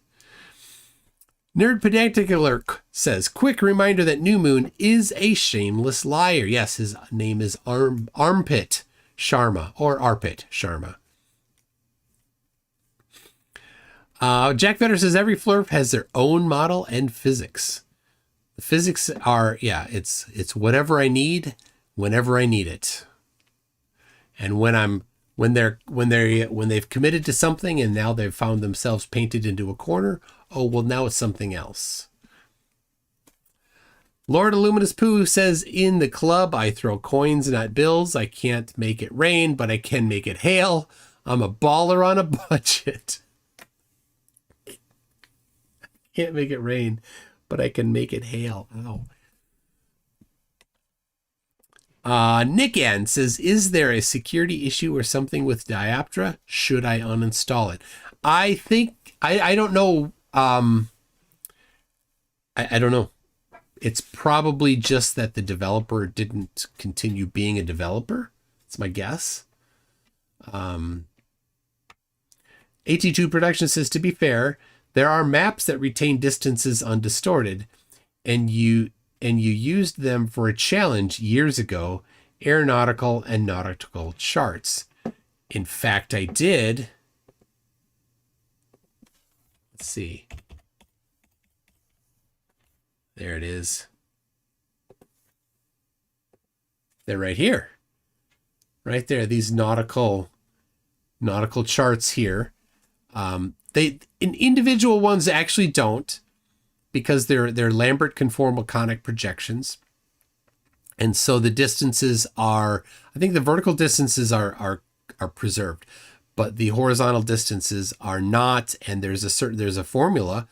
Nerd Pedantic Alert says, quick reminder that New Moon is a shameless liar. Yes, his name is Armpit Sharma, or Arpit Sharma. Jack Vetter says, every flurp has their own model and physics. The physics are, it's whatever I need, whenever I need it. And when they've committed to something and now they've found themselves painted into a corner, oh, well, now it's something else. Lord Illuminous Pooh says, in the club, I throw coins, not bills. I can't make it rain, but I can make it hail. I'm a baller on a budget. Can't make it rain, but I can make it hail. Ow. Nick N says, is there a security issue or something with Dioptra? Should I uninstall it? I think, I don't know. I don't know. It's probably just that the developer didn't continue being a developer. That's my guess. AT2 Production says, to be fair, there are maps that retain distances undistorted, and you used them for a challenge years ago, aeronautical and nautical charts. In fact, I did. Let's see. There it is. They're right here. Right there. These nautical charts here. Individual ones actually don't, because they're Lambert conformal conic projections. And so the distances are, I think the vertical distances are preserved, but the horizontal distances are not. And there's a formula,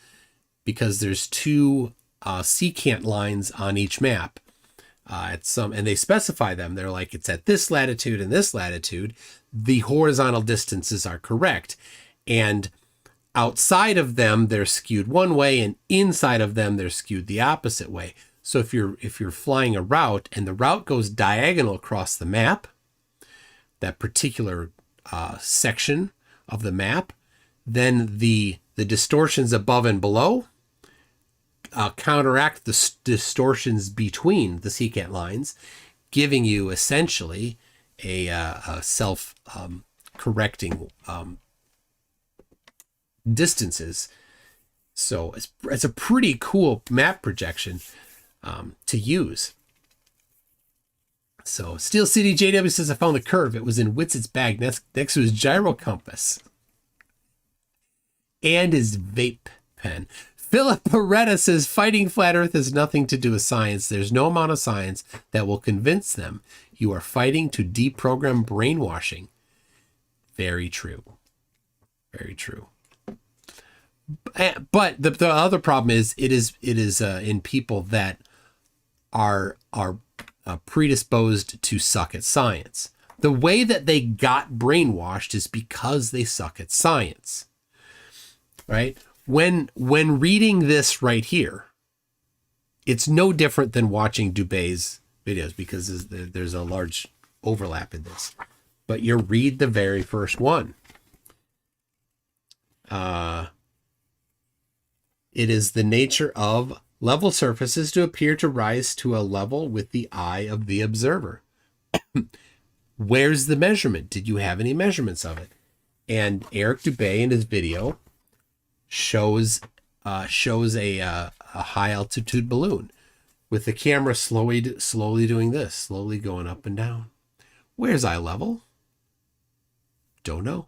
because there's two secant lines on each map. And they specify them. They're like, it's at this latitude and this latitude, the horizontal distances are correct. And outside of them, they're skewed one way, and inside of them, they're skewed the opposite way. So if you're flying a route and the route goes diagonal across the map, that particular section of the map, then the distortions above and below counteract the distortions between the secant lines, giving you essentially a self-correcting distances. So it's a pretty cool map projection to use. So Steel City JW says, I found the curve. It was in Witsit's bag next to his gyro compass and his vape pen. Philip Beretta says, fighting Flat Earth has nothing to do with science. There's no amount of science that will convince them. You are fighting to deprogram brainwashing. Very true. Very true. But the other problem is it is in people that are predisposed to suck at science. The way that they got brainwashed is because they suck at science, right? When reading this right here, it's no different than watching Dubé's videos, because there's a large overlap in this. But you read the very first one. It is the nature of level surfaces to appear to rise to a level with the eye of the observer. Where's the measurement? Did you have any measurements of it? And Eric Dubé in his video shows a high altitude balloon with the camera slowly doing this, slowly going up and down. Where's eye level? Don't know.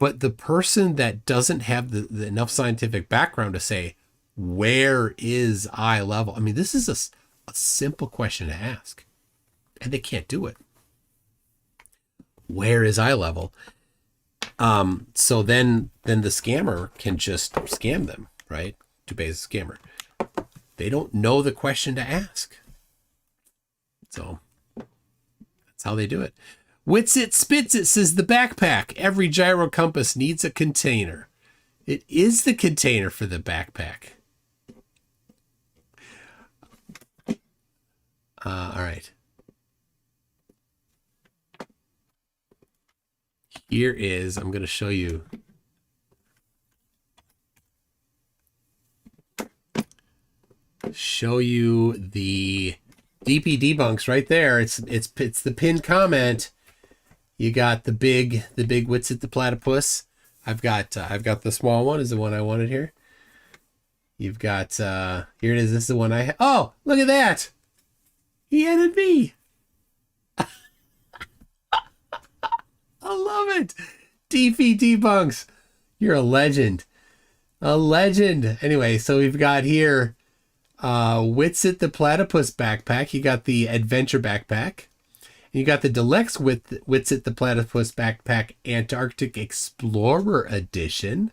But the person that doesn't have the enough scientific background to say, where is eye level? I mean, this is a simple question to ask, and they can't do it. Where is eye level? So then the scammer can just scam them, right? Dubé's scammer. They don't know the question to ask. So that's how they do it. Witsit Spits It says, the backpack. Every gyro compass needs a container. It is the container for the backpack. All right. Here is, I'm going to show you. Show you the DP debunks right there. It's the pinned comment. You got the big Wits at the Platypus. I've got the small one is the one I wanted here. You've got here it is. This is the one I oh, look at that. He added me. I love it. DP debunks. You're a legend. A legend. Anyway, so we've got here Wits at the Platypus backpack. You got the adventure backpack. You got the deluxe Wits at the Platypus backpack Antarctic Explorer edition.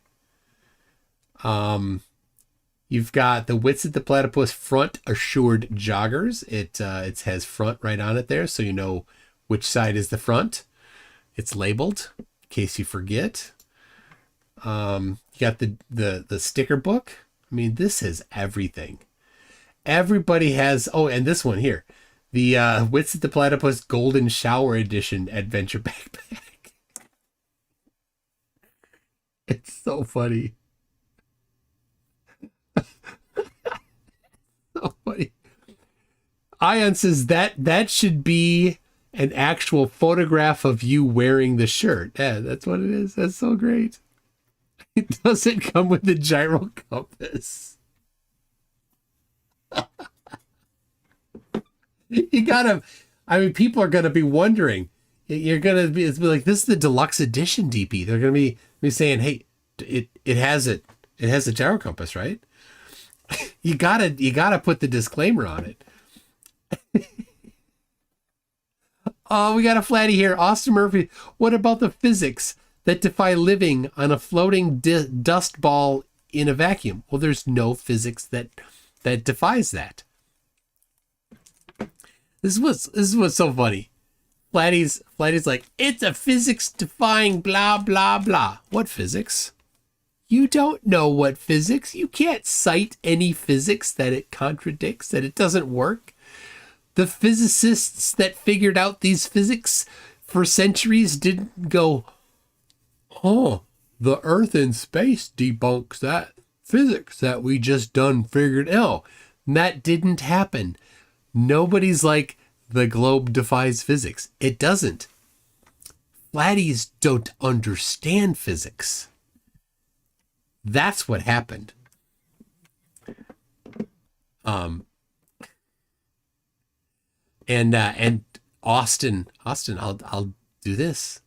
You've got the Wits at the Platypus front assured joggers. It has front right on it there, so you know which side is the front. It's labeled in case you forget. You got the sticker book. I mean, this is everything. Everybody has. Oh, and this one here, the Wits at the Platypus Golden Shower Edition adventure backpack. It's so funny. So funny. Ion says that should be an actual photograph of you wearing the shirt. Yeah, that's what it is. That's so great. It doesn't come with the gyro compass. You gotta, I mean, people are gonna be wondering. You're gonna be like, this is the deluxe edition DP. They're gonna be saying, hey, it has a gyro compass, right? You gotta put the disclaimer on it. Oh, we got a Flatty here. Austin Murphy. What about the physics that defy living on a floating dust ball in a vacuum? Well, there's no physics that defies that. This is what's so funny. Flatty's like, it's a physics defying blah blah blah. What physics? You don't know what physics. You can't cite any physics that it contradicts, that it doesn't work. The physicists that figured out these physics for centuries didn't go, oh, the Earth in space debunks that physics that we just done figured out. That didn't happen. Nobody's like, the globe defies physics. It doesn't. Flatties don't understand physics. That's what happened. And Austin, I'll do this.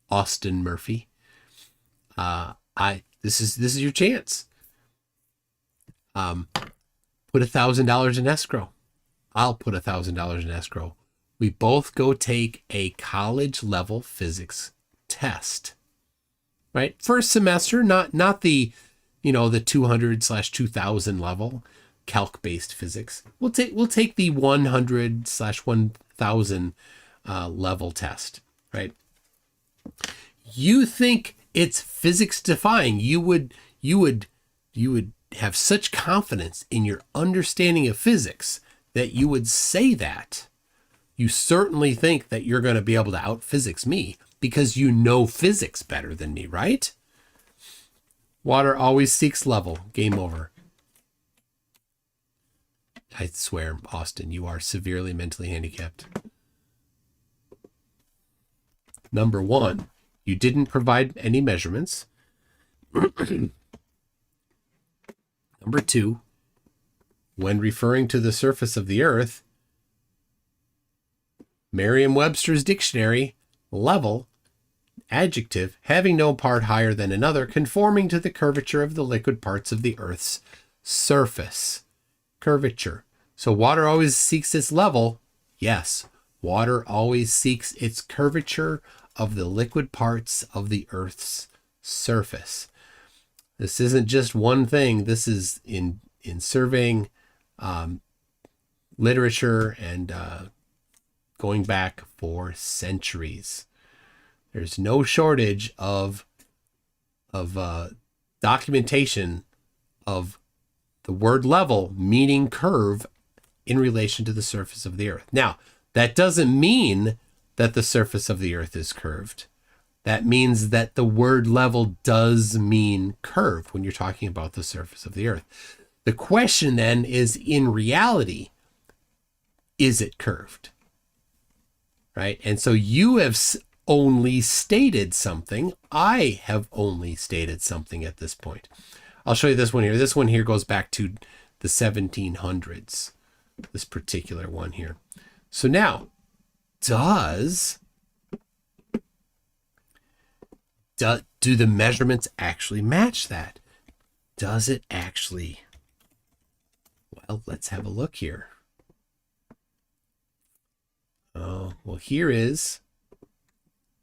Austin Murphy. This is your chance. Put $1,000 in escrow. I'll put $1,000 in escrow. We both go take a college level physics test. Right? First semester, not the, the 200/2000 level calc-based physics. We'll take the 100/1000 level test, right? You think it's physics defying. You would have such confidence in your understanding of physics that you would say that. You certainly think that you're going to be able to out-physics me because you know physics better than me, right? Water always seeks level. Game over. I swear, Austin, you are severely mentally handicapped. Number one, you didn't provide any measurements. Number two, when referring to the surface of the Earth, Merriam-Webster's dictionary, level, adjective, having no part higher than another, conforming to the curvature of the liquid parts of the Earth's surface. Curvature. So water always seeks its level. Yes, water always seeks its curvature of the liquid parts of the Earth's surface. This isn't just one thing. This is in surveying literature and going back for centuries. There's no shortage of documentation of the word level meaning curve in relation to the surface of the Earth. Now, that doesn't mean that the surface of the Earth is curved. That means that the word level does mean curved when you're talking about the surface of the Earth. The question then is, in reality, is it curved? Right? And so you have only stated something. I have only stated something at this point. I'll show you this one here. This one here goes back to the 1700s, this particular one here. So now, do the measurements actually match that? Does it actually? Well, let's have a look here. Oh, well, here is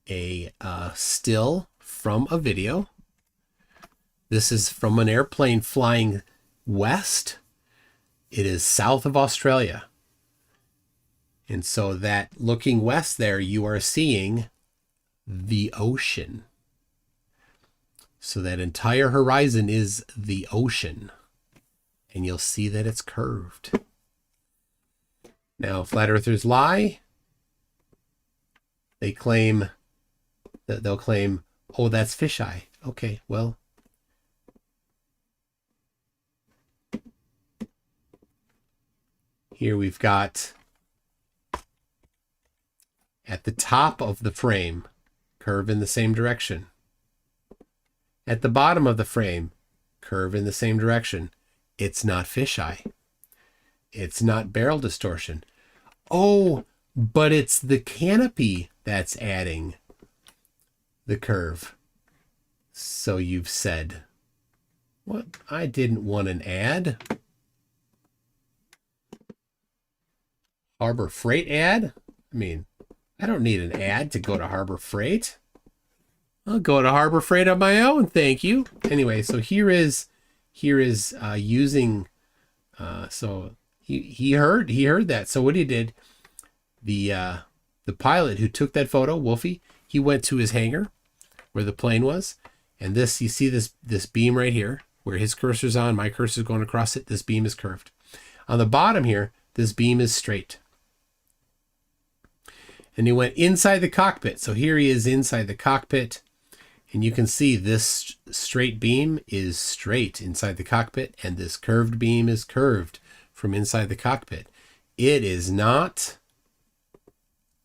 a still from a video. This is from an airplane flying west. It is south of Australia. And so that looking west there, you are seeing the ocean. So that entire horizon is the ocean. And you'll see that it's curved. Now, flat earthers lie. They'll claim, oh, that's fisheye. Okay, well. Here we've got, at the top of the frame, curve in the same direction. At the bottom of the frame, curve in the same direction. It's not fisheye. It's not barrel distortion. Oh, but it's the canopy that's adding the curve. So you've said, what? I didn't want an ad. Harbor Freight ad? I mean, I don't need an ad to go to Harbor Freight. I'll go to Harbor Freight on my own, thank you. Anyway, so here is using, so he heard that. So what he did, the pilot who took that photo, Wolfie, he went to his hangar where the plane was, and this, you see this beam right here where his cursor's on, my cursor's going across it. This beam is curved. On the bottom here, this beam is straight. And he went inside the cockpit. So here he is inside the cockpit. And you can see this straight beam is straight inside the cockpit. And this curved beam is curved from inside the cockpit. It is not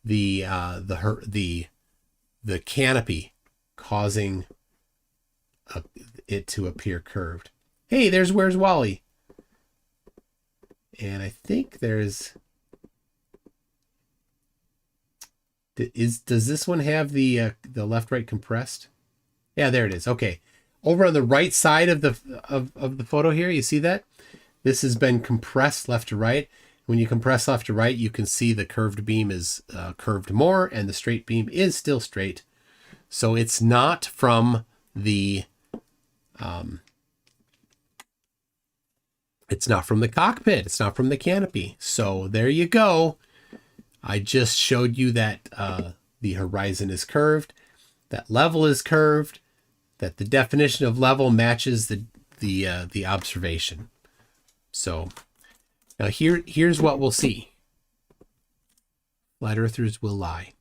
the canopy causing it to appear curved. Hey, where's Wally? And I think there's... Does this one have the left-right compressed? Yeah, there it is. Okay. Over on the right side of the photo here, you see that? This has been compressed left to right. When you compress left to right, you can see the curved beam is curved more, and the straight beam is still straight. So it's not from the it's not from the cockpit. It's not from the canopy. So there you go. I just showed you that the horizon is curved, that level is curved, that the definition of level matches the observation. So now here's what we'll see. Flat earthers will lie.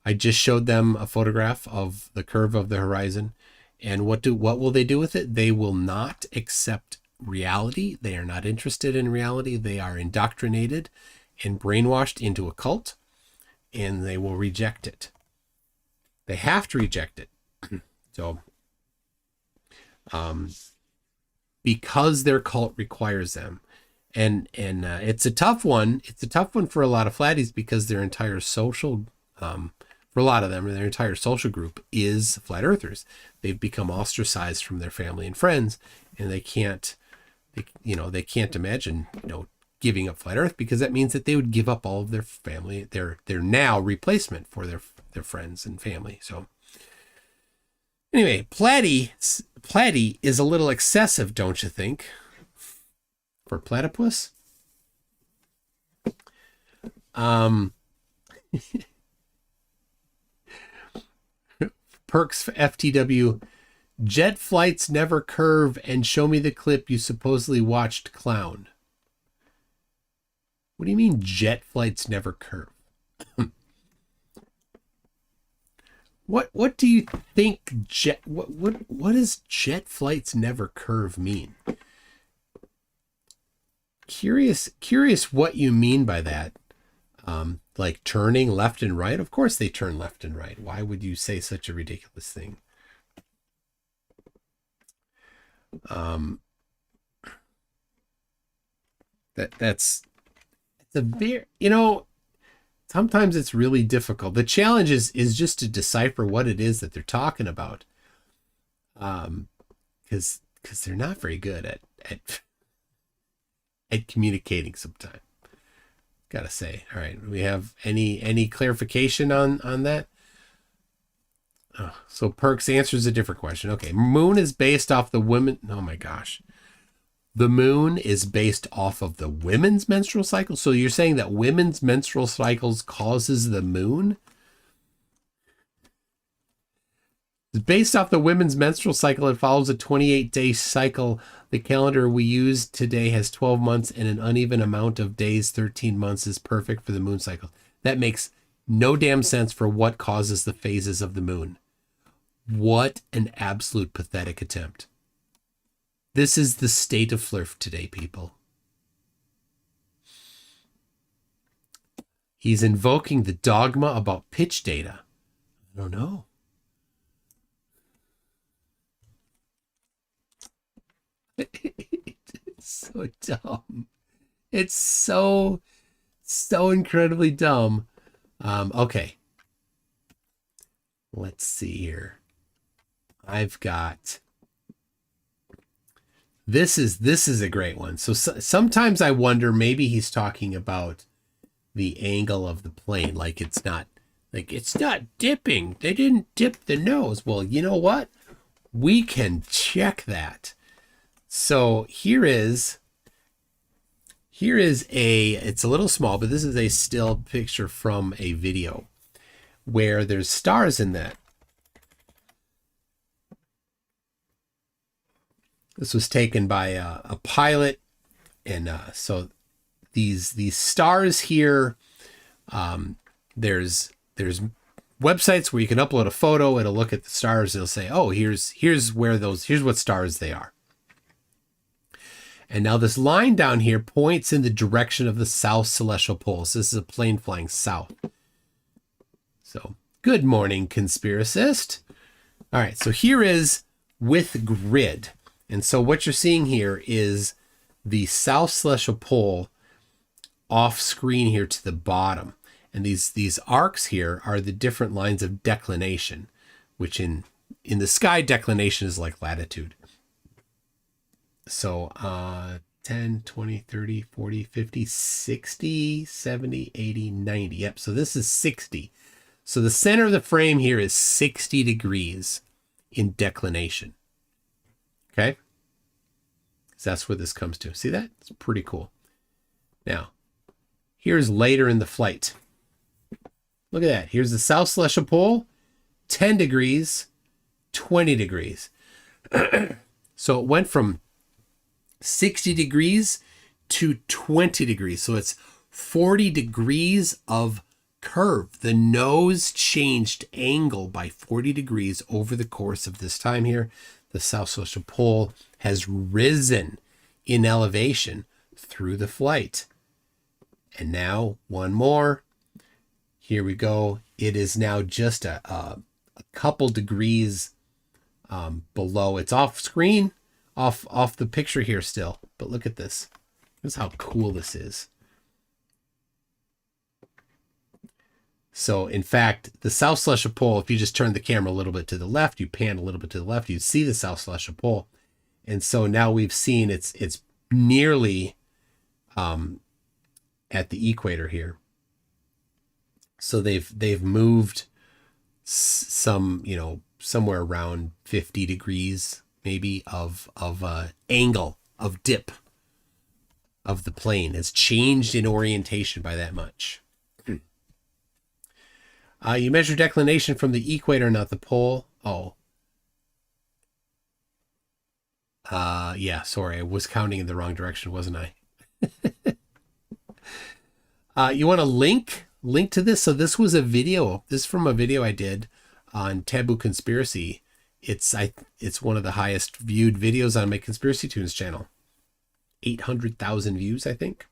I just showed them a photograph of the curve of the horizon, and what will they do with it? They will not accept reality. They are not interested in reality. They are indoctrinated and brainwashed into a cult, and they will reject it. They have to reject it. So, because their cult requires them, and it's a tough one. It's a tough one for a lot of flatties because their entire social, for a lot of them, their entire social group is flat earthers. They've become ostracized from their family and friends, and they can't imagine, giving up flat earth, because that means that they would give up all of their family, their now replacement for their friends and family. So anyway, Flatty is a little excessive, don't you think, for platypus? Perks for FTW. Jet flights never curve, and show me the clip you supposedly watched, clown. What do you mean jet flights never curve? What do you think what does jet flights never curve mean? Curious what you mean by that. Like turning left and right? Of course they turn left and right. Why would you say such a ridiculous thing? That's a very, sometimes it's really difficult. The challenge is just to decipher what it is that they're talking about. Because they're not very good at communicating sometimes. Gotta say. All right. Do we have any clarification on that? Oh, so Perks answers a different question. Okay. Moon is based off the women. Oh my gosh. The moon is based off of the women's menstrual cycle. So you're saying that women's menstrual cycles causes the moon? It's based off the women's menstrual cycle. It follows a 28-day cycle. The calendar we use today has 12 months and an uneven amount of days. 13 months is perfect for the moon cycle. That makes no damn sense for what causes the phases of the moon. What an absolute pathetic attempt. This is the state of Flurf today, people. He's invoking the dogma about pitch data. I don't know. It's so dumb. It's so incredibly dumb. Okay. Let's see here. I've got... This is a great one. So sometimes I wonder, maybe he's talking about the angle of the plane. Like it's not dipping. They didn't dip the nose. Well, you know what? We can check that. So here is it's a little small, but this is a still picture from a video where there's stars in that. This was taken by a pilot, and so these stars here. There's websites where you can upload a photo. It'll look at the stars. It'll say, "Oh, here's what stars they are." And now this line down here points in the direction of the south celestial pole. So this is a plane flying south. So good morning, conspiracist. All right, so here is with grid. And so what you're seeing here is the south celestial pole off screen here to the bottom. And these arcs here are the different lines of declination, which in the sky, declination is like latitude. So 10, 20, 30, 40, 50, 60, 70, 80, 90. Yep, so this is 60. So the center of the frame here is 60 degrees in declination. Okay? So that's where this comes to. See that? It's pretty cool. Now, here's later in the flight. Look at that. Here's the south celestial pole, 10 degrees, 20 degrees. So it went from 60 degrees to 20 degrees. So it's 40 degrees of curve. The nose changed angle by 40 degrees over the course of this time here. The south celestial pole has risen in elevation through the flight. And now one more. Here we go. It is now just a couple degrees below. It's off screen, off the picture here still. But look at this. This is how cool this is. So, in fact, the south celestial pole, if you just turn the camera a little bit to the left, you pan a little bit to the left, you'd see the south celestial pole. And so now we've seen it's nearly at the equator here. So they've moved some, somewhere around 50 degrees maybe of angle, of dip of the plane has changed in orientation by that much. You measure declination from the equator, not the pole. Oh. Yeah, sorry. I was counting in the wrong direction, wasn't I? You want to link to this? So this was a video. This is from a video I did on Taboo Conspiracy. It's one of the highest viewed videos on my Conspiracy Tunes channel. 800,000 views, I think.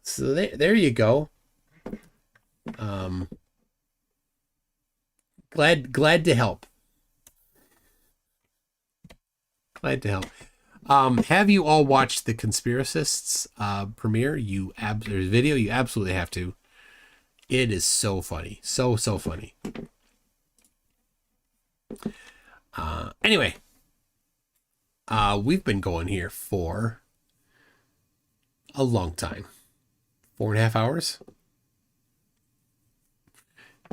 So there you go. Glad to help. Glad to help. Have you all watched the Conspiracists premiere? There's video. You absolutely have to. It is so funny. So funny. Anyway, we've been going here for a long time. 4.5 hours.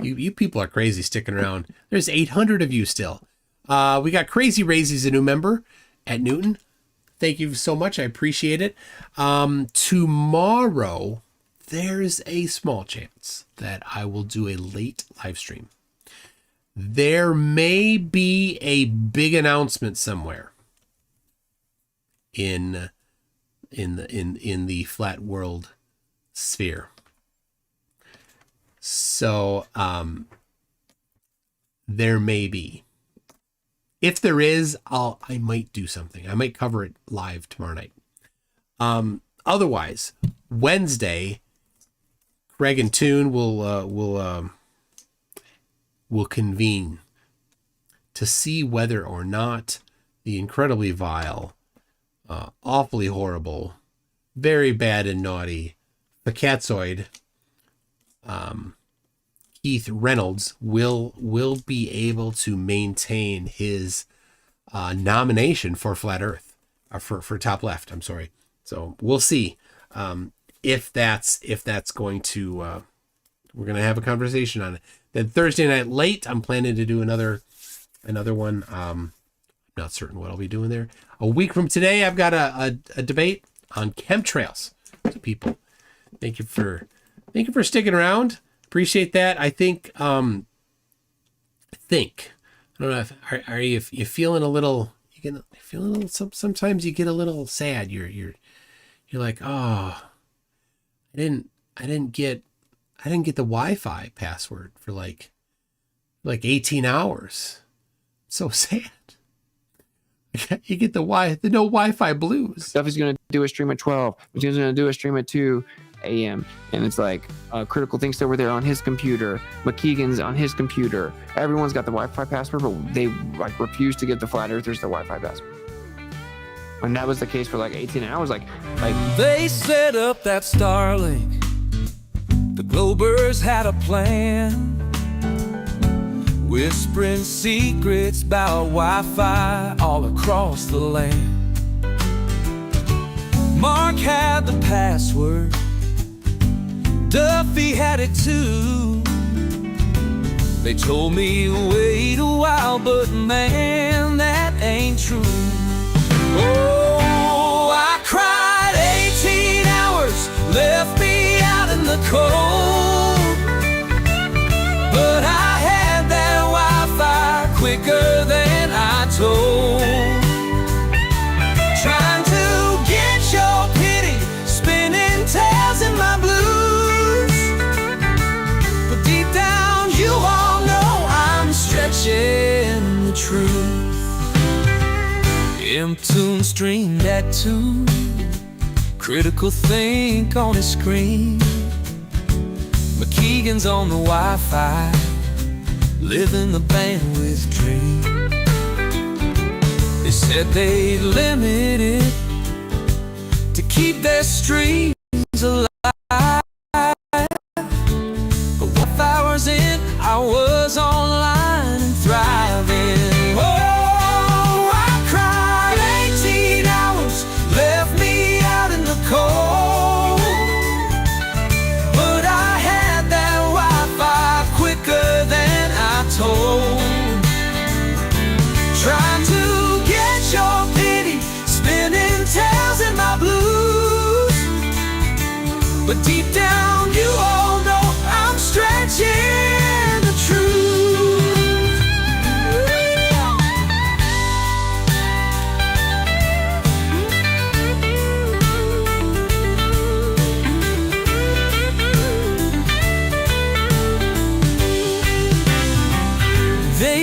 You people are crazy sticking around. There's 800 of you still. We got Crazy Raysy's a new member at Newton. Thank you so much. I appreciate it. Tomorrow, there's a small chance that I will do a late live stream. There may be a big announcement somewhere in the flat world sphere. So there may be. If there is, I might do something. I might cover it live tomorrow night. Otherwise, Wednesday, Craig and Toon will convene to see whether or not the incredibly vile, awfully horrible, very bad and naughty, the Catzoid, Keith Reynolds will be able to maintain his nomination for Flat Earth, or for Top Left. I'm sorry. So we'll see if that's going to. We're gonna have a conversation on it. Then Thursday night late, I'm planning to do another one. I'm not certain what I'll be doing there. A week from today, I've got a debate on chemtrails. So people, thank you for sticking around. Appreciate that. I think I don't know if are you feeling a little, sometimes you get a little sad. You're like, oh, I didn't get the Wi-Fi password for like 18 hours. So sad. You get the no Wi-Fi blues. Stuff is going to do a stream at 12. He's going to do a stream at 2 a.m. And it's like Critical Thinks over there on his computer. McKeegan's on his computer. Everyone's got the Wi-Fi password, but they like refuse to give the Flat Earthers the Wi-Fi password. And that was the case for like 18 hours. Like they set up that Starlink. The Globers had a plan, whispering secrets about Wi-Fi all across the land. Mark had the password, Duffy had it too. They told me wait a while, but man, that ain't true. Oh, I cried 18 hours, left me out in the cold. But I had that Wi-Fi quicker than I told. Trying to get your pity, spinning tails in my blues. But deep down, you all know I'm stretching the truth. M-Tune streamed at 2. Critical Think on his screen. McKeegan's on the Wi-Fi, living the bandwidth dream. They said they'd limit it to keep their streams alive. But Wi-Fi was in, I was online and thriving. Oh, I cried 18 hours, left me out in the cold. But I had that Wi-Fi quicker than I told. Trying to get your pity, spinning tails in my blues.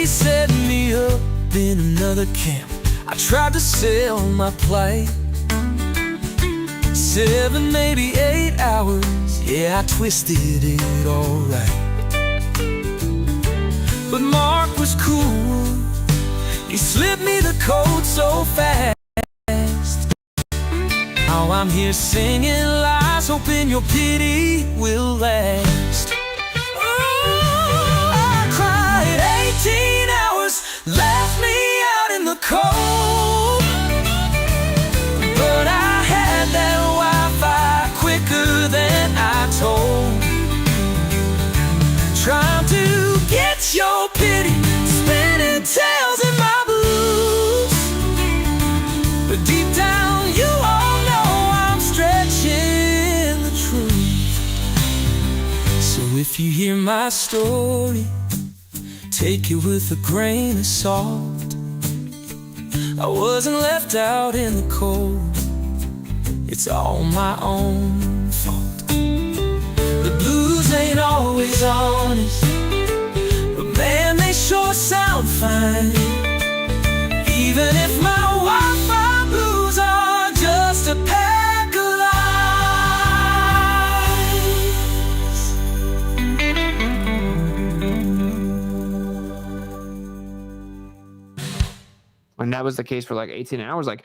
He set me up in another camp. I tried to sell my plight. 7, maybe 8 hours, yeah, I twisted it all right. But Mark was cool. He slipped me the code so fast. Now I'm here singing lies, hoping your pity will last. Oh, I cried 18 hours, left me out in the cold. But I had that Wi-Fi quicker than I told. Trying to get your pity, spinning tails in my blues. But deep down you all know I'm stretching the truth. So if you hear my story, take it with a grain of salt. I wasn't left out in the cold. It's all my own fault. The blues ain't always honest, but man, they sure sound fine. Even if my Wi-Fi blues are just a pack of lies. And that was the case for like 18 hours. Like